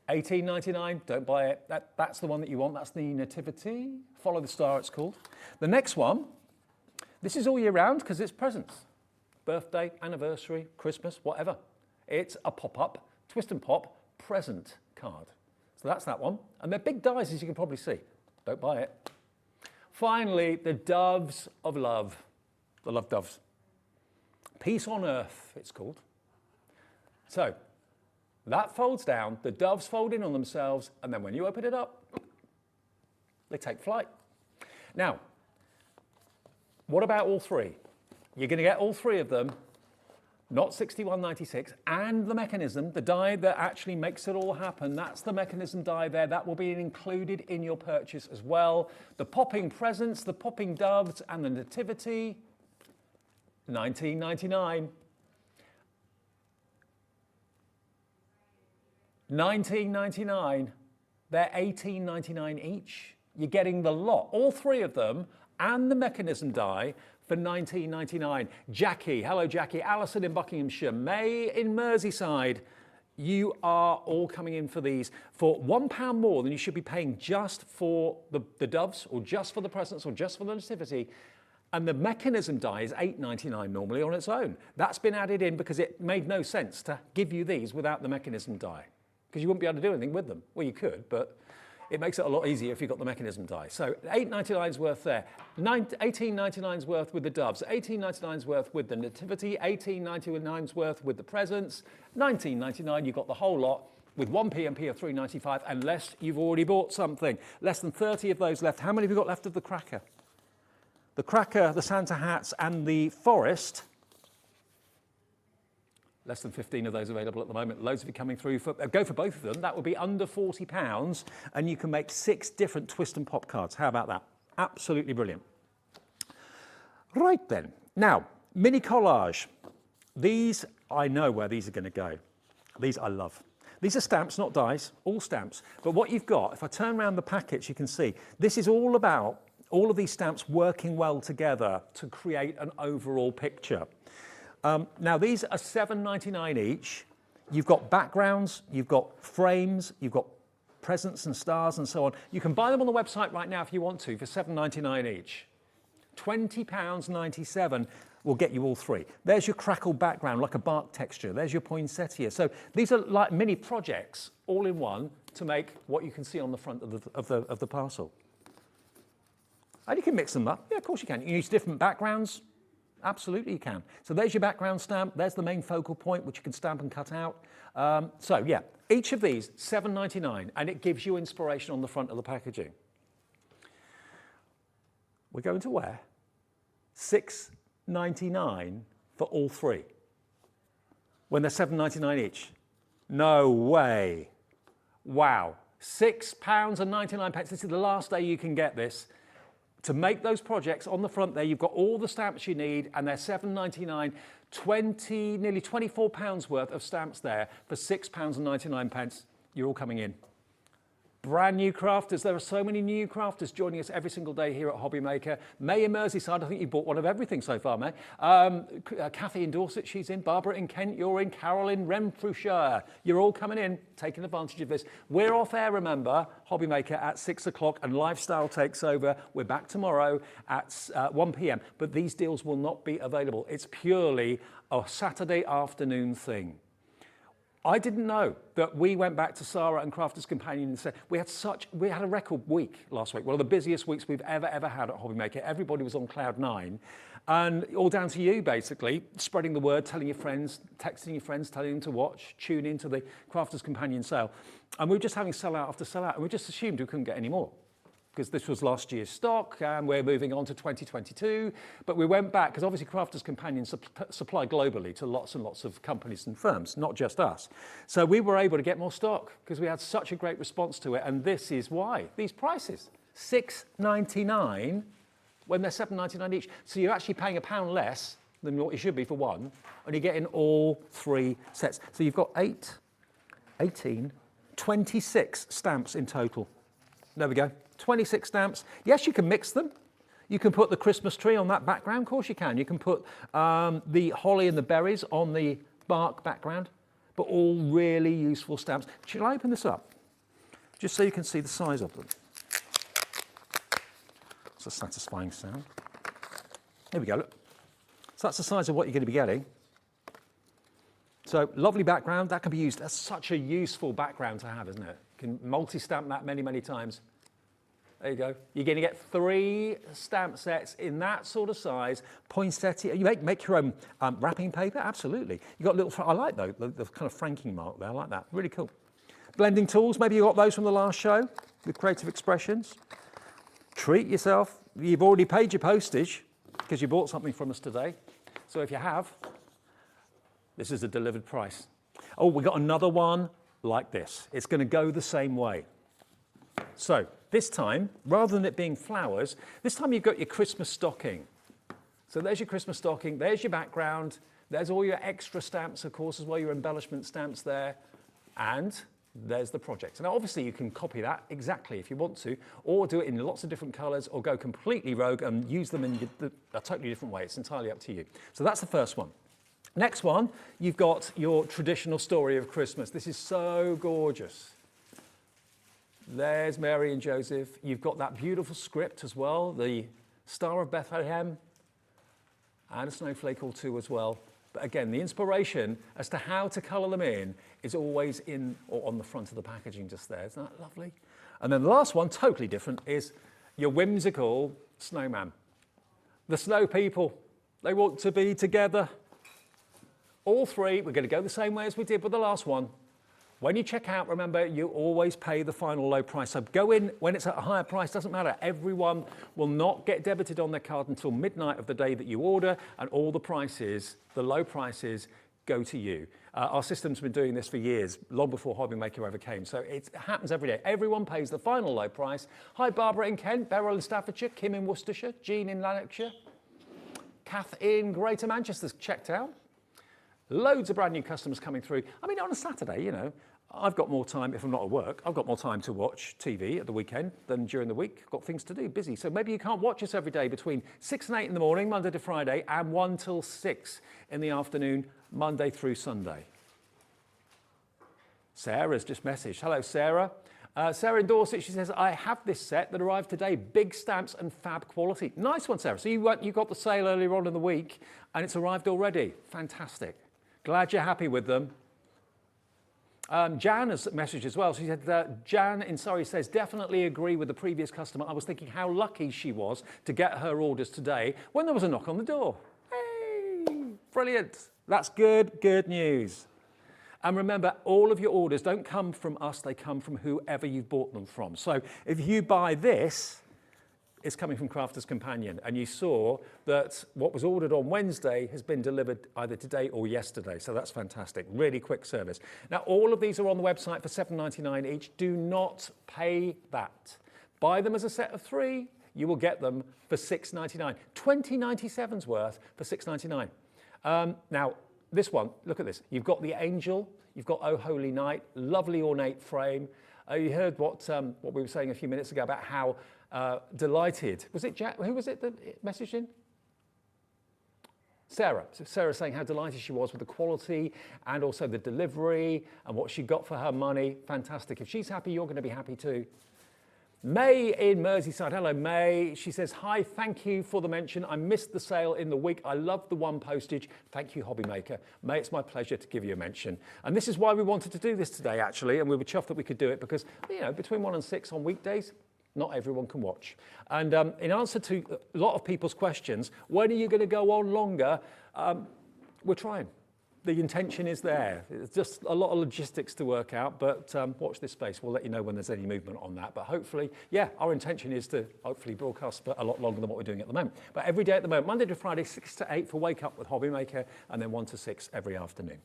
$18.99, don't buy it. That's the one that you want. That's the Nativity. Follow the Star, it's called. The next one, this is all year round because it's presents. Birthday, anniversary, Christmas, whatever. It's a pop-up, twist and pop present card. So that's that one. And they're big dies, as you can probably see. Don't buy it. Finally, the Doves of Love. The Love Doves. Peace on Earth, it's called. So, that folds down, the doves fold in on themselves, and then when you open it up, they take flight. Now, what about all 3? You're going to get all 3 of them, not $61.96, and the mechanism, the die that actually makes it all happen. That's the mechanism die there. That will be included in your purchase as well. The popping presents, the popping doves, and the Nativity, $19.99. $19.99, they're $18.99 each. You're getting the lot, all 3 of them, and the mechanism die for $19.99. Jackie, hello Jackie, Alison in Buckinghamshire, May in Merseyside. You are all coming in for these for £1 more than you should be paying just for the doves, or just for the presents, or just for the Nativity. And the mechanism die is $8.99 normally on its own. That's been added in because it made no sense to give you these without the mechanism die, because you wouldn't be able to do anything with them. Well, you could, but it makes it a lot easier if you've got the mechanism die. So £8.99's worth there, £18.99's worth with the doves, £18.99's worth with the nativity, £18.99's worth with the presents, £19.99 you've got the whole lot with one PMP of £3.95, unless you've already bought something. Less than 30 of those left. How many have you got left of the cracker? The cracker, the Santa hats and the forest, less than 15 of those available at the moment. Loads of it coming through. Go for both of them. That would be under £40, and you can make 6 different twist and pop cards. How about that? Absolutely brilliant. Right then. Now, mini collage. These, I know where these are going to go. These I love. These are stamps, not dies, all stamps. But what you've got, if I turn around the packets, you can see, this is all about all of these stamps working well together to create an overall picture. Now, these are £7.99 each. You've got backgrounds, you've got frames, you've got presents and stars and so on. You can buy them on the website right now if you want to for £7.99 each. £20.97 will get you all 3. There's your crackle background, like a bark texture. There's your poinsettia. So these are like mini projects all in one to make what you can see on the front of the parcel. And you can mix them up. Yeah, of course you can. You can use different backgrounds. Absolutely you can. So there's your background stamp. There's the main focal point, which you can stamp and cut out. So yeah, each of these, £7.99, and it gives you inspiration on the front of the packaging. We're going to where? £6.99 for all 3, when they're £7.99 each. No way. Wow. £6.99. This is the last day you can get this. To make those projects on the front there, you've got all the stamps you need, and they're £7.99, nearly £24 worth of stamps there for £6.99. You're all coming in. Brand new crafters. There are so many new crafters joining us every single day here at Hobby Maker. May in Merseyside, I think you bought one of everything so far, May. Kathy in Dorset, she's in. Barbara in Kent, you're in. Carol in Renfrewshire. You're all coming in, taking advantage of this. We're off air, remember, Hobby Maker at 6 o'clock, and Lifestyle takes over. We're back tomorrow at 1 p.m. But these deals will not be available. It's purely a Saturday afternoon thing. I didn't know that we went back to Sarah and Crafters Companion and said we had a record week last week, one of the busiest weeks we've ever had at Hobby Maker. Everybody was on cloud 9, and all down to you basically, spreading the word, telling your friends, texting your friends, telling them to watch, tune into the Crafters Companion sale. And we were just having sell out after sell out, and we just assumed we couldn't get any more, because this was last year's stock and we're moving on to 2022. But we went back, because obviously Crafters Companion supply globally to lots and lots of companies and firms, not just us. So we were able to get more stock because we had such a great response to it. And this is why. These prices, £6.99 when they're £7.99 each. So you're actually paying £1 less than what you should be for one, and you're getting all 3 sets. So you've got 8, 18, 26 stamps in total. There we go. 26 stamps. Yes, you can mix them. You can put the Christmas tree on that background. Of course you can. You can put the holly and the berries on the bark background, but all really useful stamps. Shall I open this up? Just so you can see the size of them. It's a satisfying sound. Here we go, look. So that's the size of what you're going to be getting. So lovely background. That can be used. That's such a useful background to have, isn't it? You can multi-stamp that many, many times. There you go. You're going to get 3 stamp sets in that sort of size. Poinsettia. You make your own wrapping paper. Absolutely. You got little. I like though the kind of franking mark there. I like that. Really cool. Blending tools. Maybe you got those from the last show with Creative Expressions. Treat yourself. You've already paid your postage because you bought something from us today. So if you have, this is a delivered price. Oh, we got another one like this. It's going to go the same way. So this time, rather than it being flowers, this time you've got your Christmas stocking. So there's your Christmas stocking, there's your background, there's all your extra stamps, of course, as well, your embellishment stamps there, and there's the project. Now, obviously, you can copy that exactly if you want to, or do it in lots of different colours, or go completely rogue and use them in a totally different way. It's entirely up to you. So that's the first one. Next one, you've got your traditional story of Christmas. This is so gorgeous. There's Mary and Joseph. You've got that beautiful script as well, the Star of Bethlehem, and a snowflake or two as well. But again, the inspiration as to how to colour them in is always in or on the front of the packaging just there. Isn't that lovely? And then the last one, totally different, is your whimsical snowman. The snow people, they want to be together. All three, we're going to go the same way as we did with the last one. When you check out, remember, you always pay the final low price. So go in when it's at a higher price, doesn't matter. Everyone will not get debited on their card until midnight of the day that you order, and all the prices, the low prices, go to you. Our system's been doing this for years, long before Hobby Maker ever came. So it happens every day. Everyone pays the final low price. Hi, Barbara in Kent, Beryl in Staffordshire, Kim in Worcestershire, Jean in Lanarkshire, Kath in Greater Manchester's checked out. Loads of brand new customers coming through. I mean, on a Saturday, you know, I've got more time, if I'm not at work, I've got more time to watch TV at the weekend than during the week. I've got things to do, busy. So maybe you can't watch us every day between 6 and 8 in the morning, Monday to Friday, and 1 till 6 in the afternoon, Monday through Sunday. Sarah's just messaged. Hello, Sarah. Sarah in Dorset, she says, I have this set that arrived today, big stamps and fab quality. Nice one, Sarah. So you got the sale earlier on in the week, and it's arrived already. Fantastic. Glad you're happy with them. Jan has messaged as well. She said, Jan in Surrey says, definitely agree with the previous customer. I was thinking how lucky she was to get her orders today when there was a knock on the door. Hey, brilliant. That's good news. And remember, all of your orders don't come from us, they come from whoever you've bought them from. So if you buy this, it's coming from Crafter's Companion, and you saw that what was ordered on Wednesday has been delivered either today or yesterday, so that's fantastic. Really quick service. Now, all of these are on the website for $7.99 each. Do not pay that. Buy them as a set of 3. You will get them for $6.99. $20.97's worth for $6.99. Now, this one, look at this. You've got the angel, you've got Oh Holy Night, lovely ornate frame. You heard what we were saying a few minutes ago about how delighted. Was it Jack? Who was it that messaged in? Sarah. So Sarah saying how delighted she was with the quality and also the delivery and what she got for her money. Fantastic. If she's happy, you're going to be happy too. May in Merseyside. Hello, May. She says, hi, thank you for the mention. I missed the sale in the week. I love the one postage. Thank you, Hobby Maker. May, it's my pleasure to give you a mention. And this is why we wanted to do this today, actually, and we were chuffed that we could do it because, you know, between 1 and 6 on weekdays, not everyone can watch. And in answer to a lot of people's questions, when are you going to go on longer? We're trying. The intention is there. It's just a lot of logistics to work out, but watch this space. We'll let you know when there's any movement on that. But hopefully, yeah, our intention is to hopefully broadcast for a lot longer than what we're doing at the moment. But every day at the moment, Monday to Friday, 6 to 8 for Wake Up with Hobby Maker, and then 1 to 6 every afternoon.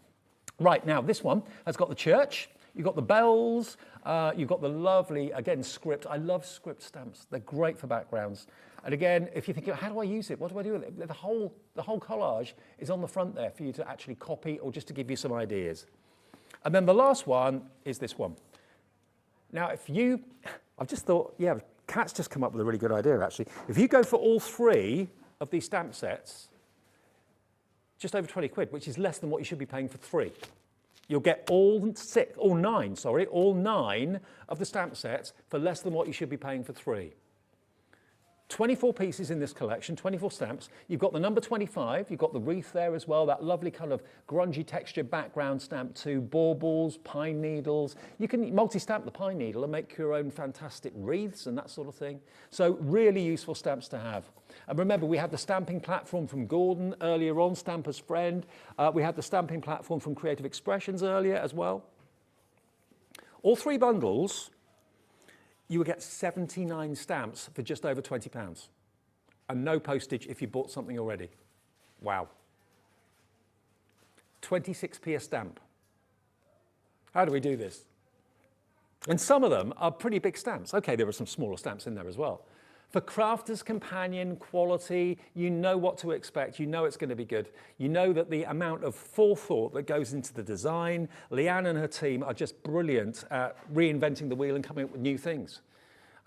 Right, now this one has got the church. You've got the bells, you've got the lovely, again, script. I love script stamps. They're great for backgrounds. And again, if you think, how do I use it? What do I do with it? The whole collage is on the front there for you to actually copy or just to give you some ideas. And then the last one is this one. Now, I've just thought, yeah, Kat's just come up with a really good idea, actually. If you go for all 3 of these stamp sets, just over 20 quid, which is less than what you should be paying for 3. You'll get all 9 of the stamp sets for less than what you should be paying for 3. 24 pieces in this collection, 24 stamps. You've got the number 25, you've got the wreath there as well, that lovely kind of grungy texture background stamp too, baubles, pine needles. You can multi-stamp the pine needle and make your own fantastic wreaths and that sort of thing. So really useful stamps to have. And remember, we had the stamping platform from Gordon earlier on, Stamper's Friend. We had the stamping platform from Creative Expressions earlier as well. All 3 bundles, you will get 79 stamps for just over £20. And no postage if you bought something already. Wow. 26p a stamp. How do we do this? And some of them are pretty big stamps. Okay, there are some smaller stamps in there as well. For Crafter's Companion quality, you know what to expect. You know it's going to be good. You know that the amount of forethought that goes into the design, Leanne and her team are just brilliant at reinventing the wheel and coming up with new things.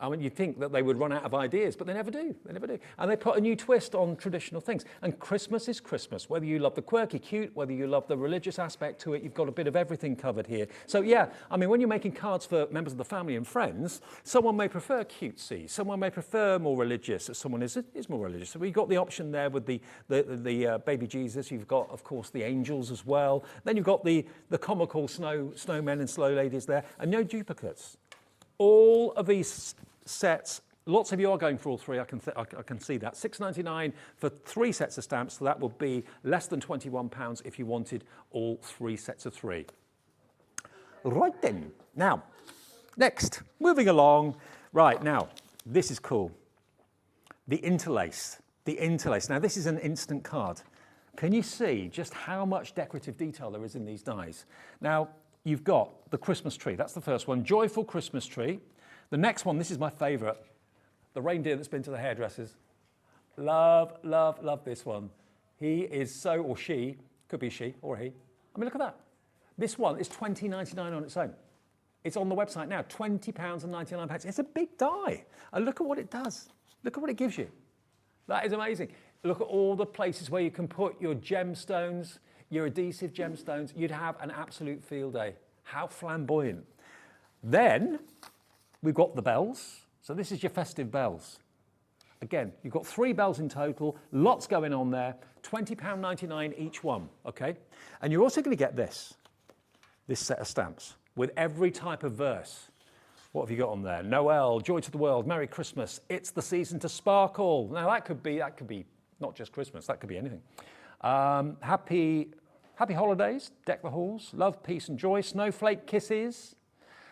I mean, you'd think that they would run out of ideas, but they never do. They never do. And they put a new twist on traditional things. And Christmas is Christmas. Whether you love the quirky cute, whether you love the religious aspect to it, you've got a bit of everything covered here. So yeah, I mean, when you're making cards for members of the family and friends, someone may prefer cutesy, someone may prefer more religious, someone is more religious. So we've got the option there with the baby Jesus. You've got, of course, the angels as well. Then you've got the comical snowmen and slow ladies there, and no duplicates. All of these sets, lots of you are going for all three, I can see that. £6.99 for 3 sets of stamps, so that would be less than £21 if you wanted all 3 sets of 3. Right then, now, next, moving along. Right, now, this is cool. The interlace. Now, this is an instant card. Can you see just how much decorative detail there is in these dies? Now, you've got the Christmas tree. That's the first one, joyful Christmas tree. The next one, this is my favourite, the reindeer that's been to the hairdressers. Love, love, love this one. He is so, or she, could be she or he. I mean, look at that. This one is $20.99 on its own. It's on the website now, £20.99. It's a big die. And look at what it does. Look at what it gives you. That is amazing. Look at all the places where you can put your gemstones, your adhesive gemstones. You'd have an absolute field day. How flamboyant. Then we've got the bells. So this is your festive bells. Again, you've got 3 bells in total, lots going on there, £20.99 each one, okay? And you're also going to get this set of stamps with every type of verse. What have you got on there? Noel, joy to the world, Merry Christmas, it's the season to sparkle. Now that could be not just Christmas, that could be anything. Happy holidays, deck the halls, love, peace and joy, snowflake kisses.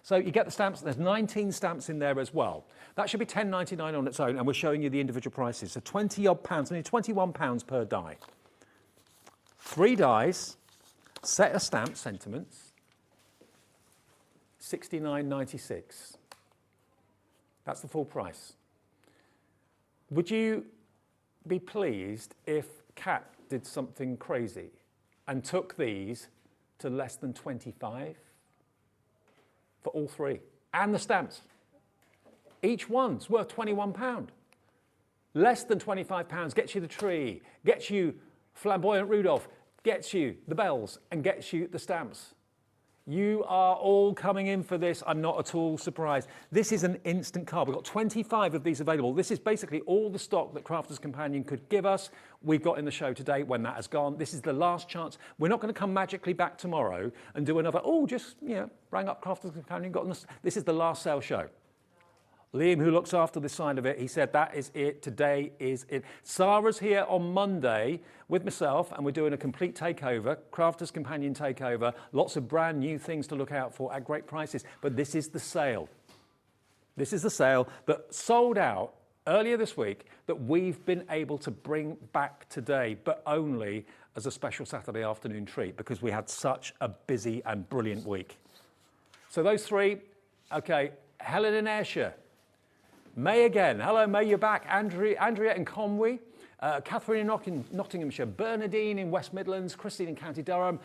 So you get the stamps, there's 19 stamps in there as well. That should be £10.99 on its own, and we're showing you the individual prices. So 20 odd pounds, only £21 per die. 3 dies, set of stamps, sentiments, $69.96. That's the full price. Would you be pleased if Kat did something crazy and took these to less than 25 for all 3? And the stamps. Each one's worth £21. Less than £25 gets you the tree, gets you flamboyant Rudolph, gets you the bells, and gets you the stamps. You are all coming in for this. I'm not at all surprised. This is an instant card. We've got 25 of these available. This is basically all the stock that Crafters Companion could give us. We've got in the show today. When that has gone, this is the last chance. We're not going to come magically back tomorrow and do another, rang up Crafters Companion, got this. This is the last sale show. Liam, who looks after this side of it, he said that is it. Today is it. Sarah's here on Monday with myself, and we're doing a complete takeover, Crafters Companion takeover. Lots of brand new things to look out for at great prices. But this is the sale. This is the sale that sold out earlier this week that we've been able to bring back today, but only as a special Saturday afternoon treat because we had such a busy and brilliant week. So those 3, okay, Helen in Ayrshire. May again. Hello, May, you're back. Andrea in Conwy. Catherine in Nottinghamshire. Bernadine in West Midlands. Christine in County Durham.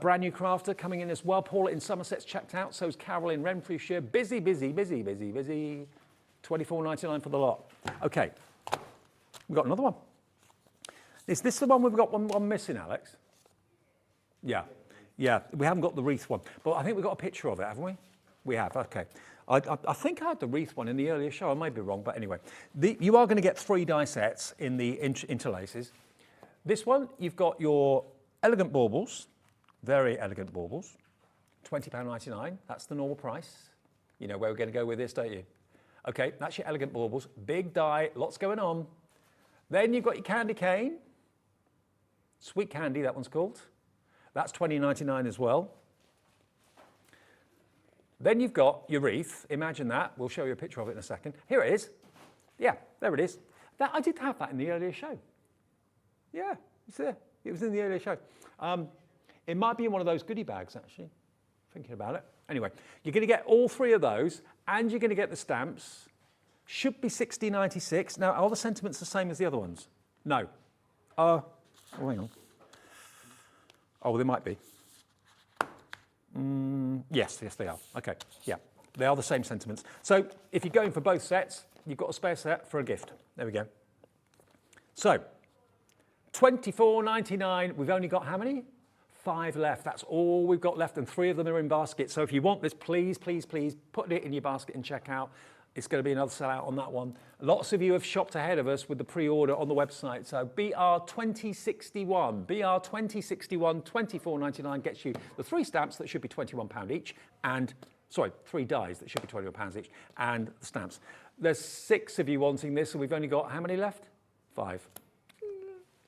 Brand new crafter coming in as well. Paula in Somerset's checked out. So is Carol in Renfrewshire. Busy. £24.99 for the lot. Okay. We've got another one. Is this the one we've got one missing, Alex? Yeah. Yeah, we haven't got the wreath one. But I think we've got a picture of it, haven't we? We have, okay. I think I had the wreath one in the earlier show. I may be wrong, but anyway. You are going to get 3 die sets in the interlaces. This one, you've got your elegant baubles, very elegant baubles, £20.99. That's the normal price. You know where we're going to go with this, don't you? Okay, that's your elegant baubles. Big die, lots going on. Then you've got your candy cane. Sweet candy, that one's called. That's $20.99 as well. Then you've got your wreath. Imagine that. We'll show you a picture of it in a second. Here it is. Yeah, there it is. I did have that in the earlier show. Yeah, it's there. It was in the earlier show. It might be in one of those goodie bags, actually, thinking about it. Anyway, you're going to get all 3 of those, and you're going to get the stamps. Should be $60.96. Now, are the sentiments the same as the other ones? No. Oh, hang on. Oh, they might be. Yes, they are. Okay, yeah, they are the same sentiments. So if you're going for both sets, you've got a spare set for a gift. There we go. So, $24.99. We've only got how many? 5 left. That's all we've got left, and 3 of them are in baskets. So if you want this, please, please, please put it in your basket and check out. It's going to be another sellout on that one. Lots of you have shopped ahead of us with the pre-order on the website. So BR2061, BR2061, $24.99 gets you the 3 stamps that should be £21 each and sorry, 3 dies that should be £21 each, and the stamps. There's 6 of you wanting this, and we've only got how many left? 5.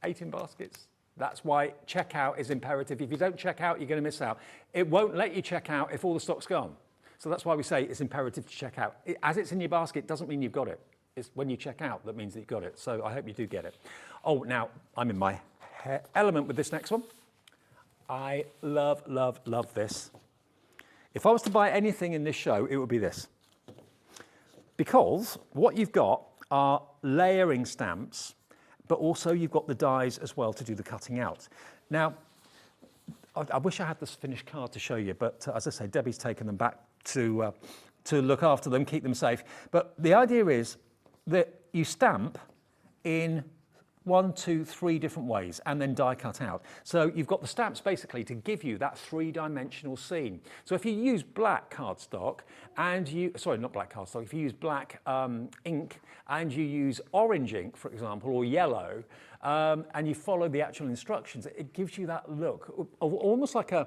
18 baskets. That's why checkout is imperative. If you don't check out, you're going to miss out. It won't let you check out if all the stock's gone. So that's why we say it's imperative to check out. As it's in your basket doesn't mean you've got it. It's when you check out that means that you've got it. So I hope you do get it. Oh, now I'm in my element with this next one. I love, love, love this. If I was to buy anything in this show, it would be this. Because what you've got are layering stamps, but also you've got the dies as well to do the cutting out. Now, I wish I had this finished card to show you, but as I say, Debbie's taken them back to look after them, keep them safe. But the idea is that you stamp in 1, 2, 3 different ways and then die cut out. So you've got the stamps basically to give you that 3-dimensional scene. So if you use black cardstock and not black cardstock, if you use black ink and you use orange ink, for example, or yellow, and you follow the actual instructions, it gives you that look of almost like an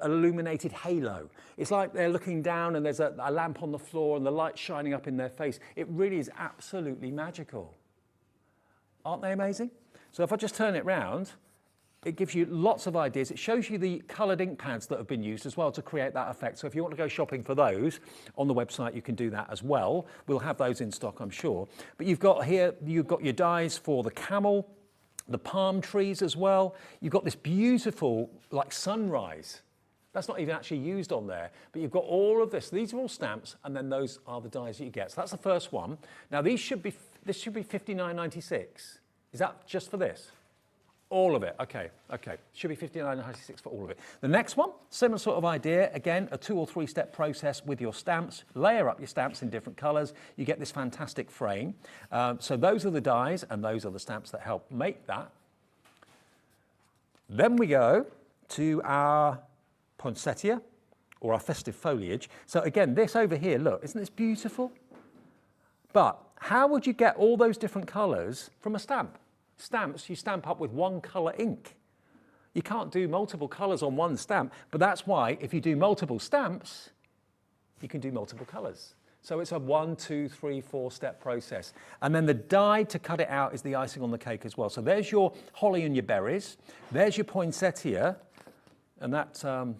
illuminated halo. It's like they're looking down and there's a lamp on the floor and the light shining up in their face. It really is absolutely magical. Aren't they amazing? So if I just turn it round, it gives you lots of ideas. It shows you the coloured ink pads that have been used as well to create that effect. So if you want to go shopping for those on the website, you can do that as well. We'll have those in stock, I'm sure. But you've got here, you've got your dies for the camel, the palm trees as well. You've got this beautiful, like, sunrise. That's not even actually used on there, but you've got all of this. These are all stamps, and then those are the dies that you get. So that's the first one. Now this should be £59.96. Is that just for this? All of it, okay. Should be £59.96 for all of it. The next one, similar sort of idea. Again, a 2 or 3 step process with your stamps. Layer up your stamps in different colours. You get this fantastic frame. So those are the dies, and those are the stamps that help make that. Then we go to our poinsettia, or our festive foliage. So again, this over here, look, isn't this beautiful? But how would you get all those different colours from a stamp? Stamps, you stamp up with 1 colour ink. You can't do multiple colours on one stamp, but that's why if you do multiple stamps, you can do multiple colours. So it's a 1, 2, 3, 4 step process. And then the die to cut it out is the icing on the cake as well. So there's your holly and your berries. There's your poinsettia. And that, there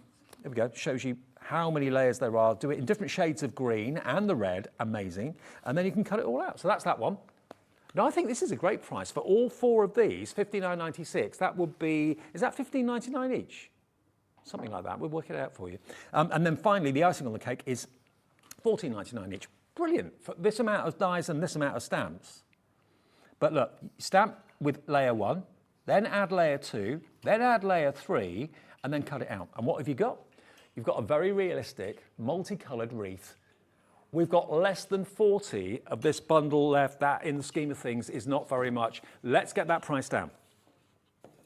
we go, shows you how many layers there are. Do it in different shades of green and the red, amazing. And then you can cut it all out. So that's that one. Now I think this is a great price for all 4 of these, £59.96. That would be, is that £15.99 each? Something like that. We'll work it out for you. And then finally, the icing on the cake is £14.99 each. Brilliant for this amount of dies and this amount of stamps. But look, stamp with layer 1, then add layer 2, then add layer 3, and then cut it out. And what have you got? You've got a very realistic, multicoloured wreath. We've got less than 40 of this bundle left. That, in the scheme of things, is not very much. Let's get that price down.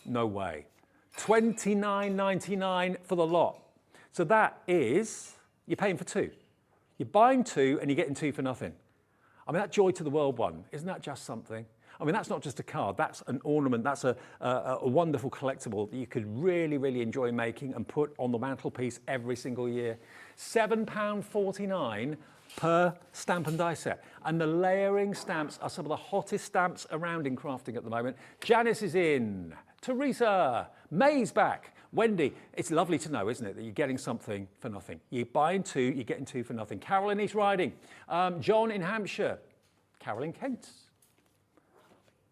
No way. £29.99 for the lot. So that is, you're paying for 2. You're buying 2 and you're getting 2 for nothing. I mean, that Joy to the World one, isn't that just something? I mean, that's not just a card, that's an ornament, that's a wonderful collectible that you could really, really enjoy making and put on the mantelpiece every single year. £7.49 per stamp and die set. And the layering stamps are some of the hottest stamps around in crafting at the moment. Janice is in, Teresa, May's back, Wendy. It's lovely to know, isn't it, that you're getting something for nothing. You're buying 2, you're getting 2 for nothing. Carol in East Riding, John in Hampshire, Carol in Kent.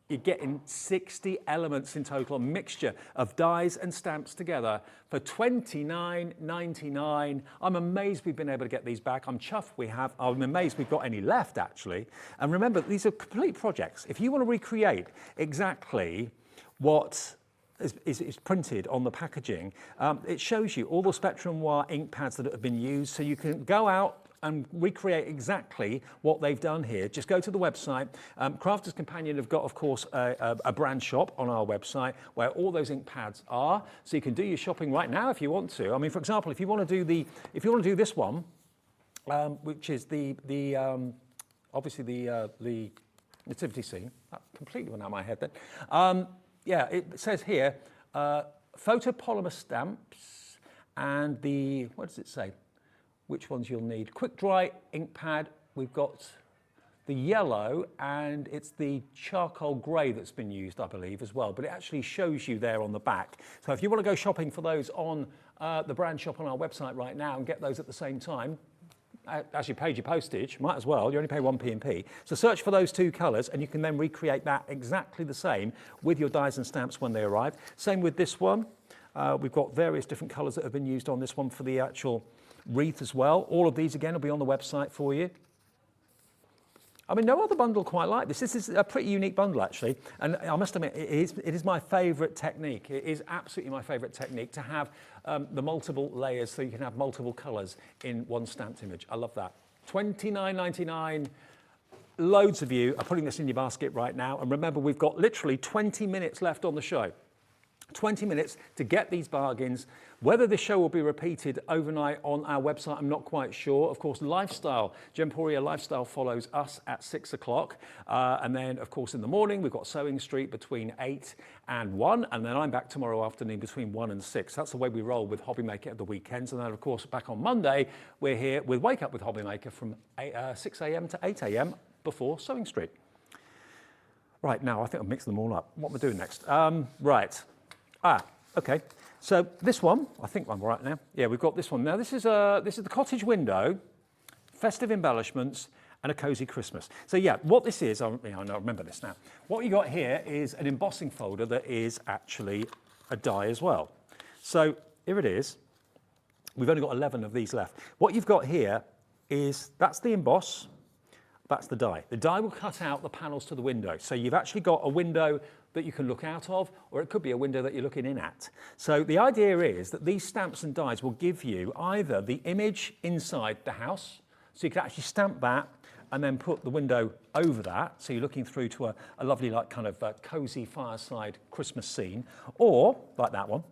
You're getting 60 elements in total, a mixture of dies and stamps together for £29.99. I'm amazed we've been able to get these back. I'm chuffed we have. I'm amazed we've got any left, actually. And remember, these are complete projects. If you want to recreate exactly what is printed on the packaging, it shows you all the Spectrum Noir ink pads that have been used, so you can go out and recreate exactly what they've done here. Just go to the website. Crafters Companion have got, of course, a brand shop on our website where all those ink pads are. So you can do your shopping right now if you want to. I mean, for example, if you want to do this one, which is obviously the nativity scene. That completely went out of my head then. Yeah, it says here, photopolymer stamps and what does it say? which ones you'll need. Quick dry ink pad, we've got the yellow, and it's the charcoal grey that's been used, I believe, as well, but it actually shows you there on the back. So if you want to go shopping for those on the brand shop on our website right now and get those at the same time, as you paid your postage, might as well, you only pay 1p and P. So search for those two colours and you can then recreate that exactly the same with your dies and stamps when they arrive. Same with this one. We've got various different colours that have been used on this one for the actual wreath as well. All of these again will be on the website for you. I mean, no other bundle quite like this. This is a pretty unique bundle, actually. And I must admit, it is my favourite technique. It is absolutely my favourite technique to have the multiple layers so you can have multiple colours in one stamped image. I love that. $29.99. Loads of you are putting this in your basket right now. And remember, we've got literally 20 minutes left on the show. 20 minutes to get these bargains. Whether this show will be repeated overnight on our website, I'm not quite sure. Of course, Lifestyle, Gemporia Lifestyle follows us at 6 o'clock. And then, of course, in the morning, we've got Sewing Street between 8 and 1. And then I'm back tomorrow afternoon between 1 and 6. That's the way we roll with Hobby Maker at the weekends. And then, of course, back on Monday, we're here with Wake Up with Hobby Maker from 6 a.m. to 8 a.m. before Sewing Street. Right, now, I think I'm mixing them all up. What am I doing next? Right. Okay. So this one, I think I'm right now. Yeah, we've got this one. Now this is the cottage window, festive embellishments, and a cosy Christmas. So yeah, what this is, I remember this now. What you got here is an embossing folder that is actually a die as well. So here it is. We've only got 11 of these left. What you've got here is, that's the emboss, that's the die. The die will cut out the panels to the window. So you've actually got a window that you can look out of, or it could be a window that you're looking in at. So the idea is that these stamps and dies will give you either the image inside the house, so you can actually stamp that and then put the window over that, so you're looking through to a lovely, like, kind of cosy fireside Christmas scene, or like that one,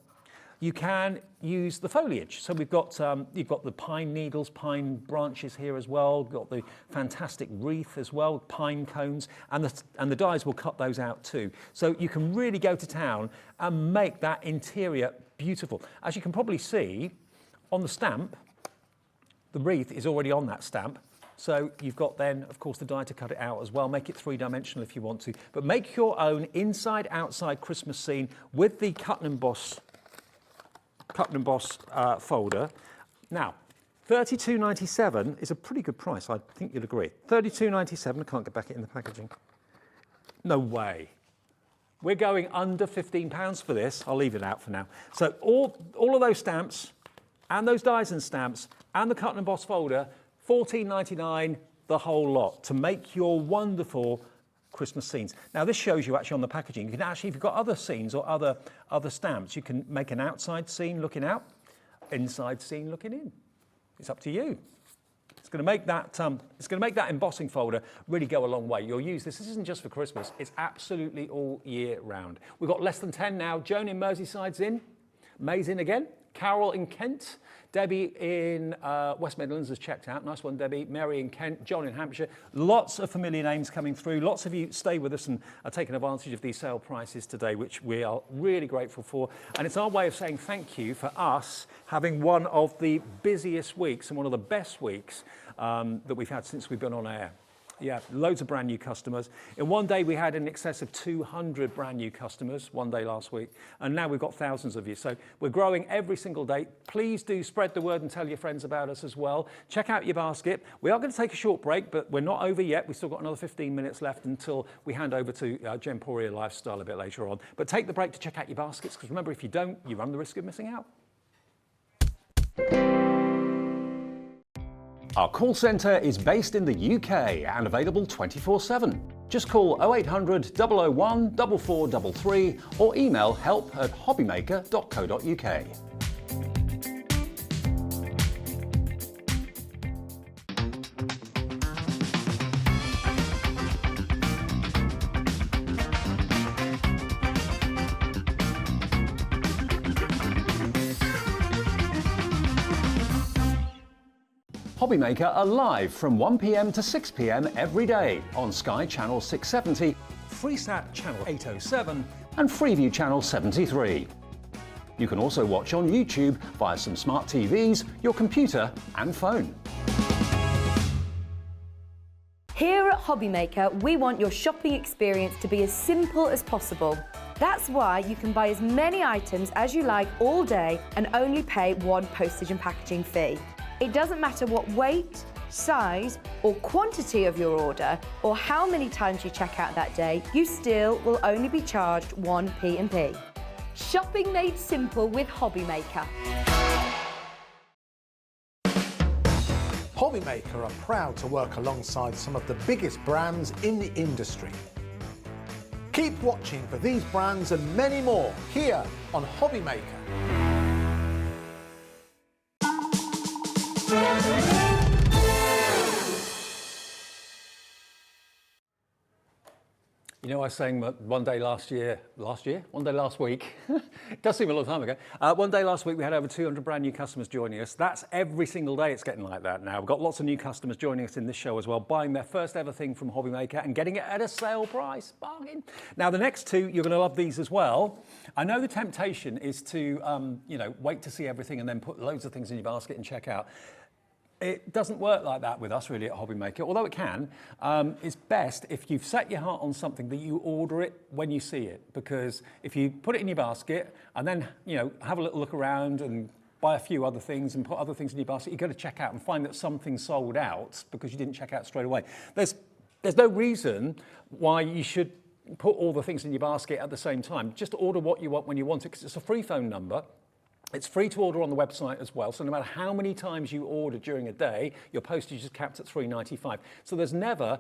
you can use the foliage. So we've got, you've got the pine needles, pine branches here as well, got the fantastic wreath as well, pine cones, and the dies will cut those out too. So you can really go to town and make that interior beautiful. As you can probably see, on the stamp, the wreath is already on that stamp. So you've got then, of course, the die to cut it out as well. Make it three-dimensional if you want to, but make your own inside-outside Christmas scene with the cut and emboss folder. Now, $32.97 is a pretty good price. I think you'll agree. $32.97. I can't get back it in the packaging. No way. We're going under £15 for this. I'll leave it out for now. So all of those stamps and those dies and stamps and the cut and emboss folder, $14.99, the whole lot, to make your wonderful Christmas scenes. Now this shows you actually on the packaging, you can actually, if you've got other scenes or other stamps, you can make an outside scene looking out, inside scene looking in. It's up to you. It's going to make that embossing folder really go a long way. You'll use this. This isn't just for Christmas. It's absolutely all year round. We've got less than 10 now. Joan in Merseyside's in. May's in again. Carol in Kent. Debbie in West Midlands has checked out. Nice one, Debbie. Mary in Kent. John in Hampshire. Lots of familiar names coming through. Lots of you stay with us and are taking advantage of these sale prices today, which we are really grateful for. And it's our way of saying thank you for us having one of the busiest weeks and one of the best weeks that we've had since we've been on air. Yeah, loads of brand new customers. In one day, we had in excess of 200 brand new customers, one day last week. And now we've got thousands of you. So we're growing every single day. Please do spread the word and tell your friends about us as well. Check out your basket. We are going to take a short break, but we're not over yet. We've still got another 15 minutes left until we hand over to Gemporia Lifestyle a bit later on. But take the break to check out your baskets, because remember, if you don't, you run the risk of missing out. Our call centre is based in the UK and available 24/7. Just call 0800 001 4433 or email help@hobbymaker.co.uk. Hobby Maker are live from 1 p.m. to 6 p.m. every day on Sky Channel 670, Freesat Channel 807 and Freeview Channel 73. You can also watch on YouTube via some smart TVs, your computer and phone. Here at Hobbymaker, we want your shopping experience to be as simple as possible. That's why you can buy as many items as you like all day and only pay one postage and packaging fee. It doesn't matter what weight, size or quantity of your order or how many times you check out that day, you still will only be charged one P&P. Shopping made simple with Hobbymaker. Hobbymaker are proud to work alongside some of the biggest brands in the industry. Keep watching for these brands and many more here on Hobbymaker. You know, I was saying one day last week, it does seem a long time ago. One day last week, we had over 200 brand new customers joining us. That's every single day it's getting like that now. We've got lots of new customers joining us in this show as well, buying their first ever thing from Hobbymaker and getting it at a sale price. Bargain. Now, the next two, you're going to love these as well. I know the temptation is to, wait to see everything and then put loads of things in your basket and check out. It doesn't work like that with us really at Hobbymaker, although it can. It's best if you've set your heart on something that you order it when you see it, because if you put it in your basket and then have a little look around and buy a few other things and put other things in your basket, you've got to check out and find that something's sold out because you didn't check out straight away. There's no reason why you should put all the things in your basket at the same time. Just order what you want when you want it, because it's a free phone number. It's free to order on the website as well, so no matter how many times you order during a day, your postage is capped at $3.95. So there's never,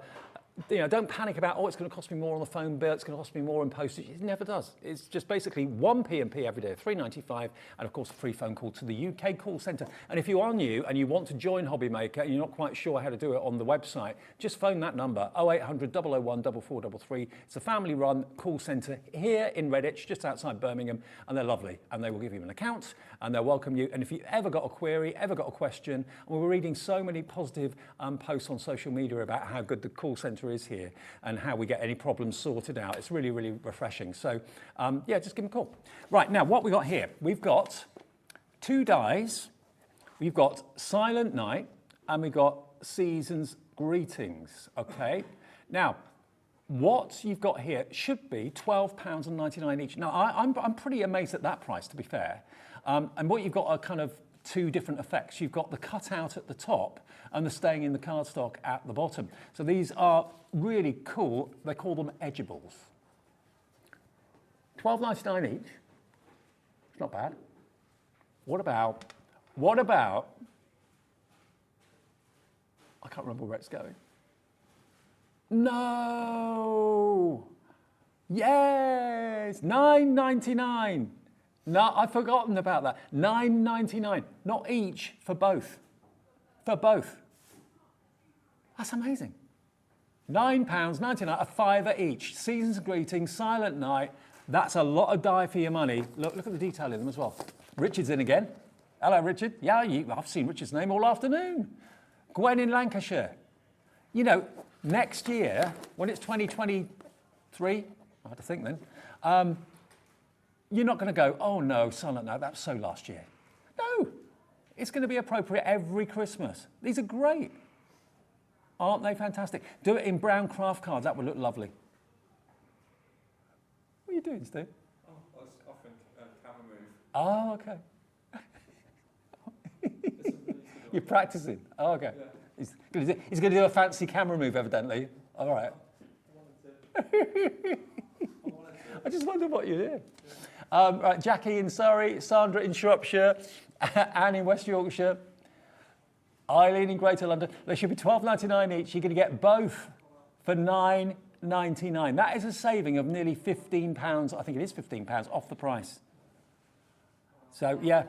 don't panic about, it's going to cost me more on the phone bill, it's going to cost me more in postage. It never does. It's just basically one P&P every day, $3.95, and of course a free phone call to the UK call centre. And if you are new and you want to join Hobbymaker and you're not quite sure how to do it on the website, just phone that number, 0800 001 4433. It's a family-run call centre here in Redditch, just outside Birmingham, and they're lovely. And they will give you an account, and they'll welcome you. And if you've ever got a query, ever got a question, and we're reading so many positive posts on social media about how good the call centre is here and how we get any problems sorted out. It's really, really refreshing. So, just give them a call. Right, now what we got here, we've got two dies. We've got Silent Night, and we've got Season's Greetings, okay? Now, what you've got here should be £12.99 each. Now, I'm pretty amazed at that price, to be fair. And what you've got are kind of two different effects. You've got the cutout at the top and the staying in the cardstock at the bottom. So these are really cool. They call them edgeables. £12.99 each. It's not bad. What about, I can't remember where it's going. No! Yes! £9.99. No, I've forgotten about that. £9.99. Not each, for both. For both. That's amazing. £9.99, a fiver each. Season's Greetings, Silent Night. That's a lot of dye for your money. Look at the detail in them as well. Richard's in again. Hello, Richard. Yeah, I've seen Richard's name all afternoon. Gwen in Lancashire. Next year, when it's 2023, I had to think then, you're not going to go, oh no, Silent Night, that was so last year. No, it's going to be appropriate every Christmas. These are great. Aren't they fantastic? Do it in brown craft cards, that would look lovely. What are you doing, Steve? Oh, I was offering camera move. Oh, okay. You're practicing? Oh, okay. Yeah. He's going to do a fancy camera move, evidently. All right. I just wondered what you did. Right, Jackie in Surrey, Sandra in Shropshire, Anne in West Yorkshire, Eileen in Greater London. They should be £12.99 each. You're going to get both for £9.99. That is a saving of nearly £15. I think it is £15 off the price. So, yeah,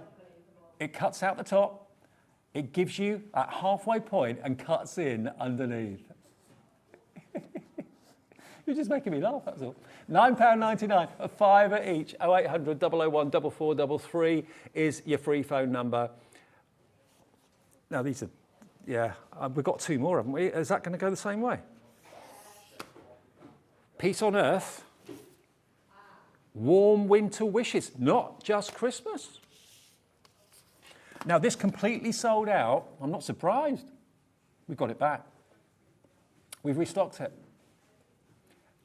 it cuts out the top. It gives you at halfway point and cuts in underneath. You're just making me laugh, that's all. £9.99, a fiver each. 0800 001 4433 is your free phone number. Now these are, we've got two more, haven't we? Is that going to go the same way? Peace on Earth. Warm winter wishes, not just Christmas. Now this completely sold out. I'm not surprised. We've got it back. We've restocked it.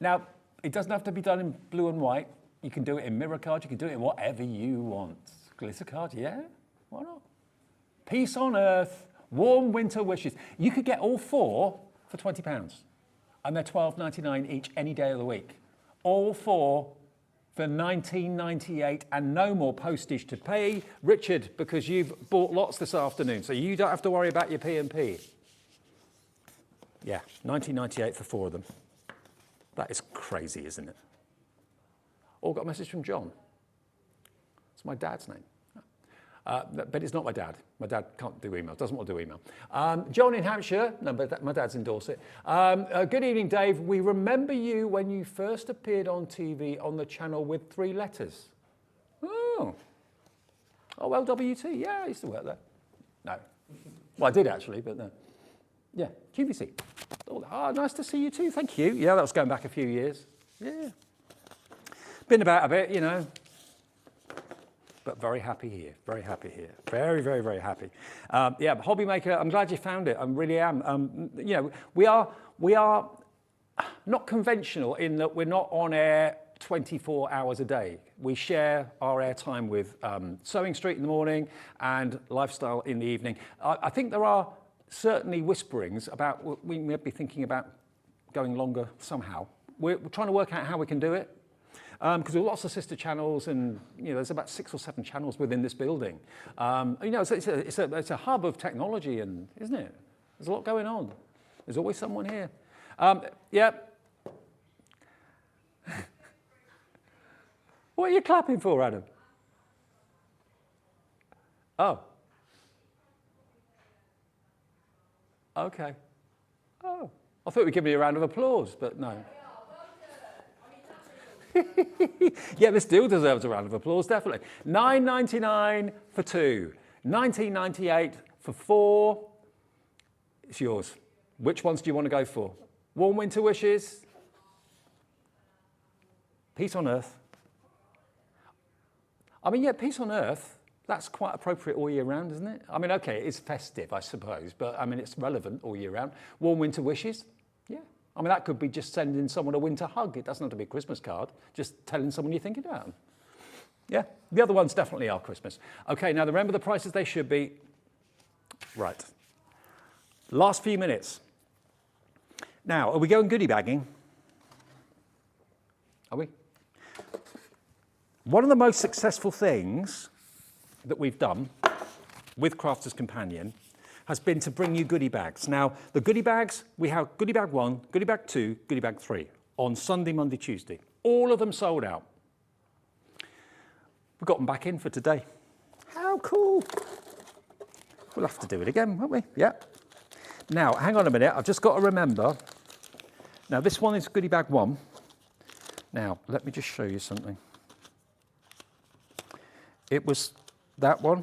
Now, it doesn't have to be done in blue and white. You can do it in mirror card. You can do it in whatever you want. Glitter card, yeah, why not? Peace on Earth, warm winter wishes. You could get all 4 for £20, and they're £12.99 each any day of the week. All 4 for £19.98 and no more postage to pay. Richard, because you've bought lots this afternoon, so you don't have to worry about your P&P. Yeah, £19.98 for 4 of them. That is crazy, isn't it? Oh, got a message from John. It's my dad's name. But it's not my dad. My dad can't do email, doesn't want to do email. John in Hampshire, no, but my dad's endorsed it. Good evening, Dave. We remember you when you first appeared on TV on the channel with 3 letters. Oh, LWT, yeah, I used to work there. No, well, I did actually, but no. Yeah, QVC. Oh, nice to see you too, thank you. Yeah, that was going back a few years. Yeah. Been about a bit, you know. But very happy here, very happy here. Very, very, very happy. Yeah, Hobby Maker, I'm glad you found it, I really am. You know, we are not conventional in that we're not on air 24 hours a day. We share our airtime with Sewing Street in the morning and Lifestyle in the evening. I think there are certainly whisperings about, we may be thinking about going longer somehow. We're trying to work out how we can do it. Because there are lots of sister channels, and you know, there's about 6 or 7 channels within this building. You know, it's a hub of technology, and isn't it? There's a lot going on. There's always someone here. Yeah. What are you clapping for, Adam? Oh. Okay. Oh, I thought we'd give me a round of applause, but no. Yeah, this deal deserves a round of applause, definitely. $9.99 for 2, $19.98 for 4. It's yours. Which ones do you want to go for? Warm winter wishes? Peace on Earth? I mean, yeah, Peace on Earth, that's quite appropriate all year round, isn't it? I mean, okay, it's festive, I suppose, but I mean, it's relevant all year round. Warm winter wishes? Yeah. I mean, that could be just sending someone a winter hug. It doesn't have to be a Christmas card, just telling someone you're thinking about them. Yeah, the other ones definitely are Christmas. Okay, now remember the prices they should be. Right. Last few minutes. Now, are we going goodie bagging? Are we? One of the most successful things that we've done with Crafter's Companion has been to bring you goodie bags. Now, the goodie bags, we have goodie bag 1, goodie bag 2, goodie bag 3 on Sunday, Monday, Tuesday. All of them sold out. We've got them back in for today. How cool. We'll have to do it again, won't we? Yeah. Now, hang on a minute. I've just got to remember. Now, this one is goodie bag 1. Now, let me just show you something. It was that one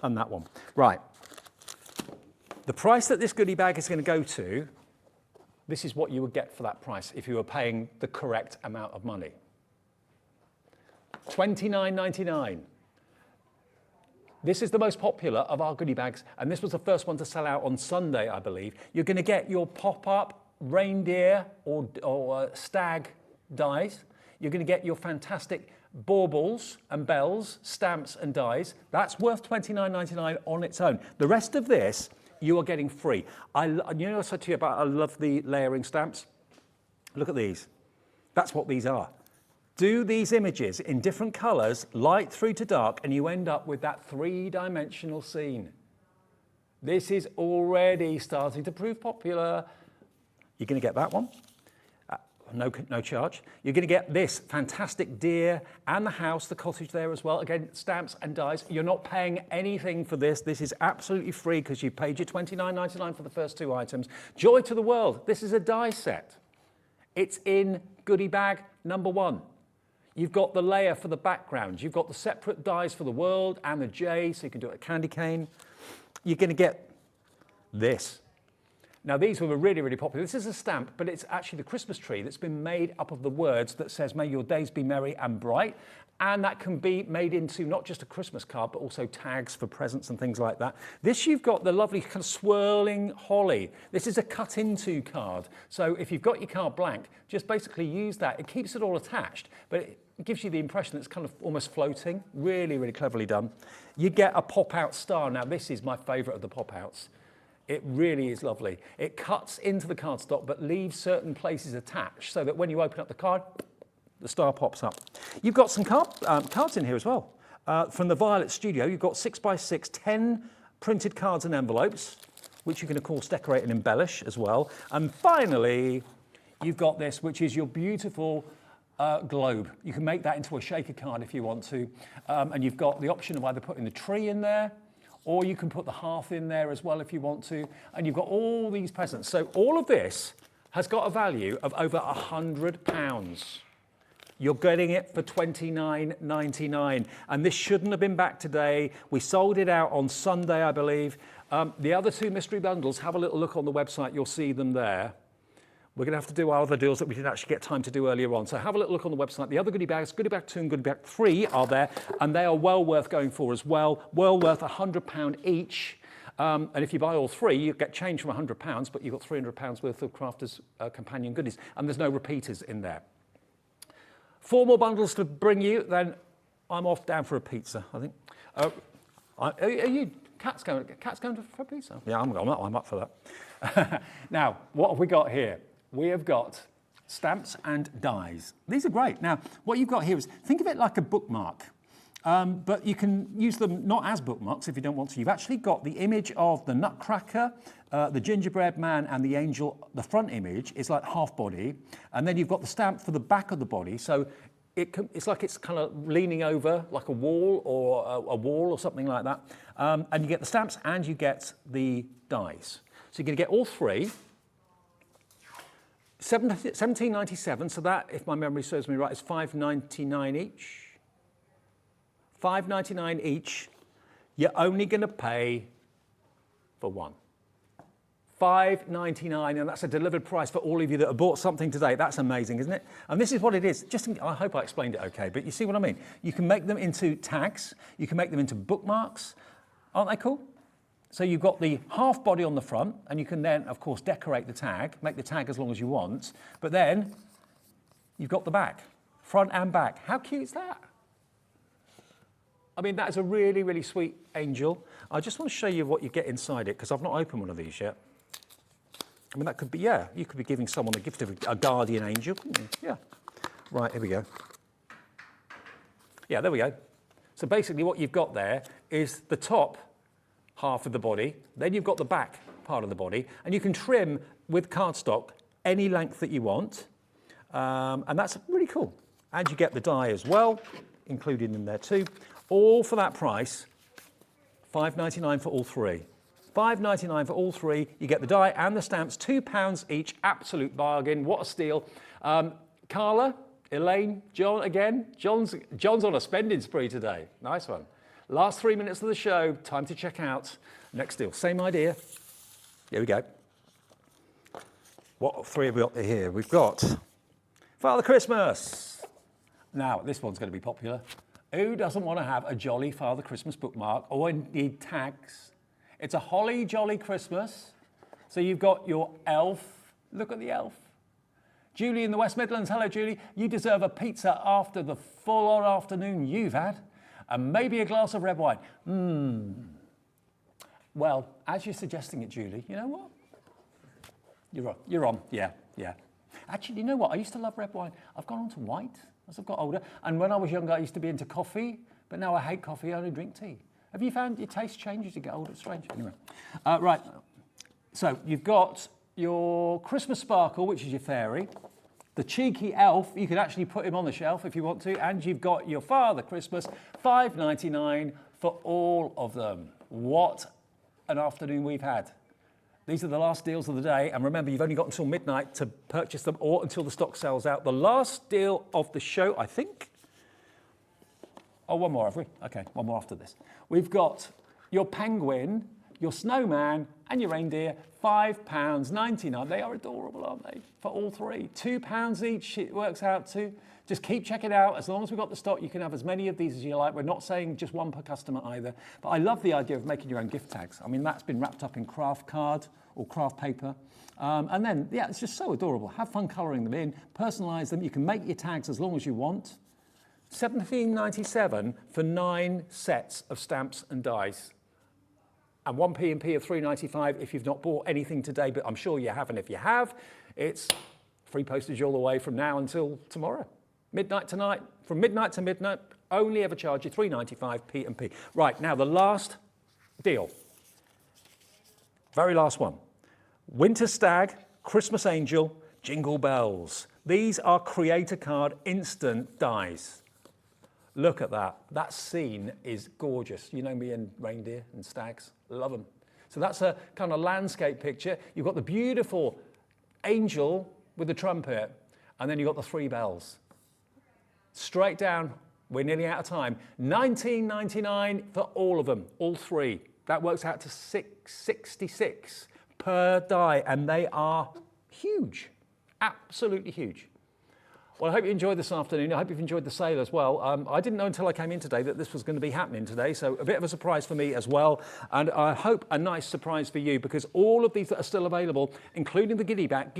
and that one. Right. The price that this goodie bag is going to go to, this is what you would get for that price if you were paying the correct amount of money. $29.99. This is the most popular of our goodie bags, and this was the first one to sell out on Sunday, I believe. You're going to get your pop-up reindeer or stag dies. You're going to get your fantastic baubles and bells, stamps and dies. That's worth $29.99 on its own. The rest of this you are getting free. You know, I said to you about I love the layering stamps. Look at these. That's what these are. Do these images in different colours, light through to dark, and you end up with that 3-dimensional scene. This is already starting to prove popular. You're going to get that one. No charge. You're going to get this fantastic deer and the house, the cottage there as well. Again, stamps and dies. You're not paying anything for this. This is absolutely free because you paid your $29.99 for the first 2 items. Joy to the World. This is a die set. It's in goodie bag number 1. You've got the layer for the background. You've got the separate dies for the world and the J, so you can do it a candy cane. You're going to get this. Now these were really, really popular. This is a stamp, but it's actually the Christmas tree that's been made up of the words that says, may your days be merry and bright. And that can be made into not just a Christmas card, but also tags for presents and things like that. This, you've got the lovely kind of swirling holly. This is a cut into card. So if you've got your card blank, just basically use that. It keeps it all attached, but it gives you the impression that it's kind of almost floating. Really, really cleverly done. You get a pop-out star. Now this is my favorite of the pop-outs. It really is lovely. It cuts into the cardstock, but leaves certain places attached so that when you open up the card, the star pops up. You've got some cards in here as well. From the Violet Studio, you've got 6x6, 10 printed cards and envelopes, which you can of course decorate and embellish as well. And finally, you've got this, which is your beautiful globe. You can make that into a shaker card if you want to. And you've got the option of either putting the tree in there, or you can put the hearth in there as well if you want to. And you've got all these presents. So all of this has got a value of over £100. You're getting it for $29.99. And this shouldn't have been back today. We sold it out on Sunday, I believe. The other two mystery bundles, have a little look on the website. You'll see them there. We're going to have to do our other deals that we didn't actually get time to do earlier on. So have a little look on the website. The other goodie bags, Goodie Bag 2 and Goodie Bag 3 are there. And they are well worth going for as well. Well worth £100 each. And if you buy all three, you get change from £100, but you've got £300 worth of Crafters Companion goodies. And there's no repeaters in there. 4 more bundles to bring you, then I'm off down for a pizza, I think. Are you Cat's going for a pizza? Yeah, I'm up for that. Now, what have we got here? We have got stamps and dies. These are great. Now, what you've got here is, think of it like a bookmark, but you can use them not as bookmarks if you don't want to. You've actually got the image of the Nutcracker, the gingerbread man and the angel. The front image is like half body, and then you've got the stamp for the back of the body. So it's like it's kind of leaning over like a wall or something like that. And you get the stamps and you get the dies. So you're going to get all three. £17.97. So that, if my memory serves me right, is £5.99 each. £5.99 each. You're only going to pay for one. $5.99, and that's a delivered price for all of you that have bought something today. That's amazing, isn't it? And this is what it is. I hope I explained it okay, but you see what I mean? You can make them into tags. You can make them into bookmarks. Aren't they cool? So you've got the half body on the front, and you can then, of course, decorate the tag, make the tag as long as you want, but then you've got the back, front and back. How cute is that? I mean, that is a really, really sweet angel. I just want to show you what you get inside it, because I've not opened one of these yet. I mean, that could be, yeah, you could be giving someone the gift of a guardian angel, couldn't you? Yeah. Right, here we go. Yeah, there we go. So basically what you've got there is the top half of the body, then you've got the back part of the body, and you can trim with cardstock any length that you want, and that's really cool. And you get the die as well, included in there too, all for that price, £5.99 for all three. £5.99 for all three. You get the die and the stamps, £2 each, absolute bargain. What a steal. Carla, Elaine, John again. John's on a spending spree today. Nice one. Last 3 minutes of the show, time to check out. Next deal, same idea. Here we go. What three have we got here? We've got Father Christmas. Now, this one's going to be popular. Who doesn't want to have a jolly Father Christmas bookmark or indeed tags? It's a holly jolly Christmas. So you've got your elf. Look at the elf. Julie in the West Midlands. Hello, Julie. You deserve a pizza after the full-on afternoon you've had. And maybe a glass of red wine. Well, as you're suggesting it, Julie, you know what? You're on. Yeah. Actually, you know what? I used to love red wine. I've gone on to white as I've got older. And when I was younger, I used to be into coffee. But now I hate coffee. I only drink tea. Have you found your taste changes as you get older? It's strange. Anyway, right. So you've got your Christmas sparkle, which is your fairy. The cheeky elf, you could actually put him on the shelf if you want to. And you've got your Father Christmas, $5.99 for all of them. What an afternoon we've had. These are the last deals of the day. And remember, you've only got until midnight to purchase them or until the stock sells out. The last deal of the show, I think. Oh, one more, have we? Okay, one more after this. We've got your penguin, your snowman and your reindeer, £5.99. They are adorable, aren't they? For all three. £2 each it works out to. Just keep checking it out. As long as we've got the stock, you can have as many of these as you like. We're not saying just one per customer either. But I love the idea of making your own gift tags. I mean, that's been wrapped up in craft card or craft paper. And then, yeah, it's just so adorable. Have fun colouring them in, personalise them. You can make your tags as long as you want. £17.97 for 9 sets of stamps and dies. And 1 P&P of £3.95 if you've not bought anything today, but I'm sure you have. And if you have, it's free postage all the way from now until tomorrow. Midnight tonight, from midnight to midnight, only ever charge you £3.95 P&P. Right, now the last deal. Very last one. Winter Stag, Christmas Angel, Jingle Bells. These are Creator Card instant dies. Look at that. That scene is gorgeous. You know me and reindeer and stags. Love them. So that's a kind of landscape picture. You've got the beautiful angel with the trumpet, and then you've got the 3 bells. Straight down, we're nearly out of time. £19.99 for all of them, all 3. That works out to $6.66 per die, and they are huge, absolutely huge. Well, I hope you enjoyed this afternoon. I hope you've enjoyed the sale as well. I didn't know until I came in today that this was going to be happening today, so a bit of a surprise for me as well. And I hope a nice surprise for you, because all of these that are still available, including the goodie bags,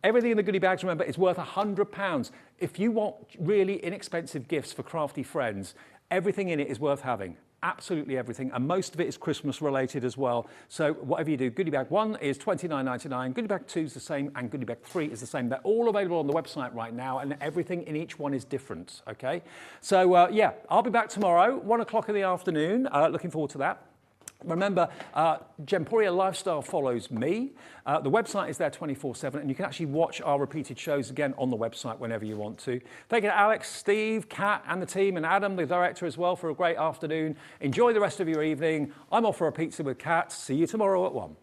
everything in the goodie bags, remember, is worth £100. If you want really inexpensive gifts for crafty friends, everything in it is worth having. Absolutely everything, and most of it is Christmas related as well. So whatever you do, goodie bag 1 is £29.99, goodie bag 2 is the same, and goodie bag 3 is the same. They're all available on the website right now, and everything in each one is different, okay? So yeah, I'll be back tomorrow, 1 o'clock in the afternoon. Looking forward to that. Remember, Gemporia Lifestyle follows me. The website is there 24/7, and you can actually watch our repeated shows again on the website whenever you want to. Thank you to Alex, Steve, Kat, and the team, and Adam, the director, as well, for a great afternoon. Enjoy the rest of your evening. I'm off for a pizza with Kat. See you tomorrow at 1.